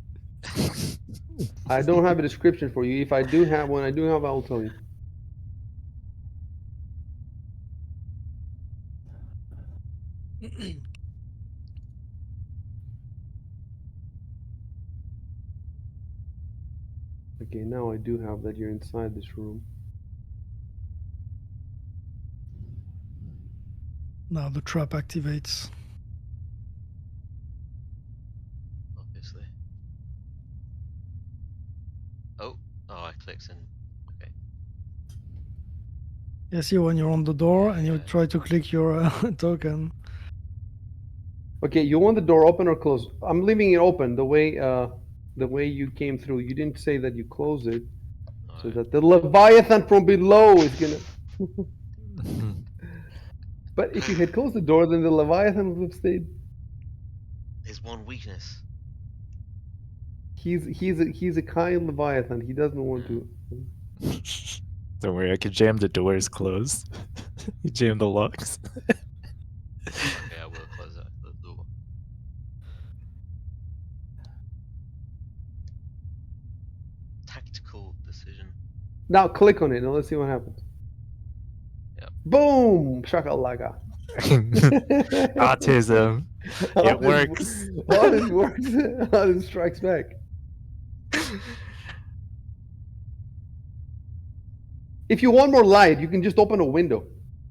E: I don't have a description for you. If I do have one, I will tell you. Okay, now I do have that you're inside this room.
A: Now the trap activates.
B: Obviously. Oh, I clicked and okay.
A: Yeah, see when you're on the door and you
B: Yeah.
A: try to click your token.
E: Okay, you want the door open or closed? I'm leaving it open the way you came through. You didn't say that you close it, so
B: Alright.
E: that the Leviathan from below is gonna. But if you had closed the door, then the Leviathan would have stayed.
B: His one weakness.
E: He's a kind Leviathan. He doesn't want to.
D: Don't worry, I could jam the doors closed. You jam the locks.
B: Okay, I will close the door. Tactical decision.
E: Now click on it and let's see what happens.
B: Yep.
E: Boom! Shakalaka.
D: Autism. It works.
E: Autism works. Autism strikes back. If you want more light, you can just open a window.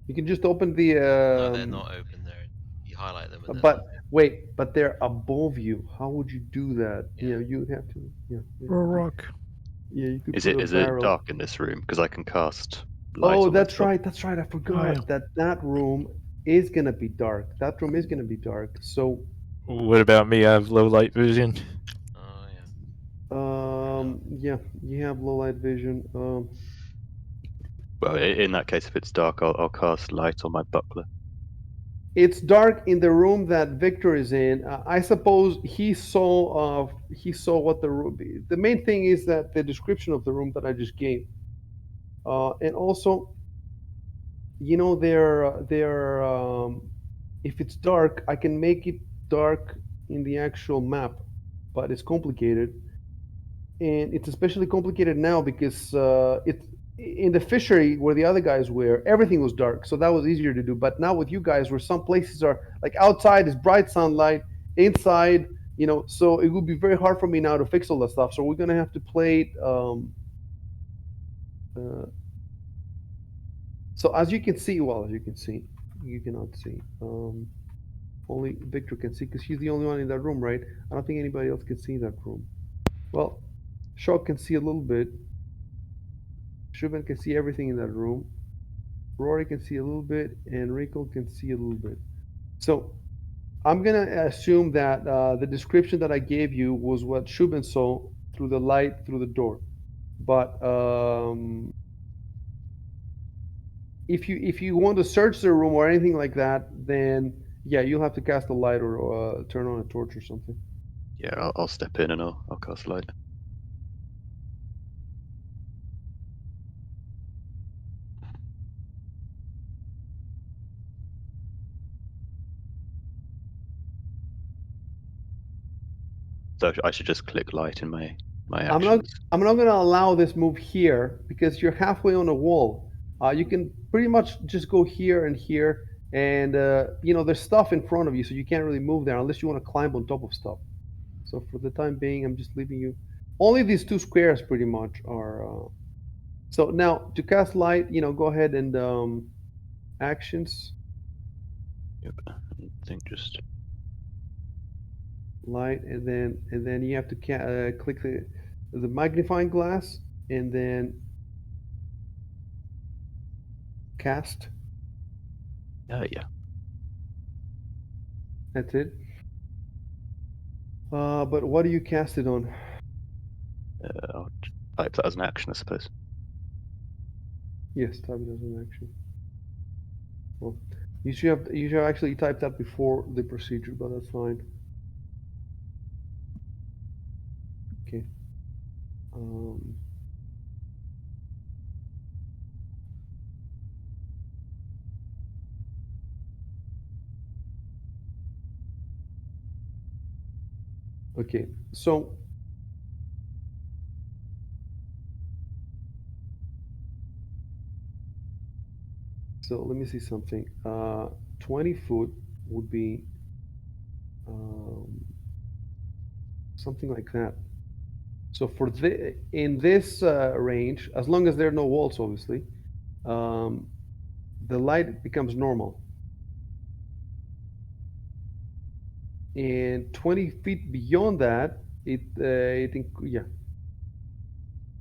E: You can just open the.
B: No, they're not open there. You highlight them and
E: But wait, but they're above you. How would you do that?
B: Yeah.
E: You know, you have to. Yeah.
A: Or rock.
E: Yeah, you could.
C: Is
E: put
C: it
E: a barrel.
C: dark in this room? Because I can cast light.
E: Oh,
C: on
E: that's
C: myself.
E: right. That's right. I forgot that room is gonna be dark. That room is gonna be dark. So,
D: What about me? I have low light vision.
B: Oh yeah.
E: yeah, you have low light vision.
C: Well, in that case, if it's dark, I'll cast light on my buckler.
E: It's dark in the room that Victor is in. I suppose he saw what the room. The main thing is that the description of the room that I just gave, and also, if it's dark, I can make it dark in the actual map, but it's complicated, and it's especially complicated now because it's in the fishery where the other guys were, everything was dark, so that was easier to do. But now with you guys, where some places are like outside is bright sunlight, inside, so it would be very hard for me now to fix all that stuff. So we're gonna have to play it. Uh, so as you can see, you cannot see. Only Victor can see because he's the only one in that room, right? I don't think anybody else can see that room. Well, Shaw can see a little bit. Shuben can see everything in that room. Rory can see a little bit, and Rico can see a little bit. So I'm gonna assume that the description that I gave you was what Shuben saw through the light through the door. But if you want to search the room or anything like that, then yeah, you'll have to cast a light or turn on a torch or something.
C: Yeah, I'll step in and I'll cast light. So I should just click light in my
E: I'm not
C: actions.
E: I'm not gonna allow this move here because you're halfway on a wall. You can pretty much just go here and here, and there's stuff in front of you, so you can't really move there unless you want to climb on top of stuff. So for the time being, I'm just leaving you. Only these two squares pretty much are. So now to cast light, go ahead and actions,
C: Yep. I think just
E: light, and then you have to click the magnifying glass, and then cast.
C: yeah.
E: That's it. But what do you cast it on?
C: I'll type that as an action, I suppose.
E: Yes, type it as an action. Well, you should actually type that before the procedure, but that's fine. Okay. Um, okay. So let me see something. 20 foot would be um, something like that. So in this range, as long as there are no walls, obviously, um, the light becomes normal. And 20 feet beyond that, yeah,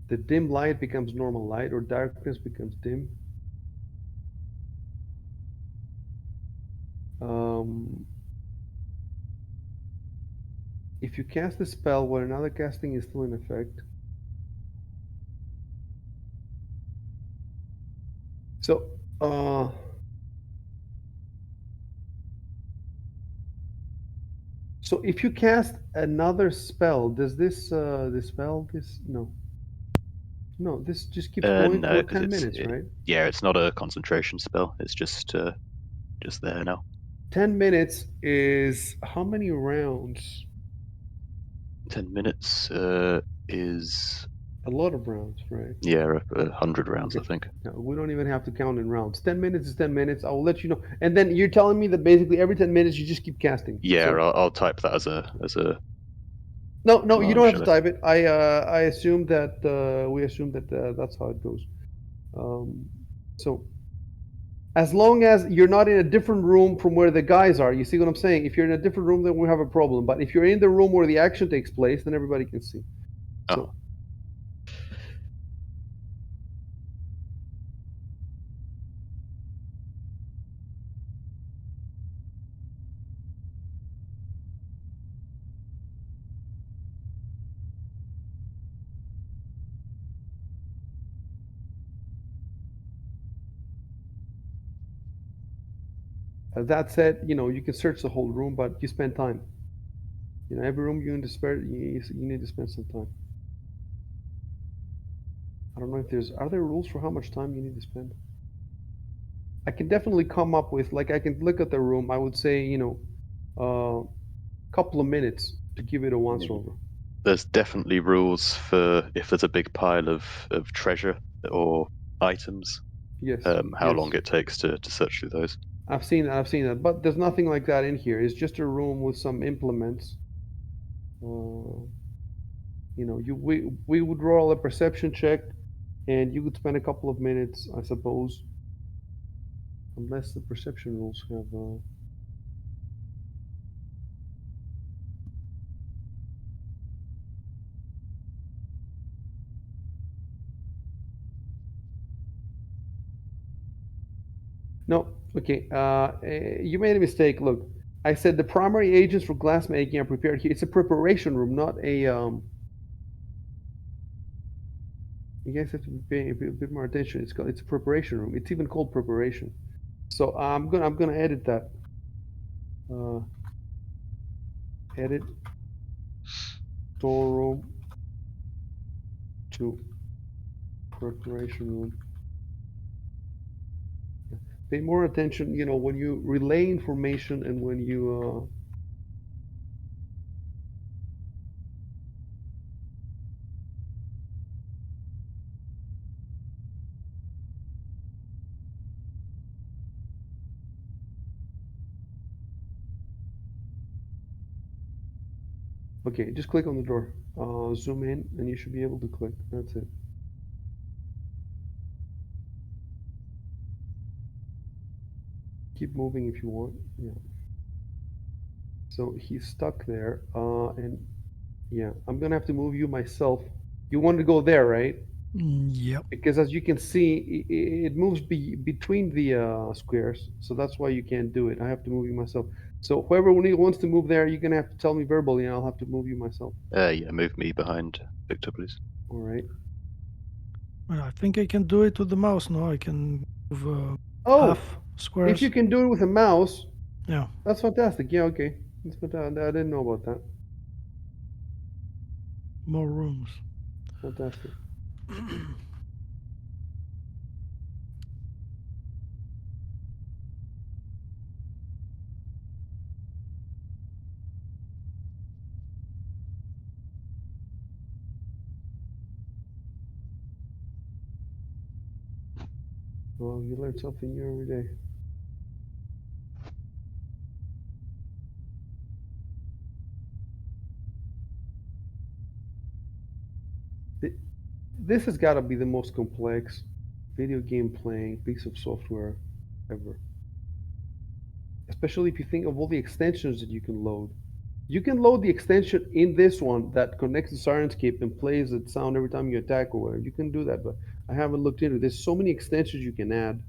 E: the dim light becomes normal light, or darkness becomes dim. Um, if you cast a spell while another casting is still in effect, so so if you cast another spell, does this no, this just keeps going
C: No,
E: for
C: because
E: 10 minutes, right?
C: it's not a concentration spell. It's just there now.
E: 10 minutes is how many rounds?
C: 10 minutes is
E: A lot of rounds, right?
C: 100 rounds,
E: Okay.
C: I think.
E: No, we don't even have to count in rounds. 10 minutes is 10 minutes. I will let you know. And then you're telling me that basically every 10 minutes you just keep casting.
C: Yeah,
E: So,
C: I'll type that as a
E: no, you
C: command,
E: don't have to
C: shall I?
E: type it. I assume that we assume that that's how it goes. So as long as you're not in a different room from where the guys are, you see what I'm saying? If you're in a different room, then we have a problem. But if you're in the room where the action takes place, then everybody can see. So, That said, you can search the whole room, but you spend time. Every room you need to spend some time. I don't know if are there rules for how much time you need to spend? I can definitely come up with, like, I can look at the room. I would say, a couple of minutes to give it a once over.
C: There's definitely rules for if there's a big pile of treasure or items,
E: Yes.
C: how
E: Yes.
C: long it takes to search through those.
E: I've seen that, but there's nothing like that in here. It's just a room with some implements. We would roll a perception check, and you would spend a couple of minutes, I suppose, unless the perception rules have. No, okay. You made a mistake. Look, I said the primary agents for glass making are prepared here. It's a preparation room, not a. You guys have to pay a bit more attention. It's a preparation room. It's even called preparation. So I'm gonna edit that. Edit storeroom to preparation room. Pay more attention, when you relay information and when you. Okay, just click on the door. Zoom in, and you should be able to click. That's it. Keep moving if you want. Yeah. So he's stuck there, and yeah, I'm gonna have to move you myself. You want to go there, right?
A: Yep.
E: Because as you can see, it moves between the squares, so that's why you can't do it. I have to move you myself. So whoever wants to move there, you're gonna have to tell me verbally, and I'll have to move you myself.
C: Yeah, move me behind Victor, please.
E: All right.
A: Well, I think I can do it with the mouse now. I can move
E: Oh,
A: half squares.
E: if you can do it with a mouse,
A: Yeah.
E: that's fantastic. Yeah, okay. That's fantastic. I didn't know about that.
A: More rooms.
E: Fantastic. Well, you learn something new every day. This has got to be the most complex video game playing piece of software ever. Especially if you think of all the extensions that you can load. You can load the extension in this one that connects to Sirenscape and plays that sound every time you attack or whatever. You can do that, but I haven't looked into it. There's so many extensions you can add.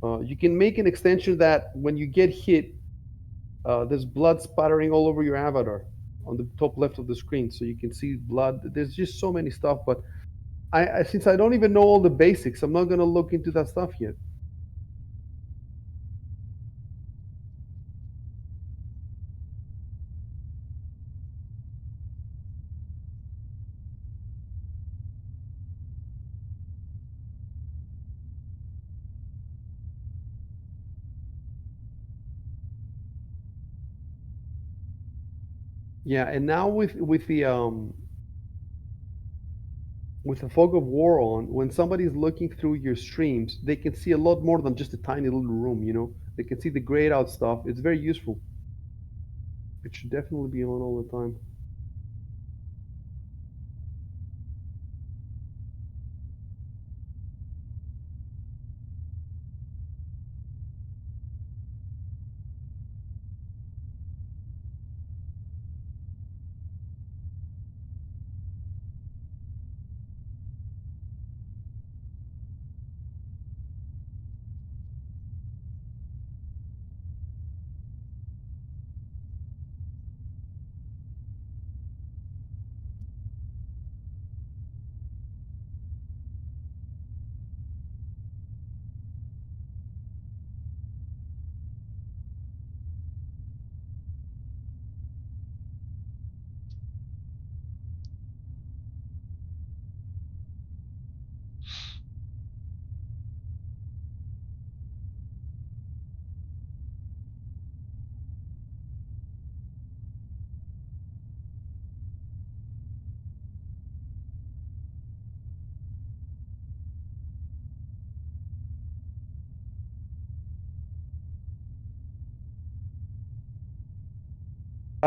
E: You can make an extension that when you get hit, there's blood spattering all over your avatar on the top left of the screen, so you can see blood. There's just so many stuff, but since I don't even know all the basics, I'm not gonna look into that stuff yet. Yeah, and now with the fog of war on, when somebody's looking through your streams, they can see a lot more than just a tiny little room. They can see the grayed out stuff. It's very useful. It should definitely be on all the time.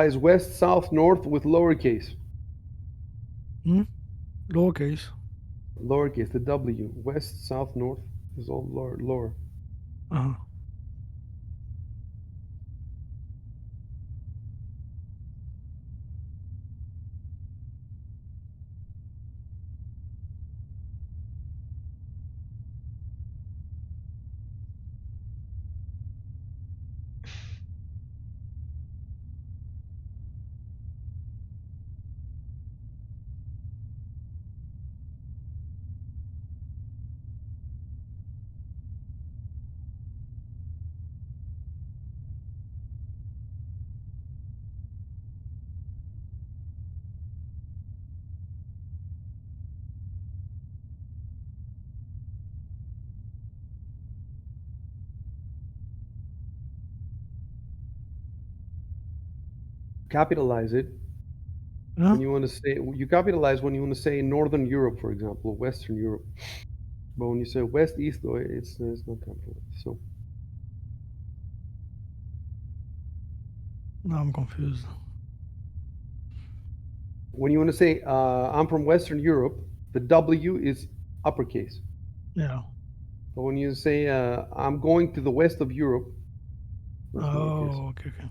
E: Is west, south, north with lowercase.
A: Lowercase.
E: Lowercase, the W. West, south, north is all lower.
A: Uh-huh.
E: Capitalize it
A: Huh?
E: when you want to say, you capitalize when you want to say Northern Europe, for example, Western Europe. But when you say West, East, it's not capitalized. So
A: Now I'm confused.
E: when you want to say I'm from Western Europe, the W is uppercase.
A: Yeah.
E: But when you say I'm going to the west of Europe, that's lowercase.
A: Oh, okay, okay.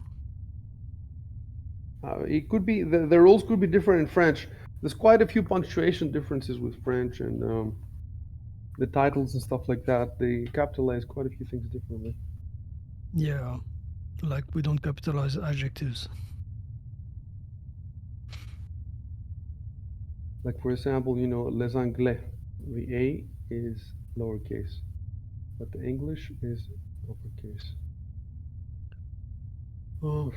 E: It could be the rules could be different in French. There's quite a few punctuation differences with French and the titles and stuff like that. They capitalize quite a few things differently.
A: Yeah. Like we don't capitalize adjectives.
E: Like for example, les Anglais, the A is lowercase, but the English is uppercase. Oh.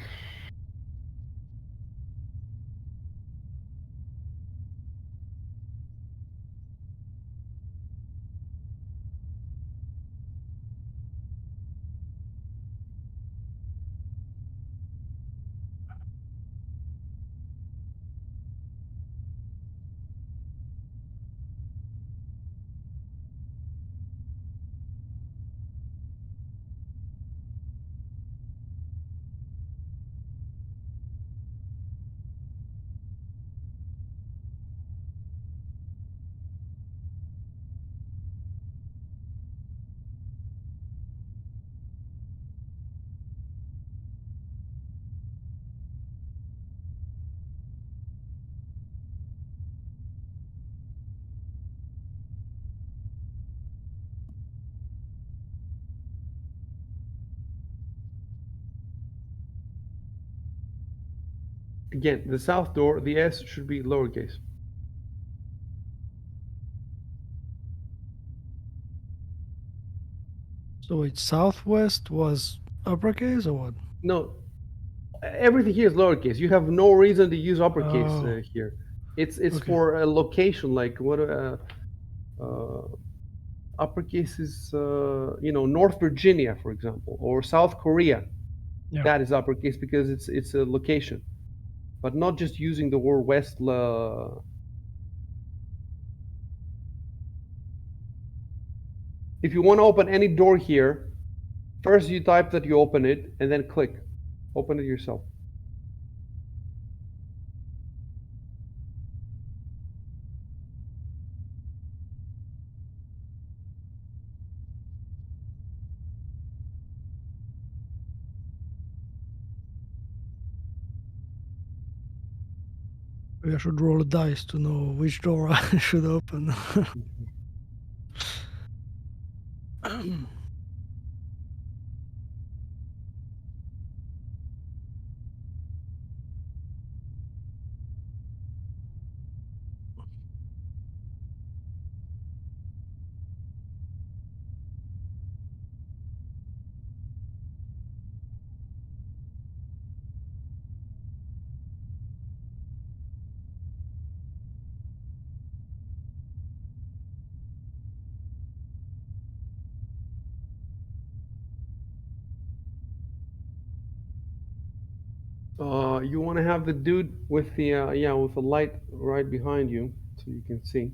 E: Again, the south door, the S should be lowercase.
A: So it's southwest was uppercase or what?
E: No, everything here is lowercase. You have no reason to use uppercase
A: Oh,
E: here. It's
A: okay.
E: for a location, like what uh, uppercase is, North Virginia, for example, or South Korea.
A: Yeah.
E: That is uppercase because it's a location, but not just using the word west. If you want to open any door here, first you type that you open it, and then click, open it yourself.
A: Maybe I should roll a dice to know which door I should open.
E: You want to have the dude with the with the light right behind you, so you can see.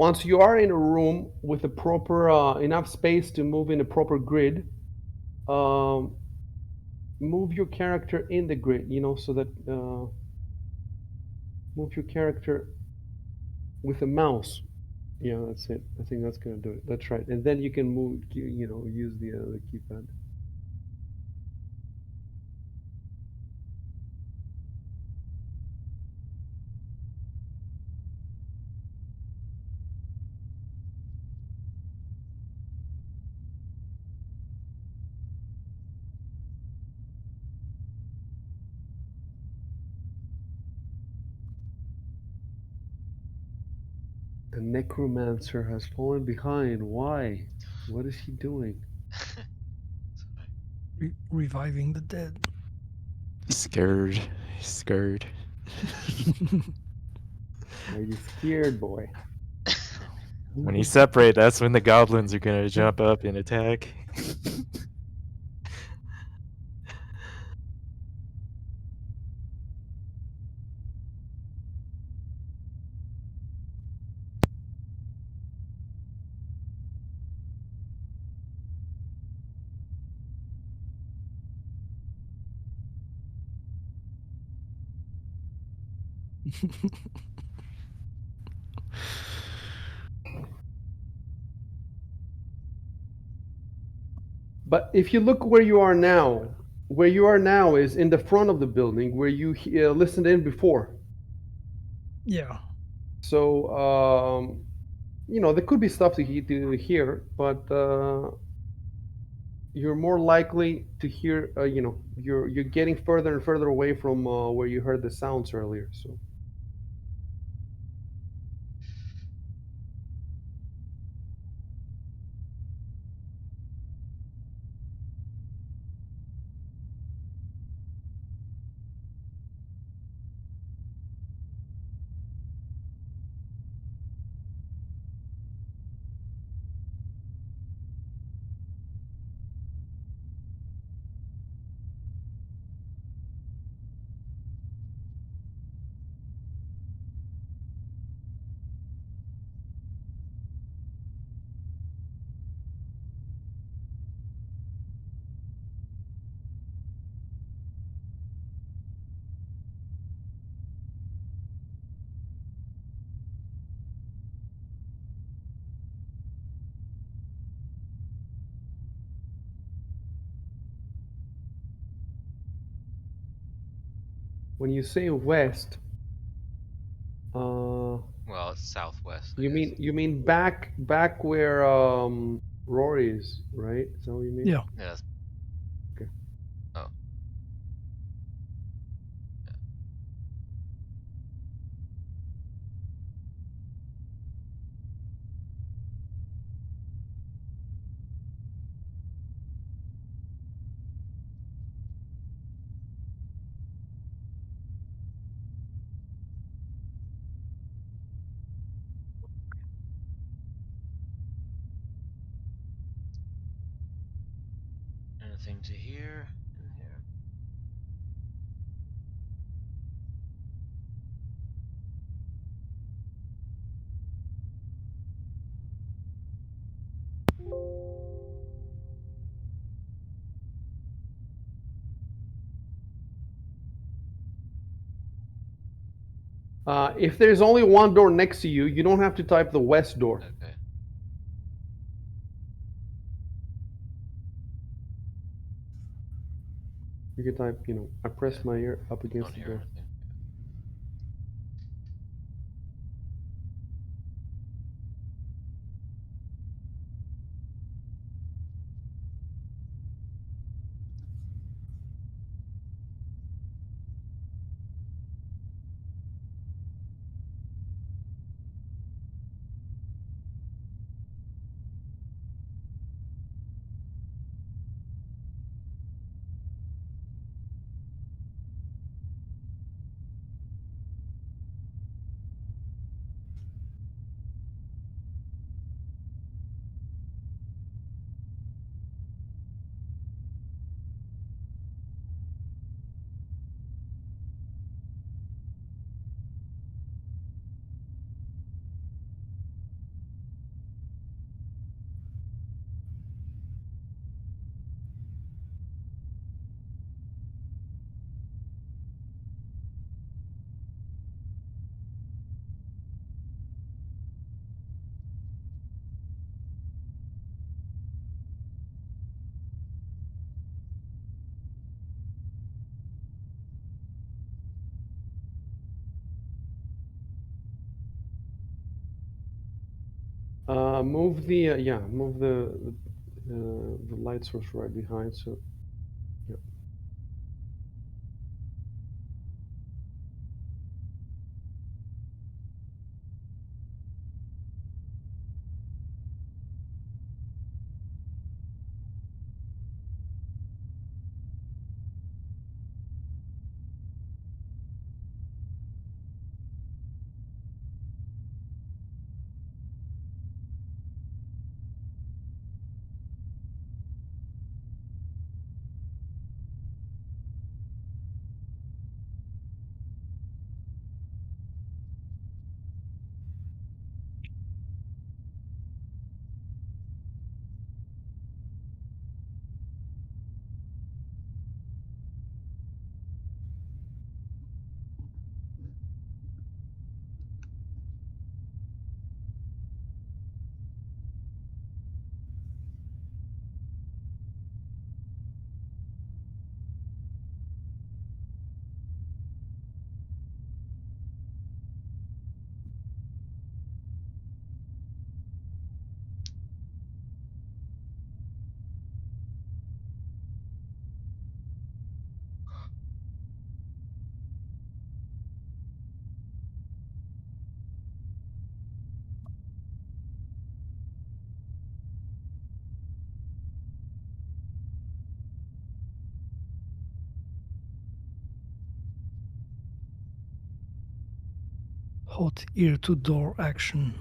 E: once you are in a room with a proper enough space to move in a proper grid, um, move your character in the grid, so that move your character with a mouse. Yeah, that's it. I think that's gonna do it. That's right. And then you can move, use the keypad. The necromancer has fallen behind. Why? What is he doing?
A: Reviving the dead.
D: Scared. Scared.
E: Are you scared, boy?
D: When you separate, that's when the goblins are gonna jump up and attack.
E: But if you look where you are now is in the front of the building where you listened in before.
A: Yeah.
E: So, there could be stuff to hear, but you're more likely to hear, you're getting further and further away from where you heard the sounds earlier. So, when you say west,
B: Well, it's southwest. I
E: you
B: guess.
E: mean back where Rory is, right? Is that what you mean?
A: Yeah.
B: Yeah.
E: Okay.
B: Oh. Anything to hear in here?
E: If there's only one door next to you, you don't have to type the west door.
B: Okay.
E: You can type, I press
B: Yeah.
E: my ear up
B: Don't
E: against the
B: hear
E: door.
B: anything.
E: Move the move the light source right behind. So yeah.
A: Hot ear to door action.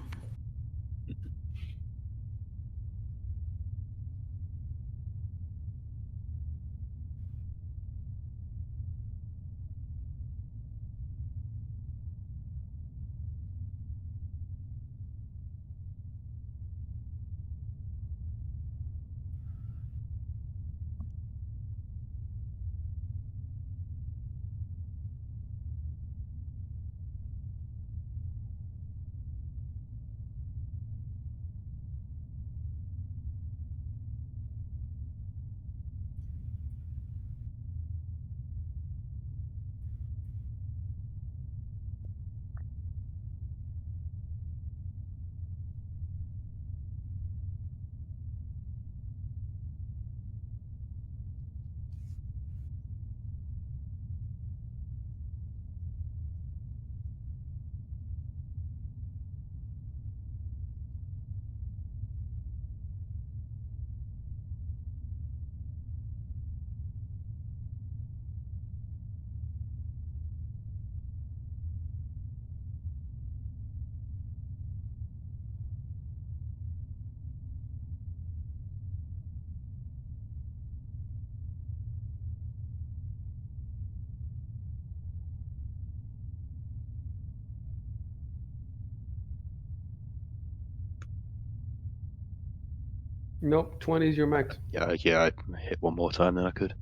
E: Nope, 20 is your max.
C: Yeah, I hit one more time than I could.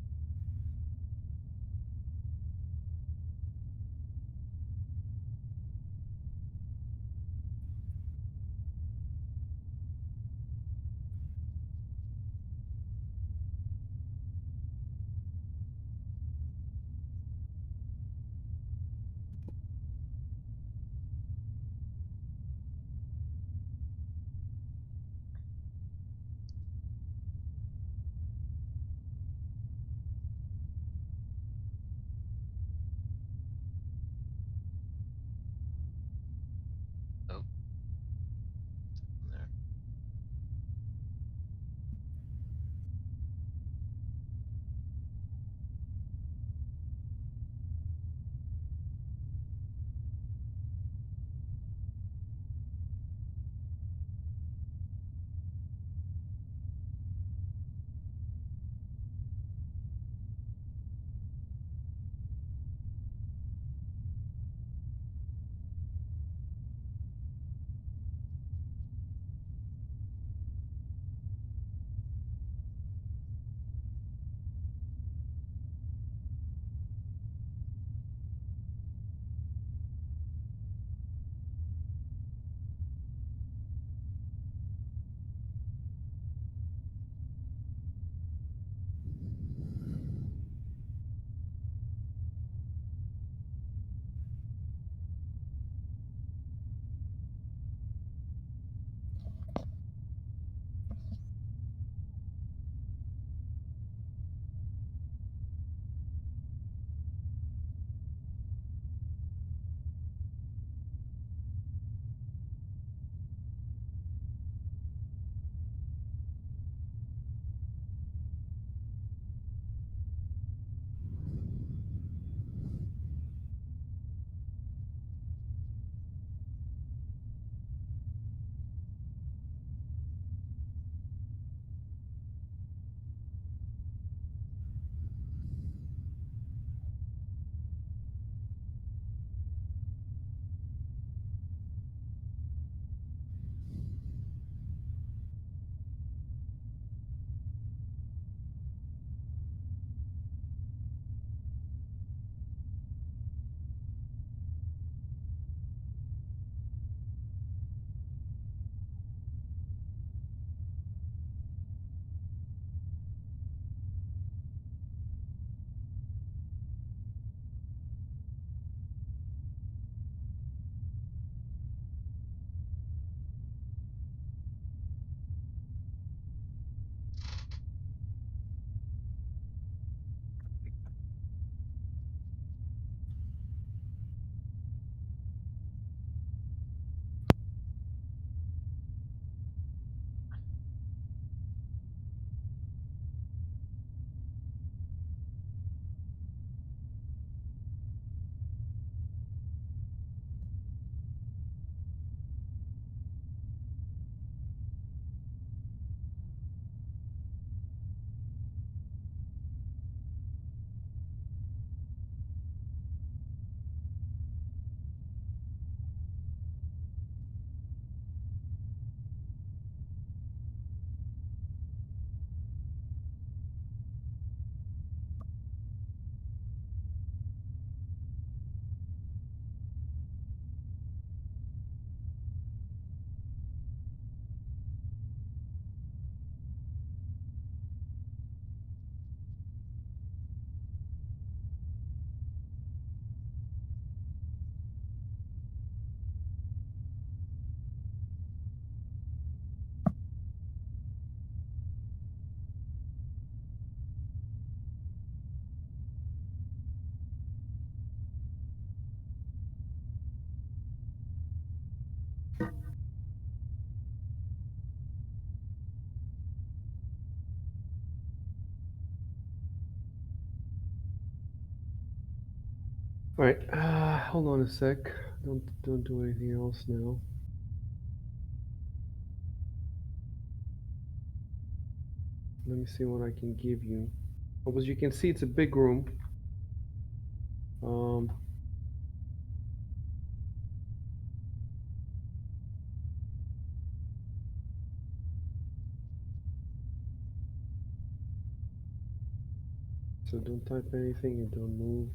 E: All right, hold on a sec. Don't do anything else now. Let me see what I can give you. Well, as you can see, it's a big room. So don't type anything and don't move.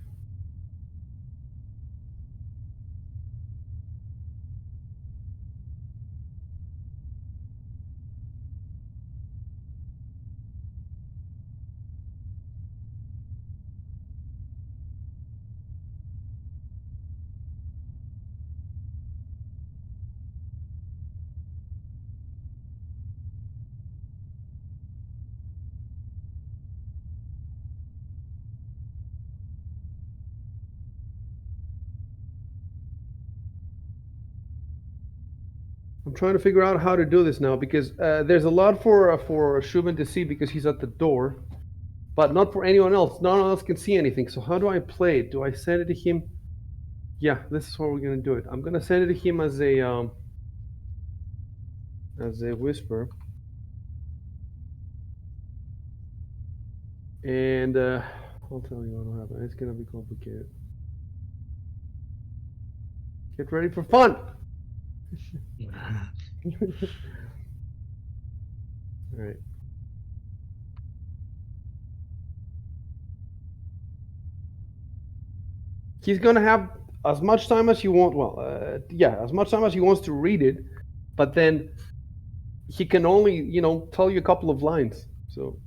E: I'm trying to figure out how to do this now because there's a lot for Shubin to see because he's at the door, but not for anyone else. No one else can see anything. So how do I play it? Do I send it to him? Yeah, this is how we're gonna do it. I'm gonna send it to him as a whisper, and I'll tell you what'll happen. It's gonna be complicated. Get ready for fun. All right. He's gonna have as much time as he wants. Well, yeah, as much time as he wants to read it, but then he can only, tell you a couple of lines. So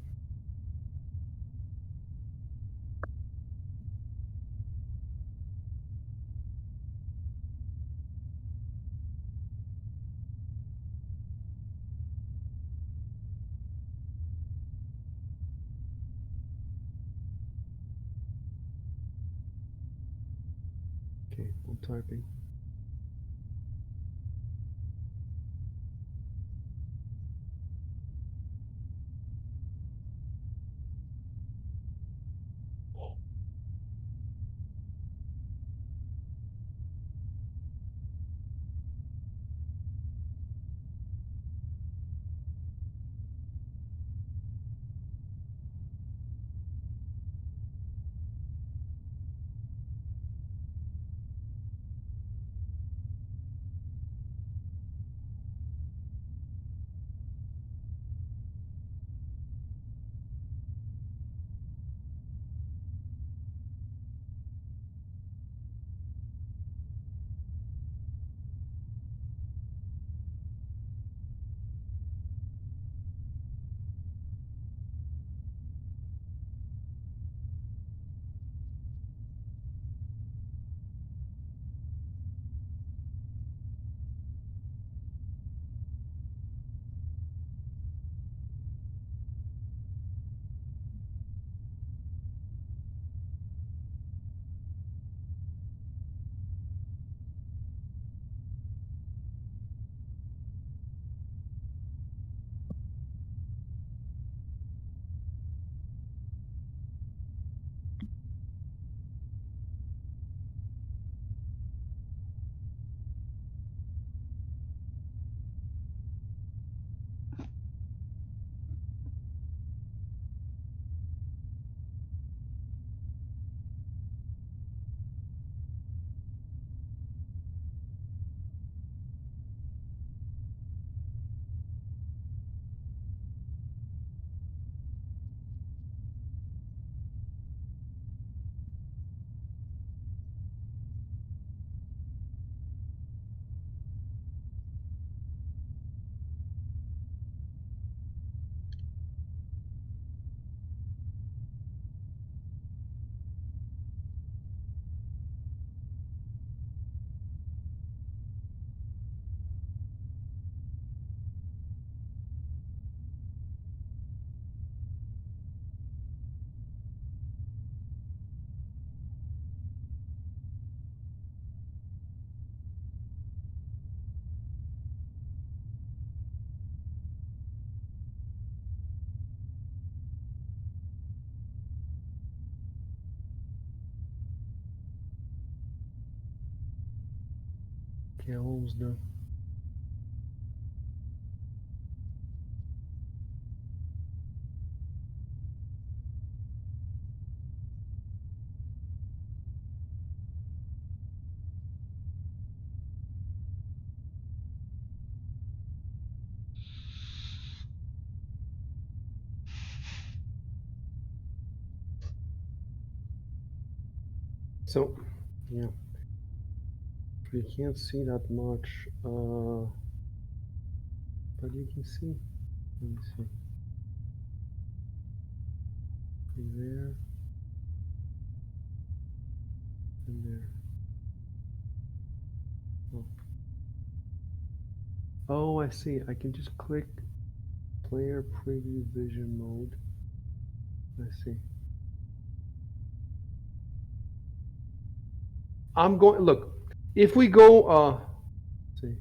E: okay, I'm typing. Okay, I'm almost done. So, yeah, you can't see that much, but you can see. Let me see. From there and there. Oh. Oh, I see. I can just click player preview vision mode. I see. I'm going, look, if we go, let's see,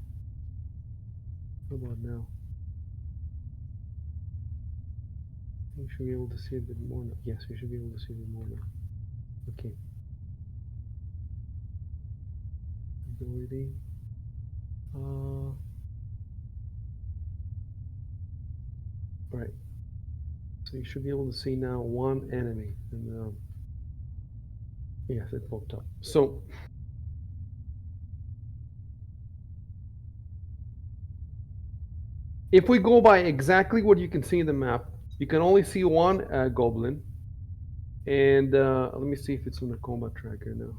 E: what about now? You should be able to see a bit more now. Yes, you should be able to see a bit more now. Okay. Ability. Right. So you should be able to see now one enemy. And yes, it popped up. So if we go by exactly what you can see in the map, you can only see one goblin. And let me see if it's on the combat tracker now.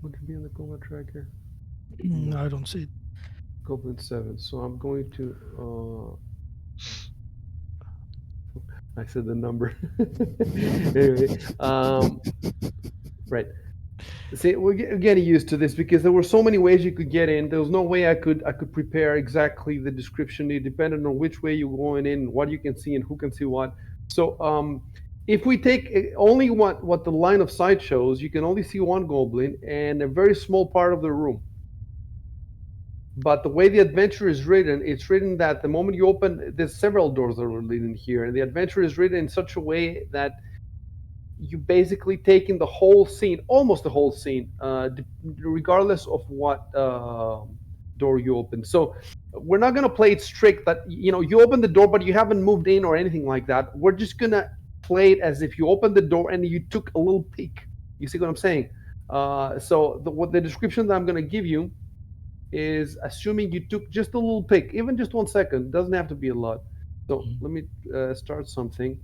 E: Would it be on the combat tracker?
A: No, I don't see it.
E: Goblin 7. So I'm going to. I said the number. Anyway, right. See, we're getting used to this because there were so many ways you could get in. There was no way I could prepare exactly the description. It depended on which way you're going in, what you can see, and who can see what. So if we take only what the line of sight shows, you can only see one goblin and a very small part of the room. But the way the adventure is written, it's written that the moment you open, there's several doors that are leading here, and the adventure is written in such a way that you basically take in the whole scene, almost the whole scene, regardless of what door you open. So we're not going to play it strict that, you know, you open the door, but you haven't moved in or anything like that. We're just going to play it as if you opened the door and you took a little peek. You see what I'm saying? So what the description that I'm going to give you is assuming you took just a little peek, even just 1 second. Doesn't have to be a lot. So let me start something.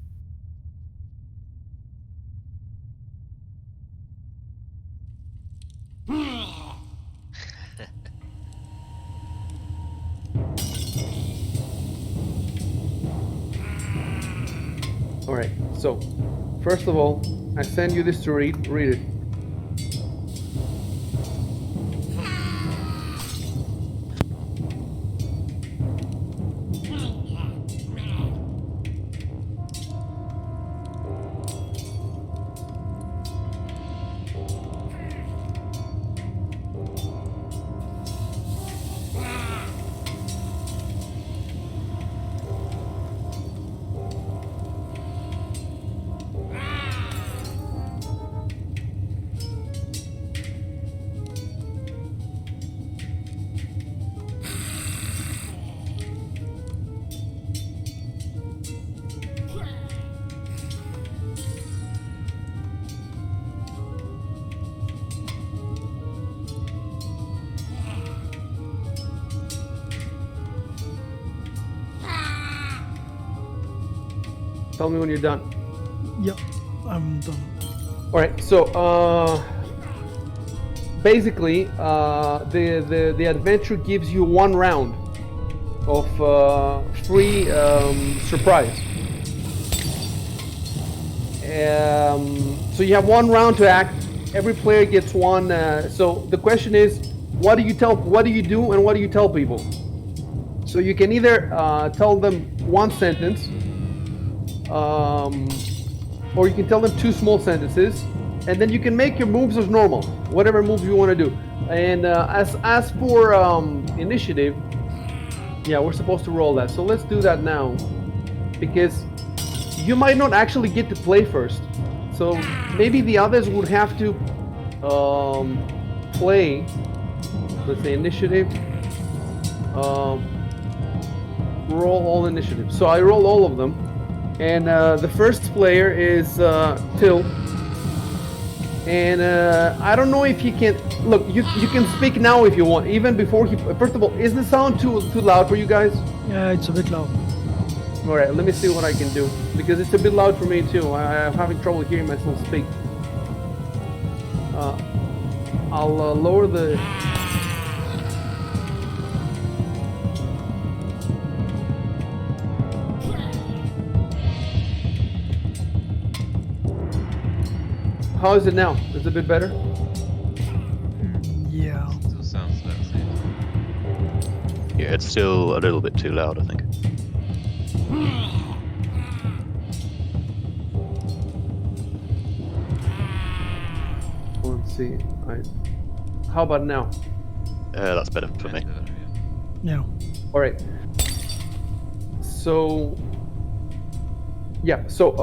E: All right. So first of all, I send you this to read. Read it. Tell me when you're done.
A: Yep, I'm done.
E: All right. So basically, the adventure gives you 1 round of free surprise. So you have 1 round to act. Every player gets 1. So the question is, what do you do, and what do you tell people? So you can either tell them 1 sentence, or you can tell them 2 small sentences, and then you can make your moves as normal, whatever moves you want to do. And as for initiative, yeah, we're supposed to roll that. So let's do that now, because you might not actually get to play first. So maybe the others would have to play, let's say initiative, roll all initiatives. So I roll all of them, and the first player is Till. And I don't know if you can look. You can speak now if you want. Even before he. First of all, is the sound too loud for you guys?
A: Yeah, it's a bit loud.
E: All right, let me see what I can do because it's a bit loud for me too. I'm having trouble hearing myself speak. I'll lower the. How is it now? Is it a bit better?
A: Yeah.
B: Still sounds about the same.
C: Yeah, it's still a little bit too loud, I think.
E: Let's see. How about now?
C: That's better for me.
A: Yeah.
E: All right. So, yeah. So,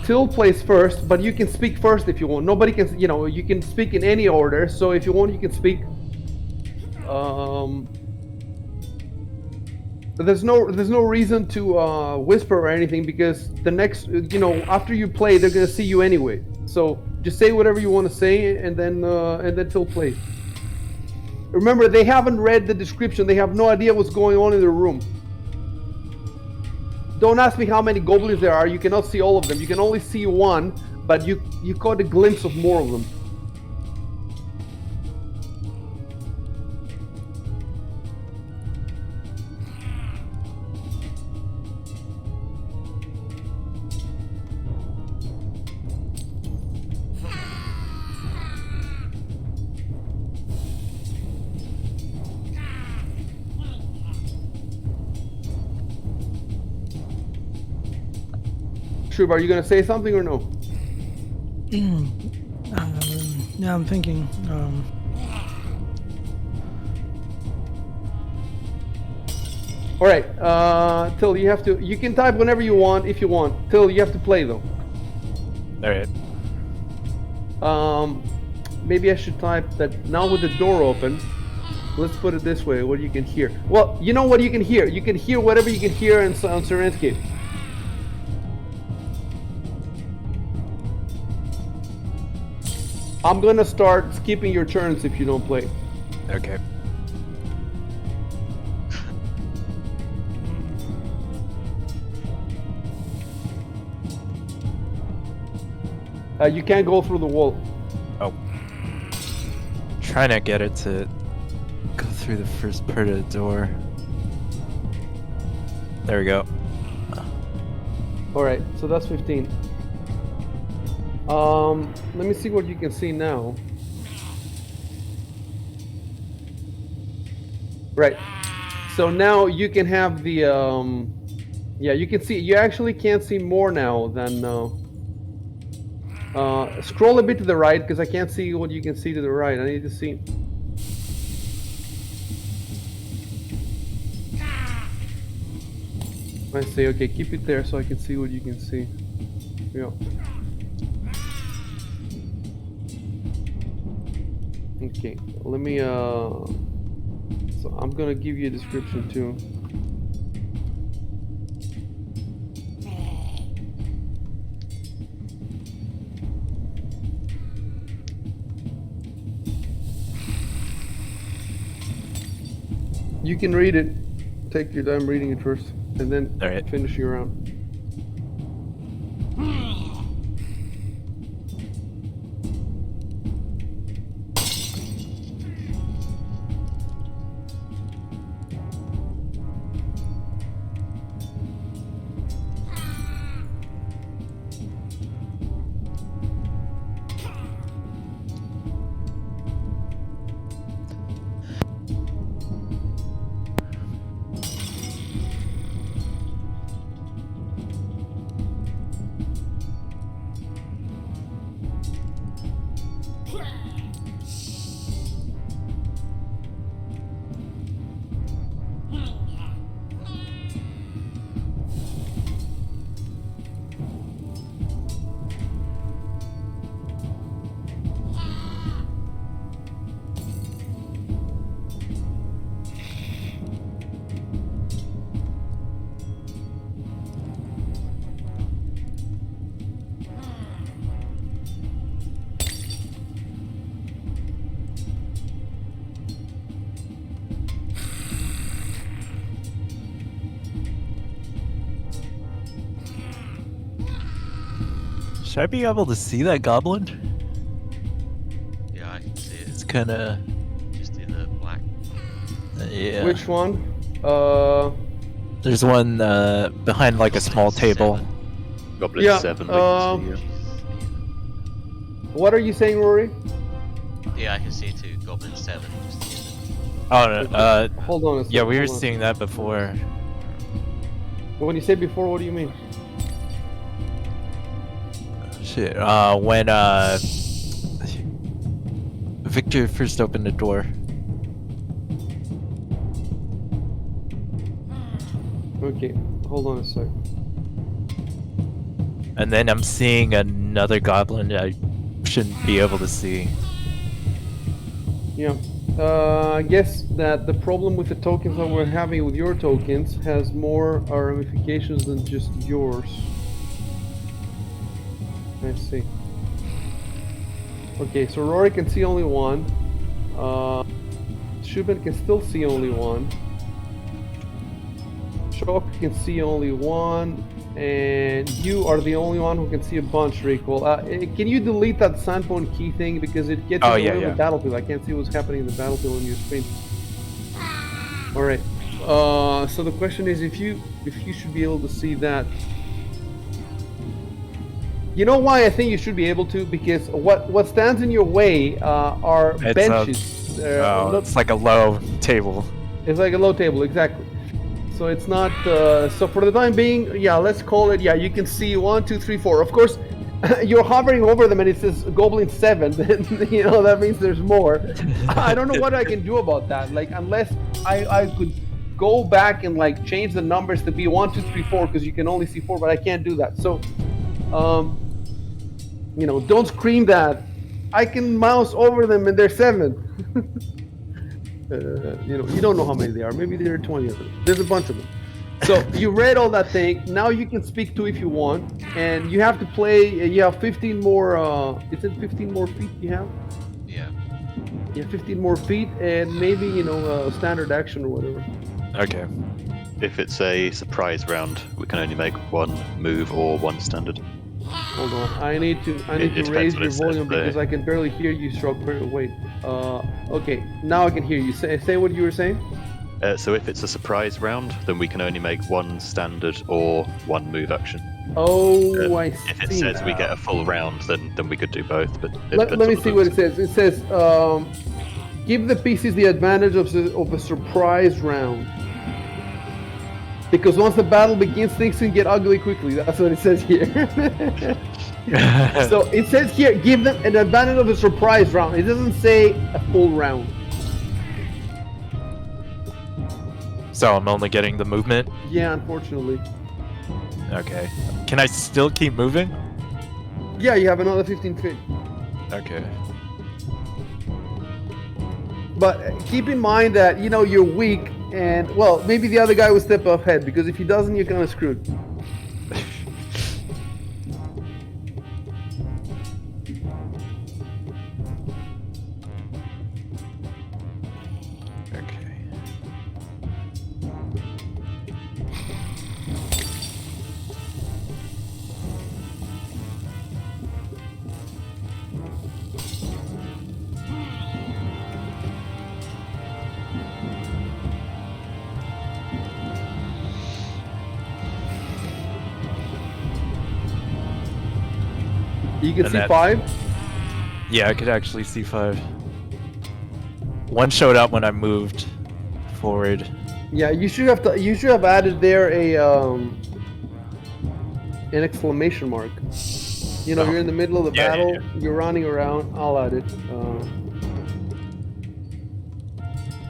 E: Till plays first, but you can speak first if you want. Nobody can, you can speak in any order. So if you want, you can speak. But there's no reason to whisper or anything because the next, after you play, they're gonna see you anyway. So just say whatever you want to say, and then Till plays. Remember, they haven't read the description. They have no idea what's going on in the room. Don't ask me how many goblins there are. You cannot see all of them. You can only see one, but you caught a glimpse of more of them. Shub, are you gonna say something or no?
A: Yeah, I'm thinking.
E: All right, Till, you have to. You can type whenever you want, if you want. Till, you have to play though.
D: All right.
E: Maybe I should type that now with the door open. Let's put it this way: what you can hear. Well, you know what you can hear. You can hear whatever you can hear on Serenscape. I'm gonna start skipping your turns if you don't play.
D: Okay.
E: You can't go through the wall.
D: Oh. Trying to get it to go through the first part of the door. There we go.
E: All right, so that's 15. Let me see what you can see now. Right. So now you can have the yeah, you can see. You actually can't see more now than. Scroll a bit to the right because I can't see what you can see to the right. I need to see. I see. Okay, keep it there so I can see what you can see. Yeah. Okay, let me so I'm gonna give you a description too. You can read it. Take your time reading it first, and then
D: All right.
E: finish your round.
D: Should I be able to see that goblin?
B: Yeah, I can see
D: It's
B: it.
D: kind of
B: Just in the black.
D: yeah.
E: Which one?
D: There's one behind like a
B: Goblin
D: small table.
B: 7.
C: Goblin
E: Yeah,
C: 7 we can see.
B: Which is,
E: what are you saying, Rory?
B: yeah, I can see it too. Goblin 7. Just in
D: Oh no,
E: Hold on a second.
D: yeah, we were
E: hold on.
D: seeing that before.
E: When you say before, what do you mean?
D: Shit. When Victor first opened the door.
E: Okay, hold on a sec.
D: And then I'm seeing another goblin I shouldn't be able to see.
E: Yeah. I guess that the problem with the tokens that we're having with your tokens has more ramifications than just yours. I see. Okay, so Rory can see only one. Shubin can still see only one. Shock can see only one. And you are the only one who can see a bunch, Rico. Can you delete that sandbone key thing because it gets in the way of the battlefield? I can't see what's happening in the battlefield on your screen. All right. So the question is, if you should be able to see that. You know why I think you should be able to? Because what stands in your way are benches.
D: It's like a low table.
E: It's like a low table, exactly. So it's not. So for the time being, yeah, let's call it. Yeah, you can see 1, 2, 3, 4. Of course, you're hovering over them, and it says Goblin 7. Then that means there's more. I don't know what I can do about that. Like unless I could go back and like change the numbers to be 1, 2, 3, 4 because you can only see 4, but I can't do that. So, don't scream that. I can mouse over them, and they're 7. You don't know how many they are. Maybe there are 20 of them. There's a bunch of them. So you read all that thing. Now you can speak to if you want, and you have to play. You have 15 more. Is it 15 more feet you have?
B: Yeah.
E: Yeah, 15 more feet, and maybe standard action or whatever.
D: Okay.
C: If it's a surprise round, we can only make one move or one standard.
E: Hold on. I need to
C: depends
E: raise
C: what
E: your
C: it says
E: volume
C: there.
E: because I can barely hear you. Wait. Okay. Now I can hear you. Say what you were saying.
C: So if it's a surprise round, then we can only make one standard or one move action.
E: Oh, I see.
C: If it says we get a full round, then we could do both. But
E: Let me see what it says. It says, give the pieces the advantage of a surprise round. Because once the battle begins, things can get ugly quickly. That's what it says here. So it says here, give them an advantage of a surprise round. It doesn't say a full round.
D: So I'm only getting the movement?
E: Yeah, unfortunately.
D: Okay. Can I still keep moving?
E: Yeah, you have another 15 feet.
D: Okay.
E: But keep in mind that, you're weak. And, well, maybe the other guy will step ahead. Because if he doesn't, you're kind of screwed.
D: Okay.
E: You can
D: And
E: see
D: that-
E: 5.
D: Yeah, I could actually see 5. One showed up when I moved forward.
E: Yeah, you should have added there an exclamation mark. You're in the middle of the
D: Yeah,
E: battle,
D: yeah.
E: you're running around. I'll add it.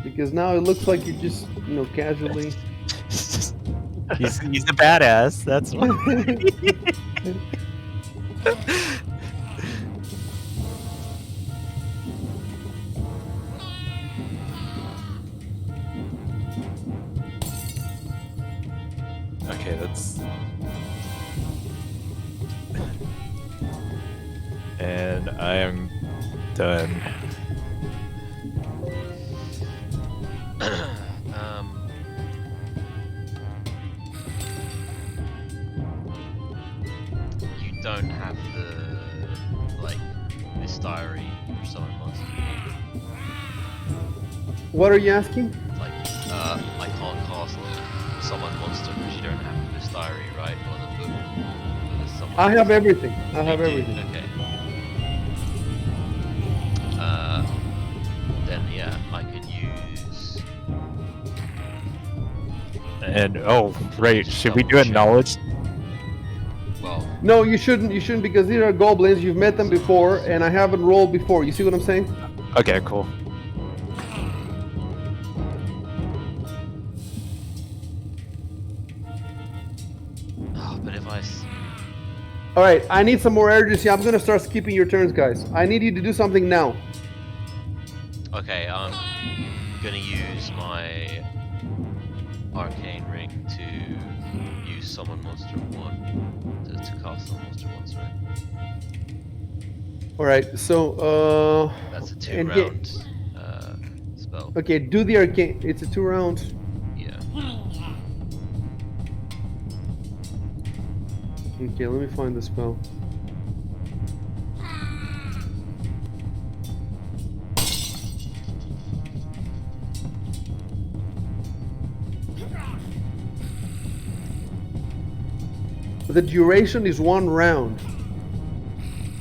E: Because now it looks like you're just, casually.
D: He's a badass, that's why. Okay, that's... And I am done.
B: You don't have the
E: What are you asking?
B: Like, I can't cast summon monster because you don't have this diary, right? Or the book. Or the summon
E: I have
B: monster.
E: everything. I
B: You
E: have
B: do?
E: everything.
B: Okay. Then yeah, I could use.
D: And oh, right.
B: Just
D: Should we
B: double
D: do a
B: check.
D: knowledge?
B: Well,
E: No, you shouldn't. You shouldn't because these are goblins. You've met them before, and I haven't rolled before. You see what I'm saying?
D: Okay, cool.
B: but if I.
E: All right. I need some more urgency. I'm gonna start skipping your turns, guys. I need you to do something now.
B: Okay, I'm gonna use my arcane ring to use summon monster 1 to cast summon monster 1, sorry.
E: All right. So
B: That's a
E: and
B: 2-round spell.
E: okay, do the arcane. It's a 2 rounds.
B: Yeah.
E: Okay, let me find the spell. The duration is 1 round.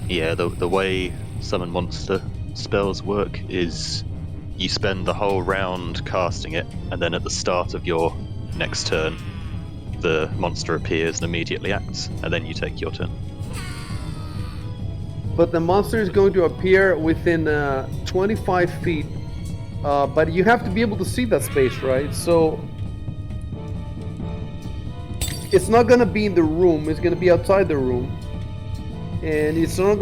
C: Yeah, the way summon monster spells work is you spend the whole round casting it, and then at the start of your next turn, the monster appears and immediately acts, and then you take your turn.
E: But the monster is going to appear within 25 feet. But you have to be able to see that space, right? So it's not going to be in the room. It's going to be outside the room. And it's only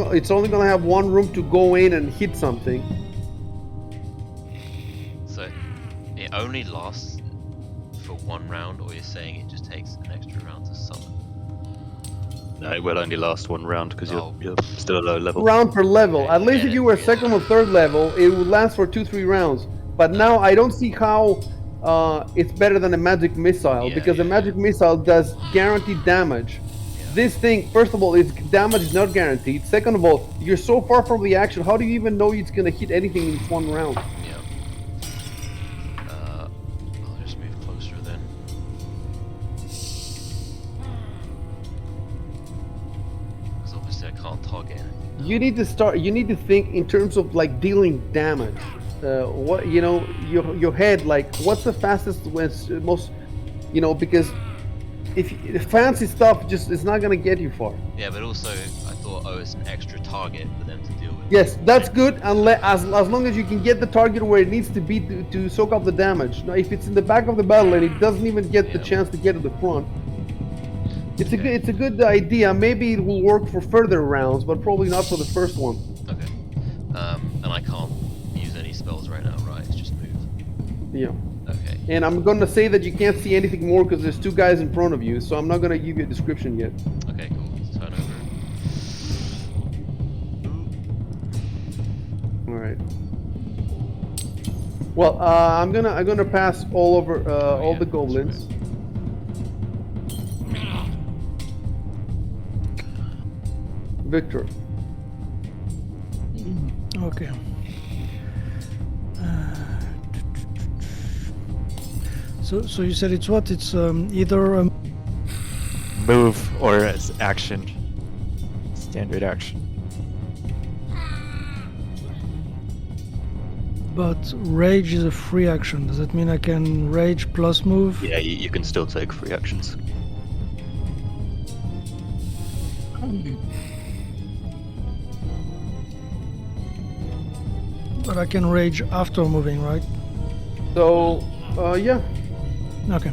E: going to have one room to go in and hit something.
B: So it only lasts for 1 round, or you're saying it just takes an extra round to summon?
C: No, it will only last 1 round because
B: Oh.
C: you're still a low level.
E: Round per level.
B: Okay,
E: At least if you were second or third level, it would last for 2-3 rounds. But now I don't see how it's better than a magic missile,
B: Yeah,
E: because a
B: yeah,
E: magic missile does guaranteed damage. This thing, first of all, its damage is not guaranteed. Second of all, you're so far from the action, how do you even know it's gonna hit anything in 1 round?
B: Yeah. I'll just move closer then. Because obviously I can't target anything.
E: You need to think in terms of like dealing damage. What, you know, your head, like what's the fastest, most, you know, because if fancy stuff just is not gonna get you far.
B: Yeah, but also I thought, oh, it's an extra target for them to deal with.
E: Yes, that's good, unless as long as you can get the target where it needs to be to soak up the damage. Now, if it's in the back of the battle and it doesn't even get the chance to get to the front, it's a good idea. Maybe it will work for further rounds, but probably not for the first one.
B: Okay. And I can't use any spells right now, right? It's just move.
E: Yeah.
B: Okay.
E: And I'm gonna say that you can't see anything more because there's 2 guys in front of you, so I'm not gonna give you a description yet.
B: Okay, cool. Let's turn over.
E: All right. Well, I'm gonna pass all over all
B: yeah,
E: the
B: that's
E: goblins. Victor.
A: Okay. So you said it's what? It's either
D: Move or as action. Standard action.
A: but rage is a free action. Does that mean I can rage plus move?
C: Yeah, you can still take free actions.
A: But I can rage after moving, right?
E: So, yeah.
A: Okay.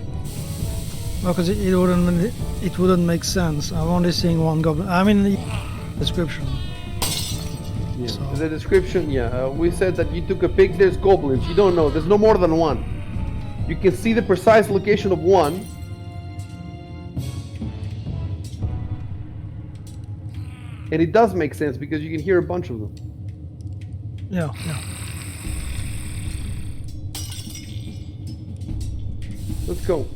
A: Because it wouldn't make sense. I'm only seeing one goblin. I mean, the description.
E: Yeah.
A: So-
E: The description, yeah. We said that you took a pic. There's goblins. You don't know. There's no more than one. You can see the precise location of one. And it does make sense because you can hear a bunch of them.
A: Yeah.
E: Let's go.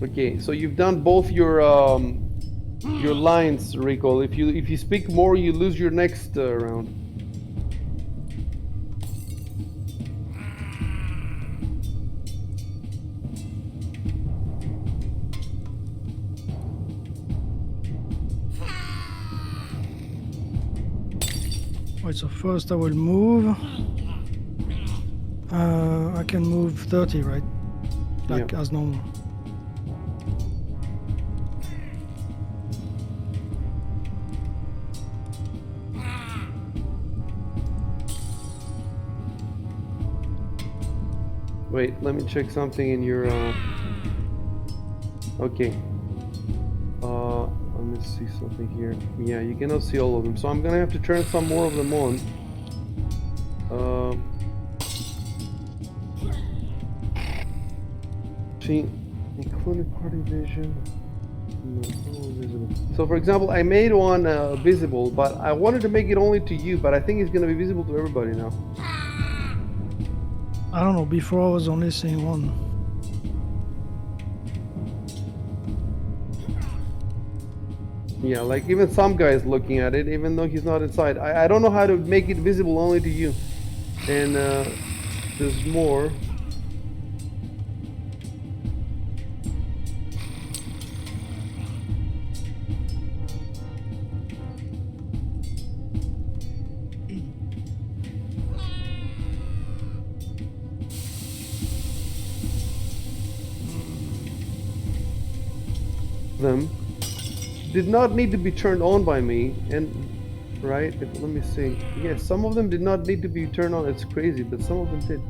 E: Okay, so you've done both your lines, Rico. If you speak more, you lose your next round.
A: Wait, so first I will move. I can move 30, right? Like as normal.
E: Wait, let me check something in your. Okay. Let me see something here. Yeah, you cannot see all of them, so I'm gonna have to turn some more of them on. See, including party vision. No, visible. So, for example, I made one visible, but I wanted to make it only to you, but I think it's gonna be visible to everybody now.
A: I don't know, before I was only seeing one.
E: Yeah, like even some guys looking at it, even though he's not inside. I don't know how to make it visible only to you. And there's more. Them did not need to be turned on by me, and right, let me see. Yes, some of them did not need to be turned on. It's crazy, but some of them did.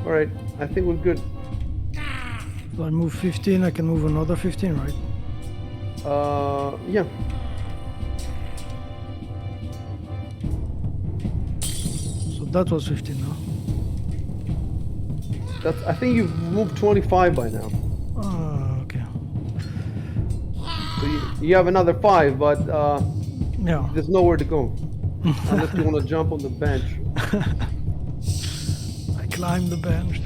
E: All right, I think we're good.
A: So I move 15, I can move another 15, right?
E: Yeah.
A: So that was 15 now.
E: That's. I think you've moved 25 by now.
A: Okay.
E: So you have another 5, but
A: Yeah.
E: there's nowhere to go unless you want to jump on the bench.
A: I climbed the bench.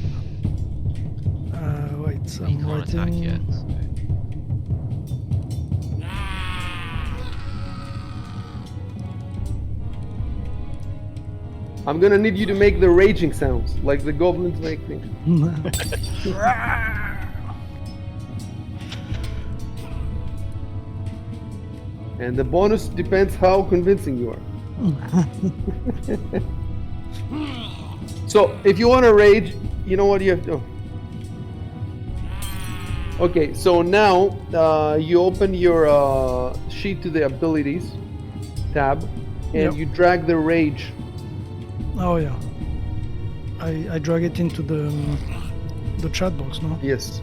A: Wait, so
B: He
A: I'm
B: can't attack
A: writing.
B: yet. So.
E: I'm gonna need you to make the raging sounds, like the goblins make things. And the bonus depends how convincing you are. So if you want to rage, you know what you have to do. Okay, so now you open your sheet to the abilities tab, and
A: Yep.
E: you drag the rage.
A: Oh yeah. I drag it into the chat box, no?
E: Yes.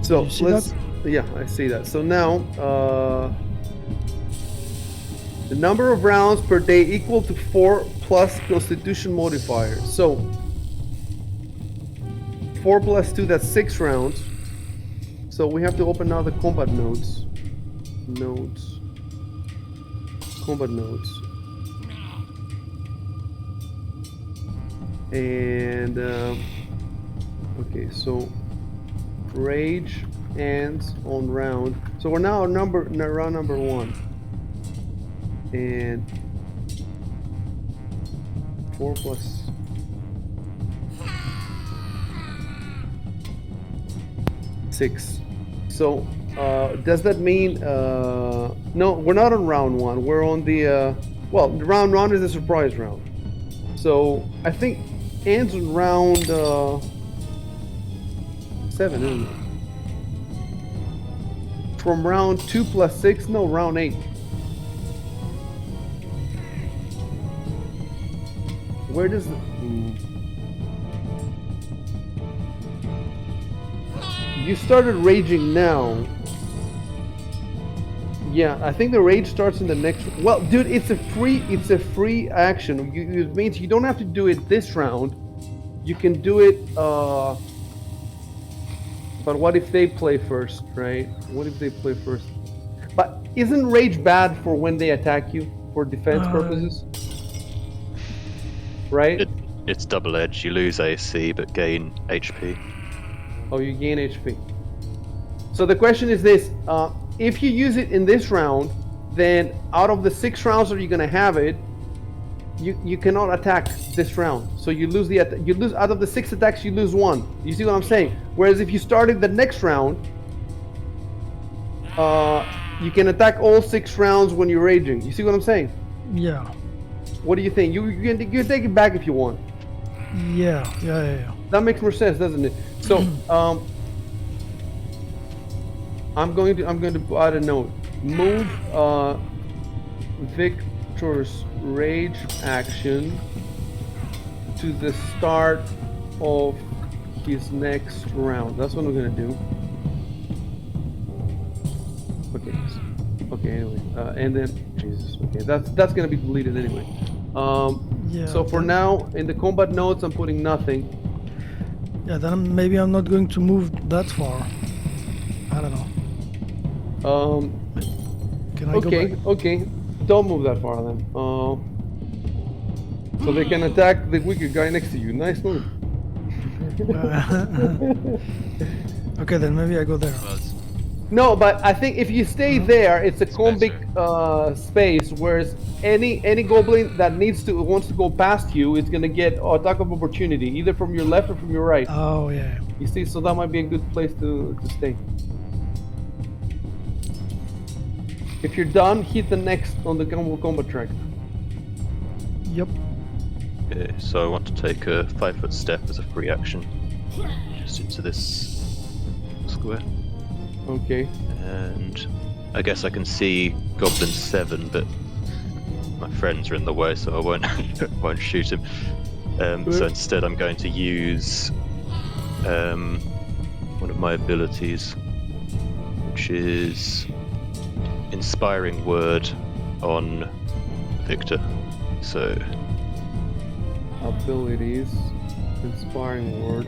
E: So
A: You see
E: let's.
A: that?
E: Yeah, I see that. So now the number of rounds per day equal to 4 plus Constitution modifier. So 4 plus 2, that's 6 rounds. So we have to open now the combat nodes. Combat nodes. And okay, so rage ends on round. So we're now on round number 1. And 4 plus 6. So does that mean no, we're not on round 1. We're on the well, the round 1 is a surprise round. So I think ends on round 7, isn't it? From round 2 plus 6, no, round 8. Where does the you started raging now. Yeah, I think the rage starts in the next. Well, dude, it's a free action. It means you don't have to do it this round. You can do it. But what if they play first, right? What if they play first? But isn't rage bad for when they attack you for defense purposes? Right?
C: it's double edged. You lose AC but gain HP.
E: Oh, you gain HP. So the question is this: if you use it in this round, then out of the 6 rounds that you're gonna have it, you cannot attack this round. So you lose you lose out of the 6 attacks, you lose 1. You see what I'm saying? Whereas if you started the next round, you can attack all 6 rounds when you're raging. You see what I'm saying?
A: Yeah.
E: What do you think? You can take it back if you want.
A: Yeah.
E: That makes more sense, doesn't it? So I'm going to add a note. Move Victor's rage action to the start of his next round. That's what I'm gonna do. Okay. Okay. Anyway, and then Jesus. Okay, that's gonna be deleted anyway.
A: Yeah,
E: So for
A: then-
E: now, in the combat notes, I'm putting nothing.
A: Yeah, then maybe I'm not going to move that far. I don't know. Can I go
E: Okay,
A: back?
E: okay. Don't move that far then. So they can attack the wicked guy next to you. Nice move.
A: Okay, then maybe I go there.
B: Well, it's-
E: No, but I think if you stay there, it's a combic space. Whereas any goblin that wants to go past you is gonna get attack of opportunity, either from your left or from your right.
A: Oh yeah.
E: You see, so that might be a good place to stay. If you're done, hit the next on the combat track.
A: Yep.
C: Okay, so I want to take a 5-foot step as a free action, just into this square.
E: Okay.
C: And I guess I can see Goblin 7, but my friends are in the way, so I won't won't shoot him. So instead, I'm going to use one of my abilities, which is Inspiring Word on Victor. So
E: Abilities, Inspiring Word.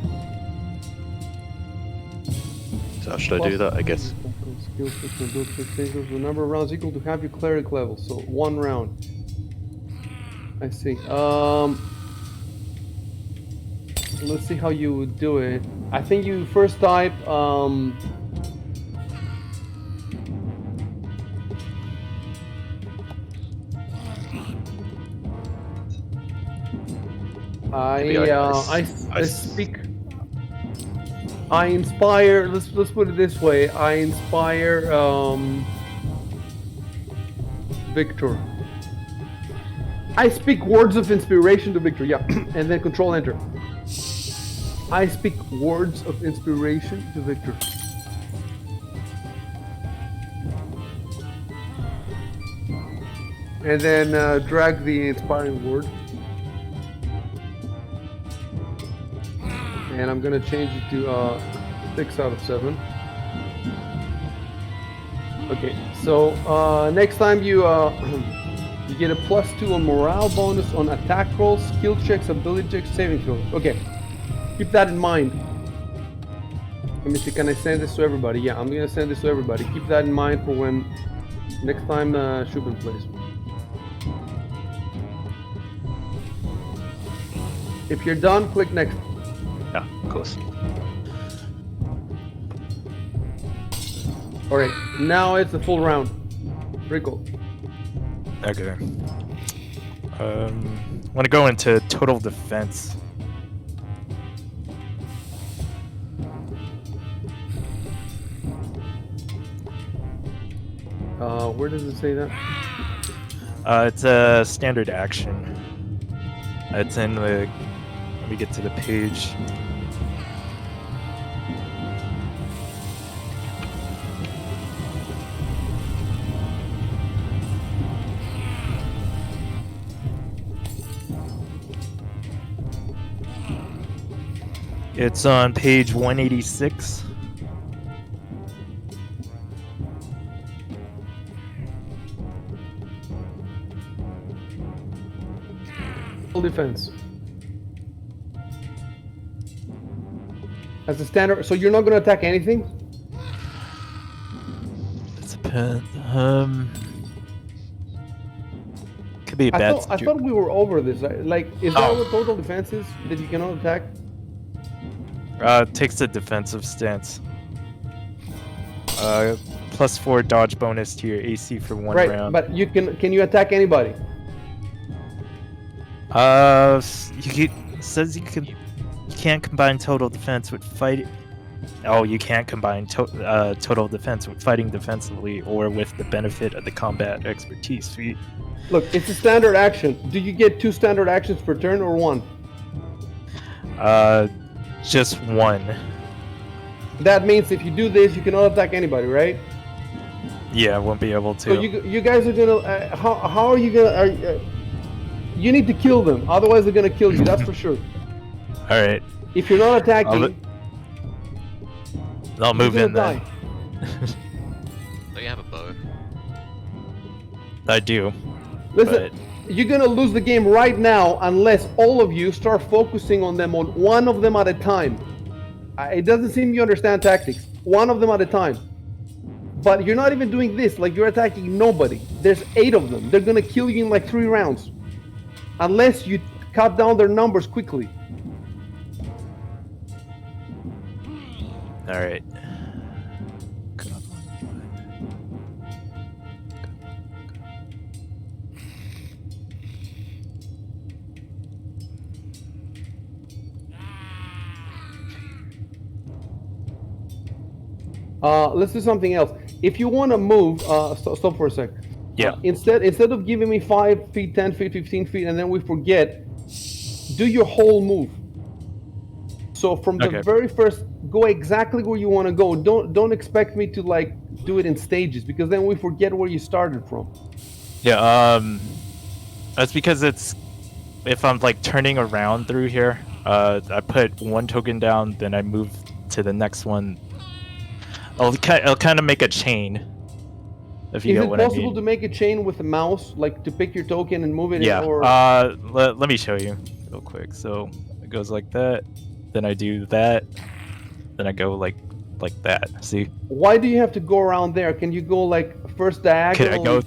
C: So how should I do that? I guess.
E: Skill checks and build check changes. The number of rounds equal to half your cleric level, so 1 round. I see. Let's see how you would do it. I think you first type
C: Maybe
E: I speak. I inspire. Let's put it this way. I inspire Victor. I speak words of inspiration to Victor. Yeah, and then Control Enter. I speak words of inspiration to Victor. And then drag the inspiring word. And I'm gonna change it to 6 out of 7. Okay, so next time you you get a +2 on morale bonus on attack rolls, skill checks, ability checks, saving throws. Okay, keep that in mind. Let me see, can I send this to everybody? Yeah, I'm gonna send this to everybody. Keep that in mind for when next time Shubin plays. If you're done, click next.
C: Yeah, of course.
E: Alright, now it's the full round. Very cool.
D: Okay. I want to go into total defense.
E: Where does it say that?
D: It's a standard action. It's in the. Let me get to the page. It's on page 186.
E: Full defense. As a standard, so you're not gonna attack anything?
D: It's a pen. could be a
E: I
D: bad
E: thought we were over this. Like, is that what total defense is? That you cannot attack?
D: Takes a defensive stance. +4 dodge bonus to your AC for 1
E: Right,
D: round.
E: but you can you attack anybody?
D: Says you can't combine total defense with fight. Oh, you can't combine total defense with fighting defensively or with the benefit of the combat expertise feat.
E: Look, it's a standard action. Do you get 2 standard actions per turn or 1?
D: Just 1.
E: That means if you do this, you cannot attack anybody, right?
D: Yeah, I won't be able to.
E: So you guys are gonna. How are you gonna? You need to kill them, otherwise they're gonna kill you. That's for sure.
D: All right.
E: If you're not attacking,
D: I'll move in then.
B: Don't you have a bow?
D: I do.
E: Listen, you're gonna lose the game right now unless all of you start focusing on them, on one of them at a time. It doesn't seem you understand tactics. One of them at a time. But you're not even doing this. Like, you're attacking nobody. There's 8 of them. They're gonna kill you in like 3 rounds, unless you cut down their numbers quickly.
D: All right.
E: Let's do something else. If you want to move, stop for a sec.
D: Yeah.
E: Instead of giving me 5 feet, 10 feet, 15 feet, and then we forget, do your whole move. So from the very first, go exactly where you want to go. Don't expect me to like do it in stages, because then we forget where you started from.
D: Yeah. That's because if I'm like turning around through here, I put 1 token down, then I move to the next one. I'll kind of make a chain. If you get what I mean. Is it possible
E: to make a chain with a mouse, like to pick your token and move it?
D: Yeah.
E: In, or...
D: let me show you real quick. So it goes like that. Then I do that. Then I go like that. See?
E: Why do you have to go around there? Can you go like first diagonal?
D: Can I go?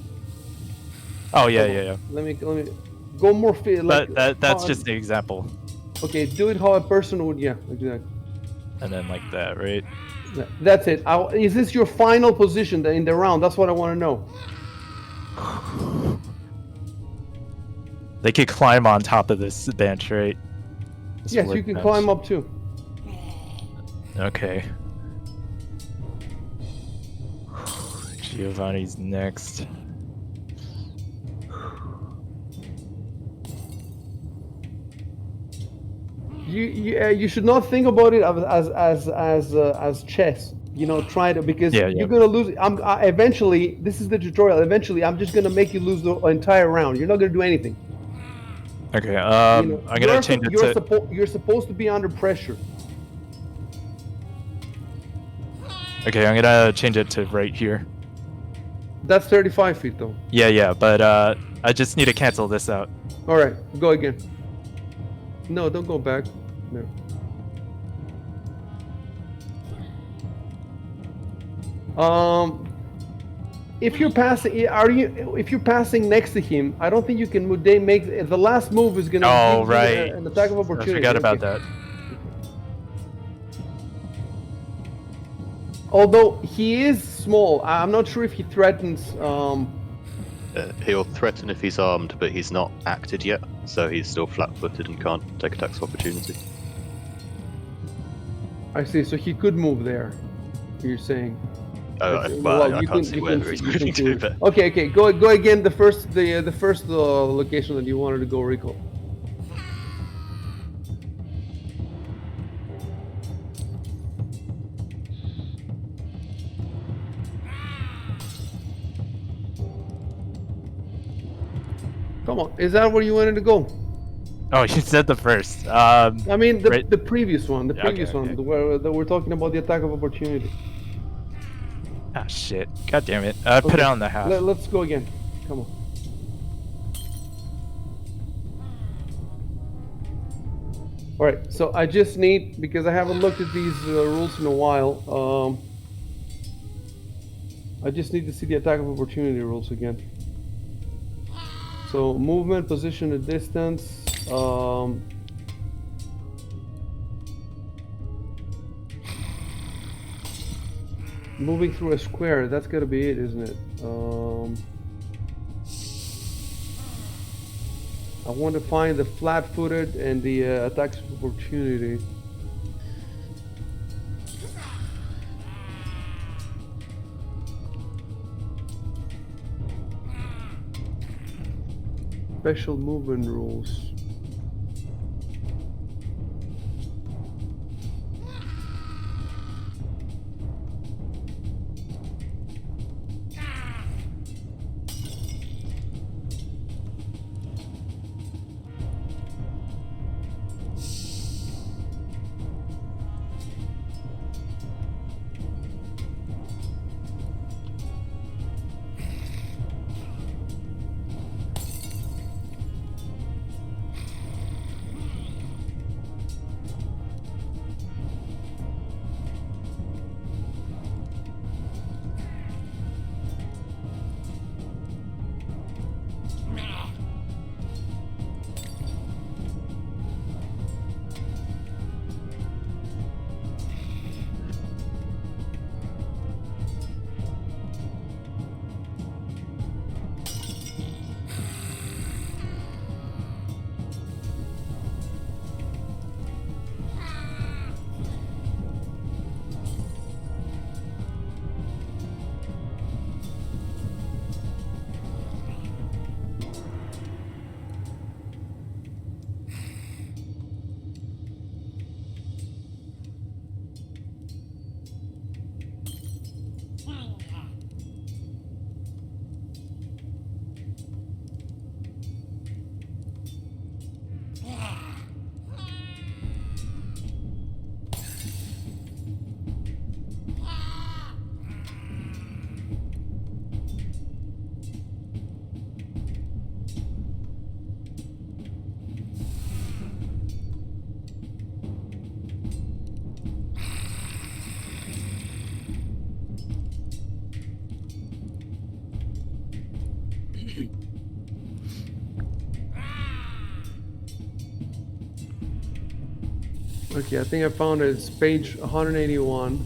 D: Oh yeah.
E: Let me go more. Like,
D: that's just the example.
E: Okay, do it how a person would. Yeah, exactly.
D: And then like that, right?
E: That's it. Is this your final position in the round? That's what I want to know.
D: They could climb on top of this bench, right?
E: Yes, you can climb up too.
D: Okay. Giovanni's next.
E: You should not think about it as chess. You know, try to, because you're gonna lose. Eventually, this is the tutorial. Eventually, I'm just gonna make you lose the entire round. You're not gonna do anything.
D: Okay. I'm gonna change it to.
E: You're supposed to be under pressure.
D: Okay, I'm gonna change it to right here.
E: That's 35 feet though.
D: Yeah, but I just need to cancel this out.
E: All right, go again. No, don't go back. No. If you're passing, if you're passing next to him, I don't think you can move. They make the last move is gonna
D: give
E: you an attack of opportunity.
D: I forgot about that.
E: Although he is small, I'm not sure if he threatens.
C: He'll threaten if he's armed, but he's not acted yet, so he's still flat-footed and can't take attacks of opportunity.
E: I see. So he could move there. You're saying?
C: Well, I can't see where he's moving to. But...
E: Okay. Go again. The first location that you wanted to go recall. Come on, is that where you wanted to go?
D: Oh, you said the first.
E: I mean, the previous one.
D: Okay.
E: Where we're talking about the attack of opportunity.
D: Ah, shit. God damn it. I put it on the half.
E: Let's go again. Come on. Alright, so I just need, because I haven't looked at these rules in a while, I just need to see the attack of opportunity rules again. So movement, position, and distance. Moving through a square. That's gotta be it, isn't it? I want to find the flat-footed and the attacks of opportunity. Special movement rules. Okay, I think I found it. It's page 181.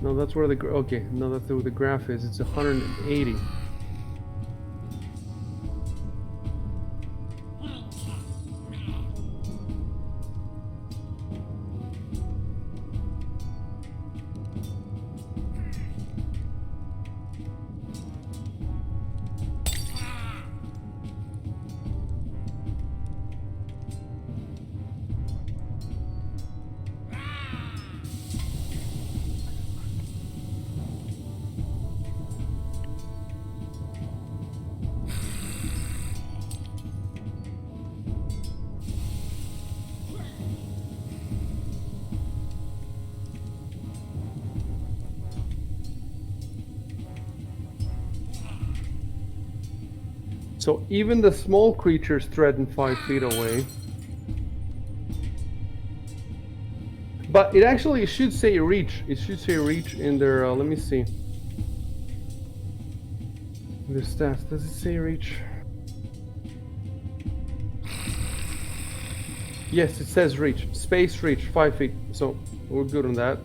E: No, that's where the okay. No, that's where the graph is. It's 180. So even the small creatures threaten 5 feet away. But it actually should say reach. It should say reach in their, let me see. In the stats, does it say reach? Yes, it says reach. Space reach, 5 feet. So we're good on that.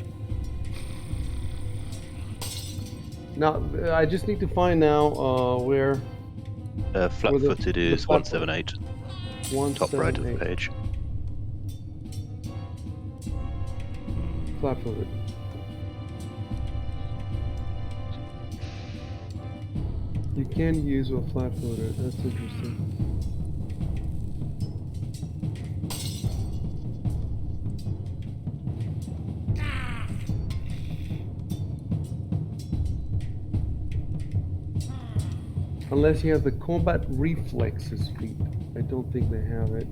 E: Now, I just need to find now where...
C: Flat-footed is
E: flat foot.
C: 178. Top right of the
E: 178.
C: page.
E: Flat-footed. You can use a flat-footed. That's interesting. Unless you have the combat reflexes feat. I don't think they have it.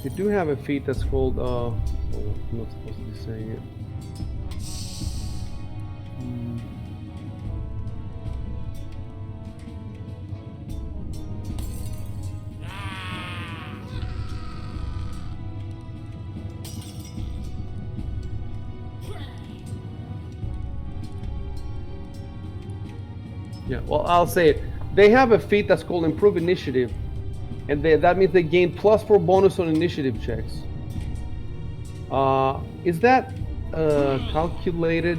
E: They do have a feat that's called. Oh, I'm not supposed to be saying it. Hmm. Yeah, well, I'll say it. They have a feat that's called Improve Initiative, and that means they gain +4 bonus on initiative checks. Is that calculated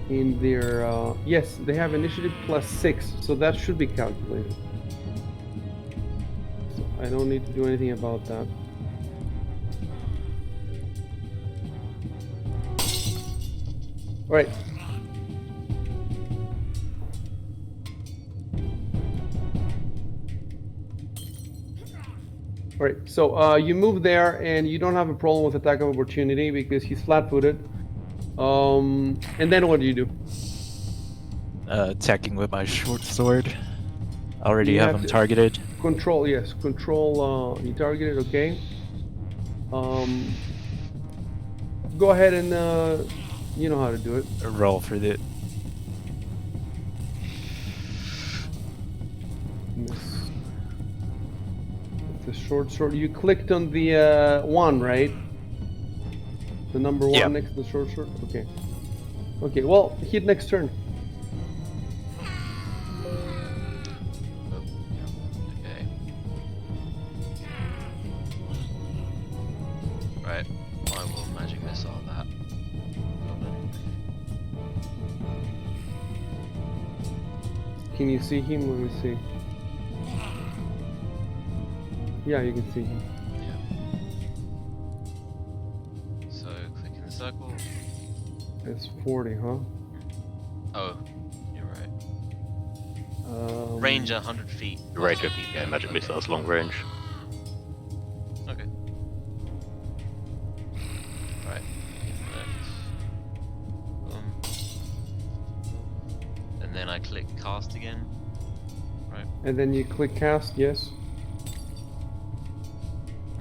E: in their? Yes, they have initiative +6, so that should be calculated. So I don't need to do anything about that. All right. All right, so you move there, and you don't have a problem with attack of opportunity because he's flat-footed. And then what do you do?
D: Attacking with my short sword. Already
E: You
D: have
E: have
D: him
E: to-
D: targeted.
E: Control, yes, control. You targeted, okay. Go ahead and you know how to do it.
D: Roll for the.
E: Miss. It's a short sword. You clicked on the 1, right? The number 1
D: Yep.
E: next to the short sword. Okay. Okay. Well, hit next turn.
B: Okay. Right. I will magic missile that. Goblin.
E: Can you see him? Let me see. Yeah, you can see him.
B: Yeah. So click in the circle.
E: It's 40, huh?
B: Oh, you're right.
E: Range.
B: Range 100 feet.
C: Range of
B: feet.
C: magic missiles, long range.
B: Okay. Right. And then I click cast again. Right.
E: And then you click cast, yes.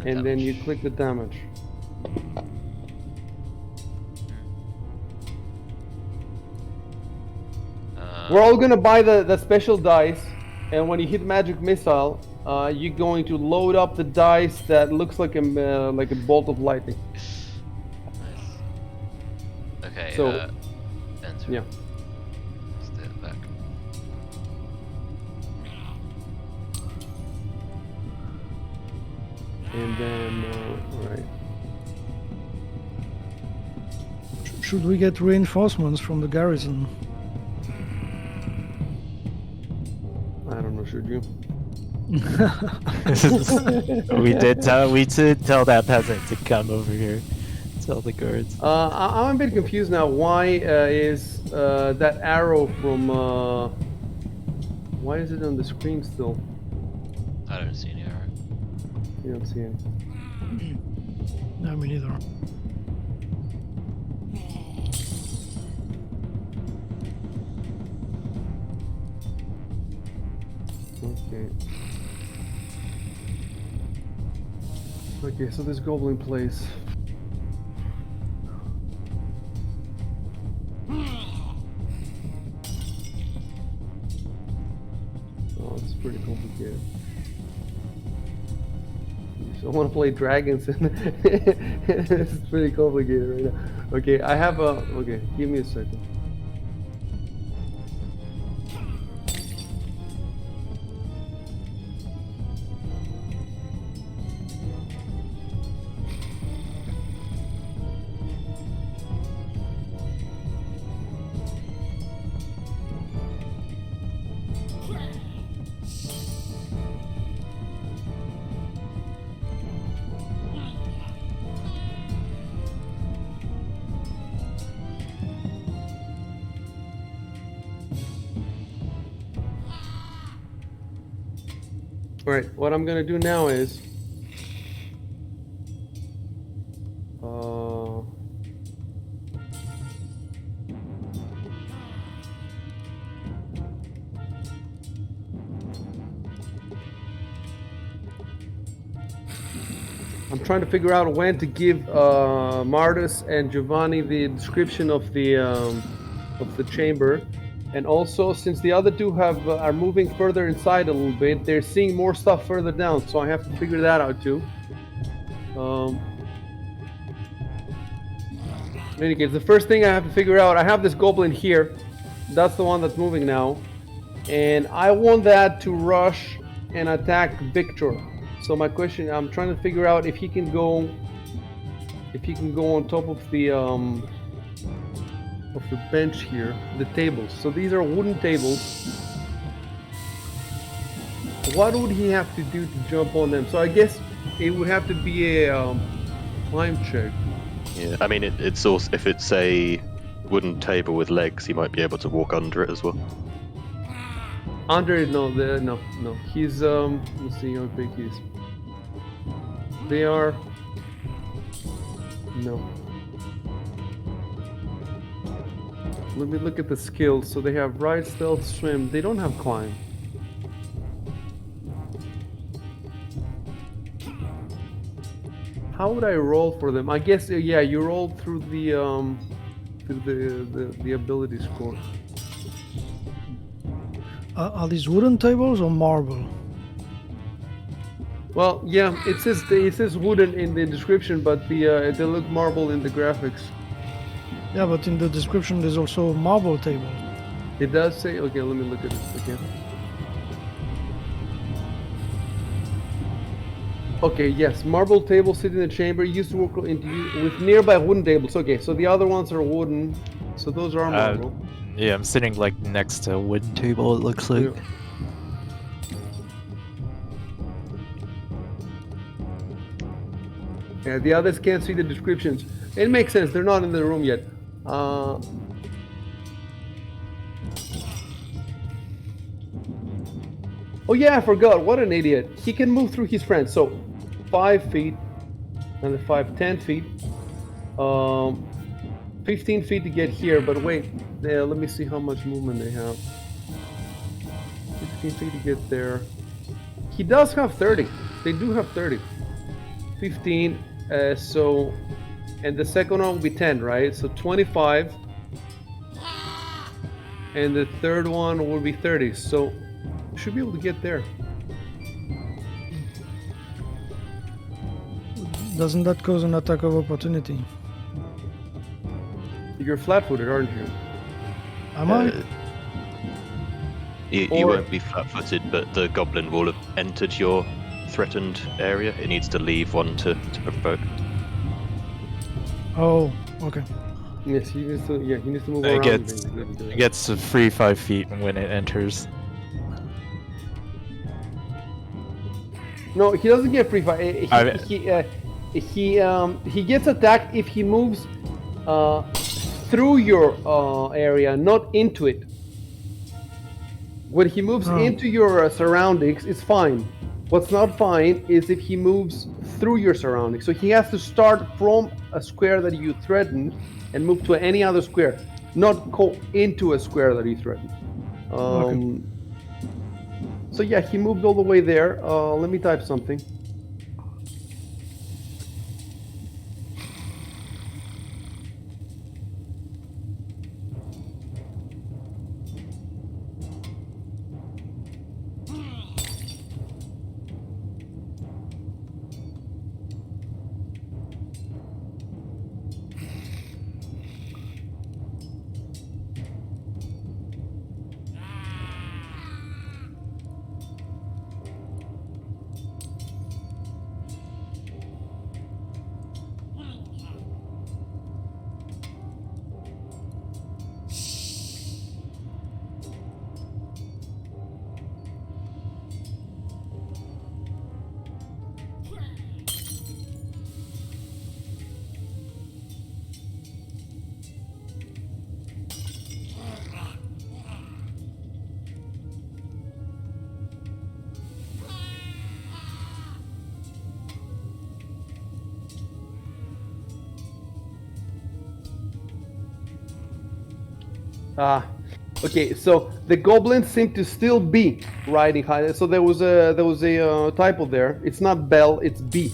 E: And then you
B: damage.
E: click the damage. We're all gonna buy the special dice, and when you hit magic missile, you're going to load up the dice that looks like a bolt of lightning.
B: Nice. Okay.
E: So,
B: enter.
E: yeah.
B: Stay at the back.
E: And then, right.
A: Should we get reinforcements from the garrison?
E: I don't know. Should you?
D: we did tell that peasant to come over here. Tell the guards.
E: I'm a bit confused now. Why is that arrow from? Why is it on the screen still?
B: I don't see any arrow.
E: You don't see it.
A: No, me neither.
E: Okay. Okay, so this goblin plays. Oh, it's pretty complicated. So I want to play dragons, and this is pretty complicated right now. Okay, I have a. Okay, give me a second. Alright, what I'm gonna do now is I'm trying to figure out when to give Martus and Giovanni the description of the chamber, and also since the other two are moving further inside a little bit, they're seeing more stuff further down. So I have to figure that out too. In any case, the first thing I have to figure out, I have this goblin here. That's the one that's moving now, and I want that to rush and attack Victor. So my question, I'm trying to figure out if he can go on top of the bench here, the tables. So these are wooden tables. What would he have to do to jump on them? So I guess it would have to be a climb check.
C: Yeah, I mean, it's also, if it's a wooden table with legs, he might be able to walk under it as well.
E: Under it, no. He's let's see how big he is. They are no. Let me look at the skills. So they have ride, stealth, swim. They don't have climb. How would I roll for them? I guess yeah, you roll through the ability score.
A: Are these wooden tables or marble?
E: Well, yeah, it says wooden in the description, but they look marble in the graphics.
A: Yeah, but in the description there's also marble table.
E: It does say. Okay, let me look at it again. Okay, yes, marble table sit in the chamber used to work with nearby wooden tables. Okay, so the other ones are wooden, so those are marble.
D: Yeah, I'm sitting like next to a wooden table, it looks like.
E: Yeah. Yeah, the others can't see the descriptions. It makes sense, they're not in the room yet. Oh yeah, I forgot, what an idiot. He can move through his friends, so 5 feet, and 10 feet. 15 feet to get here, but wait, let me see how much movement they have. 15 feet to get there. He does have 30. They do have 30. 15, so, and the second one will be 10, right? So 25. And the third one will be 30, so should be able to get there.
A: Doesn't that cause an attack of opportunity?
E: You're flat-footed, aren't you?
A: Am I?
C: You won't be flat-footed, but the goblin will have entered your threatened area. It needs to leave one to provoke.
A: Oh, okay.
E: Yes, he needs to. Yeah, he needs to move around.
D: It gets a free 5 feet when it enters.
E: No, he doesn't get free fire. He gets attacked if he moves through your area, not into it. When he moves into your surroundings, it's fine. What's not fine is if he moves through your surroundings. So he has to start from a square that you threatened and move to any other square, not go into a square that you threatened.
A: Okay.
E: So yeah, he moved all the way there. Let me type something. Okay, so the goblins seem to still be riding high. So there was a typo there. It's not Bell, it's B.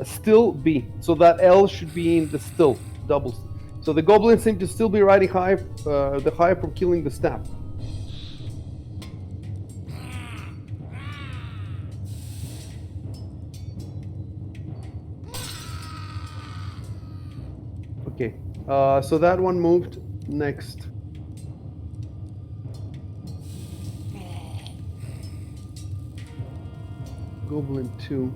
E: still B. So that L should be in the still, doubles. So the goblins seem to still be riding high, the high from killing the staff. Okay, so that one moved. Next. Goblin 2.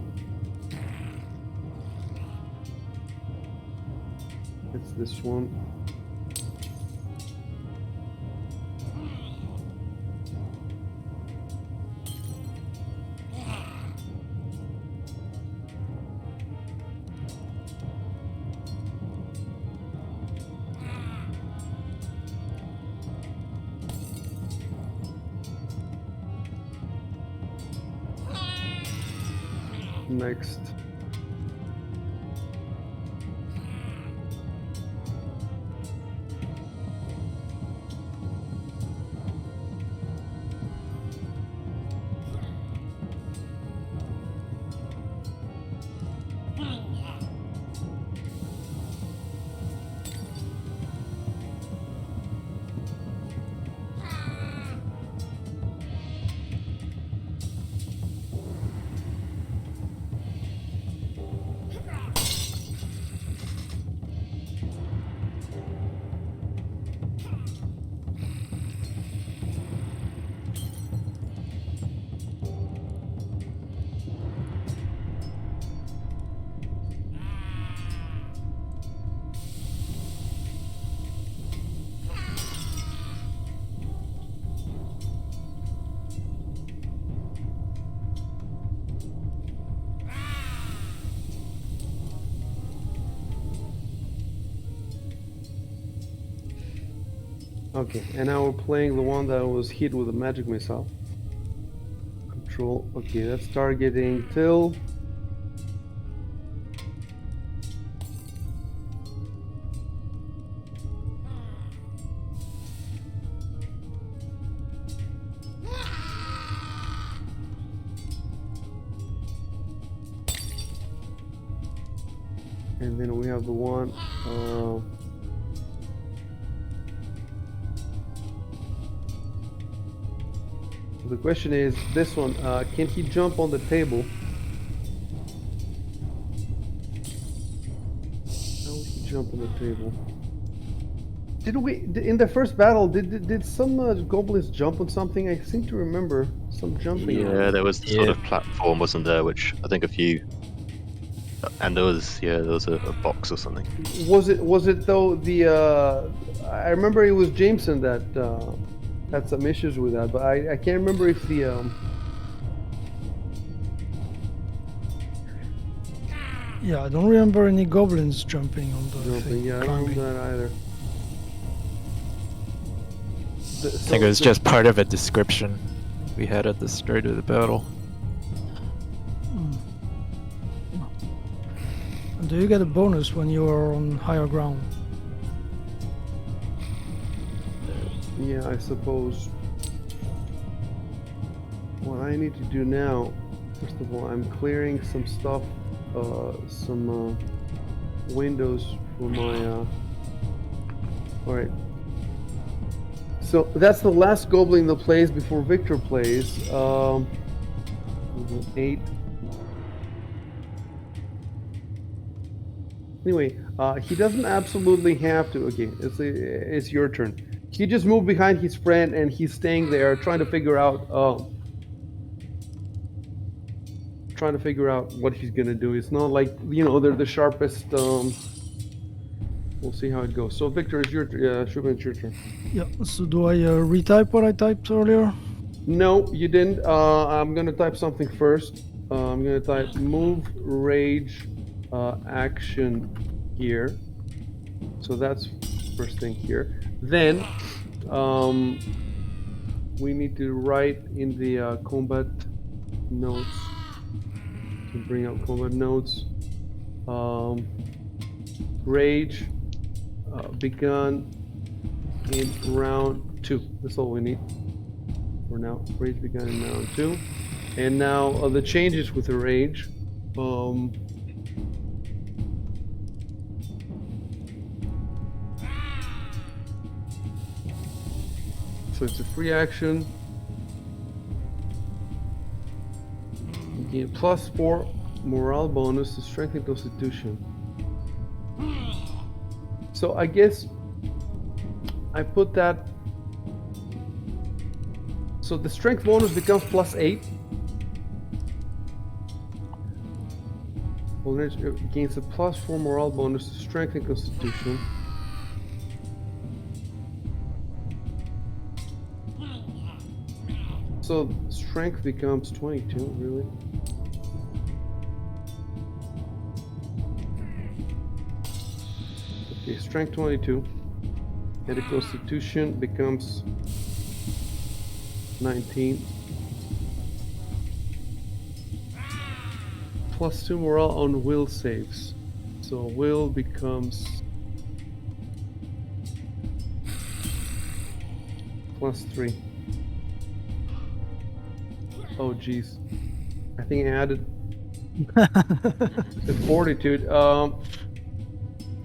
E: It's this one. Next. Okay, and now we're playing the one that was hit with a magic missile. Control. Okay, that's targeting Till. And then we have the one. The question is this one. Can he jump on the table? How would he jump on the table? Did we in the first battle? Did some goblins jump on something? I seem to remember some jumping.
C: Yeah, there was the sort of platform, wasn't there? Which I think a few. And there was a box or something.
E: Was it though the? I remember it was Jameson that had some issues with that, but I can't remember if the.
A: Yeah, I don't remember any goblins jumping on the
E: Jumping,
A: thing.
E: yeah, I don't
A: climbing.
E: remember that either.
D: I think it was just part of a description we had at the start of the battle.
A: And do you get a bonus when you are on higher ground?
E: Yeah, I suppose. What I need to do now, first of all, I'm clearing some stuff, some windows for my. All right. So that's the last goblin that plays before Victor plays. 8. Anyway, he doesn't absolutely have to. Okay, it's your turn. He just moved behind his friend and he's staying there, trying to figure out what he's gonna do. It's not like they're the sharpest. We'll see how it goes. So Victor, it's your Shubin, it's your turn.
A: Yeah, so do I retype what I typed earlier?
E: No, you didn't. I'm gonna type something first. I'm gonna type move rage action here. So that's first thing here. Then we need to write in the combat notes to bring up combat notes. Rage begun in round 2. That's all we need for now. Rage begun in round 2. And now the changes with the rage. So it's a free action. You gain +4 morale bonus to strength and constitution. So I guess I put that. So the strength bonus becomes +8. It gains a +4 morale bonus to strength and constitution. So strength becomes 22, really? Okay, strength 22. And the constitution becomes 19. +2 morale on will saves. So will becomes +3. Oh geez. I think I added the fortitude.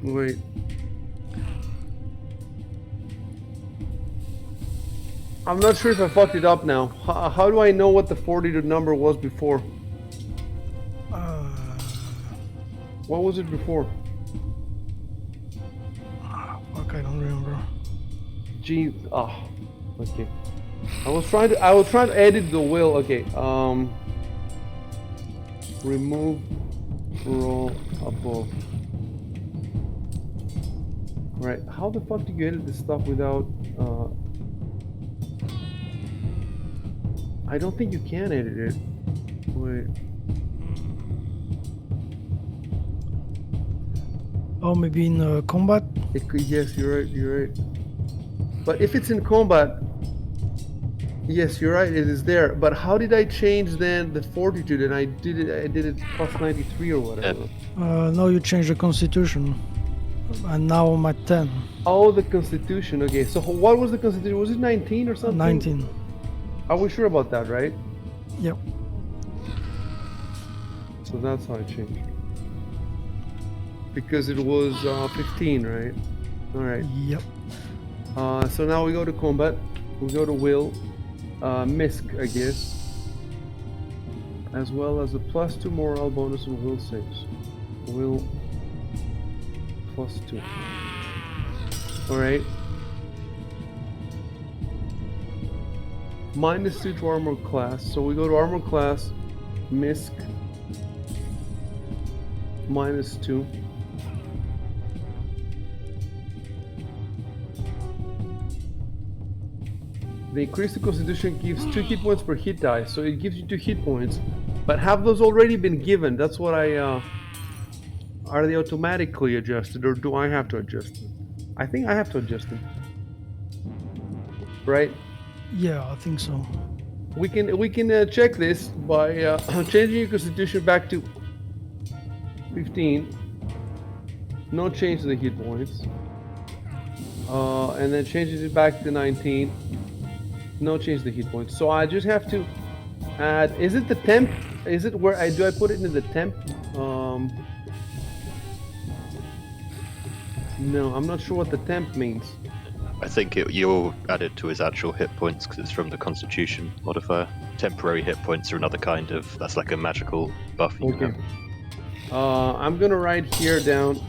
E: Wait. I'm not sure if I fucked it up now. How do I know what the fortitude number was before? What was it before?
A: Fuck, I don't remember.
E: Gee, okay. I was trying to edit the will. Okay, remove roll above. Alright, how the fuck do you edit this stuff without I don't think you can edit it. Wait.
A: Oh, maybe in combat?
E: It could, yes, you're right. But if it's in combat, yes, you're right, it is there. But how did I change then the fortitude? And I did it +93 or whatever.
A: No, you changed the constitution. And now I'm at 10.
E: Oh, the constitution. Okay, so what was the constitution? Was it 19 or something?
A: 19.
E: Are we sure about that, right?
A: Yep.
E: So that's how I changed. Because it was 15, right? Alright.
A: Yep.
E: So now we go to combat. We go to will. Misc, I guess. As well as a +2 morale bonus on will saves. Will +2. Alright. -2 to armor class. So we go to armor class. Misc. -2. The increase to constitution gives 2 hit points per hit die, so it gives you 2 hit points. But have those already been given? That's what I are they automatically adjusted, or do I have to adjust them? I think I have to adjust them. Right?
A: Yeah, I think so.
E: We can check this by changing your constitution back to 15. No change to the hit points. And then changes it back to 19. No change to the hit points. So I just have to add. Is it the temp? Is it where do I put it in the temp? No, I'm not sure what the temp means.
C: I think you'll add it to his actual hit points because it's from the Constitution modifier. Temporary hit points are another kind of. That's like a magical buff. You
E: Okay.
C: can have.
E: I'm gonna write here down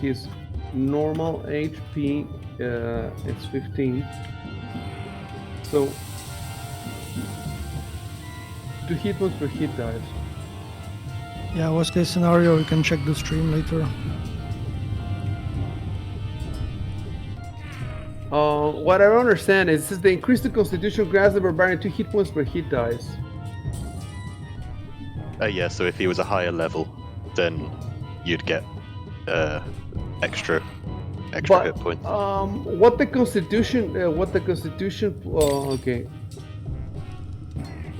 E: his normal HP. It's 15. So 2 hit points per hit dice.
A: Yeah, worst case scenario, we can check the stream later.
E: What I don't understand is, it says the increase to constitution grants the barbarian 2 hit points per hit dice.
C: Yeah, so if he was a higher level, then you'd get extra
E: But
C: hit points.
E: what the constitution? Okay.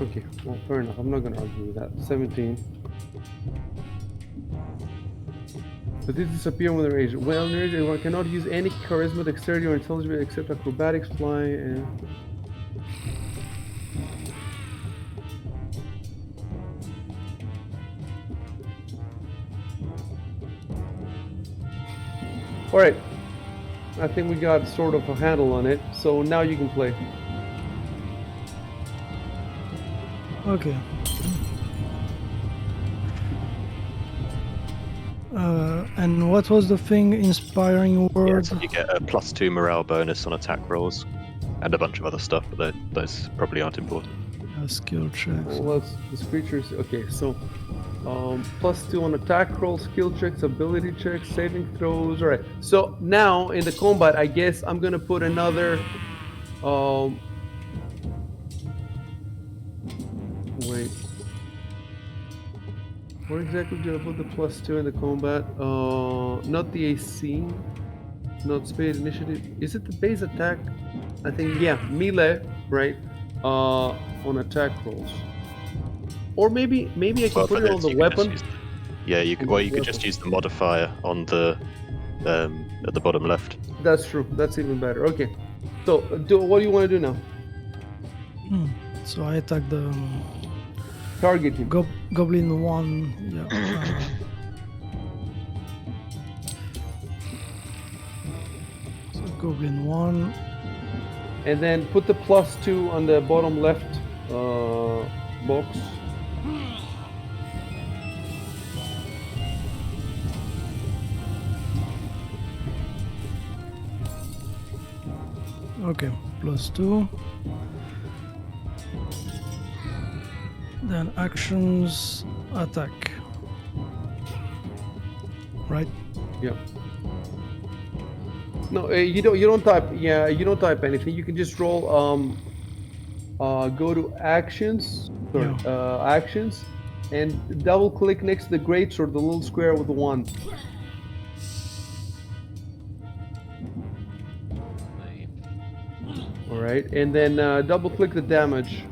E: Okay. Well, fair enough. I'm not gonna argue with that. 17. But these disappear when they're aged. Well, they're aged, one cannot use any charisma, dexterity, or intelligence except acrobatics, flying, and. Alright. I think we got sort of a handle on it, so now you can play.
A: Okay. And what was the thing? Inspiring
C: Yeah,
A: word.
C: so you get a +2 morale bonus on attack rolls, and a bunch of other stuff, but those probably aren't important.
A: Skill checks.
E: Well, this creature's okay. So, +2 on attack rolls, skill checks, ability checks, saving throws. All right. So now in the combat, I guess I'm gonna put another. Wait. Where exactly did I put the +2 in the combat? Not the AC, not speed initiative. Is it the base attack? I think yeah, melee, right? On attack rolls. Or maybe I can put it on the weapon.
C: Yeah, you could. Well, you could just use the modifier on the at the bottom left.
E: That's true. That's even better. Okay. So, what do you want to do now?
A: So I attack the
E: Target him.
A: goblin one. Yeah. So goblin one.
E: And then put the +2 on the bottom left box.
A: Okay, +2. Then actions, attack. Right?
E: Yeah. No, you don't type. Yeah, you don't type anything. You can just roll. Go to actions. Sorry, actions, and double click next to the greatsword, the little square with the wand. All right, and then double click the damage.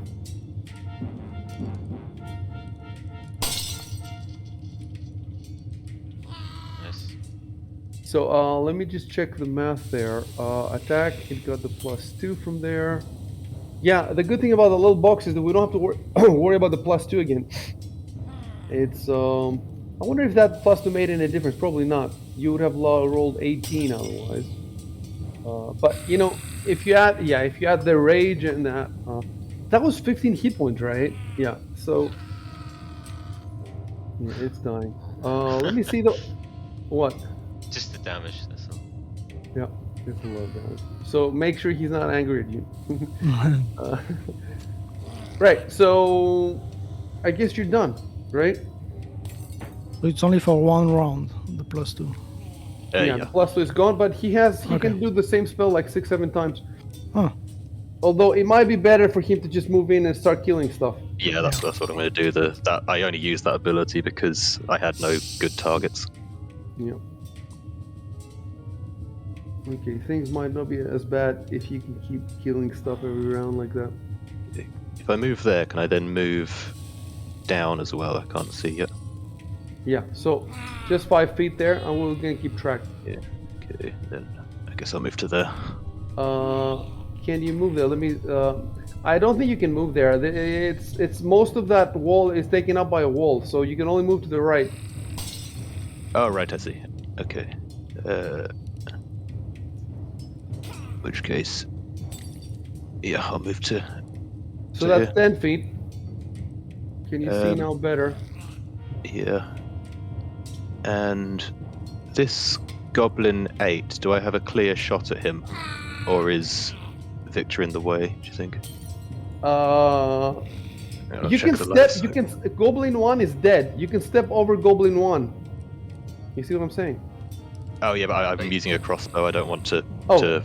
B: Nice.
E: So let me just check the math there. Attack, it got the +2 from there. Yeah, the good thing about the little box is that we don't have to worry about the +2 again. It's I wonder if that +2 made any difference. Probably not. You would have rolled 18 otherwise. But you know, if you add the rage and that was 15 hit points, right? Yeah. So yeah, it's dying. Let me see the what.
B: Just the damage. That's all.
E: Yeah, it's a lot of damage. So make sure he's not angry at you. Right. So I guess you're done, right?
A: It's only for one round, the +2.
E: Yeah, the +2 is gone, but he can do the same spell like 6-7 times.
A: Huh.
E: Although it might be better for him to just move in and start killing stuff.
C: Yeah, that's what I'm going to do. That I only used that ability because I had no good targets.
E: Yeah. Okay, things might not be as bad if you can keep killing stuff every round like that.
C: If I move there, can I then move down as well? I can't see yet.
E: Yeah, so just 5 feet there, and we're gonna keep track.
C: Yeah. Okay, then I guess I'll move to there.
E: Can you move there? Let me. I don't think you can move there. It's most of that wall is taken up by a wall, so you can only move to the right.
C: Oh, right, I see. Okay. Which case, yeah, I'll move to.
E: So that's 10 feet. Can you see now better?
C: Yeah. And this Goblin 8, do I have a clear shot at him? Or is Victor in the way, do you think?
E: You can step, Goblin 1 is dead. You can step over Goblin 1. You see what I'm saying?
C: Oh, yeah, but I'm using a crossbow. I don't want to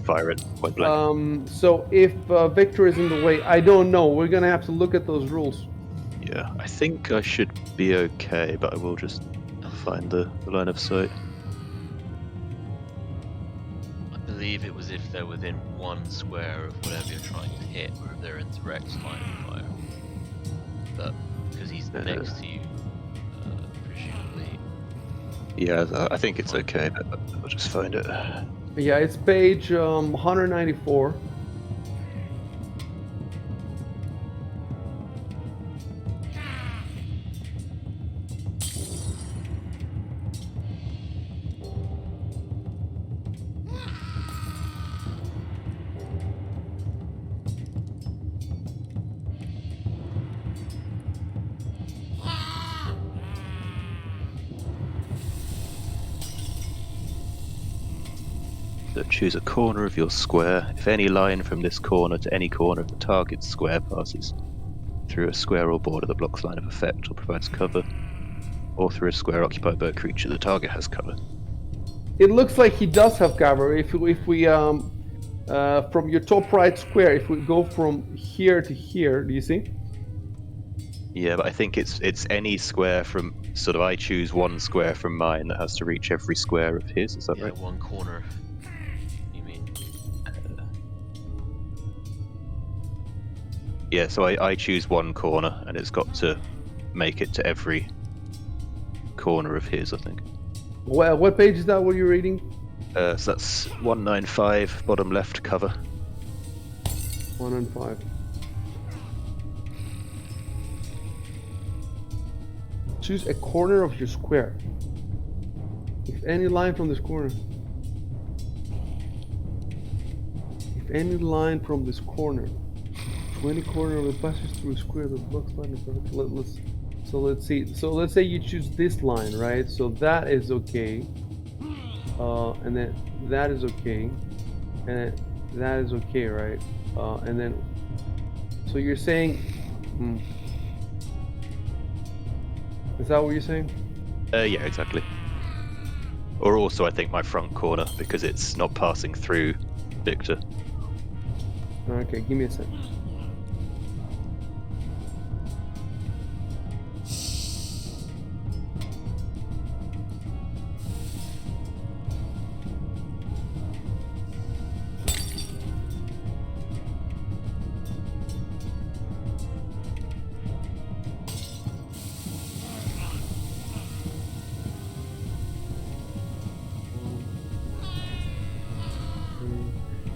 C: fire it point blank.
E: So if Victor is in the way, I don't know. We're going to have to look at those rules.
C: Yeah, I think I should be okay, but I will just find the line of sight.
B: I believe it was if they're within 1 square of whatever you're trying to hit, or if they're in direct line of fire. But because he's next to you, presumably.
C: Yeah, I think it's okay, but I'll just find it.
E: Yeah, it's page 194.
C: So choose a corner of your square. If any line from this corner to any corner of the target's square passes through a square or border that blocks line of effect or provides cover, or through a square occupied by a creature the target has cover.
E: It looks like he does have cover. If we from your top right square, if we go from here to here, do you see?
C: Yeah, but I think it's any square from sort of I choose one square from mine that has to reach every square of his. Is that
B: Yeah,
C: right?
B: one corner. You mean?
C: Yeah, so I choose one corner, and it's got to make it to every corner of his, I think.
E: Well, what page is that? What you're reading?
C: So that's 195, bottom left cover.
E: 1 and 5. Choose a corner of your square. If any line from this corner. If any line from this corner. To any corner of the passage through a square that blocks line of effect. Let's see. So let's say you choose this line, right? So that is okay. And then that is okay. And that is okay, right? And then, so you're saying, is that what you're saying?
C: Yeah, exactly. Or also, I think my front corner, because it's not passing through Victor.
E: Okay, give me a second.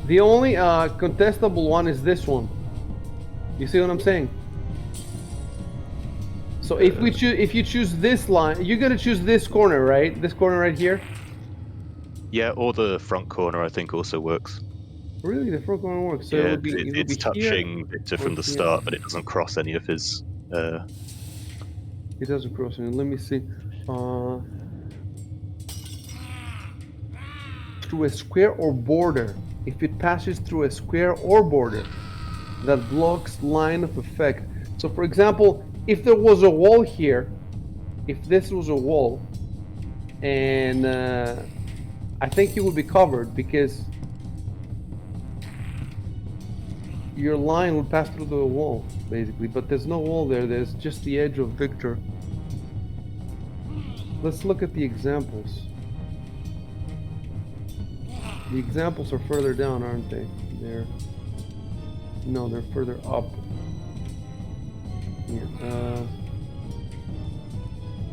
E: The only contestable one is this one. You see what I'm saying? So if you choose this line, you're gonna choose this corner, right? This corner right here.
C: Yeah, or the front corner, I think, also works.
E: Really, the front corner works. So
C: Yeah,
E: it would be
C: it's touching Victor from the
E: here.
C: start, but it doesn't cross any of his.
E: It doesn't cross any. Let me see. Through a square or border. If it passes through a square or border that blocks line of effect. So for example, if there was a wall here, if this was a wall, and I think it would be covered because your line would pass through the wall, basically. But there's no wall there, there's just the edge of Victor. Let's look at the examples. The examples are further down, aren't they? No, they're further up.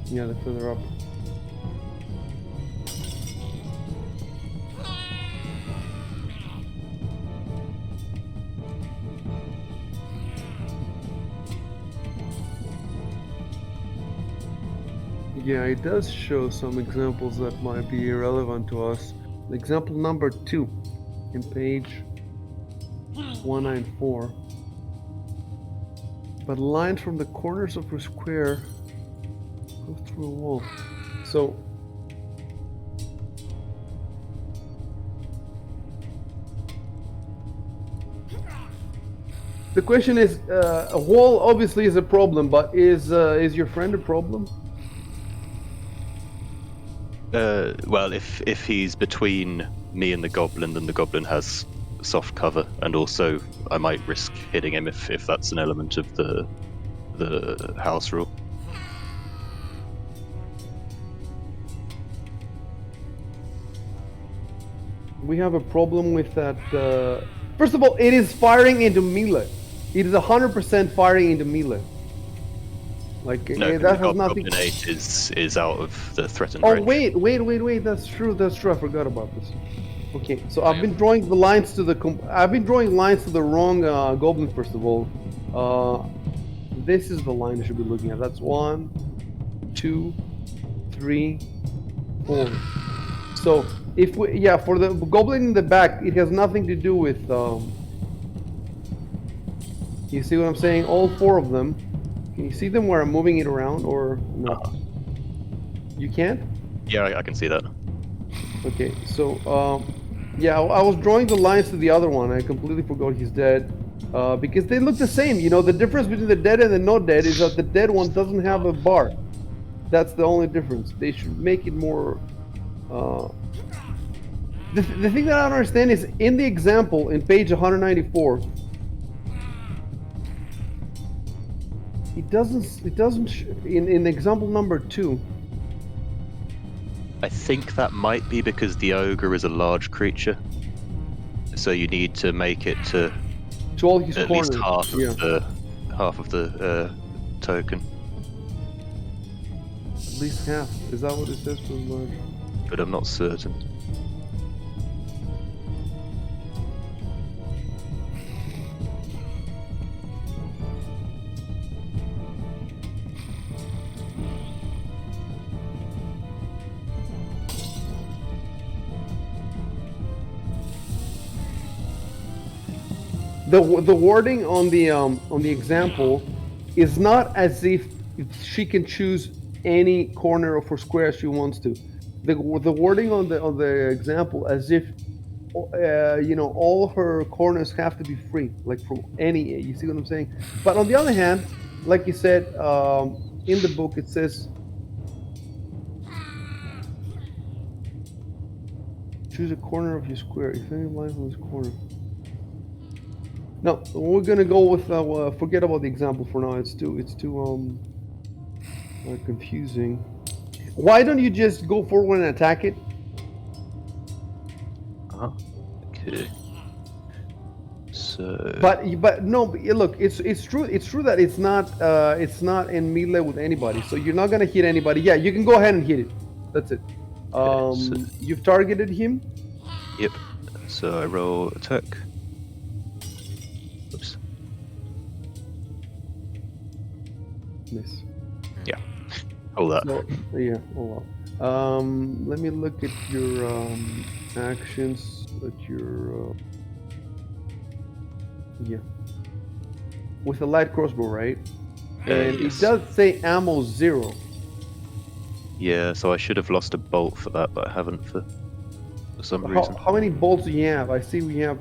E: Yeah, they're further up. Yeah, it does show some examples that might be relevant to us. Example number 2 in page 194. But lines from the corners of a square go through a wall. So the question is, a wall obviously is a problem, but is your friend a problem?
C: Well, if he's between me and the goblin, then the goblin has soft cover, and also I might risk hitting him if that's an element of the house rule.
E: We have a problem with that. First of all, it is firing into melee. It is 100% firing into melee. Like
C: No,
E: that has nothing.
C: Goblin 8 is out of the threatened
E: Oh
C: range.
E: wait! That's true. I forgot about this. Okay, so I've been drawing the lines to the. I've been drawing lines to the wrong goblin. First of all, this is the line you should be looking at. That's 1, 2, 3, 4. So if we, for the goblin in the back, it has nothing to do with. You see what I'm saying? All 4 of them. Can you see them where I'm moving it around, or no? You can't?
C: Yeah, I can see that.
E: Okay, so Yeah, I was drawing the lines to the other one. I completely forgot he's dead. Because they look the same. You know, the difference between the dead and the not dead is that the dead one doesn't have a bar. That's the only difference. They should make it more. The thing that I don't understand is in the example in page 194, it doesn't in example number 2.
C: I think that might be because the ogre is a large creature, so you need to make it to
E: To all his
C: at
E: corners.
C: least half
E: Yeah,
C: of the token.
E: at least half. Is that what it says for large?
C: But I'm not certain.
E: The wording on the example is not as if she can choose any corner of her square she wants to. The wording on the example as if you know, all her corners have to be free, like from any. You see what I'm saying? But on the other hand, like you said, in the book it says choose a corner of your square. If any line from this corner. No, we're gonna go with forget about the example for now. It's too confusing. Why don't you just go forward and attack it?
C: Okay. So.
E: But no, look, it's true that it's not in melee with anybody. So you're not gonna hit anybody. Yeah, you can go ahead and hit it. That's it.
C: so-
E: You've targeted him.
C: Yep. So I roll attack. Oops.
E: Miss.
C: Hold that.
E: So yeah. Oh well. Let me look at your actions. At your yeah. With a light crossbow, right? And
C: yes.
E: it does say ammo 0.
C: Yeah, so I should have lost a bolt for that, but I haven't for some reason.
E: How many bolts do you have? I see we have.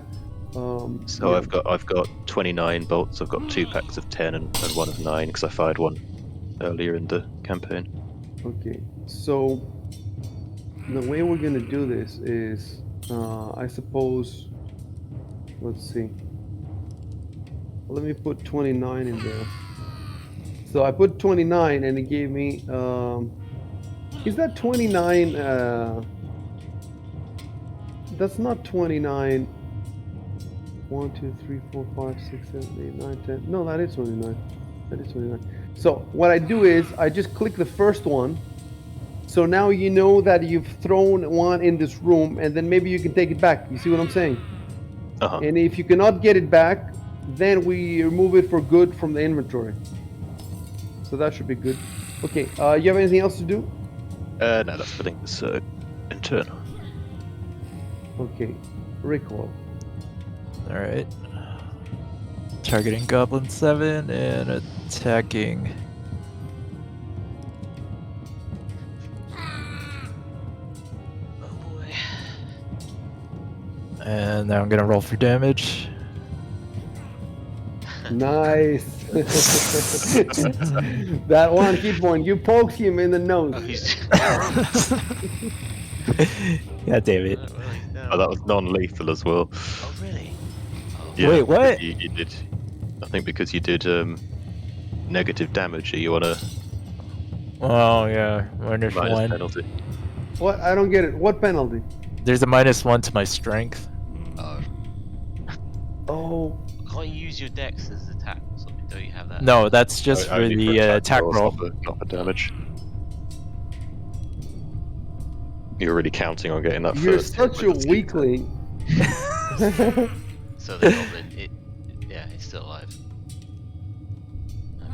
C: So
E: yeah.
C: I've got 29 bolts. I've got 2 packs of 10 and 1 of 9 because I fired one earlier in the campaign.
E: Okay, so the way we're gonna do this is, I suppose. Let's see. Let me put 29 in there. So I put 29, and it gave me. Is that 29? That's not 29. 1, 2, 3, 4, 5, 6, 7, 8, 9, 10. No, that is 29. That is 29. So what I do is I just click the first one. So now you know that you've thrown one in this room, and then maybe you can take it back. You see what I'm saying?
C: Uh-huh.
E: And if you cannot get it back, then we remove it for good from the inventory. So that should be good. Okay, you have anything else to do?
C: No, that's putting this in turn.
E: Okay, recall.
D: All right. Targeting Goblin 7 and attacking.
B: Oh boy.
D: And now I'm gonna roll for damage.
E: Nice. That one hit point, you poked him in the nose.
B: Oh, he's.
D: God damn it.
B: Well, he's down.
C: Oh, that was non-lethal as well.
B: Oh, really? Oh,
C: Yeah,
D: Wait, what?
C: You did. I think because you did negative damage, you want a
D: Oh yeah, minus
C: minus
D: 1.
C: penalty.
E: What? I don't get it. What penalty?
D: There's a -1 to my strength.
B: Oh.
E: Oh,
B: Can't you use your dex as attack or something? Don't you have that?
D: No, that's just for
C: Only
D: the attack
C: rolls,
D: roll.
C: not for damage. You're really counting on getting that
E: you're
C: first.
E: such a weakling.
B: So the goblin, yeah, it's still alive.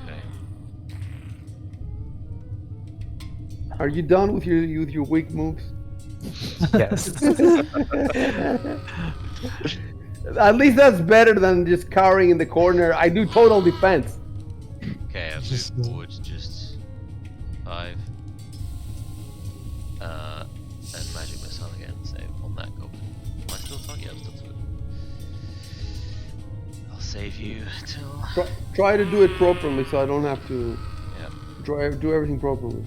B: Okay.
E: Are you done with your weak moves?
D: Yes.
E: At least that's better than just cowering in the corner. I do total defense.
B: Okay, I've moved forward just 5. And magic missile again, so on that goblin. Am I still save you till.
E: Try to do it properly, so I don't have to
B: Yeah.
E: do everything properly.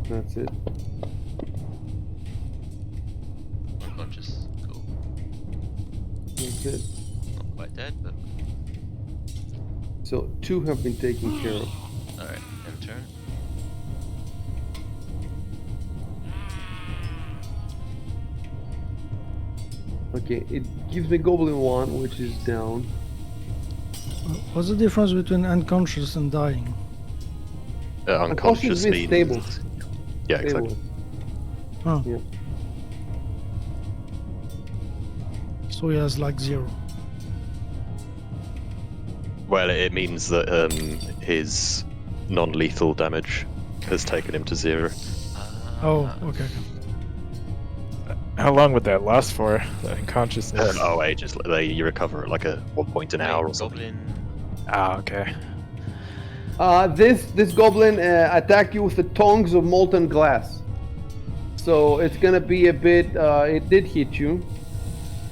E: That's it.
B: Unconscious. Cool.
E: That's it.
B: Not quite dead, but
E: So 2 have been taken care of.
B: all right. End turn.
E: Okay, it gives me Goblin 1, which is down.
A: What's the difference between unconscious and dying?
C: Unconscious
E: means
C: means
E: stable.
C: Yeah, exactly.
E: Stable.
A: Oh,
E: Yeah.
A: so he has like 0.
C: Well, it means that his non-lethal damage has taken him to 0.
A: Oh, okay.
D: How long would that last for? The unconsciousness.
C: Oh, ages. You recover at like a 1 point an hour or something.
B: Goblin.
D: Ah, okay.
E: This goblin attacked you with the tongs of molten glass. So it's gonna be a bit. It did hit you,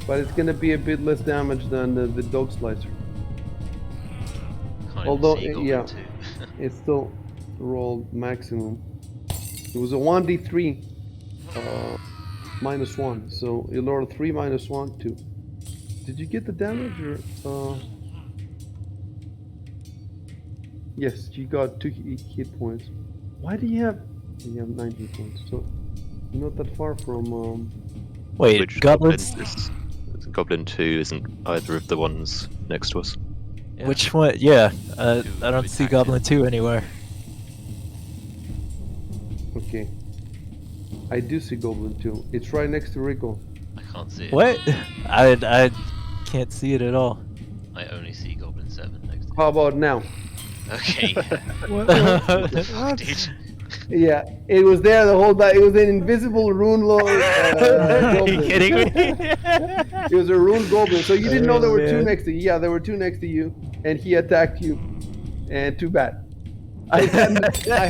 E: but it's gonna be a bit less damage than the dog slicer.
B: Can't
E: Although,
B: even see Goblin
E: yeah.
B: 2.
E: It still rolled maximum. It was a 1d3 -1. So you rolled 3 -1, 2. Did you get the damage or? Yes, you got 2 hit points. Why do you have? You have 9 hit points. So you're not that far from.
D: Wait,
C: Which
D: goblins?
C: Goblin 2 isn't either of the ones next to us.
B: Yeah.
D: Which one? Yeah,
B: Who
D: I don't see
B: attacked
D: Goblin
B: him?
D: 2 anywhere.
E: Okay. I do see Goblin 2. It's right next to Rico.
B: I can't see it.
D: What? I can't see it at all.
B: I only see Goblin 7 next to
E: How about now?
B: it. Okay.
A: What?
B: What the fuck,
A: What?
B: dude?
E: Yeah, it was there the whole time. It was an invisible Runelord
D: Are
E: goblin.
D: you kidding me?
E: It was a rune goblin. So you didn't know there were 2
D: Man.
E: next to you. Yeah, there were 2 next to you, and he attacked you. And too bad. I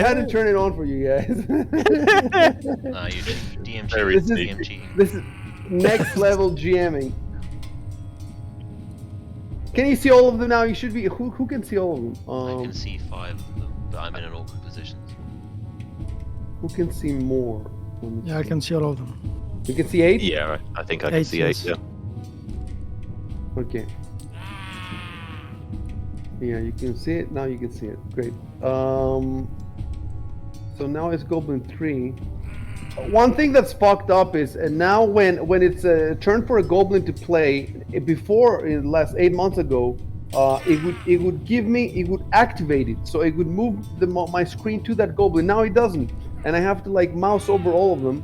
E: had to turn it on for you guys.
B: Nah, you DM
C: Very
B: cheating.
C: sneaky.
B: DM cheating.
E: This is next level GMing. Can you see all of them now? You should be. Who can see all of them?
B: I can see 5 of them, but I'm in an awkward position.
E: Who can see more? Let me
A: Yeah, I
E: see.
A: can see all of them.
E: You can see 8?
C: Yeah, I think I can
A: 8,
C: see 8.
A: yes.
C: Yeah.
E: Okay. Yeah, you can see it. Now you can see it. Great. So now it's Goblin 3. One thing that's fucked up is, and now when it's a turn for a Goblin to play, before in the last 8 months ago, it would activate it, so it would move my screen to that Goblin. Now it doesn't, and I have to like mouse over all of them.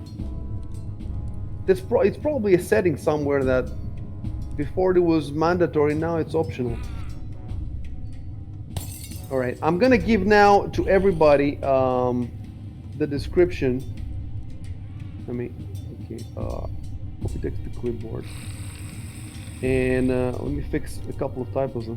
E: It's probably a setting somewhere that before it was mandatory, now it's optional. All right, I'm gonna give now to everybody the description. Okay, copy text to clipboard. And let me fix a couple of typos.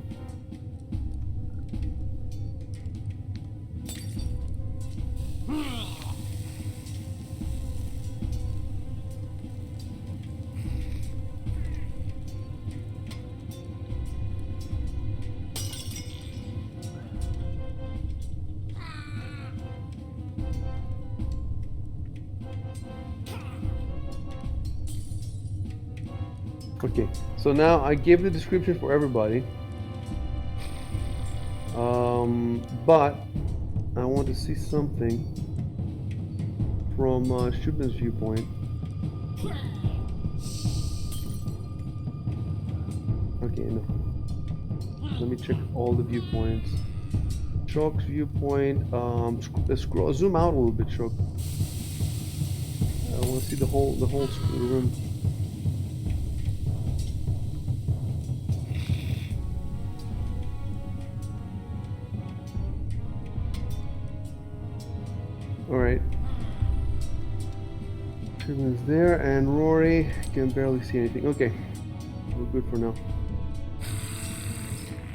E: Okay, so now I gave the description for everybody. But I want to see something from Shubin's viewpoint. Okay, no. Let me check all the viewpoints. Shock's viewpoint. Scroll, zoom out a little bit, Shock. I want to see the whole room. All right. Shubin's there, and Rory can barely see anything. Okay, we're good for now.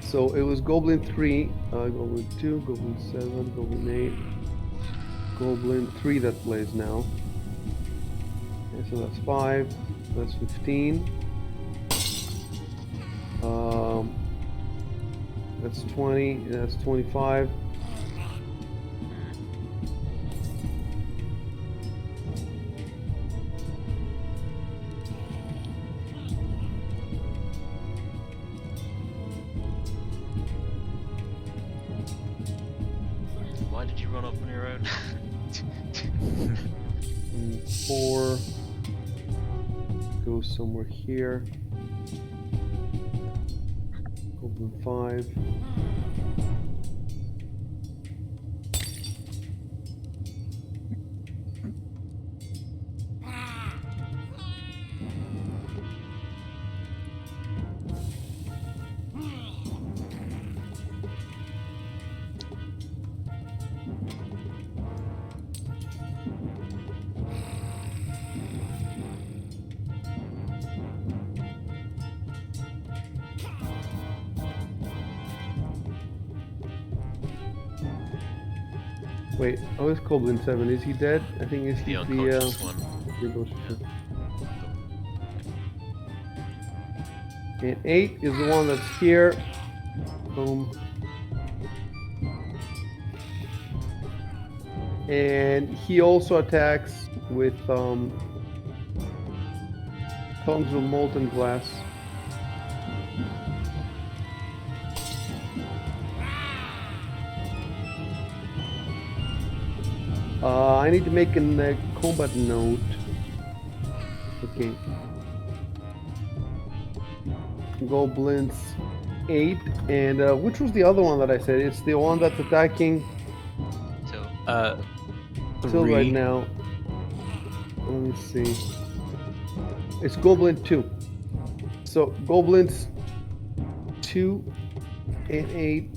E: So it was Goblin 3, Goblin 2, Goblin 7, Goblin 8, Goblin 3 that plays now. Okay, so that's 5. That's 15. That's 20. That's 25.
B: Why did you run off on your own?
E: And 4 goes somewhere here. Goblin 5. Wait, oh, it's Goblin 7. Is he dead? I think it's
B: The
E: the
B: unconscious one.
E: And 8 is the one that's here. Boom. And he also attacks with tongues of molten glass. I need to make a combat note. Okay. Goblins 8, and which was the other one that I said? It's the one that's attacking
B: So
E: Till right
D: 3.
E: now. Let me see. It's Goblin 2. So Goblins 2 and 8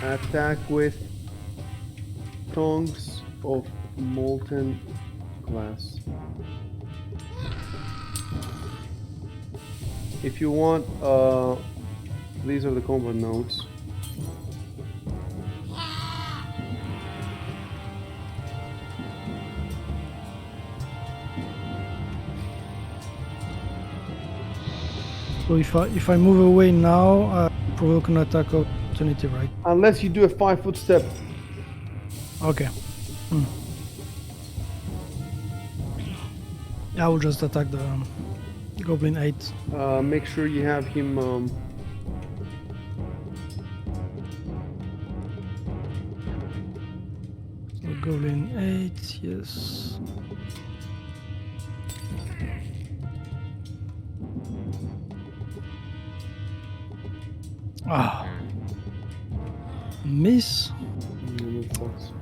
E: attack with tongues of molten glass. If you want, these are the combat notes.
A: So if I move away now, I provoke an attack of opportunity, right?
E: Unless you do a 5-foot step.
A: Okay. I will just attack the Goblin 8.
E: Make sure you have him.
A: So Goblin 8, yes. Ah. Miss.
E: That sucks.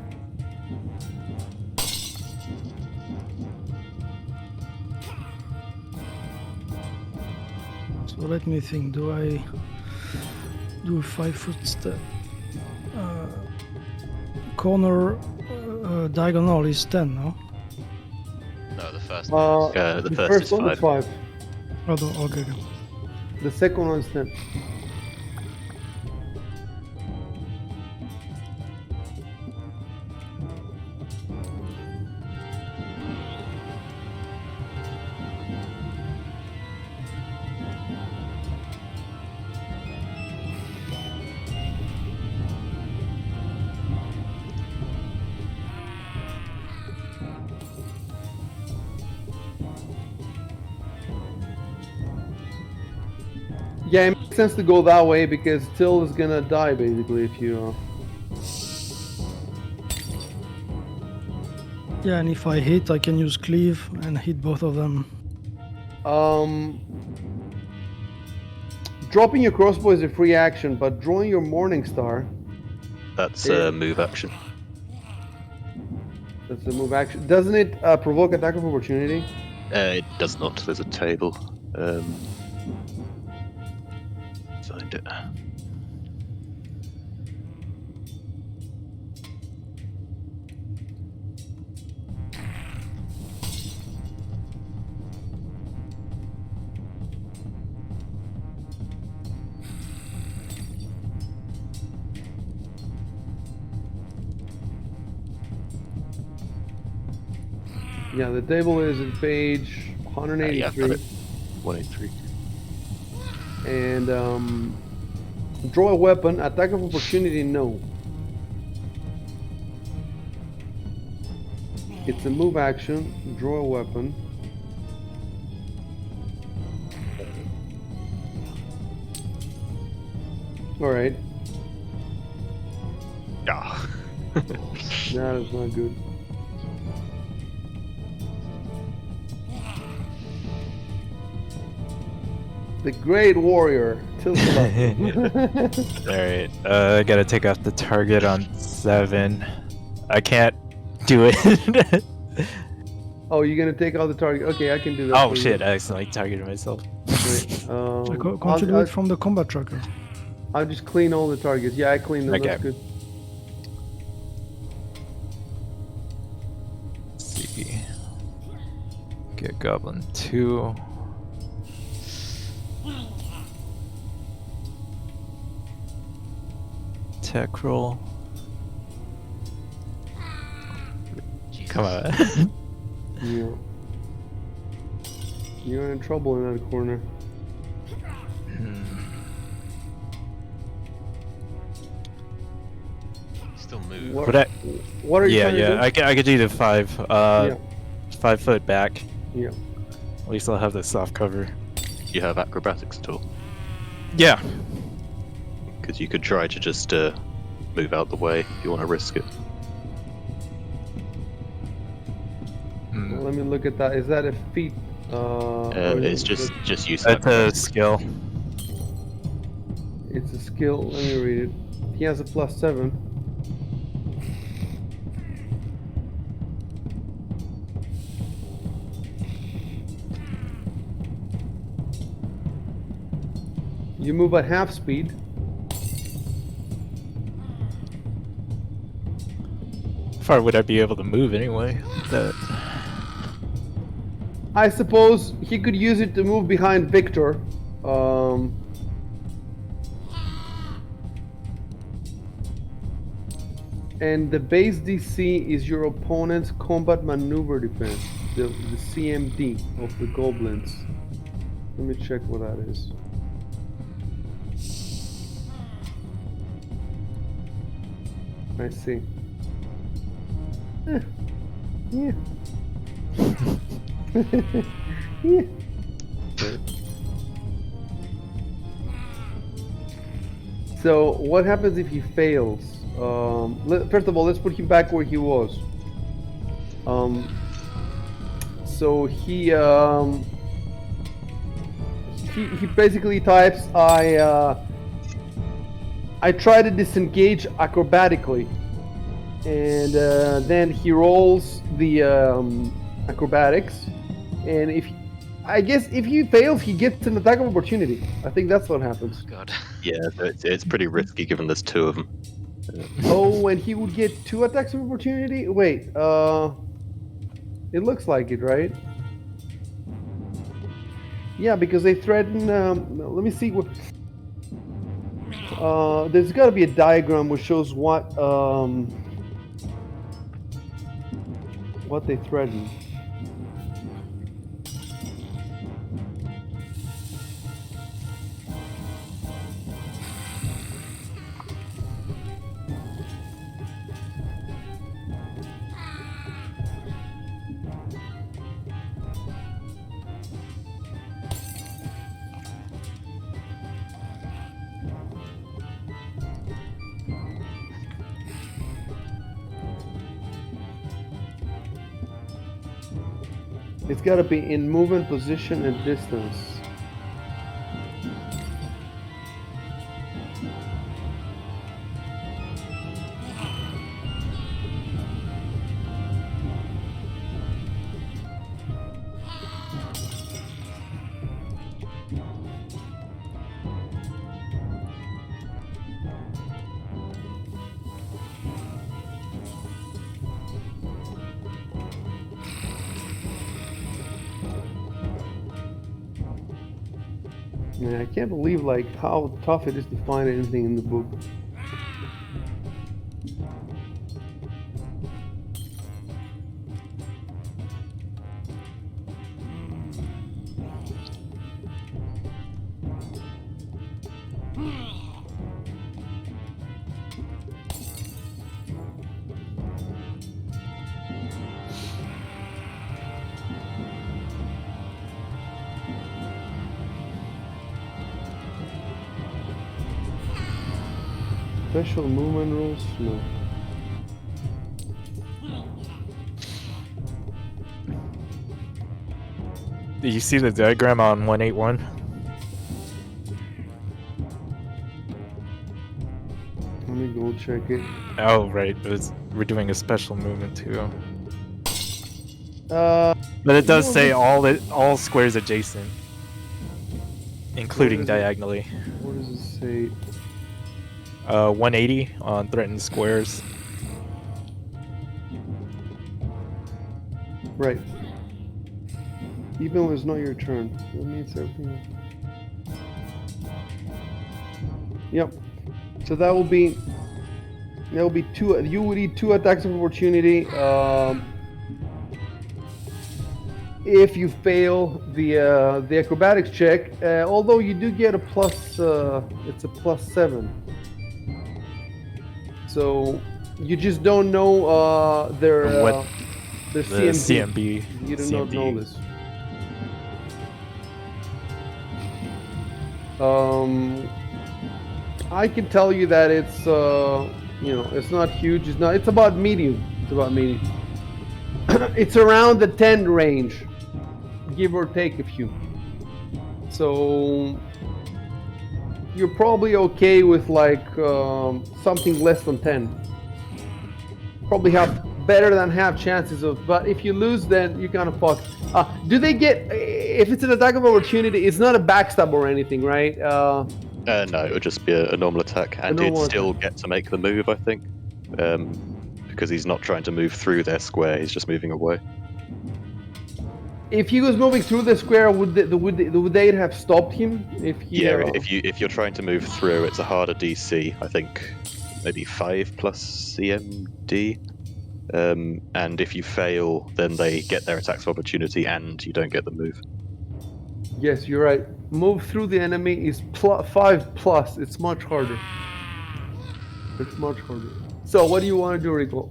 A: So let me think. Do I do a 5-foot step? Corner diagonal is 10, no?
B: no, the first one.
C: The first is
E: one is 5.
A: Oh, okay.
E: The second one is 10. Yeah, it makes sense to go that way because Till is gonna die basically if you.
A: Yeah, and if I hit, I can use cleave and hit both of them.
E: Dropping your crossbow is a free action, but drawing your Morning Star,
C: That's a move action.
E: that's a move action. Doesn't it provoke attack of opportunity?
C: It does not. There's a table. Find it.
E: Yeah, the table is at page
C: Yeah, I've got
E: 183.
C: it. 183.
E: And draw a weapon. Attack of opportunity, no. It's a move action. Draw a weapon. All right.
C: Ah.
E: That is not good. The Great Warrior. Tilted
D: Alright, I gotta take off the target on 7. I can't do it.
E: Oh, you're gonna take out the target. Okay, I can do that.
D: Oh
E: for you.
D: shit, I accidentally targeted myself.
E: Right.
A: Can't you do it from the combat tracker?
E: I'll just clean all the targets. Yeah, I cleaned them. That's
D: Okay.
E: good.
D: Let's see. Get Goblin 2. Tech roll.
B: Jesus.
D: Come on.
E: Yeah. You're in trouble in that corner.
B: Still move.
E: What,
D: Would I?
E: what are you trying to do?
D: I could do the 5.
E: Yeah.
D: 5 foot back.
E: Yeah.
D: At least I'll have the soft cover.
C: You have acrobatics at all?
D: Yeah.
C: Because you could try to just move out the way if you want to risk it.
E: Well, let me look at that. Is that a feat? Or is
C: It's
E: it
C: just use
D: That's a
C: acrobatics.
D: skill.
E: It's a skill. Let me read it. He has a +7. You move at half speed.
D: How far would I be able to move anyway? That.
E: I suppose he could use it to move behind Victor. And the base DC is your opponent's combat maneuver defense, the CMD of the goblins. Let me check what that is. I see. Yeah. Yeah. So what happens if he fails? First of all, let's put him back where he was. So he basically types, I try to disengage acrobatically, and then he rolls the acrobatics, and I guess if he fails, he gets an attack of opportunity. I think that's what happens.
B: God.
C: Yeah, so it's pretty risky given there's 2 of them.
E: Oh, and he would get 2 attacks of opportunity? Wait, it looks like it, right? Yeah, because they threaten, let me see what... there's gotta be a diagram which shows what they threaten. It's gotta be in movement, position, and distance. Man, I can't believe like how tough it is to find anything in the book. special movement rules? No.
D: Do you see the diagram on 181?
E: Let me go check it.
D: Oh, right. We're doing a special movement too.
E: Uh,
D: But it does
E: No,
D: say
E: this-
D: all squares adjacent, including
E: What is it?
D: diagonally.
E: what does it say?
D: 180 on threatened squares.
E: Right. Even when it's not your turn. That means everything. Yep. So that will be two. You would need 2 attacks of opportunity. If you fail the acrobatics check, although you do get a plus, it's a +7. So you just don't know their
D: What
E: their
D: the
E: CMB.
D: CMB.
E: You do not know this. I can tell you that it's it's not huge. It's about medium. It's about medium. It's around the 10 range, give or take a few. So you're probably okay with like something less than 10. Probably have better than half chances of. But if you lose, then you kind of fuck. Do they get? If it's an attack of opportunity, it's not a backstab or anything, right?
C: No, it would just be a normal attack, and he'd
E: normal
C: still
E: attack.
C: get to make the move, I think, because he's not trying to move through their square; he's just moving away.
E: If he was moving through the square, would they have stopped him? If he,
C: Yeah, if you're trying to move through, it's a harder DC. I think maybe 5 plus CMD. And if you fail, then they get their attacks of opportunity, and you don't get the move.
E: Yes, you're right. Move through the enemy is 5 plus. It's much harder. It's much harder. So what do you want to do, Rico?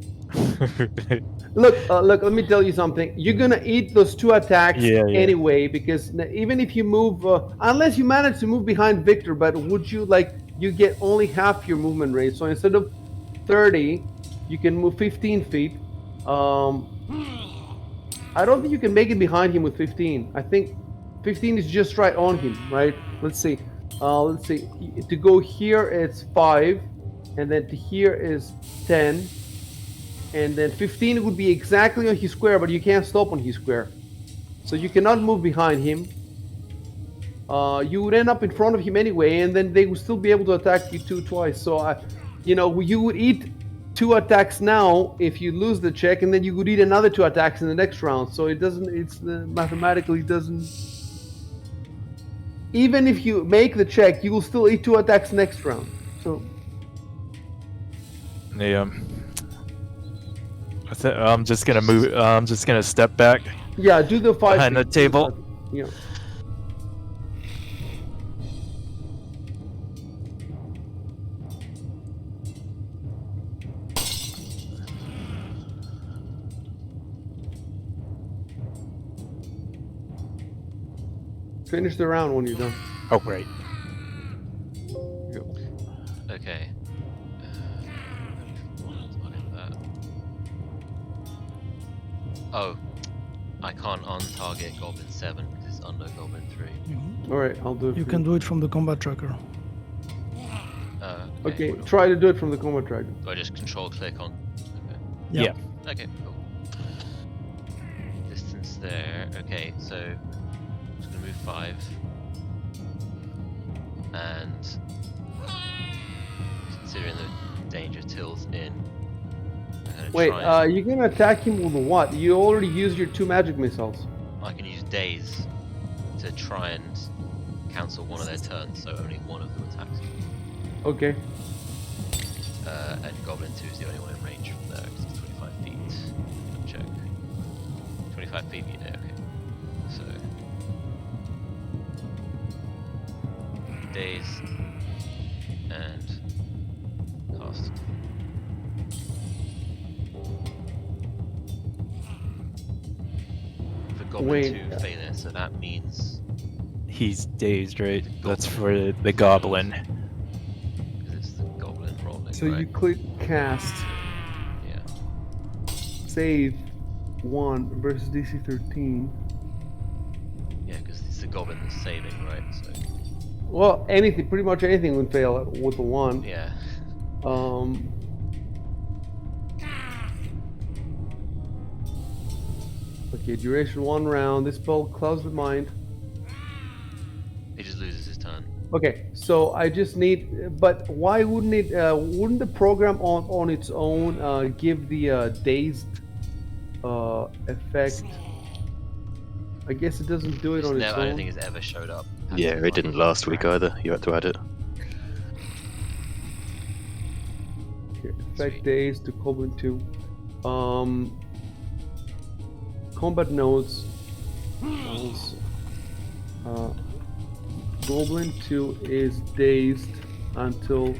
E: Look, let me tell you something. You're gonna eat those 2 attacks
D: Yeah.
E: anyway, because even if you move, unless you manage to move behind Victor, but would you you get only half your movement rate. So instead of 30, you can move 15 feet. I don't think you can make it behind him with 15. I think 15 is just right on him, right? Let's see. Let's see. To go here, it's 5, and then to here is 10. And then 15 would be exactly on his square, but you can't stop on his square. So you cannot move behind him. You would end up in front of him anyway, and then they would still be able to attack you twice. So, you would eat 2 attacks now if you lose the check, and then you would eat another 2 attacks in the next round. So mathematically doesn't. Even if you make the check, you will still eat 2 attacks next round. So.
D: Yeah. I'm just gonna move. I'm just gonna step back
E: Yeah, do the 5
D: behind the
E: feet.
D: table.
E: Yeah. Finish the round when you're done.
D: Oh, right.
B: Okay. Oh, I can't on-target Goblin 7 because it's under Goblin 3.
A: Mhm.
E: All right, I'll do it.
A: You
E: for
A: can do it from the combat tracker.
E: Okay, try to do it from the combat tracker.
B: Do I just control click on?
D: Yeah.
B: Okay, cool. Distance there. Okay, so I'm just gonna move 5. And considering the danger tills in, I'm gonna
E: Wait,
B: try and,
E: you're gonna attack him with what? You already used your 2 magic missiles.
B: I can use Daze to try and cancel one of their turns, so only one of them attacks me.
E: Okay.
B: And Goblin 2 is the only one in range from there, because it's 25 feet. Check. 25 feet, yeah, okay. So. Daze. And. Cast. For Goblin
E: Wait.
B: 2 failure, so that means.
D: He's dazed, right? That's for the goblin.
B: Because it's the Goblin rolling.
E: So you
B: Right.
E: click cast,
B: Yeah.
E: save 1 versus DC 13.
B: Yeah, because it's the goblin that's saving, right? So
E: Well, anything, pretty much anything would fail with the 1.
B: yeah.
E: Um, okay, duration 1 round. This spell clouds the mind.
B: He just loses his turn.
E: Okay, so I just need, but why wouldn't it? Wouldn't the program on its own give the dazed effect? I guess it doesn't do it on its
B: I don't
E: own.
B: think it's ever showed up.
C: Yeah, it didn't last week either. You had to add it.
E: Okay, effect
B: Sweet.
E: dazed to Goblin 2. Combat notes. Also, Goblin 2 is dazed until.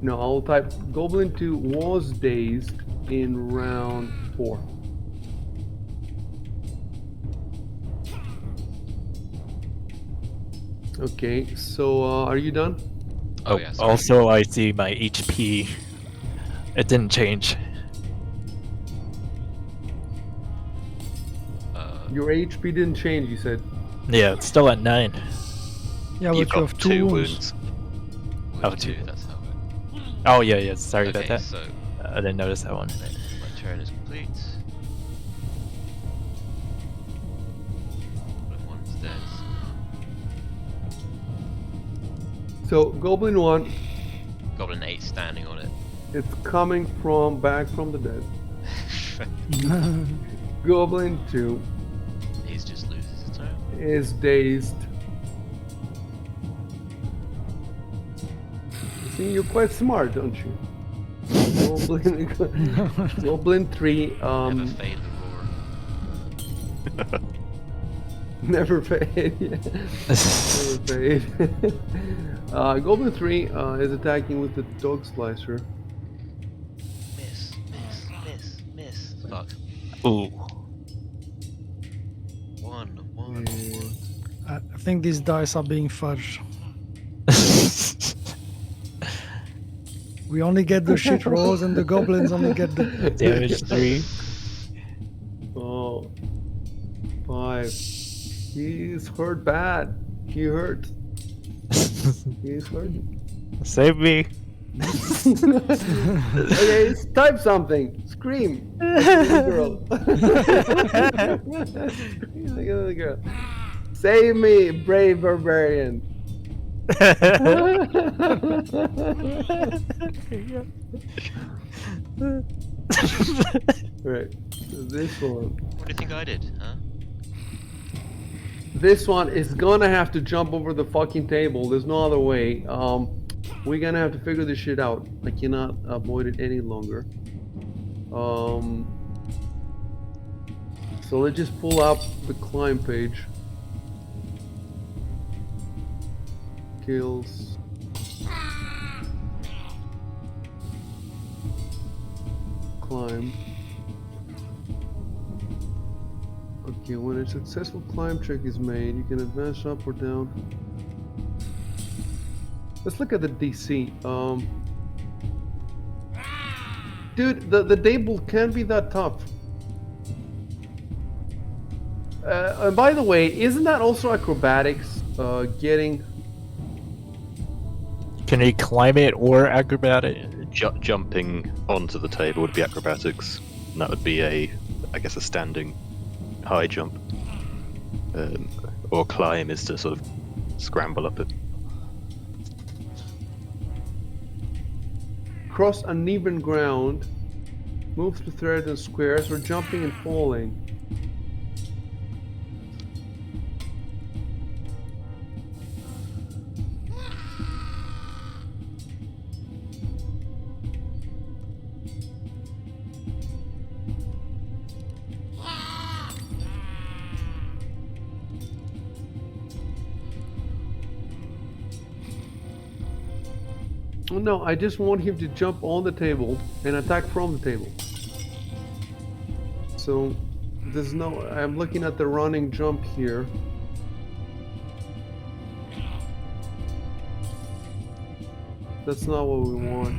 E: No, I'll type Goblin 2 was dazed in round 4. Okay, so are you done?
B: Oh yeah. Sorry.
D: Also, I see my HP. It didn't change.
E: Your HP didn't change, you said.
D: Yeah, it's still at 9.
A: Yeah,
C: You've
A: but you
C: got
A: have
C: 2
A: wounds.
B: Wound
D: Oh,
B: 2.
D: two.
B: That's how it.
D: Oh, yeah, sorry about
B: Okay,
D: that.
B: so
D: I didn't notice that one.
B: my turn is complete. Goblin 1's dead.
E: So Goblin 1,
B: Goblin 8 standing on it.
E: it's coming back from the dead. Goblin 2
B: He's just loses his turn.
E: is dazed. See, you're quite smart, don't you? Goblin 3,
B: Never fade the roar.
E: never fade. Never fade. Goblin 3 is attacking with the dog slicer.
B: Miss. Fuck.
D: Ooh.
B: 1.
A: I think these dice are being fudged. We only get the shit rolls and the goblins only get the...
D: Damage 3.
E: Oh, 5. He's hurt bad. He hurt. He's hurt.
D: Save me.
E: Okay, type something. Scream. Like a little girl. Scream like a little girl. Save me, brave barbarian. Right. So this one.
B: What do you think I did, huh?
E: This one is gonna have to jump over the fucking table. There's no other way. We're gonna have to figure this shit out. I cannot avoid it any longer. So let's just pull up the climb page. Kills. Climb. Okay, when a successful climb check is made, you can advance up or down. Let's look at the DC. Dude, the table can't be that tough. And by the way, isn't that also acrobatics? Getting...
D: Can he climb it or acrobatic?
C: Jumping onto the table would be acrobatics. And that would be I guess, a standing high jump. Or climb is to sort of scramble up it.
E: Cross uneven ground. Move to threads and squares, or jumping and falling. Oh, no, I just want him to jump on the table and attack from the table. So there's no... I'm looking at the running jump here. That's not what we want.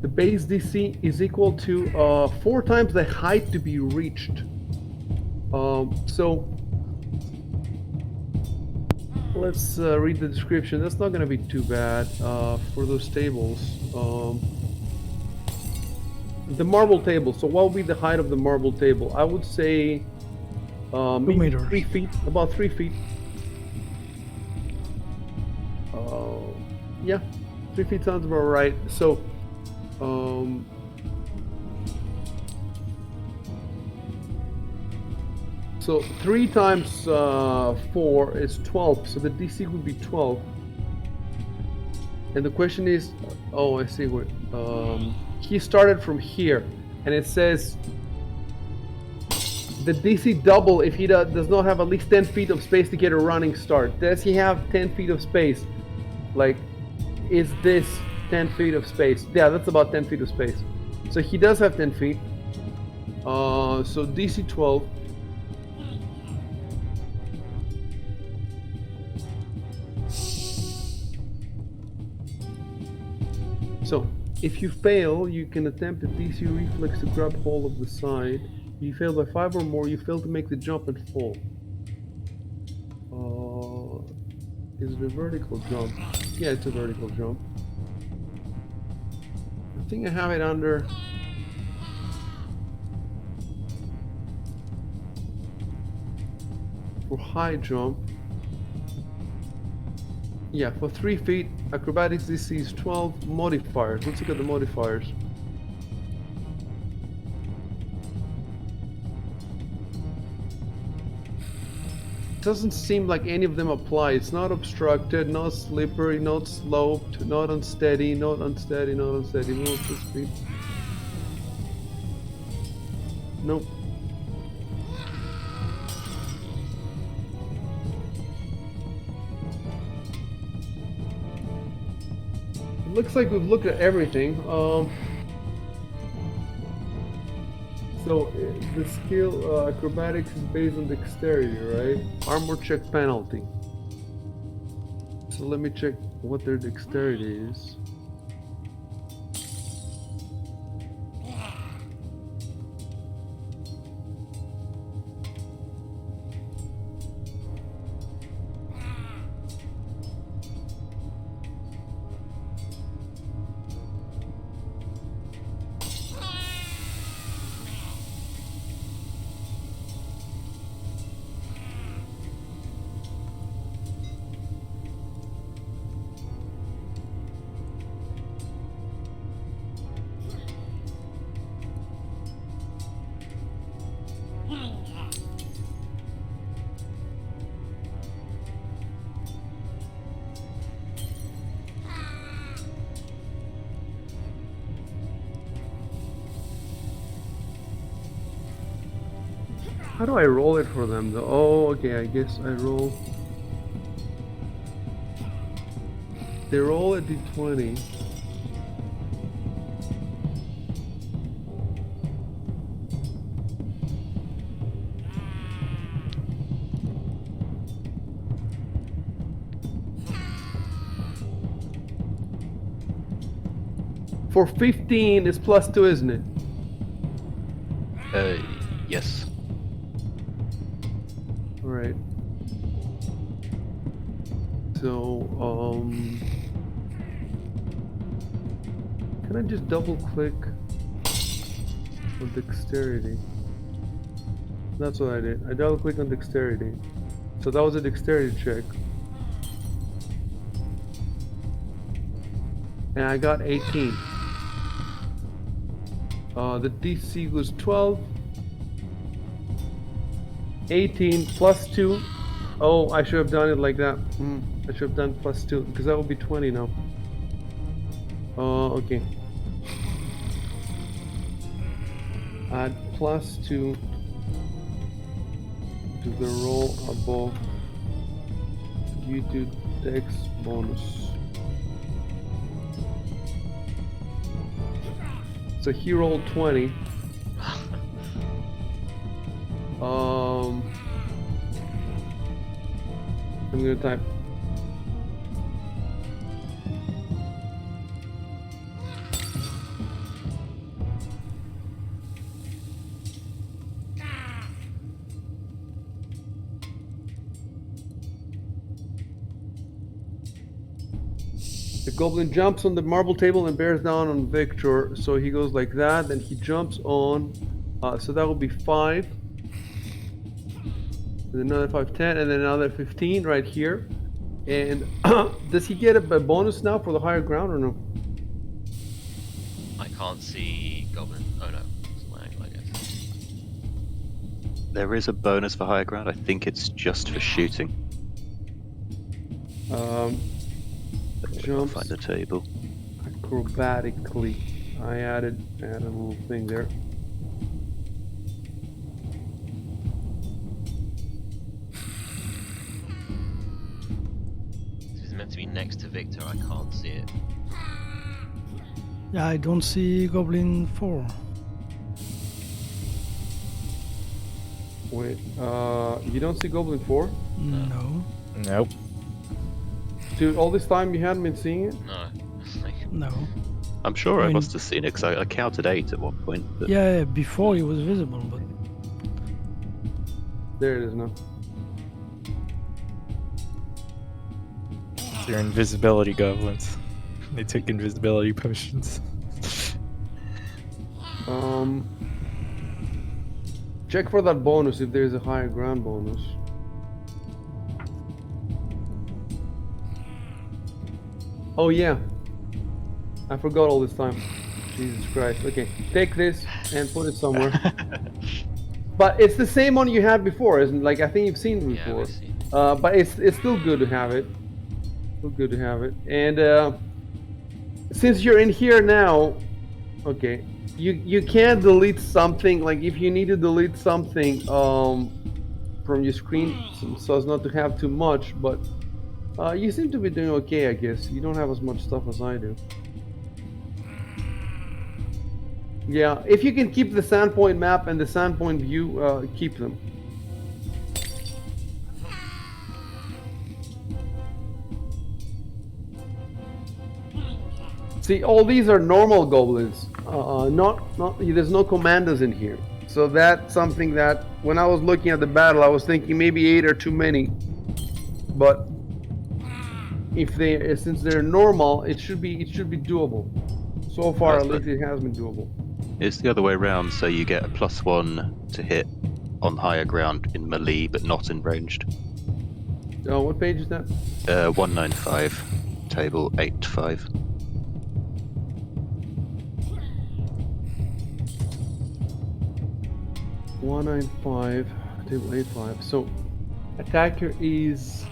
E: The base DC is equal to 4 times the height to be reached. So let's read the description. That's not going to be too bad for those tables. The marble table. So what would be the height of the marble table? I would say maybe
A: meters.
E: 3 feet, about 3 feet. Yeah, 3 feet sounds about right. So so 3 times 4 is 12, so the DC would be 12. And the question is, oh, I see what, he started from here, and it says the DC double if he does not have at least 10 feet of space to get a running start. Does he have 10 feet of space? Like, is this 10 feet of space? Yeah, that's about 10 feet of space. So he does have 10 feet. So DC 12. So if you fail, you can attempt a DC reflex to grab hold of the side. If you fail by 5 or more, you fail to make the jump and fall. Is it a vertical jump? Yeah, it's a vertical jump. I think I have it under... For high jump. Yeah, for 3 feet, acrobatics DC is 12. Modifiers. Let's look at the modifiers. Doesn't seem like any of them apply. It's not obstructed, not slippery, not sloped, not unsteady, not unsteady, not unsteady. Move to speed. Nope. It looks like we've looked at everything. So the skill acrobatics is based on dexterity, right? Armor check penalty. So let me check what their dexterity is. How do I roll it for them though? Oh, okay, I guess I roll. They roll a d20. For 15, it's +2, isn't it?
C: Yes.
E: Alright. So, can I just double click on dexterity? That's what I did. I double click on dexterity. So that was a dexterity check. And I got 18. The DC was 12. 18 +2. Oh, I should have done it like that. I should have done +2 because that would be 20 now. Okay. Add +2 to the roll above due to dex bonus. So he rolled 20. I'm gonna type. The goblin jumps on the marble table and bears down on Victor. So he goes like that, then he jumps on. So that will be 5. And another 5, 10, and then another 15 right here. And does he get a bonus now for the higher ground or no?
B: I can't see Goblin. Oh no, it's my angle, I guess.
C: There is a bonus for higher ground. I think it's just for shooting.
E: Um,
C: I'll
E: jumps
C: find the table.
E: acrobatically. I added a little thing there.
B: If it's meant to be next to Victor, I can't see it.
A: Yeah, I don't see Goblin 4.
E: Wait, you don't see Goblin 4?
A: No,
D: Nope.
E: Dude, all this time you hadn't been seeing it?
B: No. Like,
A: no.
C: I'm sure
A: I
C: I
A: mean-
C: must have seen it because I counted 8 at one point. But
A: Yeah, before he was visible, but
E: There it is now.
D: They're invisibility goblins. They took invisibility potions.
E: Check for that bonus if there's a higher ground bonus. Oh yeah, I forgot all this time. Jesus Christ. Okay, take this and put it somewhere. But it's the same one you had before, isn't it? Like I think you've seen it
B: yeah,
E: before.
B: we've seen.
E: But it's still good to have it. Still good to have it. And since you're in here now, okay, you can delete something. Like if you need to delete something from your screen, so as not to have too much. But you seem to be doing okay, I guess. You don't have as much stuff as I do. Yeah, if you can keep the Sandpoint map and the Sandpoint view, keep them. See, all these are normal goblins. There's no commandos in here. So that's something that when I was looking at the battle, I was thinking maybe 8 are too many. But since they're normal, it should be doable. So far,
C: That's
E: at least it has been doable.
C: it's the other way around, so you get a +1 to hit on higher ground in melee, but not in ranged.
E: What page is that?
C: 195, table 85.
E: .195, table 85. So, attacker is.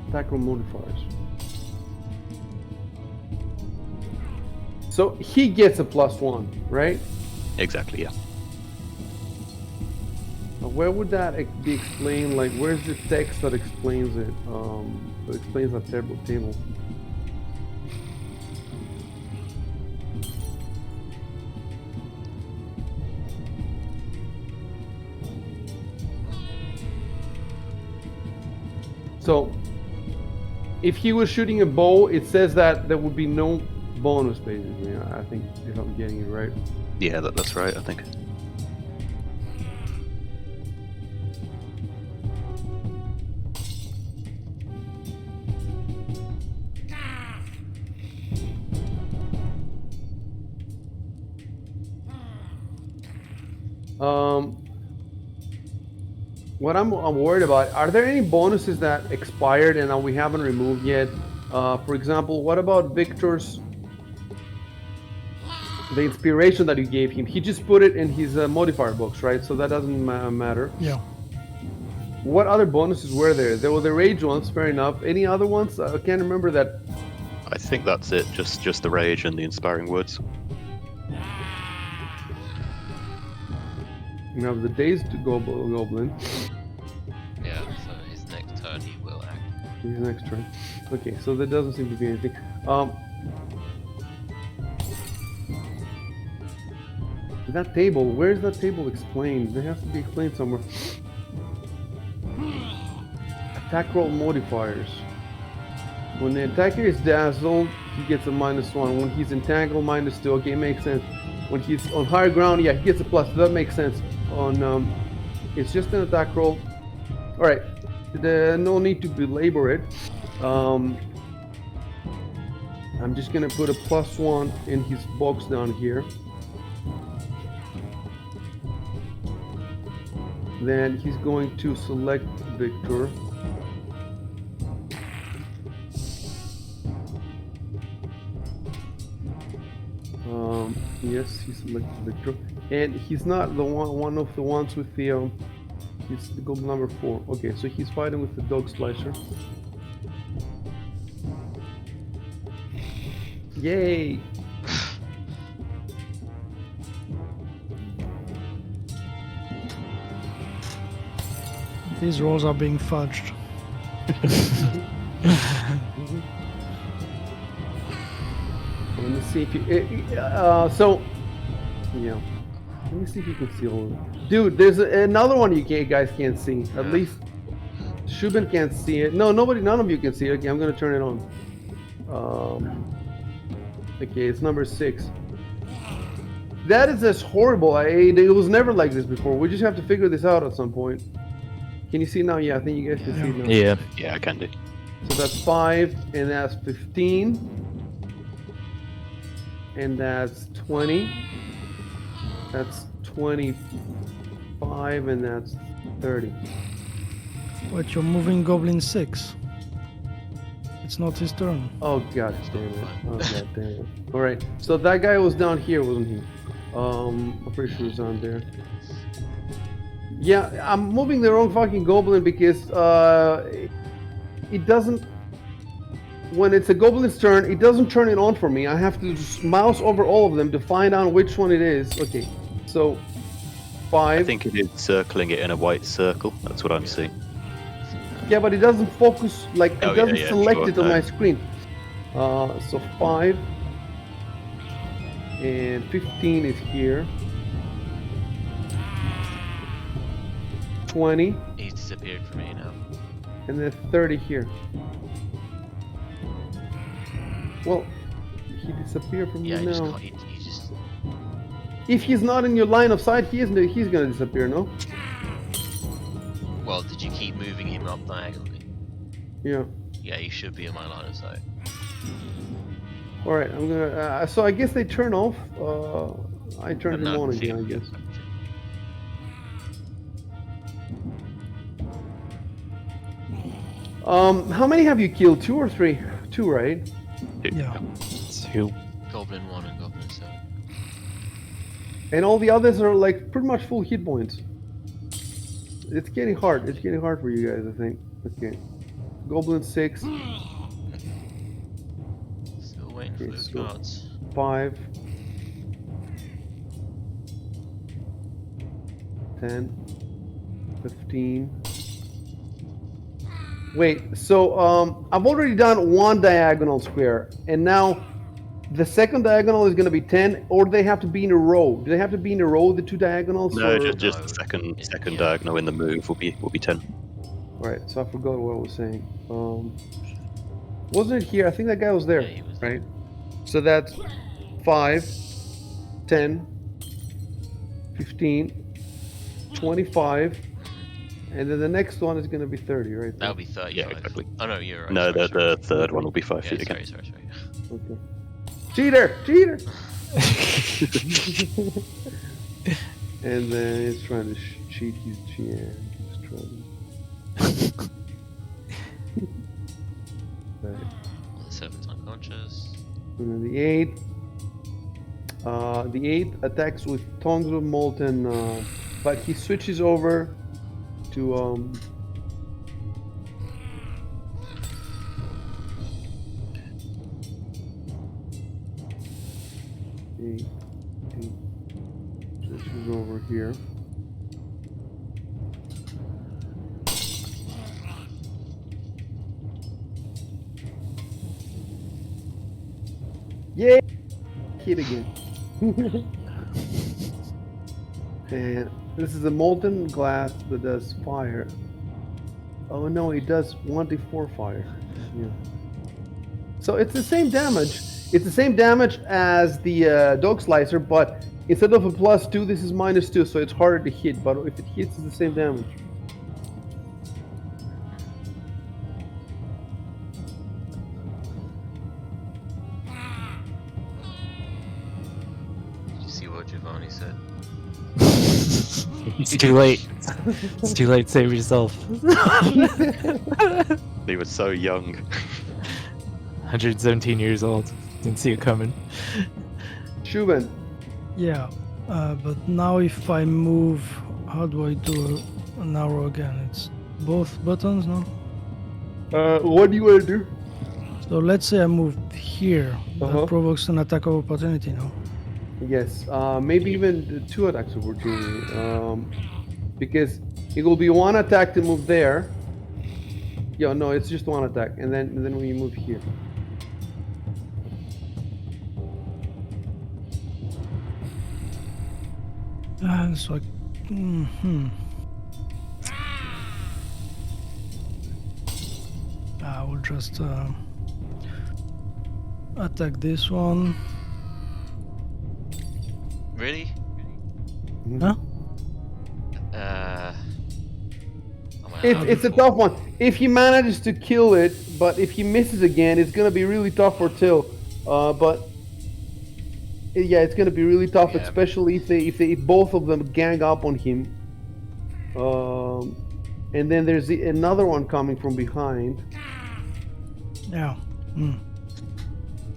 E: Attack roll modifiers. So he gets a +1, right?
C: Exactly, yeah.
E: Where would that be explained? Like, where's the text that explains it? That explains that table. So, if he was shooting a bow, it says that there would be no bonus, basically. I think, if I'm getting it right.
C: Yeah, that's right, I think.
E: What I'm worried about, are there any bonuses that expired and that we haven't removed yet? For example, what about Victor's, the inspiration that you gave him? He just put it in his modifier box, right? So that doesn't matter.
A: yeah.
E: What other bonuses were there? There were the rage ones, fair enough. Any other ones? I can't remember that.
C: I think that's it, just the rage and the inspiring words.
E: You have the dazed goblin.
B: Yeah, so his next turn he will act.
E: His next turn. Okay, so there doesn't seem to be anything. That table, where's that table explained? There has to be explained somewhere. Attack roll modifiers. When the attacker is dazzled, he gets a -1. When he's entangled, -2. Okay, makes sense. When he's on higher ground, yeah, he gets a plus. That makes sense. On it's just an attack roll. All right, no need to belabor it. I'm just gonna put a +1 in his box down here. Then he's going to select Victor. Yes, he selected Victor, and he's not the one of the ones with the he's the goal number 4. Okay, so he's fighting with the dog slasher. Yay!
A: These rolls are being fudged.
E: Let me see if you. So, yeah. Let me see if you can see all of it. Dude, there's another one you guys can't see. At least Shubin can't see it. No, none of you can see it. Okay, I'm gonna turn it on. Okay, it's number 6. That is just horrible. It was never like this before. We just have to figure this out at some point. Can you see now? Yeah, I think you guys can see it now.
D: Yeah.
C: Yeah, I can do.
E: So that's 5, and that's 15. And that's 20. That's 25, and that's 30.
A: But you're moving Goblin 6. It's not his turn.
E: Oh god damn it. Oh god damn it. Alright, so that guy was down here, wasn't he? I'm pretty sure he was down there. Yeah, I'm moving the wrong fucking goblin because it doesn't. When it's a goblin's turn, it doesn't turn it on for me. I have to just mouse over all of them to find out which one it is. Okay, so 5.
C: I think it is circling it in a white circle. That's what I'm seeing.
E: Yeah, but it doesn't focus, like, it
C: Oh,
E: doesn't
C: yeah,
E: select
C: sure,
E: it on
C: no.
E: my screen. So 5 and 15 is here. 20
B: He's disappeared from me now.
E: and then 30 here. Well, he disappeared from
B: Yeah,
E: you now.
B: he just.
E: If he's not in your line of sight, he's gonna disappear, no?
B: Well, did you keep moving him up diagonally?
E: Yeah.
B: Yeah, he should be in my line of sight.
E: All right, I'm gonna. So I guess they turn off. I turned
B: I'm
E: him
B: not
E: on again, I
B: feeling
E: guess.
B: it.
E: How many have you killed? 2 or 3? 2, right?
A: Yeah.
D: 2.
B: Goblin 1 and Goblin 7.
E: And all the others are like pretty much full hit points. It's getting hard. It's getting hard for you guys, I think. Okay. Goblin 6,
B: Still waiting
E: Okay,
B: for those
E: so-
B: cards.
E: 5, 10, 15. Wait, so I've already done 1 diagonal square, and now the second diagonal is going to be 10, or do they have to be in a row? Do they have to be in a row, the 2 diagonals?
C: No,
E: or...
C: just the
B: No,
C: second
B: yeah.
C: diagonal in the move will be 10.
E: Right, so I forgot what I was saying. Wasn't it here? I think that guy was there,
B: Yeah, he was there.
E: right? So that's 5, 10, 15, 25, and then the next one is going to be 30, right?
B: That'll be 35.
C: Yeah, exactly.
B: Oh no, you're right.
C: No,
B: sorry,
C: the third one will be 5
B: Yeah,
C: feet again.
B: sorry.
E: Okay. Cheater! Cheater! And then it's trying to cheat his GM. He's trying right.
B: The 7's unconscious.
E: And then the 8. The 8 attacks with tongues of molten, but he switches over to 8. Switches over here. Yay! Hit again. And this is a molten glass that does fire. Oh no, it does 1d4 fire. Yeah. So it's the same damage. It's the same damage as the dog slicer, but instead of a +2, this is -2, so it's harder to hit. But if it hits, it's the same damage.
B: Did you see what Giovanni said?
D: It's too late. It's too late. Save yourself.
C: He was so young.
D: 117 years old. Didn't see it coming.
E: Shuben,
A: Yeah, but now if I move, how do I do an arrow again? It's both buttons, no?
E: what do you want to do?
A: So let's say I move here.
E: Uh-huh.
A: That provokes an attack of opportunity, no?
E: Yes, maybe even 2 attacks of opportunity. Because it will be 1 attack to move there. Yeah, no, it's just 1 attack, and then when you move here.
A: So I, I will just attack this one.
B: Really?
A: Huh?
E: It's a tough one. If he manages to kill it, but if he misses again, it's gonna be really tough for Till. But yeah, it's gonna be really tough,
B: Yeah.
E: especially if both of them gang up on him. And then there's another one coming from behind.
A: Yeah.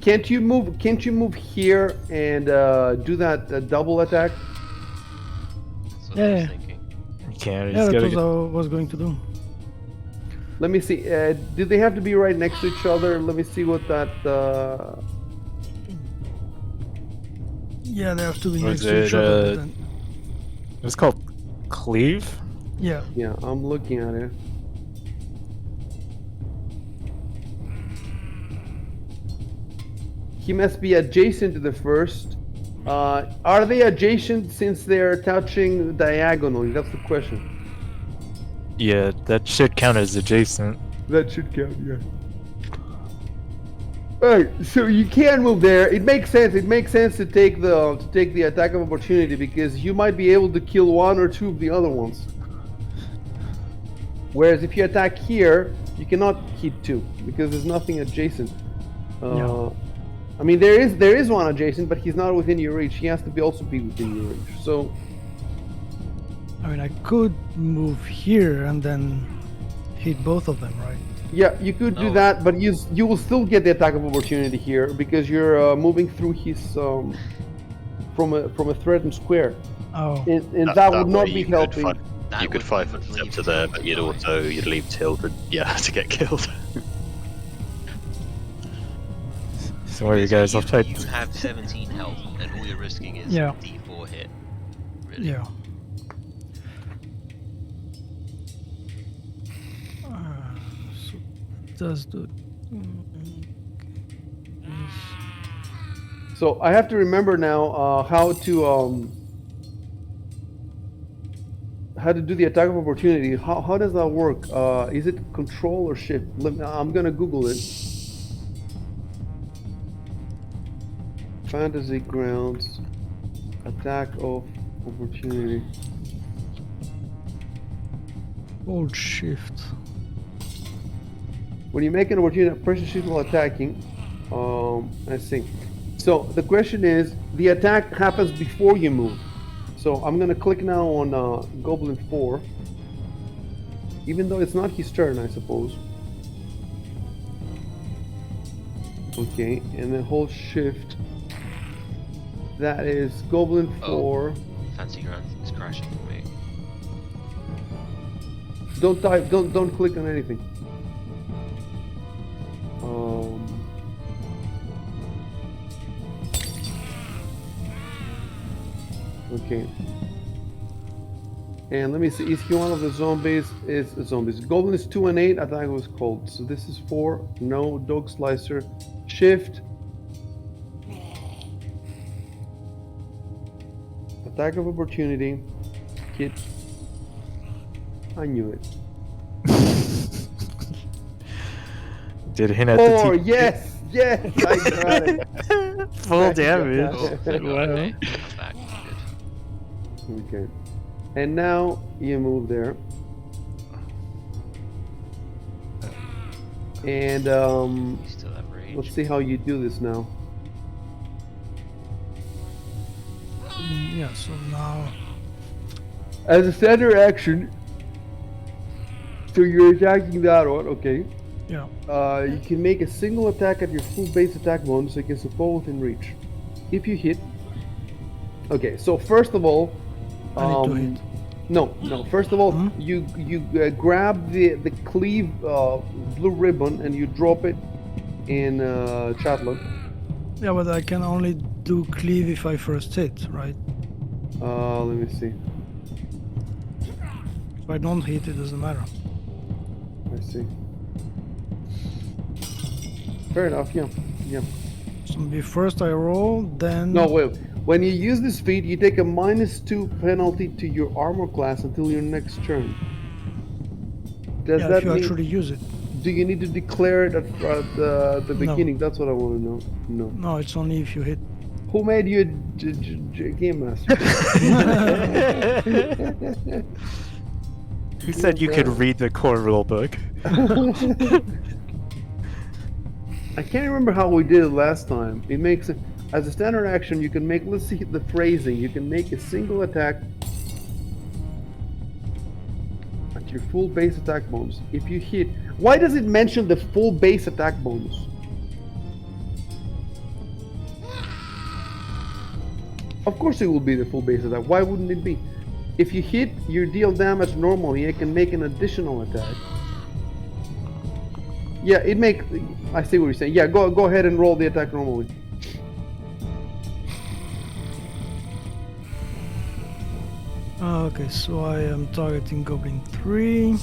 E: Can't you move here and do that double attack?
B: That's what I
A: Yeah.
B: was thinking.
D: You can't. You
A: Yeah,
D: just
A: that
D: gotta
A: was
D: get...
A: what I was going to do.
E: Let me see. Do they have to be right next to each other? Let me see what that.
A: Yeah, they have to be
D: Was
A: next to each
D: it,
A: other. But then,
D: It was called Cleave?
A: yeah.
E: Yeah, I'm looking at it. He must be adjacent to the first. Are they adjacent since they're touching diagonally? That's the question.
D: Yeah, that should count as adjacent.
E: That should count, yeah. Alright, so you can move there. It makes sense. It makes sense to take the attack of opportunity because you might be able to kill 1 or 2 of the other ones. Whereas if you attack here, you cannot hit 2 because there's nothing adjacent.
A: Yeah.
E: I mean, there is one adjacent, but he's not within your reach. He has to be also be within your reach. So
A: I mean, I could move here and then hit both of them, right?
E: yeah, you could do
B: No.
E: that, but you will still get the attack of opportunity here because you're moving through his from a threatened square,
A: Oh.
E: and that would not
C: way
E: be
C: you could
E: helping.
C: fight-
B: That
C: you could
B: would-
C: 5
B: would
C: foot
B: leave
C: step to there,
B: Till
C: but you'd
B: behind.
C: you'd leave Till to to get killed.
D: So where you guys? I'll try.
B: You have 17 health, and all you're risking is
A: Yeah.
B: D4 hit. Really?
A: Yeah. So it does the.
E: So I have to remember now how to do the attack of opportunity. How does that work? Is it control or shift? I'm gonna Google it. Fantasy grounds, attack of opportunity.
A: Hold shift.
E: When you make an opportunity, press shift while attacking. I see. So the question is, the attack happens before you move. So I'm gonna click now on Goblin 4. Even though it's not his turn, I suppose. Okay, and then hold shift. That is Goblin 4.
B: Fancy Ground is crashing for me.
E: Don't type. Don't click on anything. Okay. And let me see. Is he one of the zombies? Is zombies. Goblin is 2 and 8. Attack was cold. So this is 4. No dog slicer. Shift. Attack of opportunity. hit. I knew it.
D: Did hint at
E: 4,
D: the
E: yes, yes, I got it.
D: full
E: I got
D: damage.
B: Oh, thank God.
D: Wow.
B: Okay, I'm back. Good.
E: Okay. And now you move there. And
B: You still have rage.
E: let's see how you do this now.
A: Yeah, so now
E: As a standard action, so you're attacking that one, okay.
A: yeah,
E: You can make a single attack at your full base attack bonus against a foe within reach. If you hit. Okay, so first of all,
A: I need to hit.
E: No. First of all,
A: Hmm?
E: you grab the cleave blue ribbon and you drop it in Chatlock.
A: Yeah, but I can only do cleave if I first hit, right?
E: Let me see.
A: If I don't hit, it doesn't matter.
E: I see. Fair enough. Yeah.
A: So maybe first I roll, then
E: No, wait. When you use this feat, you take a -2 penalty to your armor class until your next turn. Does
A: yeah,
E: that
A: if you
E: mean?
A: actually use it.
E: Do you need to declare it at the
A: No.
E: beginning? That's what I want to know. No.
A: No, it's only if you hit.
E: Who made you a game master?
D: Who said you could read the core rule book?
E: I can't remember how we did it last time. It makes it as a standard action. You can make. Let's see the phrasing. You can make a single attack at your full base attack bonus. If you hit, why does it mention the full base attack bonus? Of course, it will be the full base attack. Why wouldn't it be? If you hit, you deal damage normally. You can make an additional attack. Yeah, it make. I see what you're saying. Yeah, go ahead and roll the attack normally.
A: Okay, so I am targeting Goblin 3.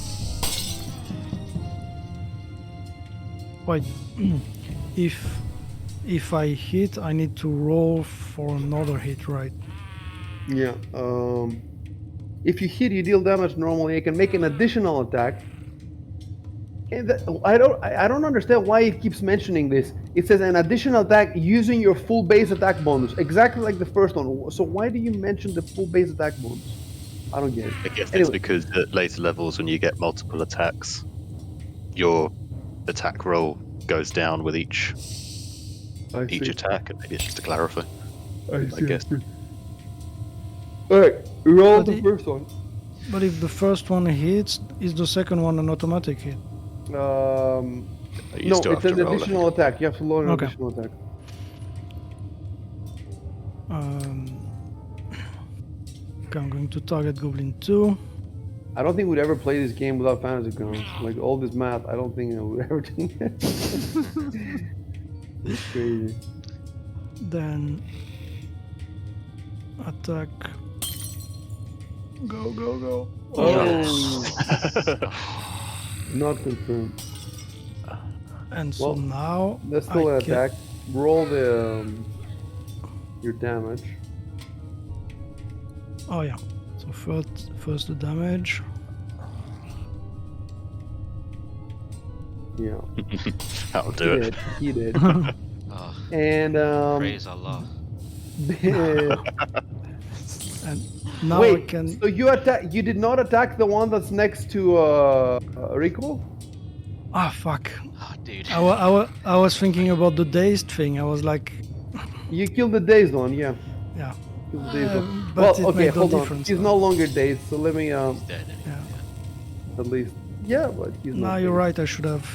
A: Wait, if I hit, I need to roll for another hit, right?
E: Yeah. If you hit, you deal damage normally. You can make an additional attack. And I don't understand why it keeps mentioning this. It says an additional attack using your full base attack bonus, exactly like the first one. So why do you mention the full base attack bonus? I don't get it.
C: I guess it's
E: Anyway.
C: because at later levels, when you get multiple attacks, your attack roll goes down with each
E: I see.
C: attack, and maybe it's just to clarify.
E: I
C: guess.
E: All right, roll
A: But
E: the
A: it-
E: first one.
A: But if the first one hits, is the second one an automatic hit?
C: You
E: No,
C: still
E: it's
C: have to
E: an
C: roll, I
E: additional
C: think.
E: attack. You have to load an
A: Okay.
E: additional attack.
A: Okay, I'm going to target Goblin 2.
E: I don't think we'd ever play this game without fantasy grounds. Like all this math, I don't think I would ever do that. It's crazy.
A: Then attack. Go, go, go.
E: Oh, not confirmed.
A: And so
E: Well,
A: now
E: That's still
A: I
E: an
A: can-
E: attack. Roll the your damage.
A: Oh yeah. So first the damage.
E: Yeah,
C: That'll do it.
E: He did.
B: Oh,
E: And
B: praise Allah.
A: And now I
E: wait.
A: can.
E: So you attack? You did not attack the one that's next to Rico?
A: Ah, fuck.
B: Oh, dude.
A: I was thinking about the dazed thing. I was like,
E: You killed the dazed one, yeah.
A: yeah.
E: Killed the dazed one.
A: But
E: Well,
A: it
E: okay,
A: made no
E: hold on.
A: difference,
E: He's
A: though.
E: no longer dazed, so let me
B: He's dead anyway.
A: Yeah.
E: at least. Yeah, but he's
A: Now
E: not
A: you're
E: dazed.
A: right. I should have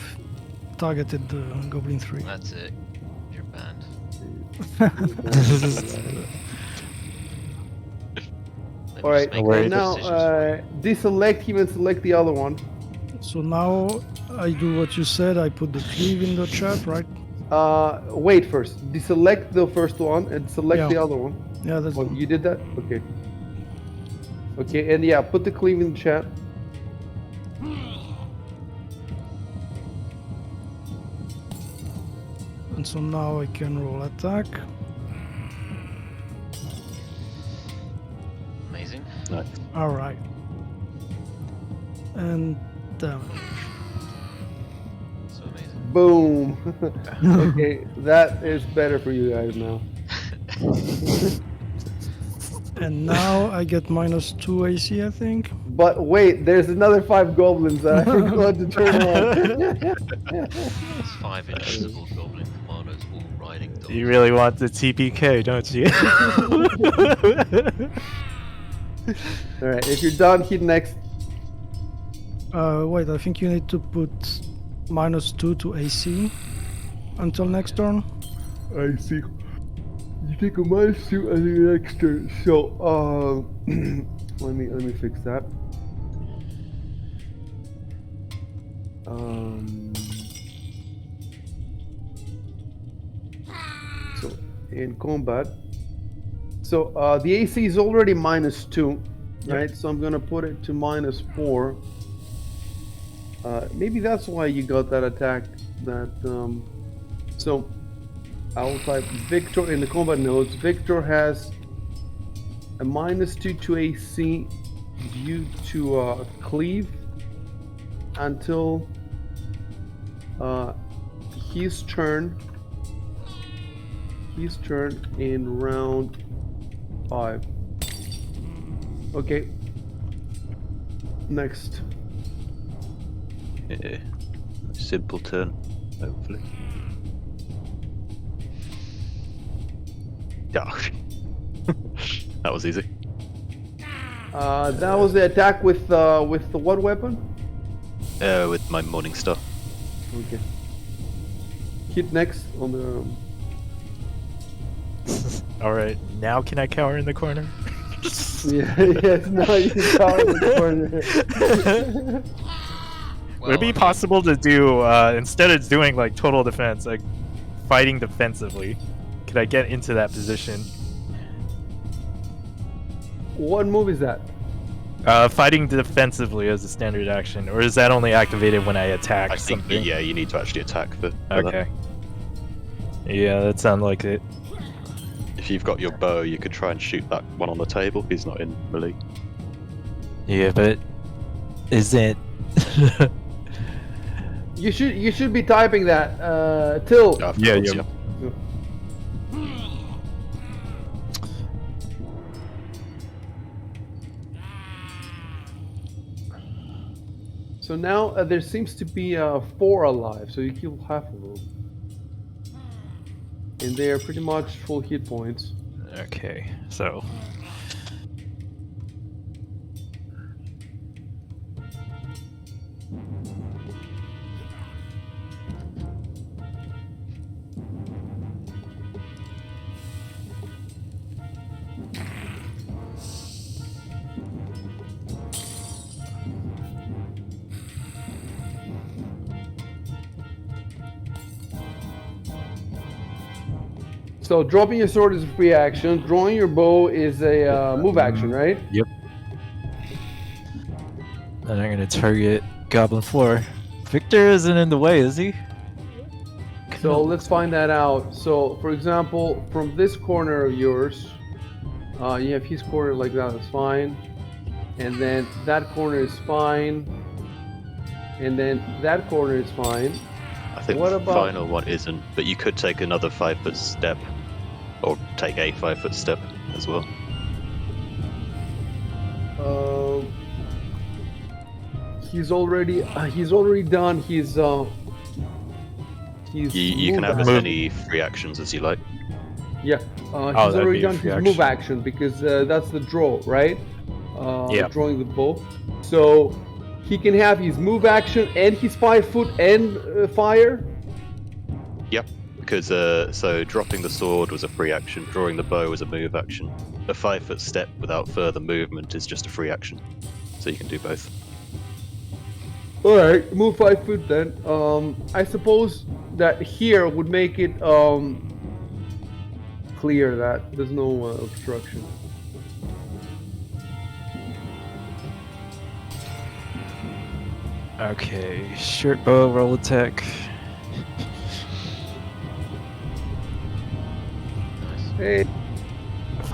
A: targeted the Goblin 3.
B: That's it. You're banned. Let me
E: All right,
B: just make
D: Wait.
B: good
E: now
B: decisions for you.
E: deselect him and select the other one.
A: So now I do what you said. I put the cleave in the chat, right?
E: Wait first. Deselect the first one and select
A: Yeah.
E: the other one.
A: Yeah, that's
E: Oh, you did that? Okay. Okay, and yeah, put the cleave in the chat.
A: And so now I can roll attack.
B: Amazing.
C: Nice.
A: All right. And damage.
B: So amazing.
E: Boom. Okay, that is better for you guys now.
A: And now I get -2 AC, I think.
E: But wait, there's another 5 goblins that I forgot to turn on.
B: There's 5 invisible goblin commandos all riding dogs.
D: You really want the TPK, don't you?
E: All right, if you're done, hit next.
A: Wait, I think you need to put -2 to AC until next turn.
E: I see. You take a -2 and the next turn. So, let me fix that. So in combat, so the AC is already -2, right? So I'm gonna put it to -4. Maybe that's why you got that attack. So I'll type Victor in the combat notes. Victor has a -2 to AC due to cleave until his turn in round 5. Okay. Next.
C: Yeah. Simple turn, hopefully. Yeah. That was easy.
E: That was the attack with the what weapon?
C: With my Morning Star.
E: Okay. Hit next on the.
D: All right, now can I cower in the corner?
E: Yeah, yes, now you can cover the corner.
B: Well,
D: Would it be
B: I mean,
D: possible to do instead of doing like total defense, like fighting defensively? Could I get into that position?
E: What move is that?
D: Fighting defensively as a standard action, or is that only activated when I attack
C: I think,
D: something?
C: yeah, you need to actually attack for that.
D: Okay. Yeah, that sounds like it.
C: If you've got your bow, you could try and shoot that one on the table. He's not in melee.
D: Yeah, but is it?
E: You should be typing that. Till.
C: Of
D: Yeah,
C: course,
D: yeah.
E: So now there seems to be 4 alive, so you kill half of them. And they are pretty much full hit points.
D: Okay, so
E: So dropping your sword is a free action. Drawing your bow is a move action, right?
D: yep. And I'm gonna target Goblin 4. Victor isn't in the way, is he?
E: So let's find that out. So, for example, from this corner of yours, you have his corner like that, that's fine. And then that corner is fine. And then that corner is fine.
C: I think
E: What
C: the
E: about-
C: final one isn't, but you could take another 5-foot step, or take a 5-foot step as well.
E: He's already done his
C: You
E: move
C: can have as
E: action.
C: many free actions as you like.
E: Yeah,
D: that'd
E: he's
D: be
E: already
D: a
E: done
D: free
E: his
D: action.
E: move action because that's the draw, right?
D: Yeah.
E: Drawing the bow. So he can have his move action and his 5-foot and fire.
C: Yep, because so dropping the sword was a free action, drawing the bow was a move action. A 5-foot step without further movement is just a free action, so you can do both.
E: All right, move 5 foot then. I suppose that here would make it clear that there's no obstruction.
D: Okay, short bow, roll attack.
E: Hey,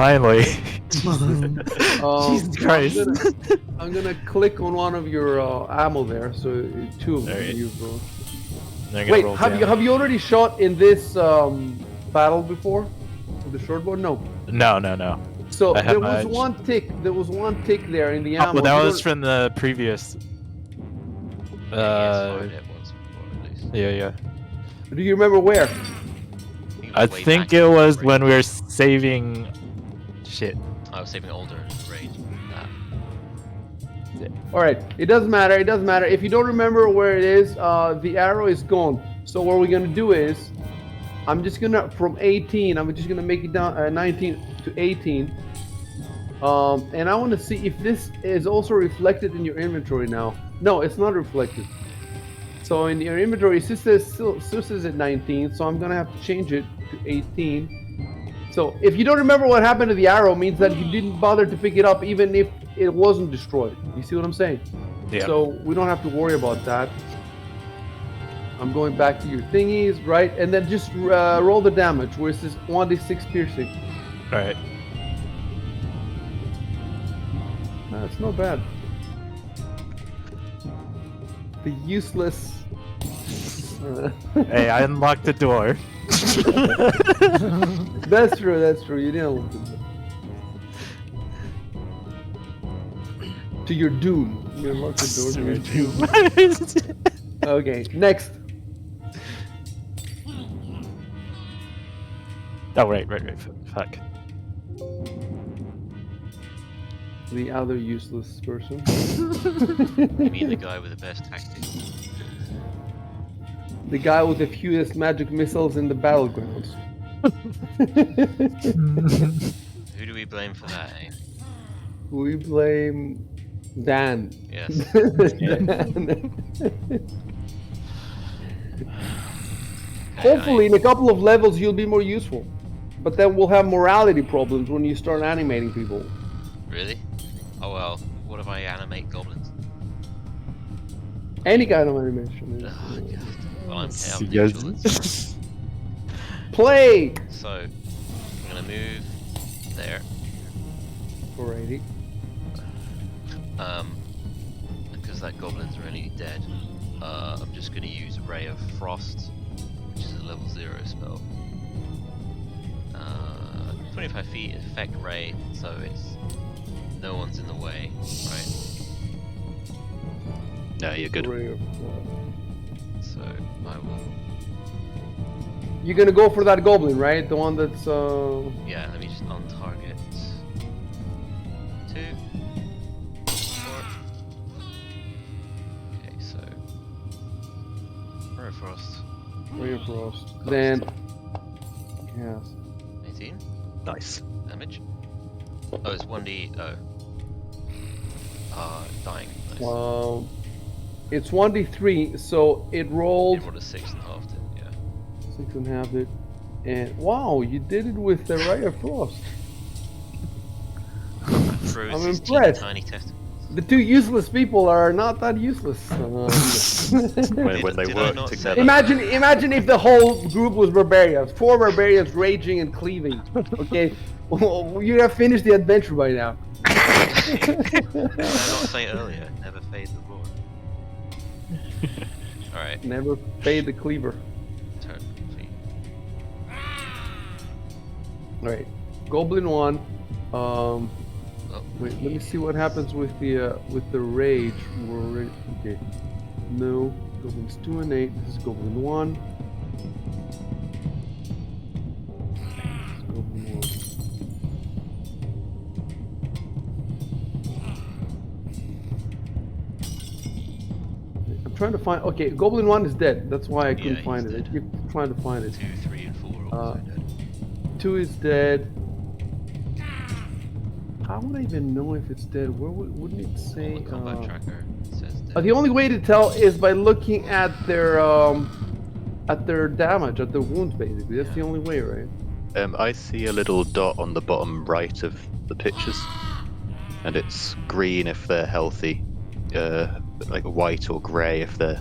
D: Finally. Jesus
E: I'm
D: Christ.
E: I'm gonna click on one of your ammo there. So two of them.
D: Alright. They're gonna
E: Wait,
D: roll
E: have you
D: damage.
E: already shot in this battle before? With the short bow? No.
D: No.
E: So
D: I have
E: there
D: my
E: was
D: edge.
E: one tick. There was one tick there in the
D: Oh,
E: ammo.
D: well, that
E: You
D: was
E: don't-
D: from the previous.
B: Yeah, he has fired it once before at least.
D: Yeah.
E: Do you remember where?
B: It
D: I
B: was way
D: think
B: back
D: it
B: in
D: was
B: range.
D: when we were saving. Shit.
B: I was saving older range.
E: All right. It doesn't matter. It doesn't matter. If you don't remember where it is, the arrow is gone. So what we're gonna do is, I'm just gonna from 18. I'm just gonna make it down 19 to 18. And I want to see if this is also reflected in your inventory now. No, it's not reflected. So in your inventory, it still says at 19. So I'm gonna have to change it to 18. So if you don't remember what happened to the arrow, means that you didn't bother to pick it up, even if it wasn't destroyed. You see what I'm saying?
D: Yeah.
E: So we don't have to worry about that. I'm going back to your thingies, right? And then just roll the damage, where it says 1d6 piercing.
D: Alright.
E: That's not bad. The useless.
D: Hey, I unlocked the door.
E: That's true. That's true. You didn't look at it. To your doom. You unlocked the door to your doom. Okay, next.
D: Oh, right. Fuck.
E: The other useless person.
B: You mean the guy with the best tactics?
E: The guy with the fewest magic missiles in the battlegrounds.
B: Who do we blame for that, eh?
E: We blame Dan.
B: Yes.
E: Hopefully, in a couple of levels, you'll be more useful. But then we'll have morality problems when you start animating people.
B: Really? Oh well, what if I animate goblins?
E: Any kind of animation.
B: Oh, God. Well, I'm
D: You
B: neutral.
D: guys-
E: Play!
B: So, I'm gonna move there.
E: 480.
B: Because that goblin's really dead, I'm just gonna use Ray of Frost, which is a level 0 spell. 25 feet, effect ray, so it's no one's in the way, right?
C: No, you're good.
B: So I will.
E: You're gonna go for that goblin, right? The one that's
B: Yeah, let me just untarget. 2, 4. Okay, so Ray of Frost.
E: Ray of Frost. Then yes.
B: 18
C: Nice.
B: damage. Oh, it's 1d. Oh. Dying. Nice.
E: Wow. It's 1d3, so it rolled
B: It rolled a 6 and halved it, yeah.
E: 6.5 it. And wow, you did it with the Ray of Frost.
B: Froze
E: I'm
B: his
E: impressed.
B: tiny testicles.
E: The two useless people are not that useless.
C: When they
B: Did I
C: work
B: not say
C: together.
E: Imagine if the whole group was barbarians. 4 barbarians raging and cleaving. Okay, you have finished the adventure by now.
B: Did I not say earlier? Never fade the roar. Alright,
E: Never fade the cleaver.
B: turn complete.
E: Alright, Goblin 1.
B: Oh,
E: Wait, let me see what happens with the rage. We're already, okay. No, Goblins 2 and 8. This is Goblin 1. This is Goblin 1. I'm trying to find. Okay, Goblin 1 is dead. That's why I couldn't
B: he's
E: find it. I
B: dead.
E: keep trying to find it.
B: 2, 3, and 4 are also dead.
E: 2 is dead. How would I even know if it's dead? Wouldn't it say?
B: On the combat tracker, it says dead.
E: The only way to tell is by looking at their damage, at their wounds, basically. That's the only way, right?
C: I see a little dot on the bottom right of the pictures, and it's green if they're healthy, like white or grey if they're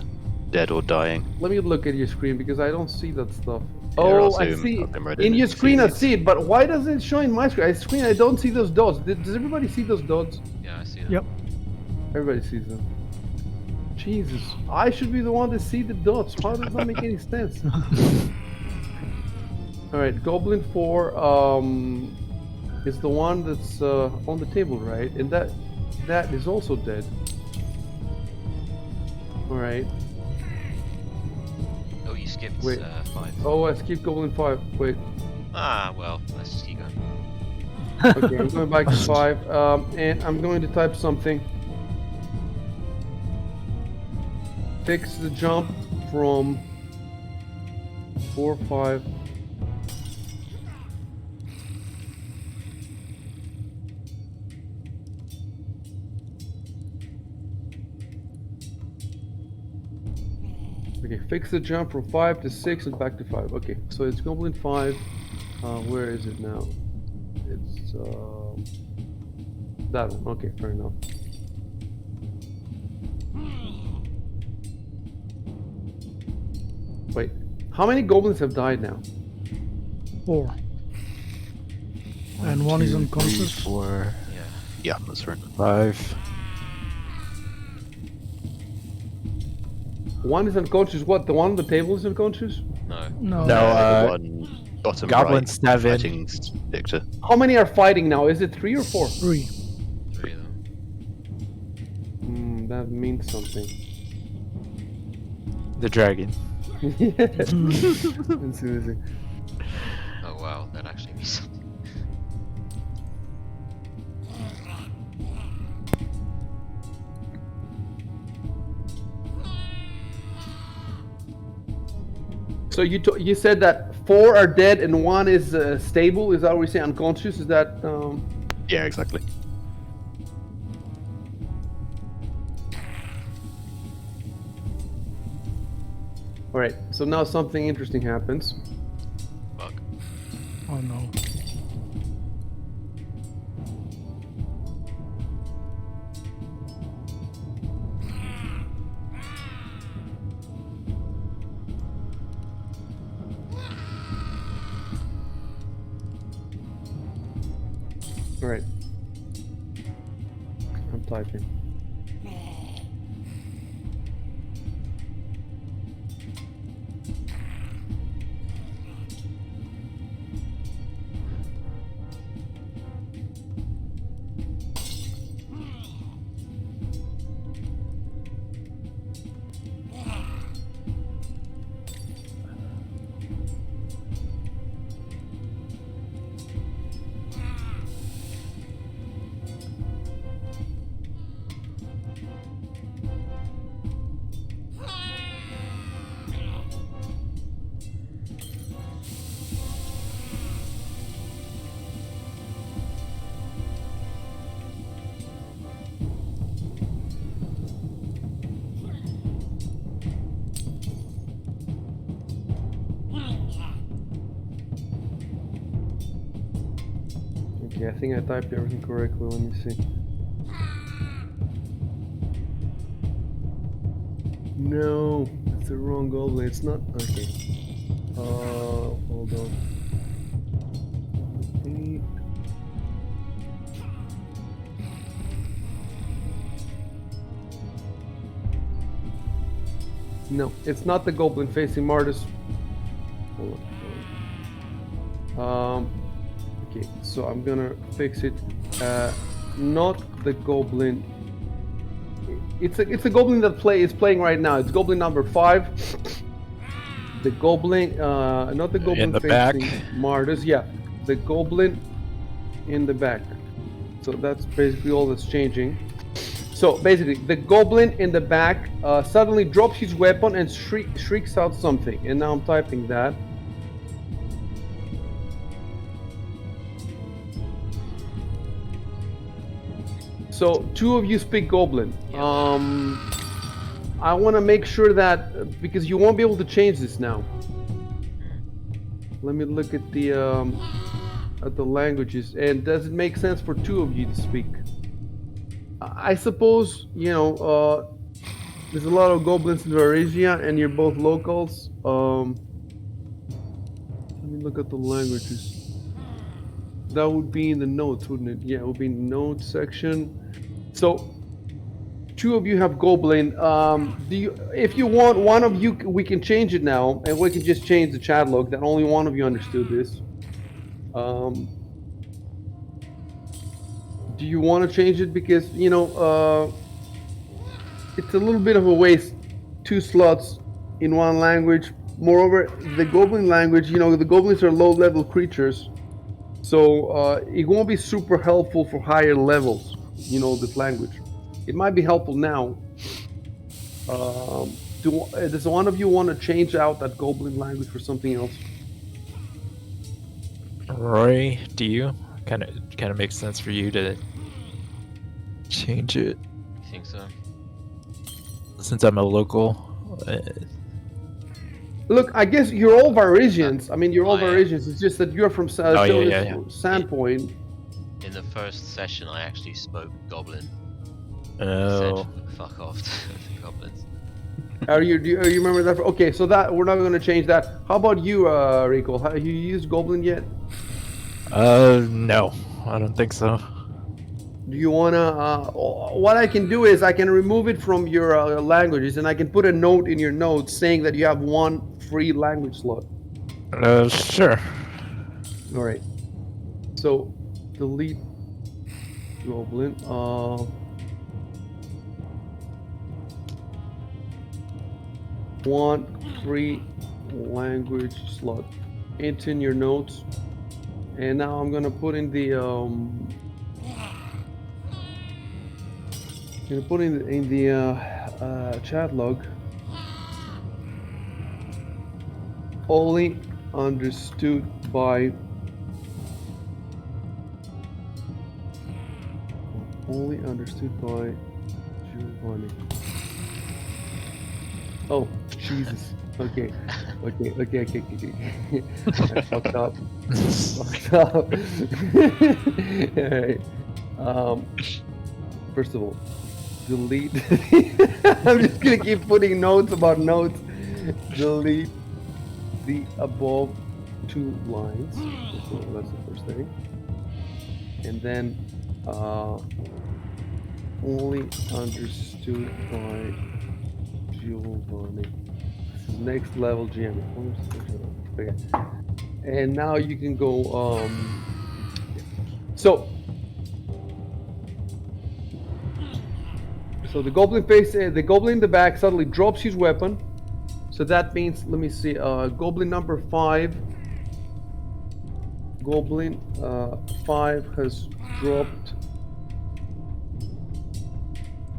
C: dead or dying.
E: Let me look at your screen because I don't see that stuff.
C: Here, I'll
E: Oh, I
C: zoom-
E: see.
C: I'll zoom right
E: In
C: in
E: your
C: and
E: screen, I
C: these.
E: see it, but why does it show in my screen? I don't see those dots. Does everybody see those dots?
B: Yeah, I see that.
A: Yep.
E: Everybody sees them. Jesus, I should be the one to see the dots. How does that make any sense? All right, Goblin 4 is the one that's on the table, right? And that is also dead. All right.
B: Oh, you skipped
E: Wait.
B: 5.
E: Oh, I skipped Goblin 5. Wait.
B: Ah, well, let's just keep going.
E: Okay, I'm going back to 5, and I'm going to type something. Fix the jump from 4, 5. Okay, fix the jump from 5 to 6 and back to 5. Okay, so it's Goblin 5. Where is it now? It's that one. Okay, fair enough. Wait, how many goblins have died now?
A: 4. And one is unconscious.
D: 4,
B: Yeah.
C: Yeah, that's right.
D: 5.
E: One is unconscious. What? The one on the table is unconscious?
B: No.
A: No.
D: No,
C: the one bottom
D: Goblin
C: right,
D: 7.
C: fighting Victor.
E: How many are fighting now? Is it 3 or 4?
A: 3.
B: 3 of them.
E: That means something.
D: The dragon.
E: Yeah. That's amazing.
B: Oh wow, that actually means something.
E: So you said that 4 are dead and 1 is stable. Is that what we say? Unconscious? Is that?
C: Yeah, exactly.
E: All right. So now something interesting happens.
B: Bug.
A: Oh no.
E: All right. I'm typing. Okay, I think I typed everything correctly. Let me see. No, it's the wrong goblin. It's not. Okay. Hold on. 8. No, it's not the goblin facing Martis. Hold on. Okay, so I'm gonna fix it. Not the goblin. It's a goblin that is playing right now. It's goblin number 5. The goblin, not the goblin
D: In the
E: facing
D: back.
E: Martis. Yeah, the goblin in the back. So that's basically all that's changing. So basically, the goblin in the back suddenly drops his weapon and shrieks out something. And now I'm typing that. So 2 of you speak Goblin. I want to make sure that because you won't be able to change this now. Let me look at the languages. And does it make sense for 2 of you to speak? I suppose there's a lot of goblins in Varesia, and you're both locals. Let me look at the languages. That would be in the notes, wouldn't it? Yeah, it would be in the notes section. So, two of you have goblin. Do you, if you want, one of you, we can change it now, and we can just change the chat log that only one of you understood this. Do you want to change it? Because, you know, it's a little bit of a waste, 2 slots in one language. Moreover, the goblin language, you know, the goblins are low-level creatures, so it won't be super helpful for higher levels, you know, this language. It might be helpful now. Does one of you want to change out that goblin language for something else?
D: Roy, do you? Kind of makes sense for you to change it
B: You think so?
D: since I'm a local.
E: Look, I guess you're all Varisians. I mean, you're all
B: I,
E: Varisians. It's just that you're from
D: Oh, yeah.
E: Sandpoint.
B: In the first session, I actually spoke Goblin. I
D: Oh,
B: said, fuck off to the goblins.
E: Do you remember that? Okay, so that we're not going to change that. How about you, Rico? Have you used Goblin yet?
D: no, I don't think so.
E: Do you want to? What I can do is I can remove it from your languages, and I can put a note in your notes saying that you have 1 free language slot.
D: Sure.
E: All right. So delete Goblin. 1 free language slot. Enter in your notes, and now I'm gonna put in the chat log. Only understood by Giovanni. Oh, Jesus. Okay. I fucked up. Alright. First of all, delete. I'm just gonna keep putting notes about notes. Delete the above 2 lines. So that's the first thing. And then only understood by Giovanni. This is next level GM. Okay. And now you can go so the goblin the goblin in the back suddenly drops his weapon. So that means, let me see, goblin number 5. Goblin 5 has dropped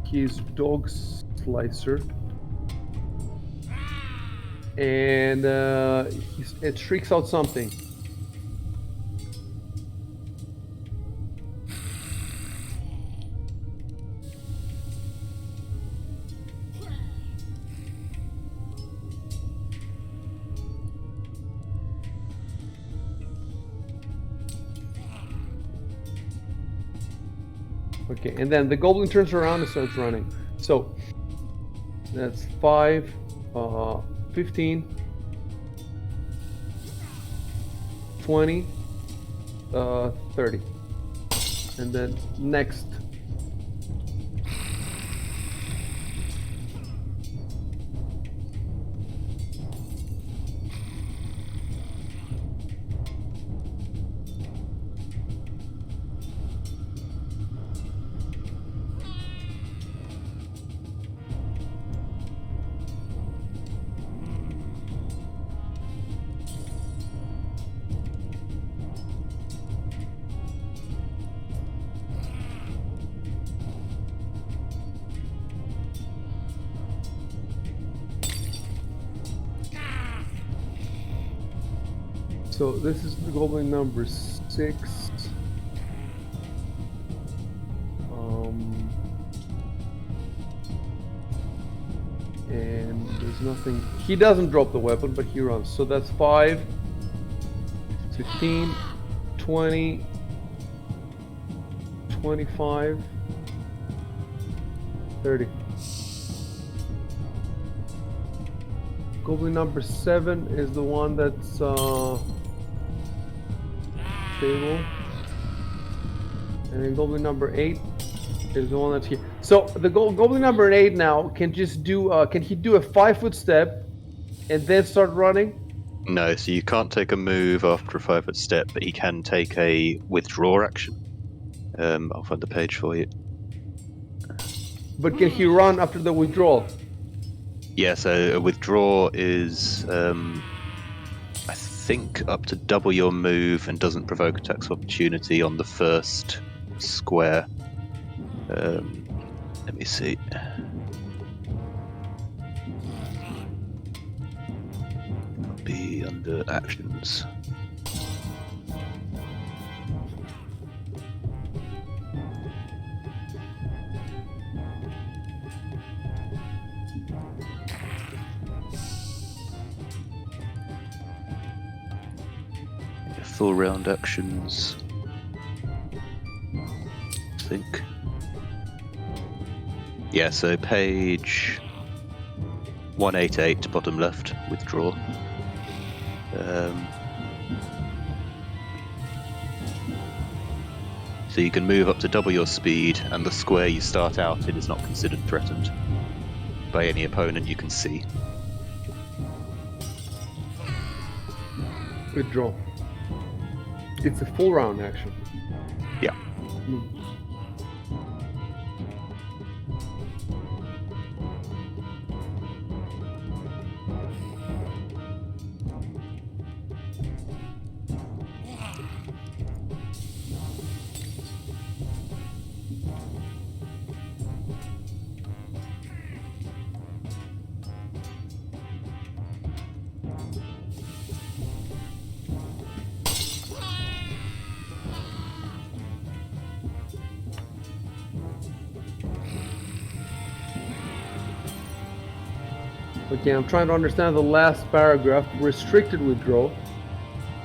E: his dog slicer, and it shrieks out something. Okay, and then the goblin turns around and starts running. So that's 5, 15, 20, 30. And then next. So this is the goblin number 6. And there's nothing. He doesn't drop the weapon, but he runs. So that's 5, 15, 20, 25, 30. Goblin number 7 is the one that's stable. And then goblin number 8 is the one that's here. So the goblin number 8 now can just do. Can he do a 5-foot step and then start running?
C: No, so you can't take a move after a 5-foot step, but he can take a withdraw action. I'll find the page for you.
E: But can he run after the withdrawal?
C: Yeah, so a withdraw is, I think, up to double your move and doesn't provoke attacks of opportunity on the first square. Let me see. It'll be under actions. Full round actions, I think. Yeah, so page 188, bottom left, withdraw. So you can move up to double your speed, and the square you start out in is not considered threatened by any opponent you can see.
E: Withdraw. It's a full round action.
C: Yeah.
E: Okay, I'm trying to understand the last paragraph. Restricted withdrawal.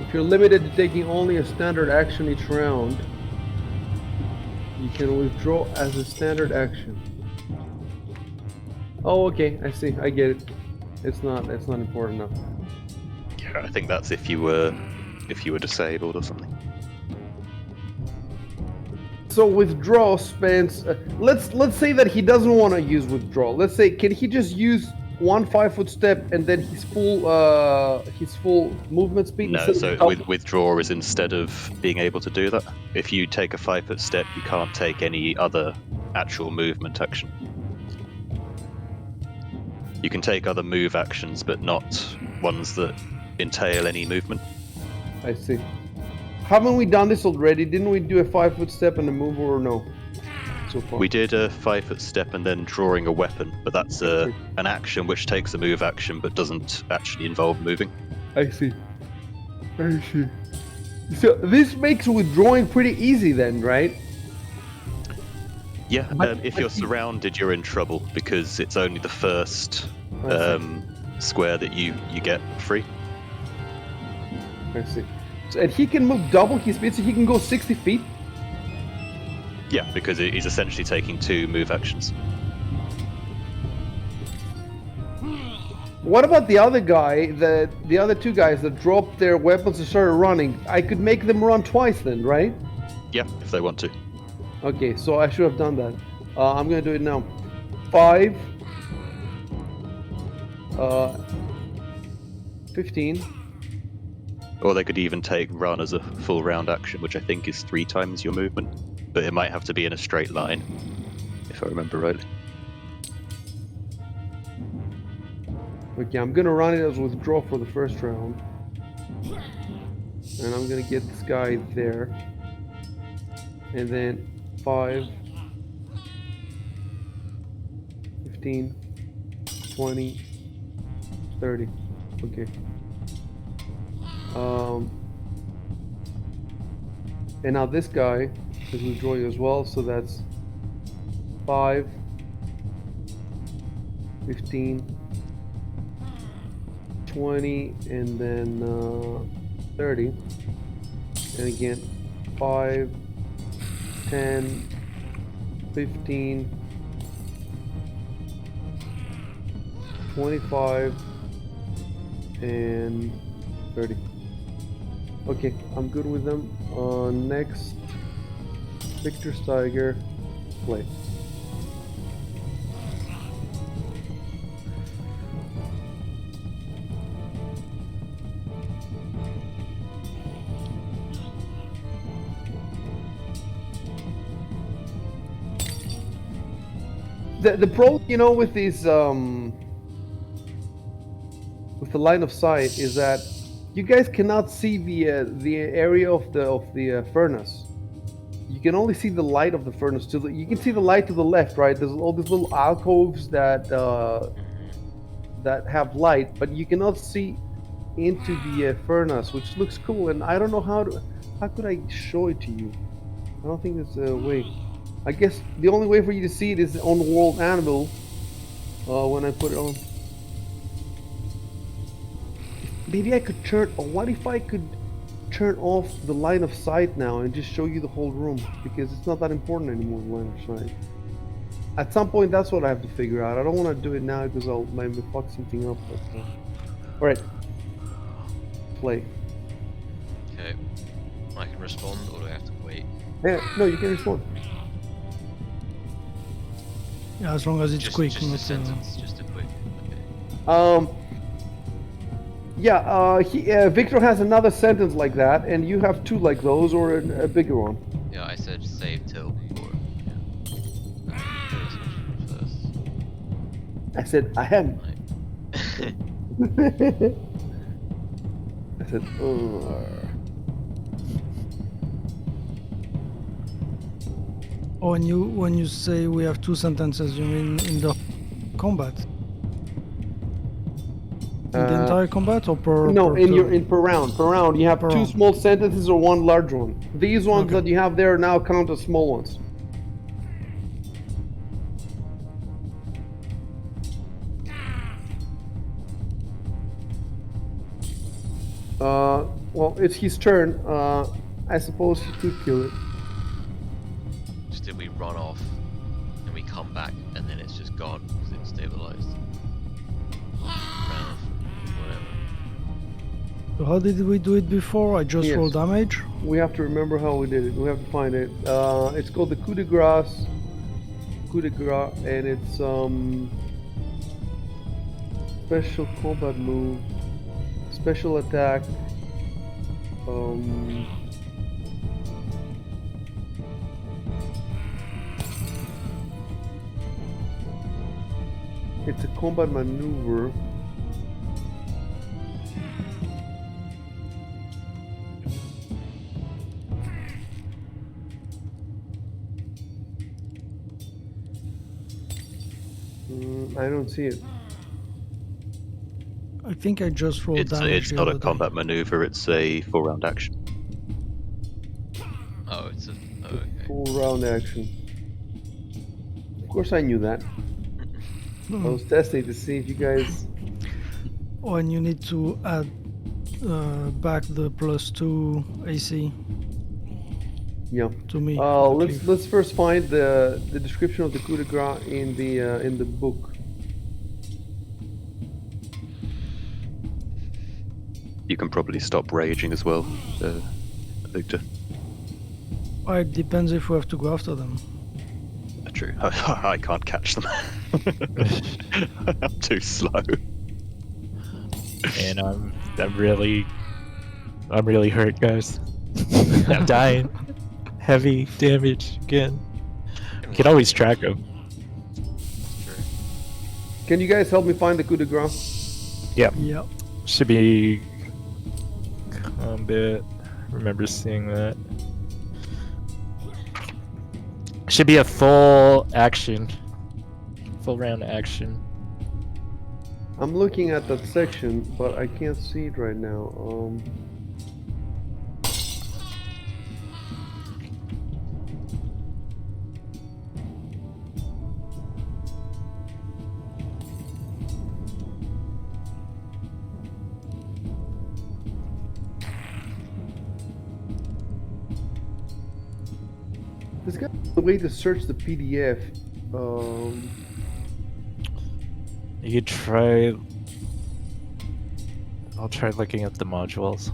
E: If you're limited to taking only a standard action each round, you can withdraw as a standard action. Oh, okay, I see. I get it. It's not important enough.
C: Yeah, I think that's if you were disabled or something.
E: So withdraw spends. Let's say that he doesn't want to use withdrawal. Let's say, can he just use one 5-foot step and then his full movement speed?
C: No, so withdraw is instead of being able to do that. If you take a 5-foot step, you can't take any other actual movement action. You can take other move actions, but not ones that entail any movement.
E: I see. Haven't we done this already? Didn't we do a 5-foot step and a move, or no? So far.
C: We did a 5-foot step and then drawing a weapon, but that's an action which takes a move action but doesn't actually involve moving.
E: I see. I see. So this makes withdrawing pretty easy then, right?
C: Yeah, if you're surrounded, you're in trouble because it's only the first square that you get free.
E: I see. So, and he can move double his speed, so he can go 60 feet?
C: Yeah, because he's essentially taking 2 move actions.
E: What about the other guy, the other 2 guys that dropped their weapons and started running? I could make them run twice then, right?
C: Yeah, if they want to.
E: Okay, so I should have done that. I'm gonna do it now. 5, 15.
C: Or they could even take run as a full round action, which I think is 3 times your movement. But it might have to be in a straight line, if I remember rightly.
E: Okay, I'm gonna run it as withdraw for the first round. And I'm gonna get this guy there. And then 5, 15, 20, 30. Okay. And now this guy is withdrawing as well, so that's 5, 15, 20, and then 30. And again, 5, 10, 15, 25, and 30. Okay, I'm good with them. Next, Victor's Tiger, play. The problem, with these with the line of sight is that you guys cannot see the area of the furnace. You can only see the light of the furnace. You can see the light to the left, right? There's all these little alcoves that that have light, but you cannot see into the furnace, which looks cool. And I don't know how could I show it to you? I don't think there's a way. I guess the only way for you to see it is on the world anvil. When I put it on. Maybe I could turn. Or what if I could turn off the line of sight now and just show you the whole room? Because it's not that important anymore, the line of sight. At some point, that's what I have to figure out. I don't want to do it now because I'll maybe fuck something up. But, all right. Play.
B: Okay. I can respond, or do I have to wait?
E: Yeah, no, you can respond.
A: Yeah, as long as it's quick.
B: Just a
A: not,
B: sentence, just a quick. Okay.
E: Yeah, Victor has another sentence like that, and you have two like those, or a bigger one.
B: Yeah, I said save till, or yeah. First.
E: I said, ahem.
B: Right.
E: I said,
A: Oh, and when you say we have two sentences, you mean in the combat? In the entire combat or per?
E: No,
A: per
E: per round. Per round, you have
A: Per
E: two
A: round.
E: small sentences or one large one. These ones
A: Okay.
E: that you have there now count as small ones. Well, it's his turn. I suppose he could kill it.
B: Just did we run off, and we come back, and then it's just gone because it's stabilized. Round, whatever.
A: So how did we do it before? I just
E: Yes.
A: roll damage.
E: We have to remember how we did it. We have to find it. It's called the coup de grace. Coup de grace, and it's special combat move, special attack. It's a combat maneuver. I don't see it.
A: I think I just rolled damage.
C: It's
A: the
C: not a
A: other day.
C: combat maneuver, it's a 4-round action.
B: Oh, it's a. Oh, okay.
E: Full round action. Of course, I knew that. I was testing to see if you guys.
A: Oh, and you need to add back the +2 AC
E: Yeah.
A: to me.
E: Let's first find the description of the coup de grace in the book.
C: You can probably stop raging as well, Victor.
A: It depends if we have to go after them.
C: True. I can't catch them. I'm too slow.
D: And I'm really hurt, guys. I'm dying. Heavy damage again. You can always track them.
B: True.
E: Can you guys help me find the coup de grace?
D: Yep.
A: Yeah.
D: Should be combat. Remember seeing that. Should be a full action. Full round action.
E: I'm looking at that section, but I can't see it right now. There's got to be a way to search the PDF.
D: You could try. I'll try looking at the modules.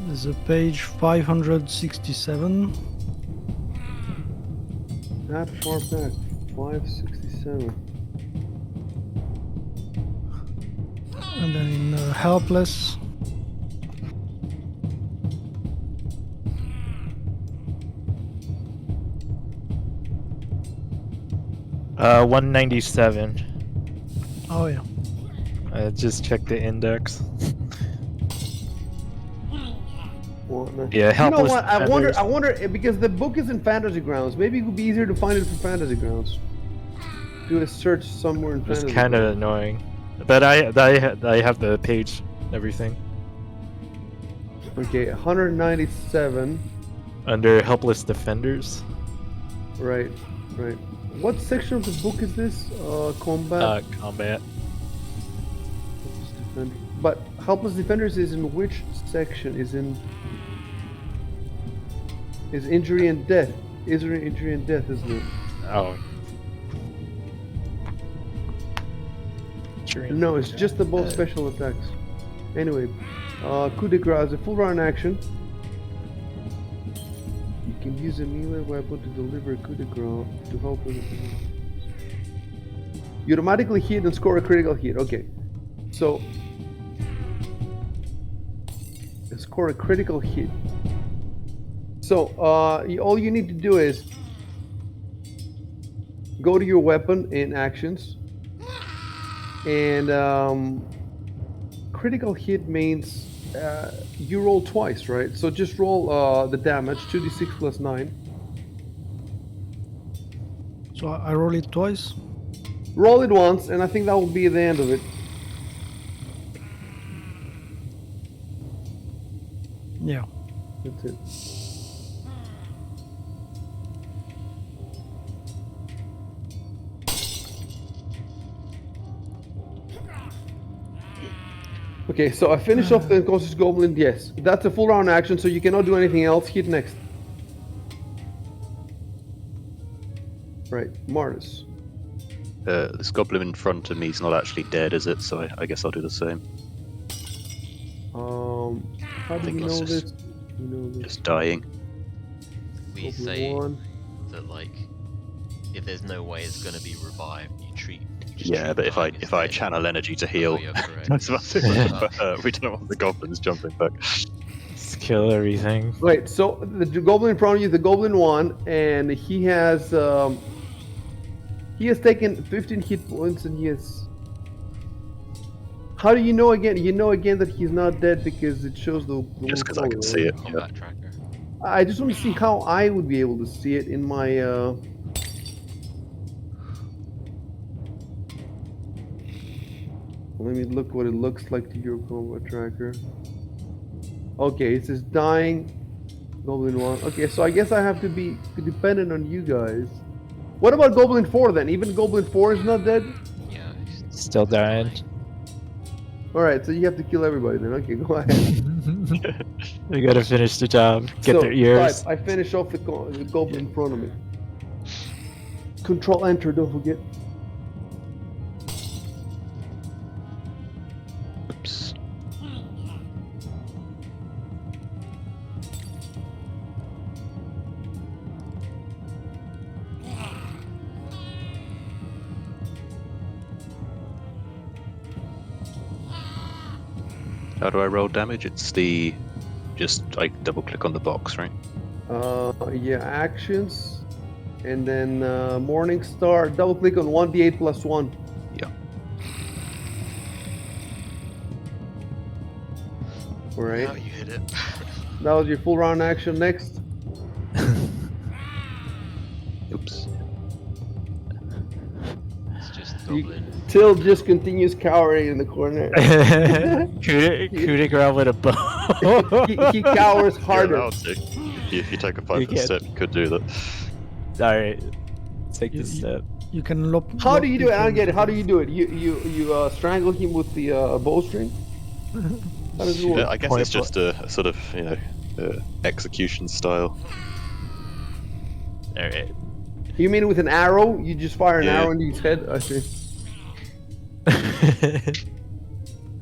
A: There's a page 567.
E: That far back. 567.
A: And then in helpless,
D: 197.
A: oh yeah.
D: I just checked the index.
E: Well, no.
D: Yeah,
E: You know
D: helpless
E: what? I
D: defenders.
E: wonder because the book is in Fantasy Grounds. Maybe it would be easier to find it for Fantasy Grounds. Do a search somewhere in
D: It's
E: Fantasy
D: kind of
E: Grounds.
D: annoying, but I have the page, and everything
E: Okay, 197.
D: under helpless defenders.
E: Right, right. What section of the book is this? Combat.
D: Combat.
E: Helpless Defender. But Helpless Defenders is in which section? Is injury and death? Injury and death, isn't it?
D: Oh.
E: No, it's just the both special attacks. Anyway, coup de grace is a full round action. You can use a melee weapon to deliver a coup de grace to help with. You automatically hit and score a critical hit. Okay, so score a critical hit. So all you need to do is go to your weapon in actions. And critical hit means you roll twice, right? So just roll the damage, 2d6 plus 9.
A: So I roll it twice.
E: Roll it once, and I think that will be the end of it.
A: Yeah.
E: That's it. Okay, so I finished off the Unconscious Goblin. Yes, that's a full round action, so you cannot do anything else. Hit next. Right, Martis.
C: This goblin in front of me is not actually dead, is it? So I guess I'll do the same.
E: How do
C: think
E: you
C: it's
E: know
C: just-
E: this? You know this.
C: Just dying.
B: We
E: Goblin
B: say
E: one.
B: that like, if there's no way it's gonna be revived, you just
C: Yeah,
B: treat
C: but if I
B: dying as
C: channel
B: dead.
C: energy to
B: Oh,
C: heal,
B: you're correct.
C: that's about it. But, we don't want the goblins jumping back.
D: Just kill everything.
E: Right, so the goblin in front of you is the Goblin 1, and he has taken 15 hit points, and he has. How do you know again? You know again that he's not dead because it shows the
C: Just because I
E: color,
C: can
E: right?
C: see it. Yeah.
B: Combat tracker.
E: I just want to see how I would be able to see it in my. Let me look what it looks like to your combat tracker. Okay, it says dying, Goblin 1. Okay, so I guess I have to be dependent on you guys. What about Goblin 4 then? Even Goblin 4 is not dead?
B: Yeah. he's
D: Still dying.
E: Alright, so you have to kill everybody then. Okay, go ahead.
D: We gotta finish the job. Get
E: So,
D: their ears.
E: right, I finish off the Goblin in front of me. Control Enter, don't forget.
C: Oops. How do I roll damage? It's I double click on the box, right?
E: Yeah, actions. And then Morning Star, double click on 1d8 plus 1.
C: Yeah.
E: Alright,
B: Now you hit it.
E: that was your full round action. Next.
C: Oops.
B: goblin.
E: Till just continues cowering in the corner.
D: coup de grace with a bow.
E: he cowers
C: You're
E: harder.
C: allowed to. If you take a 5 foot
D: can't-
C: step, you could do that.
D: All right, take
A: You-
D: the step.
A: You can lop.
E: How do you do it? I don't
A: lockpick
E: get it.
A: him
E: How
A: to
E: do you do it? You strangle him with the bowstring? How does it work?
C: I guess
D: Point
C: it's just a sort of execution style.
D: All right.
E: You mean with an arrow? You just fire an
C: Yeah.
E: arrow into his head? I see.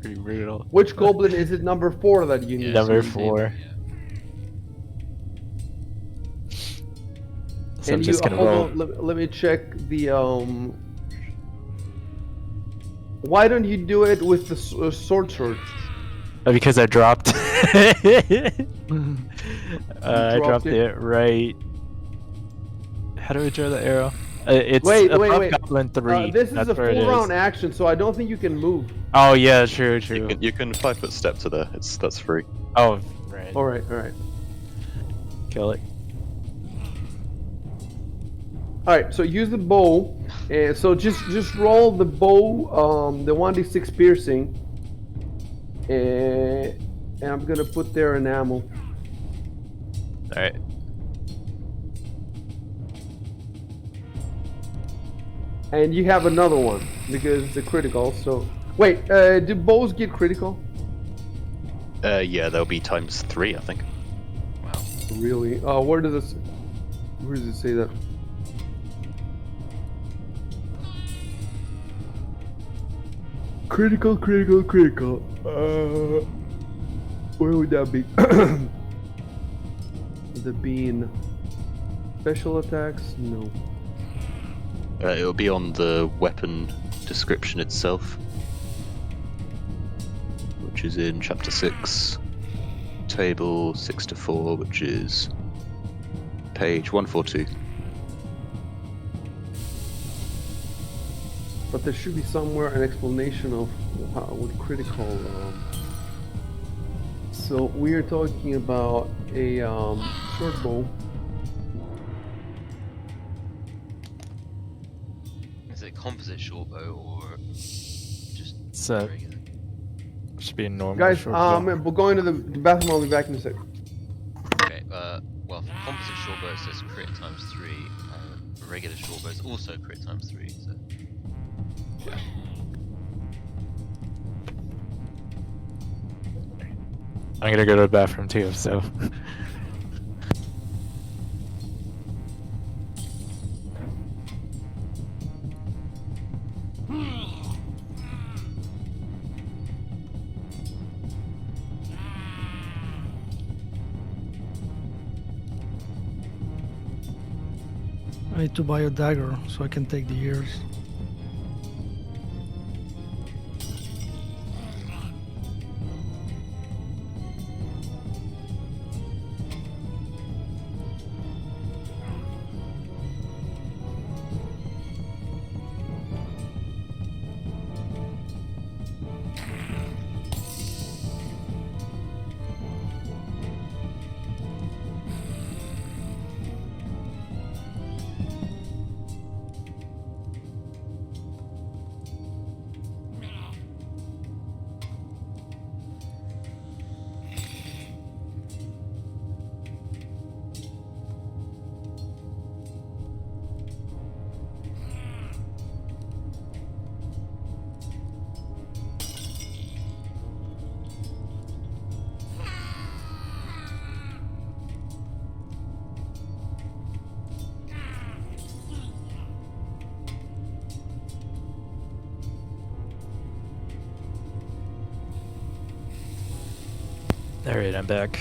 D: Pretty brutal.
E: Which goblin is it? Number 4 that you need.
D: Number
B: so you
D: 4.
B: Yeah.
D: So I'm
E: And
D: just gonna
E: hold
D: roll.
E: on, let me check the Why don't you do it with the sword?
D: Because I dropped. I
E: dropped
D: dropped
E: it?
D: it right. How do I draw the arrow? It's
E: Wait.
D: above Goblin 3.
E: This is
D: That's
E: a
D: where it
E: full round
D: is.
E: action, so I don't think you can move.
D: Oh yeah, true.
C: You can 5 foot step to there. That's free.
D: Oh right.
E: All right.
D: Kill it.
E: All right. So use the bow. So just roll the bow. The 1d6 piercing. And I'm gonna put there enamel.
D: All right.
E: And you have another one because it's a critical. So wait, do bows get critical?
C: Yeah, there'll be times 3, I think.
B: Wow.
E: Really? Where does it say that? Critical. Where would that be? The bean. Special attacks? No.
C: It'll be on the weapon description itself, which is in chapter 6, table 6 to 4, which is page 142.
E: But there should be somewhere an explanation of what critical. So we are talking about a short bow.
B: Is it composite short bow or just
D: So
B: regular?
D: should be a normal.
E: Guys,
D: short bow.
E: we're going to the bathroom. I'll be back in a sec.
B: Okay, well, for composite short bow it says crit times 3, and for regular short bow it's also crit times 3, so... Yeah.
D: I'm gonna go to the bathroom too. So.
A: I need to buy a dagger so I can take the ears.
D: All right, I'm back.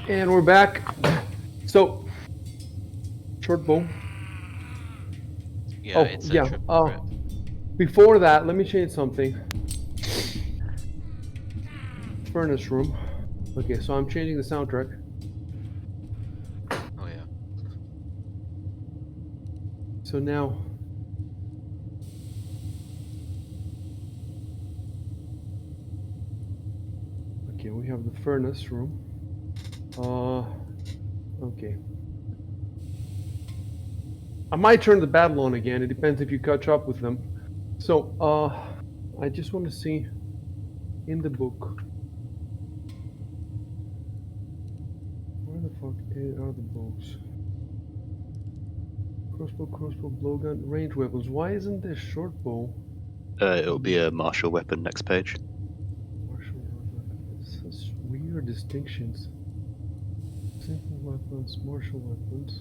E: And we're back. So, short bow.
B: Yeah,
E: Oh,
B: it's a
E: yeah.
B: triple grip.
E: Before that, let me change something. Furnace room. Okay, so I'm changing the soundtrack.
B: Oh yeah.
E: So now, okay, we have the furnace room. Okay. I might turn the battle on again. It depends if you catch up with them. So, I just want to see in the book. Where the fuck are the bows? Crossbow, blowgun, range weapons. Why isn't there short bow?
C: It'll be a martial weapon next page.
E: Martial weapon. Such weird distinctions. Simple weapons, martial weapons.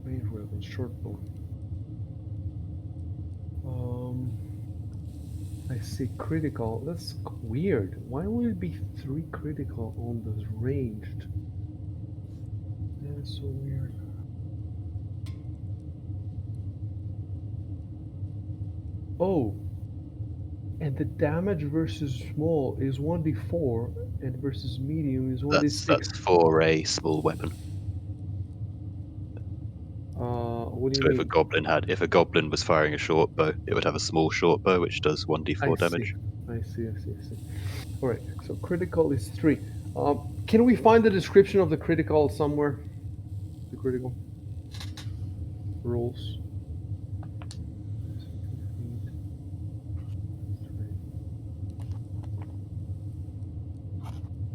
E: Range weapons, short bow. I see critical. That's weird. Why would it be 3 critical on the ranged? That is so weird. Oh, and the damage versus small is 1d4, and versus medium is 1d6.
C: That's for a small weapon.
E: What do you
C: So
E: mean?
C: if a goblin was firing a short bow, it would have a small short bow which does 1d4 damage.
E: I see. All right, so critical is 3. Can we find the description of the critical somewhere? The critical rules.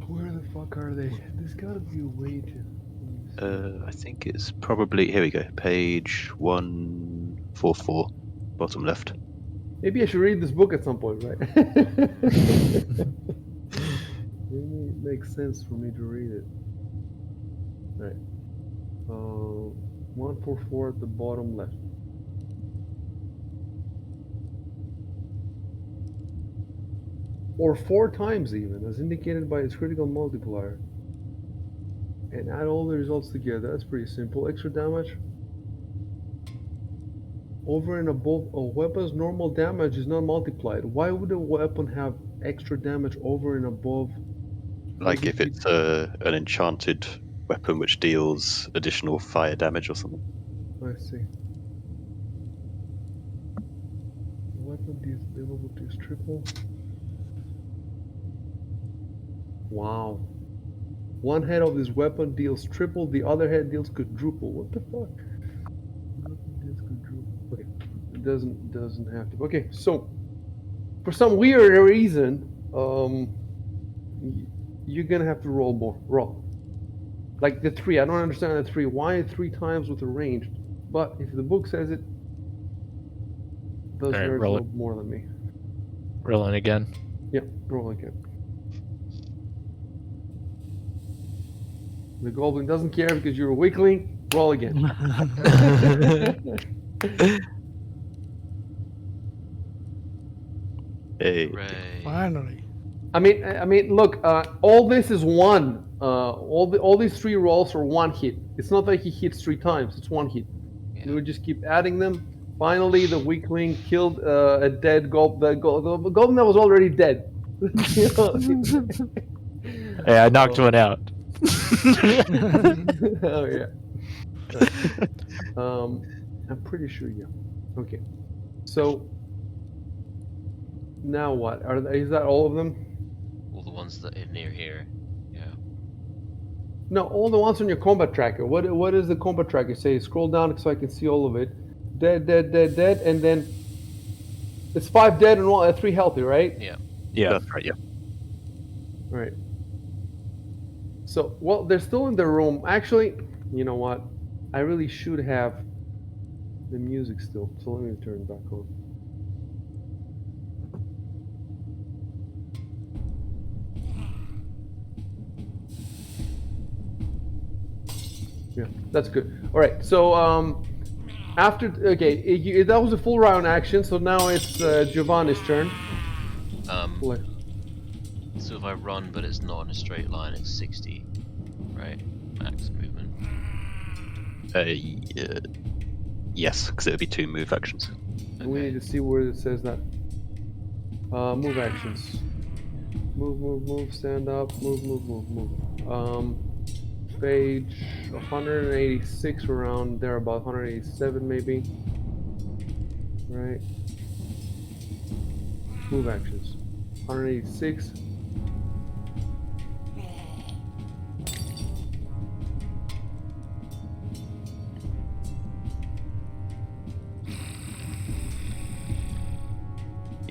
E: Where the fuck are they? There's gotta be a way to.
C: I think it's probably here we go, page 144, bottom left.
E: Maybe I should read this book at some point, right? Maybe it makes sense for me to read it. Right. 144 at the bottom left. Or 4 times even, as indicated by its critical multiplier. And add all the results together. That's pretty simple. Extra damage. Over and above a weapon's normal damage is not multiplied. Why would a weapon have extra damage over and above?
C: Like if it's an enchanted weapon which deals additional fire damage or something.
E: I see. Weapon deals available deals triple. Wow. One head of this weapon deals triple, the other head deals quadruple. What the fuck? Weapon deals quadruple. Okay. It doesn't have to. Okay, so for some weird reason, you're gonna have to roll more. Roll. Like the 3. I don't understand the 3. Why 3 times with a range? But if the book says it, those
D: All right,
E: nerds
D: roll
E: know
D: it.
E: more than me.
D: Rolling again.
E: Yep, roll again. The goblin doesn't care because you're a weakling. Roll again.
C: Hey.
B: Hooray.
A: Finally.
E: I mean, look. All this is one. All these 3 rolls are 1 hit. It's not like he hits 3 times. It's 1 hit.
B: Yeah.
E: You would just keep adding them. Finally, the weakling killed a dead goblin. The goblin that was already dead. You know?
D: Hey, I knocked one out.
E: Oh yeah. I'm pretty sure. Yeah. Okay. So now what? Is that all of them?
B: All the ones that are near here. Yeah.
E: No, all the ones on your combat tracker. What does the combat tracker say? Scroll down so I can see all of it. Dead, and then it's 5 dead and 3 healthy, right?
B: Yeah.
D: Yeah.
C: That's right, yeah.
E: Right. So, well, they're still in the room. Actually, you know what? I really should have the music still. So let me turn it back on. Yeah, that's good. All right. So, that was a full round action. So now it's Giovanni's turn. Like,
B: So if I run, but it's not in a straight line, it's 60, right? Max movement.
C: Yes, because it would be 2 move actions.
E: we need to see where it says that. Move actions. Move, stand up, move. Page 186 around there, about 187 maybe. Right. Move actions. 186.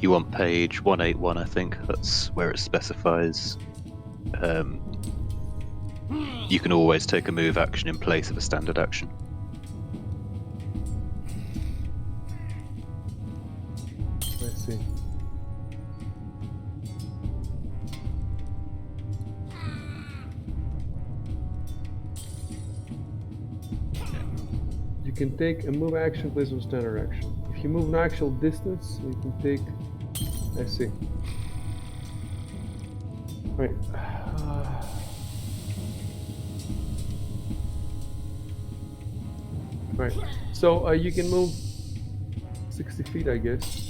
C: You want page 181, I think. That's where it specifies. You can always take a move action in place of a standard action.
E: Let's see. You can take a move action place of standard action. If you move an actual distance, you can take. I see. Right. Right. So you can move 60 feet, I guess.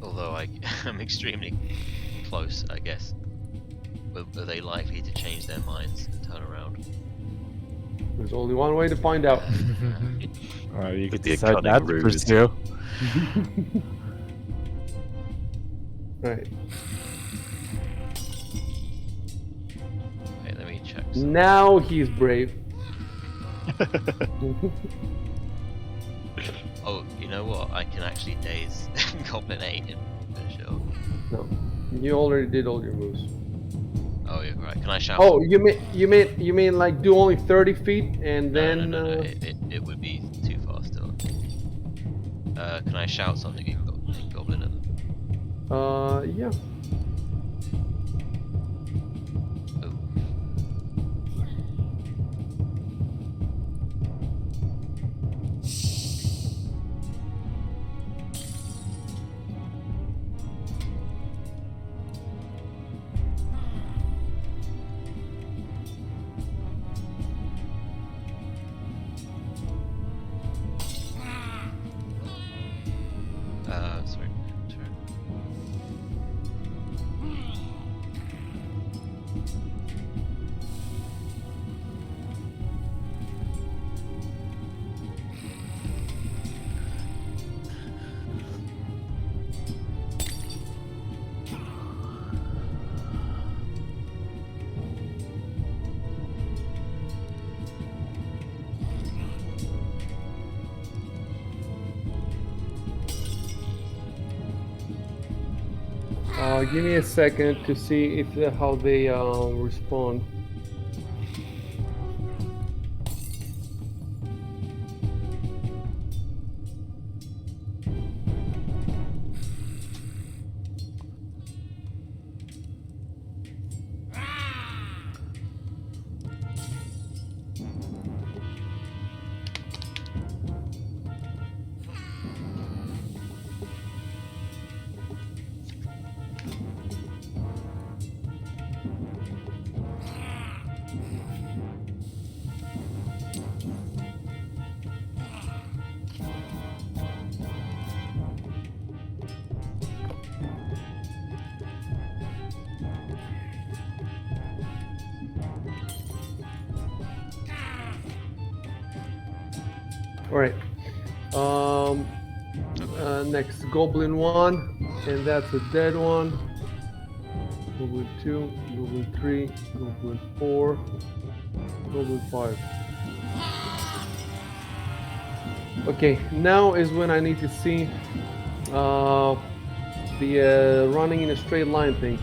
B: Although I'm extremely close, I guess. Are they likely to change their minds and turn around?
E: There's only one way to find out.
D: You could
C: be a
D: decide
C: cunning
D: not to
C: ruse.
D: pursue.
E: Right.
B: Wait, let me check. Something.
E: Now he's brave.
B: Oh, you know what? I can actually daze Goblin 8 and finish it off.
E: No, you already did all your moves.
B: Oh, yeah, right. Can I shout?
E: Oh, you mean like do only 30 feet and then?
B: No. It would be too fast still. Can I shout something in Goblin at them?
E: Yeah.
B: Oh. Sorry. Turn.
E: Give me a second to see if how they respond. All right. Next, Goblin 1, and that's a dead one. Goblin 2, Goblin 3, Goblin 4, Goblin 5. Okay, now is when I need to see the running in a straight line thing.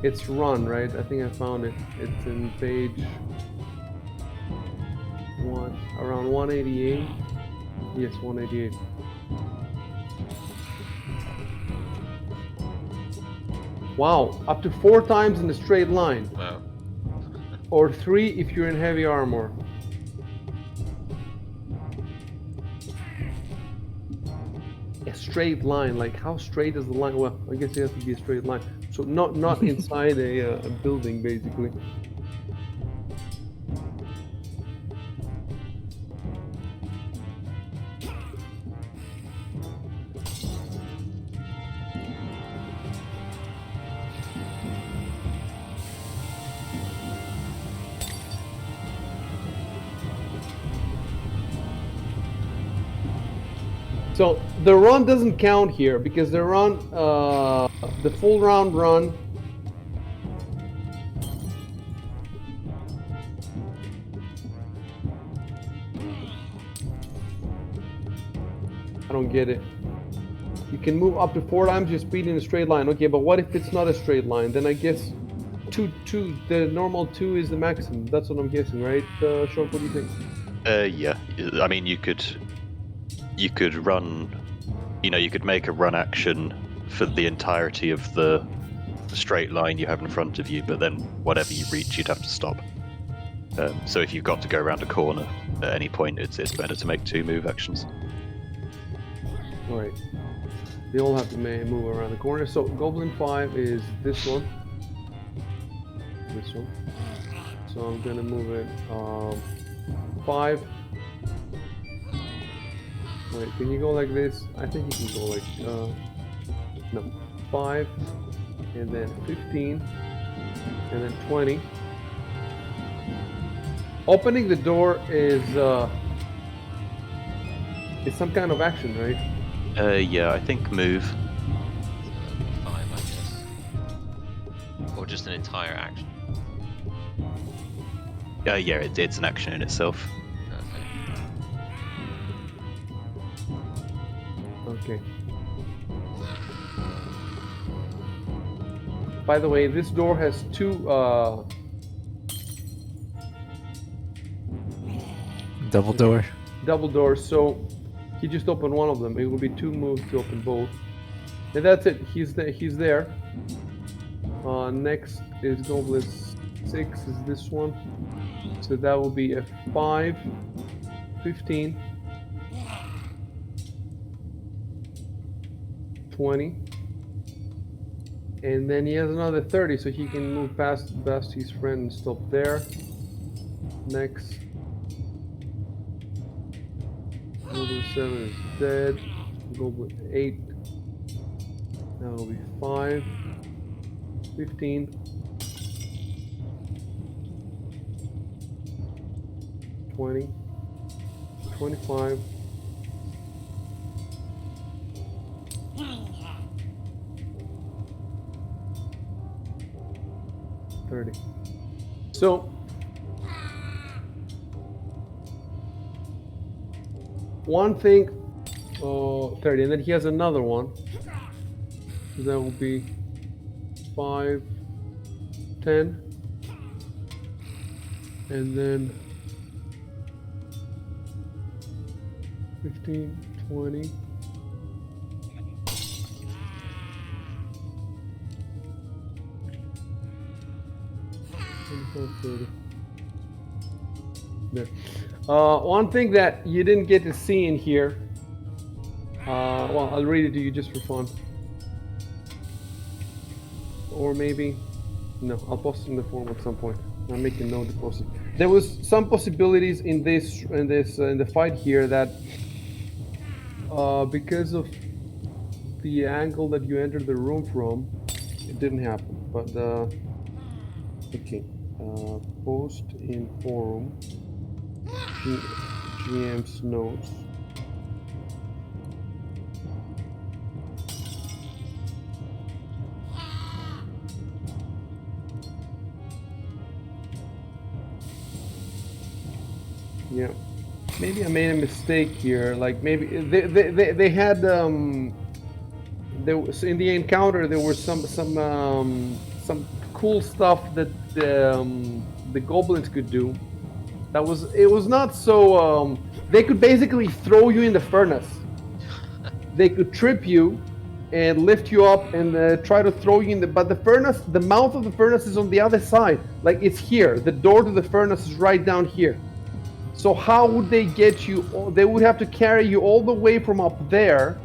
E: It's run, right? I think I found it. It's in page 1, around 188. Yes, 188. Wow, up to 4 times in a straight line,
B: Wow.
E: or 3 if you're in heavy armor. A straight line, like how straight is the line? Well, I guess it has to be a straight line. So not inside a building, basically. So the run doesn't count here because the run, the full round run. I don't get it. You can move up to 4 times your speed in a straight line. Okay, but what if it's not a straight line? Then I guess the normal 2 is the maximum. That's what I'm guessing, right? Short, what do you think?
C: Yeah. I mean, you could run. You could make a run action for the entirety of the straight line you have in front of you, but then whatever you reach, you'd have to stop. So if you've got to go around a corner at any point, it's better to make 2 move actions.
E: All right. They all have to move around the corner. So Goblin 5 is this one. This one. So I'm gonna move it 5. Wait, can you go like this? I think you can go like no, 5, and then 15, and then 20. Opening the door is some kind of action, right?
C: Yeah, I think move.
B: 5, I guess. Or just an entire action.
C: Yeah, it's an action in itself.
B: Okay.
E: Okay. By the way, this door has 2
D: Double door.
E: double doors, so he just opened one of them. It will be 2 moves to open both. And that's it. He's there. Next is Goblin 6 is this one. So that will be a 5, 15, 20. And then he has another 30, so he can move past his friend and stop there. Next. Goblin 7 is dead. Goblin 8. That will be 5, 15, 20, 25, 30. So one thing, 30, and then he has another one. So that will be 5, 10, and then 15, 20. There. One thing that you didn't get to see in here, well, I'll read it to you just for fun. Or maybe, no, I'll post it in the forum at some point. I'll make a note to post it. There was some possibilities in the fight here that, because of the angle that you entered the room from, it didn't happen. But okay, post in forum. GM's notes. Yeah, maybe I made a mistake here. Like maybe they had there was in the encounter there was some cool stuff that the goblins could do. It was not so they could basically throw you in the furnace. They could trip you, and lift you up and try to throw you in the. But the furnace, the mouth of the furnace is on the other side. Like it's here. The door to the furnace is right down here. So how would they get you? They would have to carry you all the way from up there,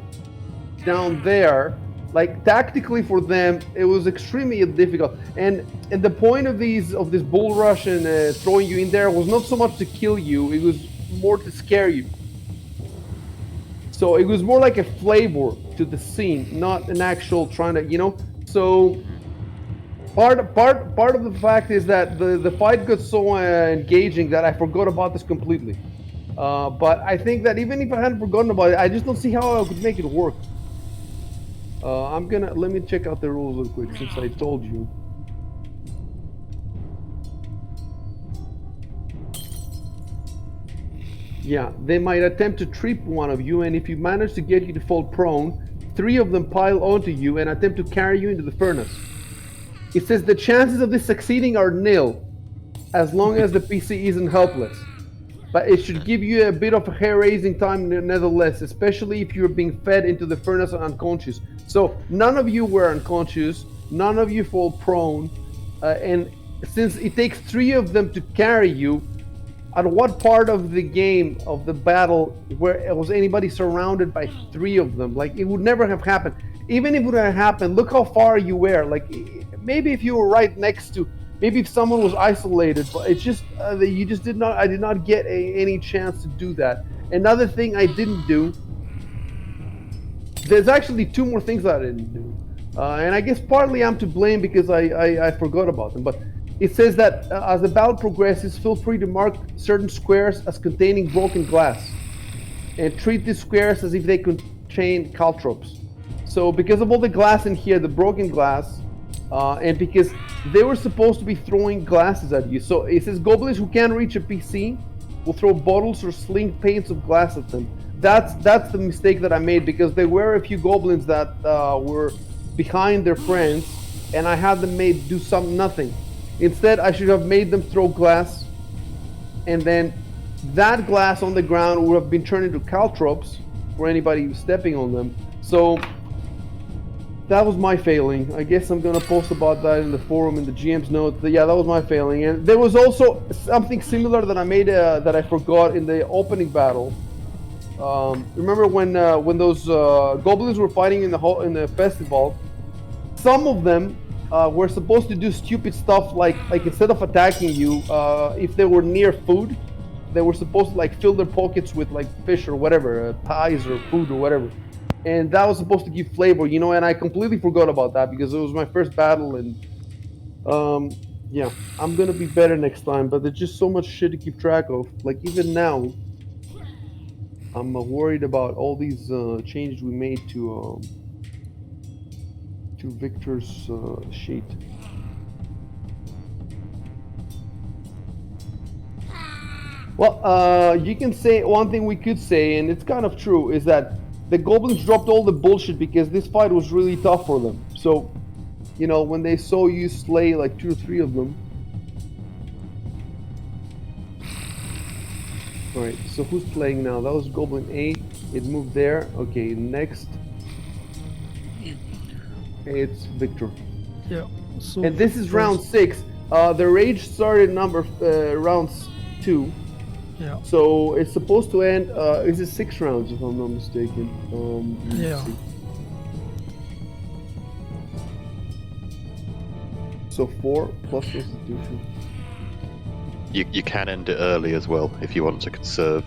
E: down there. Like tactically for them, it was extremely difficult. And the point of this bull rush and throwing you in there was not so much to kill you; it was more to scare you. So it was more like a flavor to the scene, not an actual trying to, So part of the fact is that the fight got so engaging that I forgot about this completely. But I think that even if I hadn't forgotten about it, I just don't see how I could make it work. Let me check out the rules real quick since I told you. Yeah, they might attempt to trip one of you, and if you manage to get you to fall prone, 3 of them pile onto you and attempt to carry you into the furnace. It says the chances of this succeeding are nil, as long as the PC isn't helpless. But it should give you a bit of a hair-raising time nevertheless, especially if you're being fed into the furnace unconscious. So none of you were unconscious, none of you fall prone, and since it takes 3 of them to carry you, at what part of the game, of the battle, where was anybody surrounded by 3 of them? Like, it would never have happened. Even if it would have happened, look how far you were. Like, maybe if you were right next to, maybe if someone was isolated, but it's just, I did not get any chance to do that. Another thing I didn't do, there's actually 2 more things I didn't do. And I guess partly I'm to blame because I forgot about them, but it says that as the battle progresses, feel free to mark certain squares as containing broken glass and treat these squares as if they contain caltrops. So because of all the glass in here, the broken glass, and because they were supposed to be throwing glasses at you. So it says goblins who can't reach a PC will throw bottles or sling panes of glass at them. That's the mistake that I made, because there were a few goblins that were behind their friends, and I had them do nothing. Instead, I should have made them throw glass, and then that glass on the ground would have been turned into caltrops for anybody who's stepping on them. So that was my failing. I guess I'm gonna post about that in the forum, in the GM's note. Yeah, that was my failing. And there was also something similar that I made that I forgot in the opening battle. Remember when those goblins were fighting in the festival? Some of them were supposed to do stupid stuff, like instead of attacking you, if they were near food, they were supposed to like fill their pockets with like fish or whatever, pies or food or whatever, and that was supposed to give flavor, and I completely forgot about that because it was my first battle, and yeah, I'm gonna be better next time, but there's just so much shit to keep track of. Like even now, I'm worried about all these changes we made to Victor's sheet. Well, you can say one thing we could say, and it's kind of true, is that the goblins dropped all the bullshit because this fight was really tough for them. So, when they saw you slay like 2 or 3 of them. Alright, so who's playing now? That was Goblin 8. It moved there. Okay, next. It's Victor.
A: Yeah. So
E: And this is round 6. The rage started rounds 2.
A: Yeah.
E: So it's supposed to end. Is it 6 rounds if I'm not mistaken?
A: Yeah.
E: See. So 4 plus Constitution.
C: You can end it early as well if you want to conserve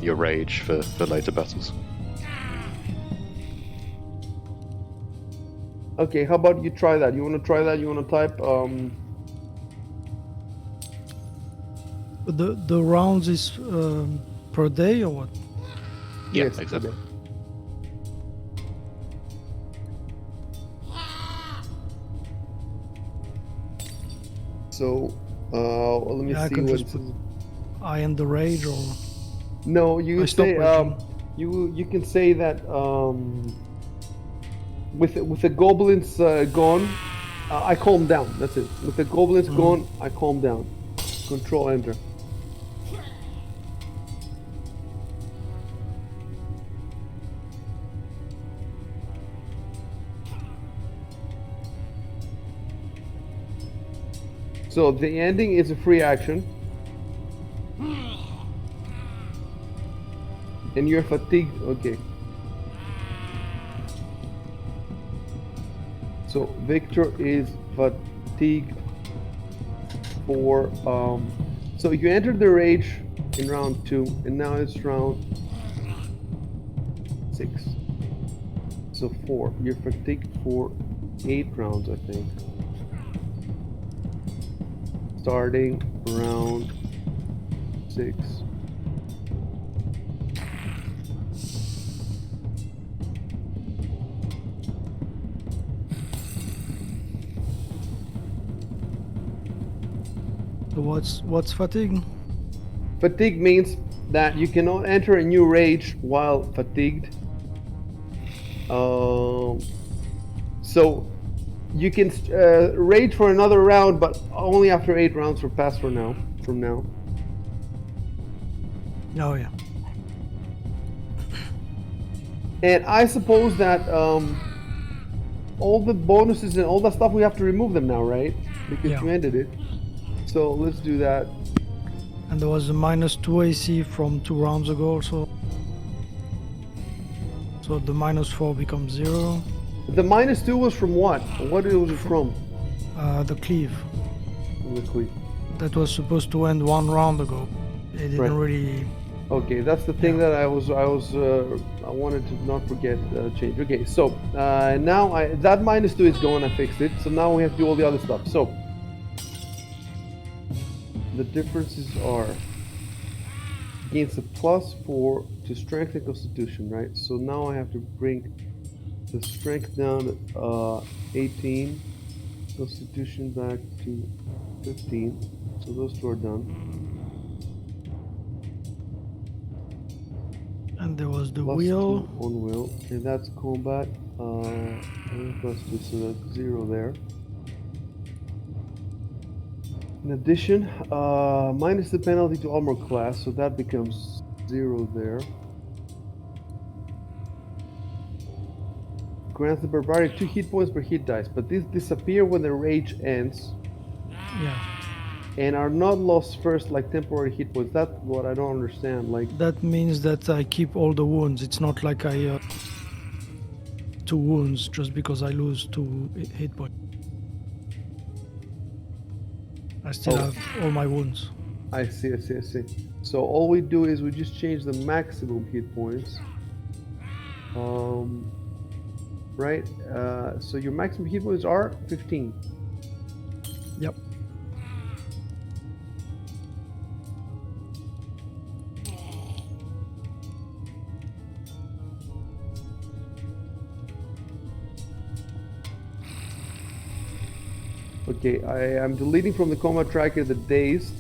C: your rage for later battles.
E: Okay, how about you try that? You want to try that? You want to type
A: The rounds is per day or what?
C: Yeah,
E: yes,
C: exactly.
E: okay. So, let me
A: Yeah, I
E: see
A: can
E: what.
A: just put I am the rage or
E: No, you
A: I
E: can
A: stop
E: say
A: raging.
E: you can say that with the goblins gone, I calm down. That's it. With the goblins gone, I calm down. Control Enter. So the ending is a free action. And you're fatigued. Okay. So Victor is fatigued for so you entered the rage in round 2 and now it's round 6. So 4. You're fatigued for 8 rounds, I think. Starting round 6.
A: So what's fatigue?
E: Fatigue means that you cannot enter a new rage while fatigued. So you can rage for another round, but only after 8 rounds were passed from now.
A: Oh yeah.
E: And I suppose that all the bonuses and all that stuff, we have to remove them now, right? Because
A: Yeah.
E: you ended it. So let's do that.
A: And there was a -2 AC from 2 rounds ago also. So the -4 becomes 0.
E: The -2 was from what? What was it from?
A: The cleave.
E: Liquid.
A: That was supposed to end 1 round ago. It didn't
E: Right.
A: really.
E: Okay, that's the thing
A: Yeah.
E: that I wanted to not forget change. Okay, so now that -2 is gone. I fixed it. So now we have to do all the other stuff. So the differences are gains a +4 to strength and constitution, right? So now I have to bring the strength down 18, constitution back to 15. So those two are done.
A: And there was the
E: +2
A: wheel.
E: on will, and that's combat. +2, so that's 0 there. In addition, minus the penalty to armor class, so that becomes 0 there. Grants the barbaric 2 hit points per hit dice, but these disappear when the rage ends
A: Yeah.
E: and are not lost first like temporary hit points. That's what I don't understand. Like,
A: That means that I keep all the wounds. It's not like I 2 wounds just because I lose 2 hit points. I still
E: Oh.
A: have all my wounds.
E: I see. So all we do is we just change the maximum hit points. Right? So your maximum hit points are 15.
A: Yep.
E: Okay, I am deleting from the combat tracker the dazed.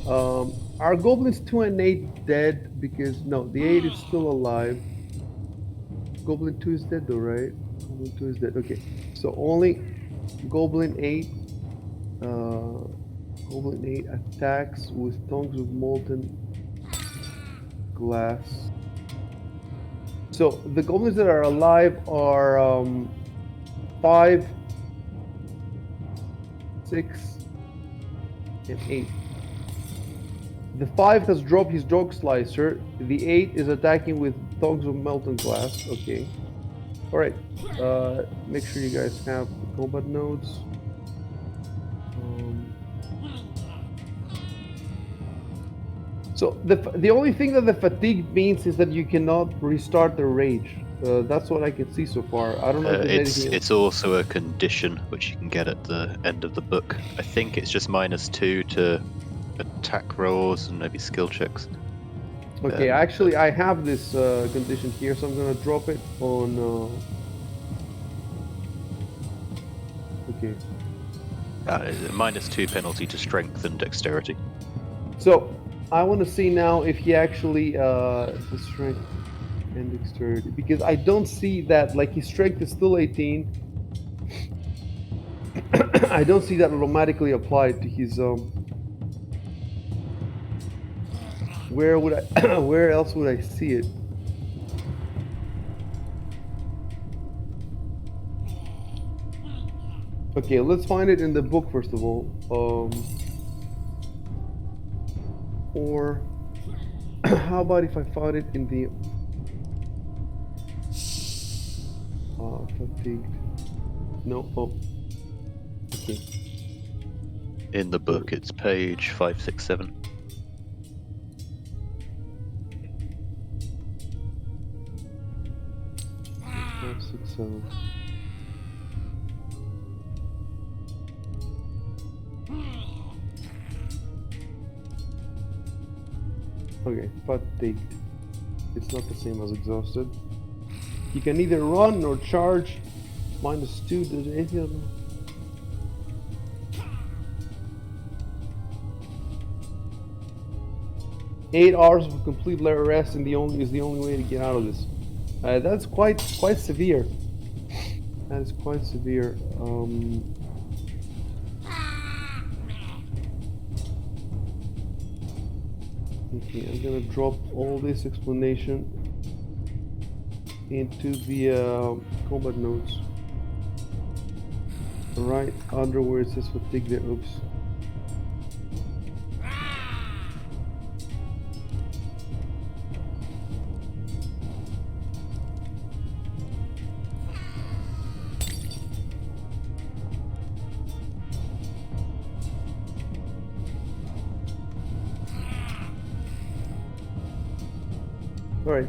E: Are goblins 2 and 8 dead? Because no, the 8 is still alive. Goblin 2 is dead though, right? Goblin 2 is dead. Okay, so only Goblin 8. Goblin 8 attacks with tongues of molten glass. So the goblins that are alive are 5, 6, and 8. The 5 has dropped his dog slicer. The 8 is attacking with tongues of molten glass. Okay. Alright. Make sure you guys have the combat notes. So the only thing that the fatigue means is that you cannot restart the rage. That's what I can see so far. I don't know if there's anything else.
C: It's also a condition which you can get at the end of the book. I think it's just -2 to attack rolls and maybe skill checks.
E: Okay, actually, I have this condition here, so I'm gonna drop it on. Okay.
C: -2 penalty to strength and dexterity.
E: So I want to see now if he actually the strength and dexterity, because I don't see that. Like his strength is still 18. I don't see that automatically applied to his Where would I? Where else would I see it? Okay, let's find it in the book first of all. Or how about if I found it in the fatigued? No. Oh, okay.
C: In the book, it's page 567.
E: 567. Okay, fatigued. It's not the same as exhausted. You can either run or charge. -2. Does anything else? 8 hours of complete rest and is the only way to get out of this. That's quite severe. That is quite severe. Okay, I'm gonna drop all this explanation into the combat notes. Right under where it says fatigue there. Oops. Alright.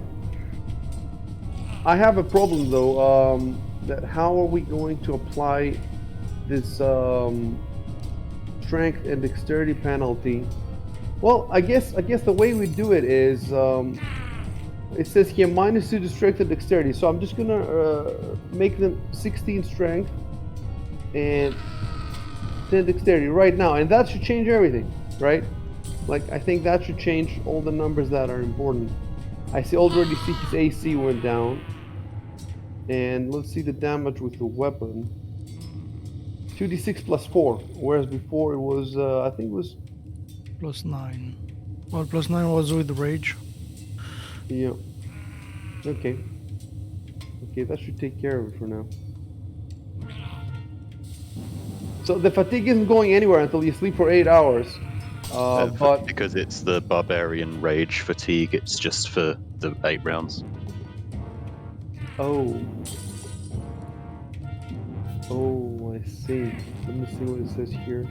E: I have a problem though. That how are we going to apply this strength and dexterity penalty? Well, I guess the way we do it is it says here -2 to strength and dexterity. So I'm just gonna make them 16 strength and 10 dexterity right now, and that should change everything, right? Like I think that should change all the numbers that are important. I see already see his AC went down. And let's see the damage with the weapon. 2d6 plus 4, whereas before it was, I think it was...
A: +9. Well, +9 was with rage.
E: Yeah. Okay. Okay, that should take care of it for now. So the fatigue isn't going anywhere until you sleep for 8 hours. But
C: because it's the barbarian rage fatigue, it's just for the 8 rounds.
E: oh, I see. Let me see what it says here.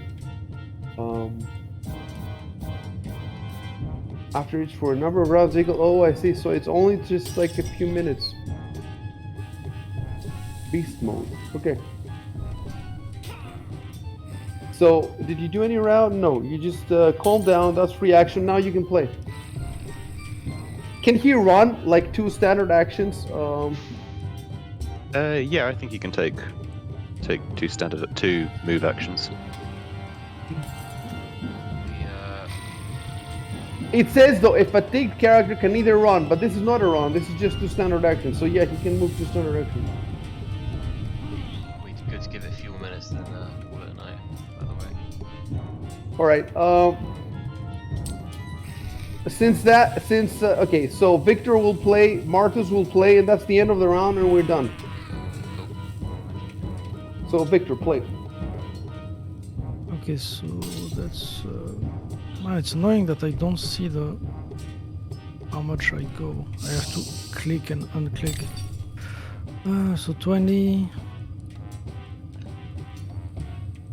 E: After each for a number of rounds equal. Oh, I see. So it's only just like a few minutes. Beast mode. Okay. So, did you do any round? No, you just calm down. That's free action. Now you can play. Can he run like 2 standard actions?
C: Yeah, I think you can take 2 move actions.
E: It says though, a fatigued character can either run, but this is not a run. This is just 2 standard actions. So yeah, he can move 2 standard actions.
B: Wait, good to give it a few more minutes than call it a night, by the way.
E: All right. Okay, so Victor will play, Marcus will play, and that's the end of the round, and we're done. So Victor, play.
A: Okay, so that's... it's annoying that I don't see how much I go. I have to click and unclick. So 20...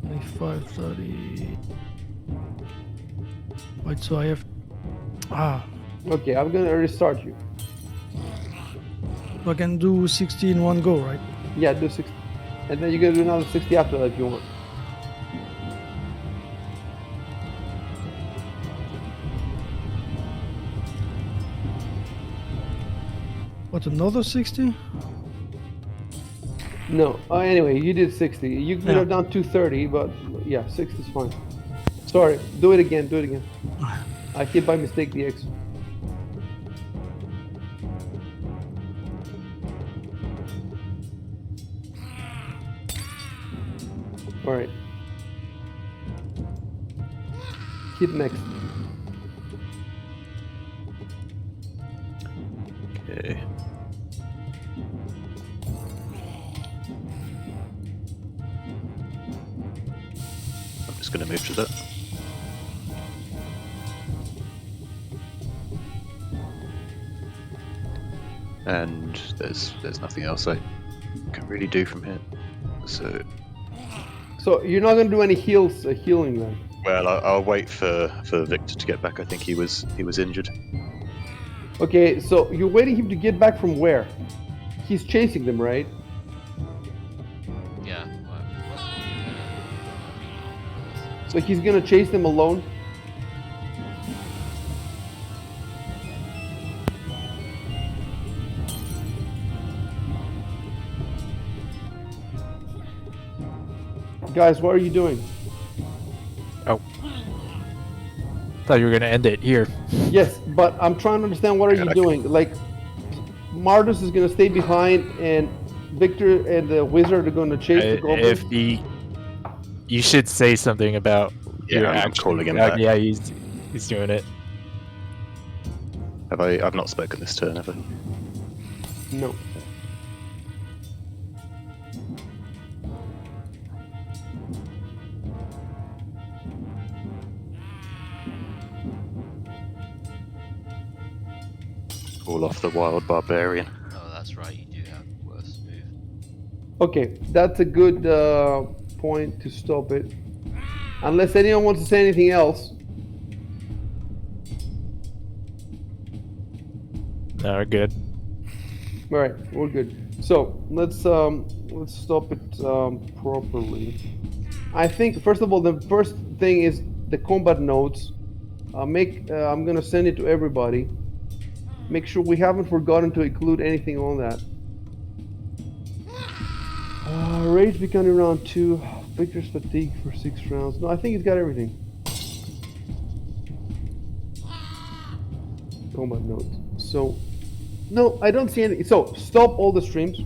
A: 25, 30... Wait, so I have...
E: Okay, I'm gonna restart you.
A: I can do 60 in one go, right?
E: Yeah, do 60. And then you're gonna do another 60 after that if you want.
A: What, another 60?
E: No. Anyway, you did 60. You could have done 230, but yeah, 60 is fine. Sorry. Do it again. Do it again. I hit by mistake the X. All right. Hit next.
C: Okay. just going to move to that. And there's nothing else I can really do from here. So
E: you're not gonna do any healing then?
C: well, I'll wait for Victor to get back. I think he was injured.
E: Okay, so you're waiting him to get back from where? He's chasing them, right?
B: Yeah.
E: So he's gonna chase them alone? Guys, what are you doing?
D: Oh. Thought you were gonna end it here.
E: Yes, but I'm trying to understand what are you doing? Like, Mardus is gonna stay behind, and Victor and the wizard are gonna chase the goblins.
D: You should say something about
C: Yeah,
D: your
C: I'm
D: action.
C: calling him back.
D: Yeah, he's doing it.
C: I've not spoken this turn, have I?
E: No.
C: Call off the wild barbarian.
B: Oh, that's right. You do have worse move.
E: Okay, that's a good point to stop it. Unless anyone wants to say anything else.
D: No, we're good.
E: All right, we're good. So let's stop it properly. I think first of all, the first thing is the combat notes. I'm gonna send it to everybody. Make sure we haven't forgotten to include anything on that. Rage becoming round 2. Victor's fatigue for 6 rounds. No, I think he's got everything. Combat notes. So, no, I don't see any. So, stop all the streams.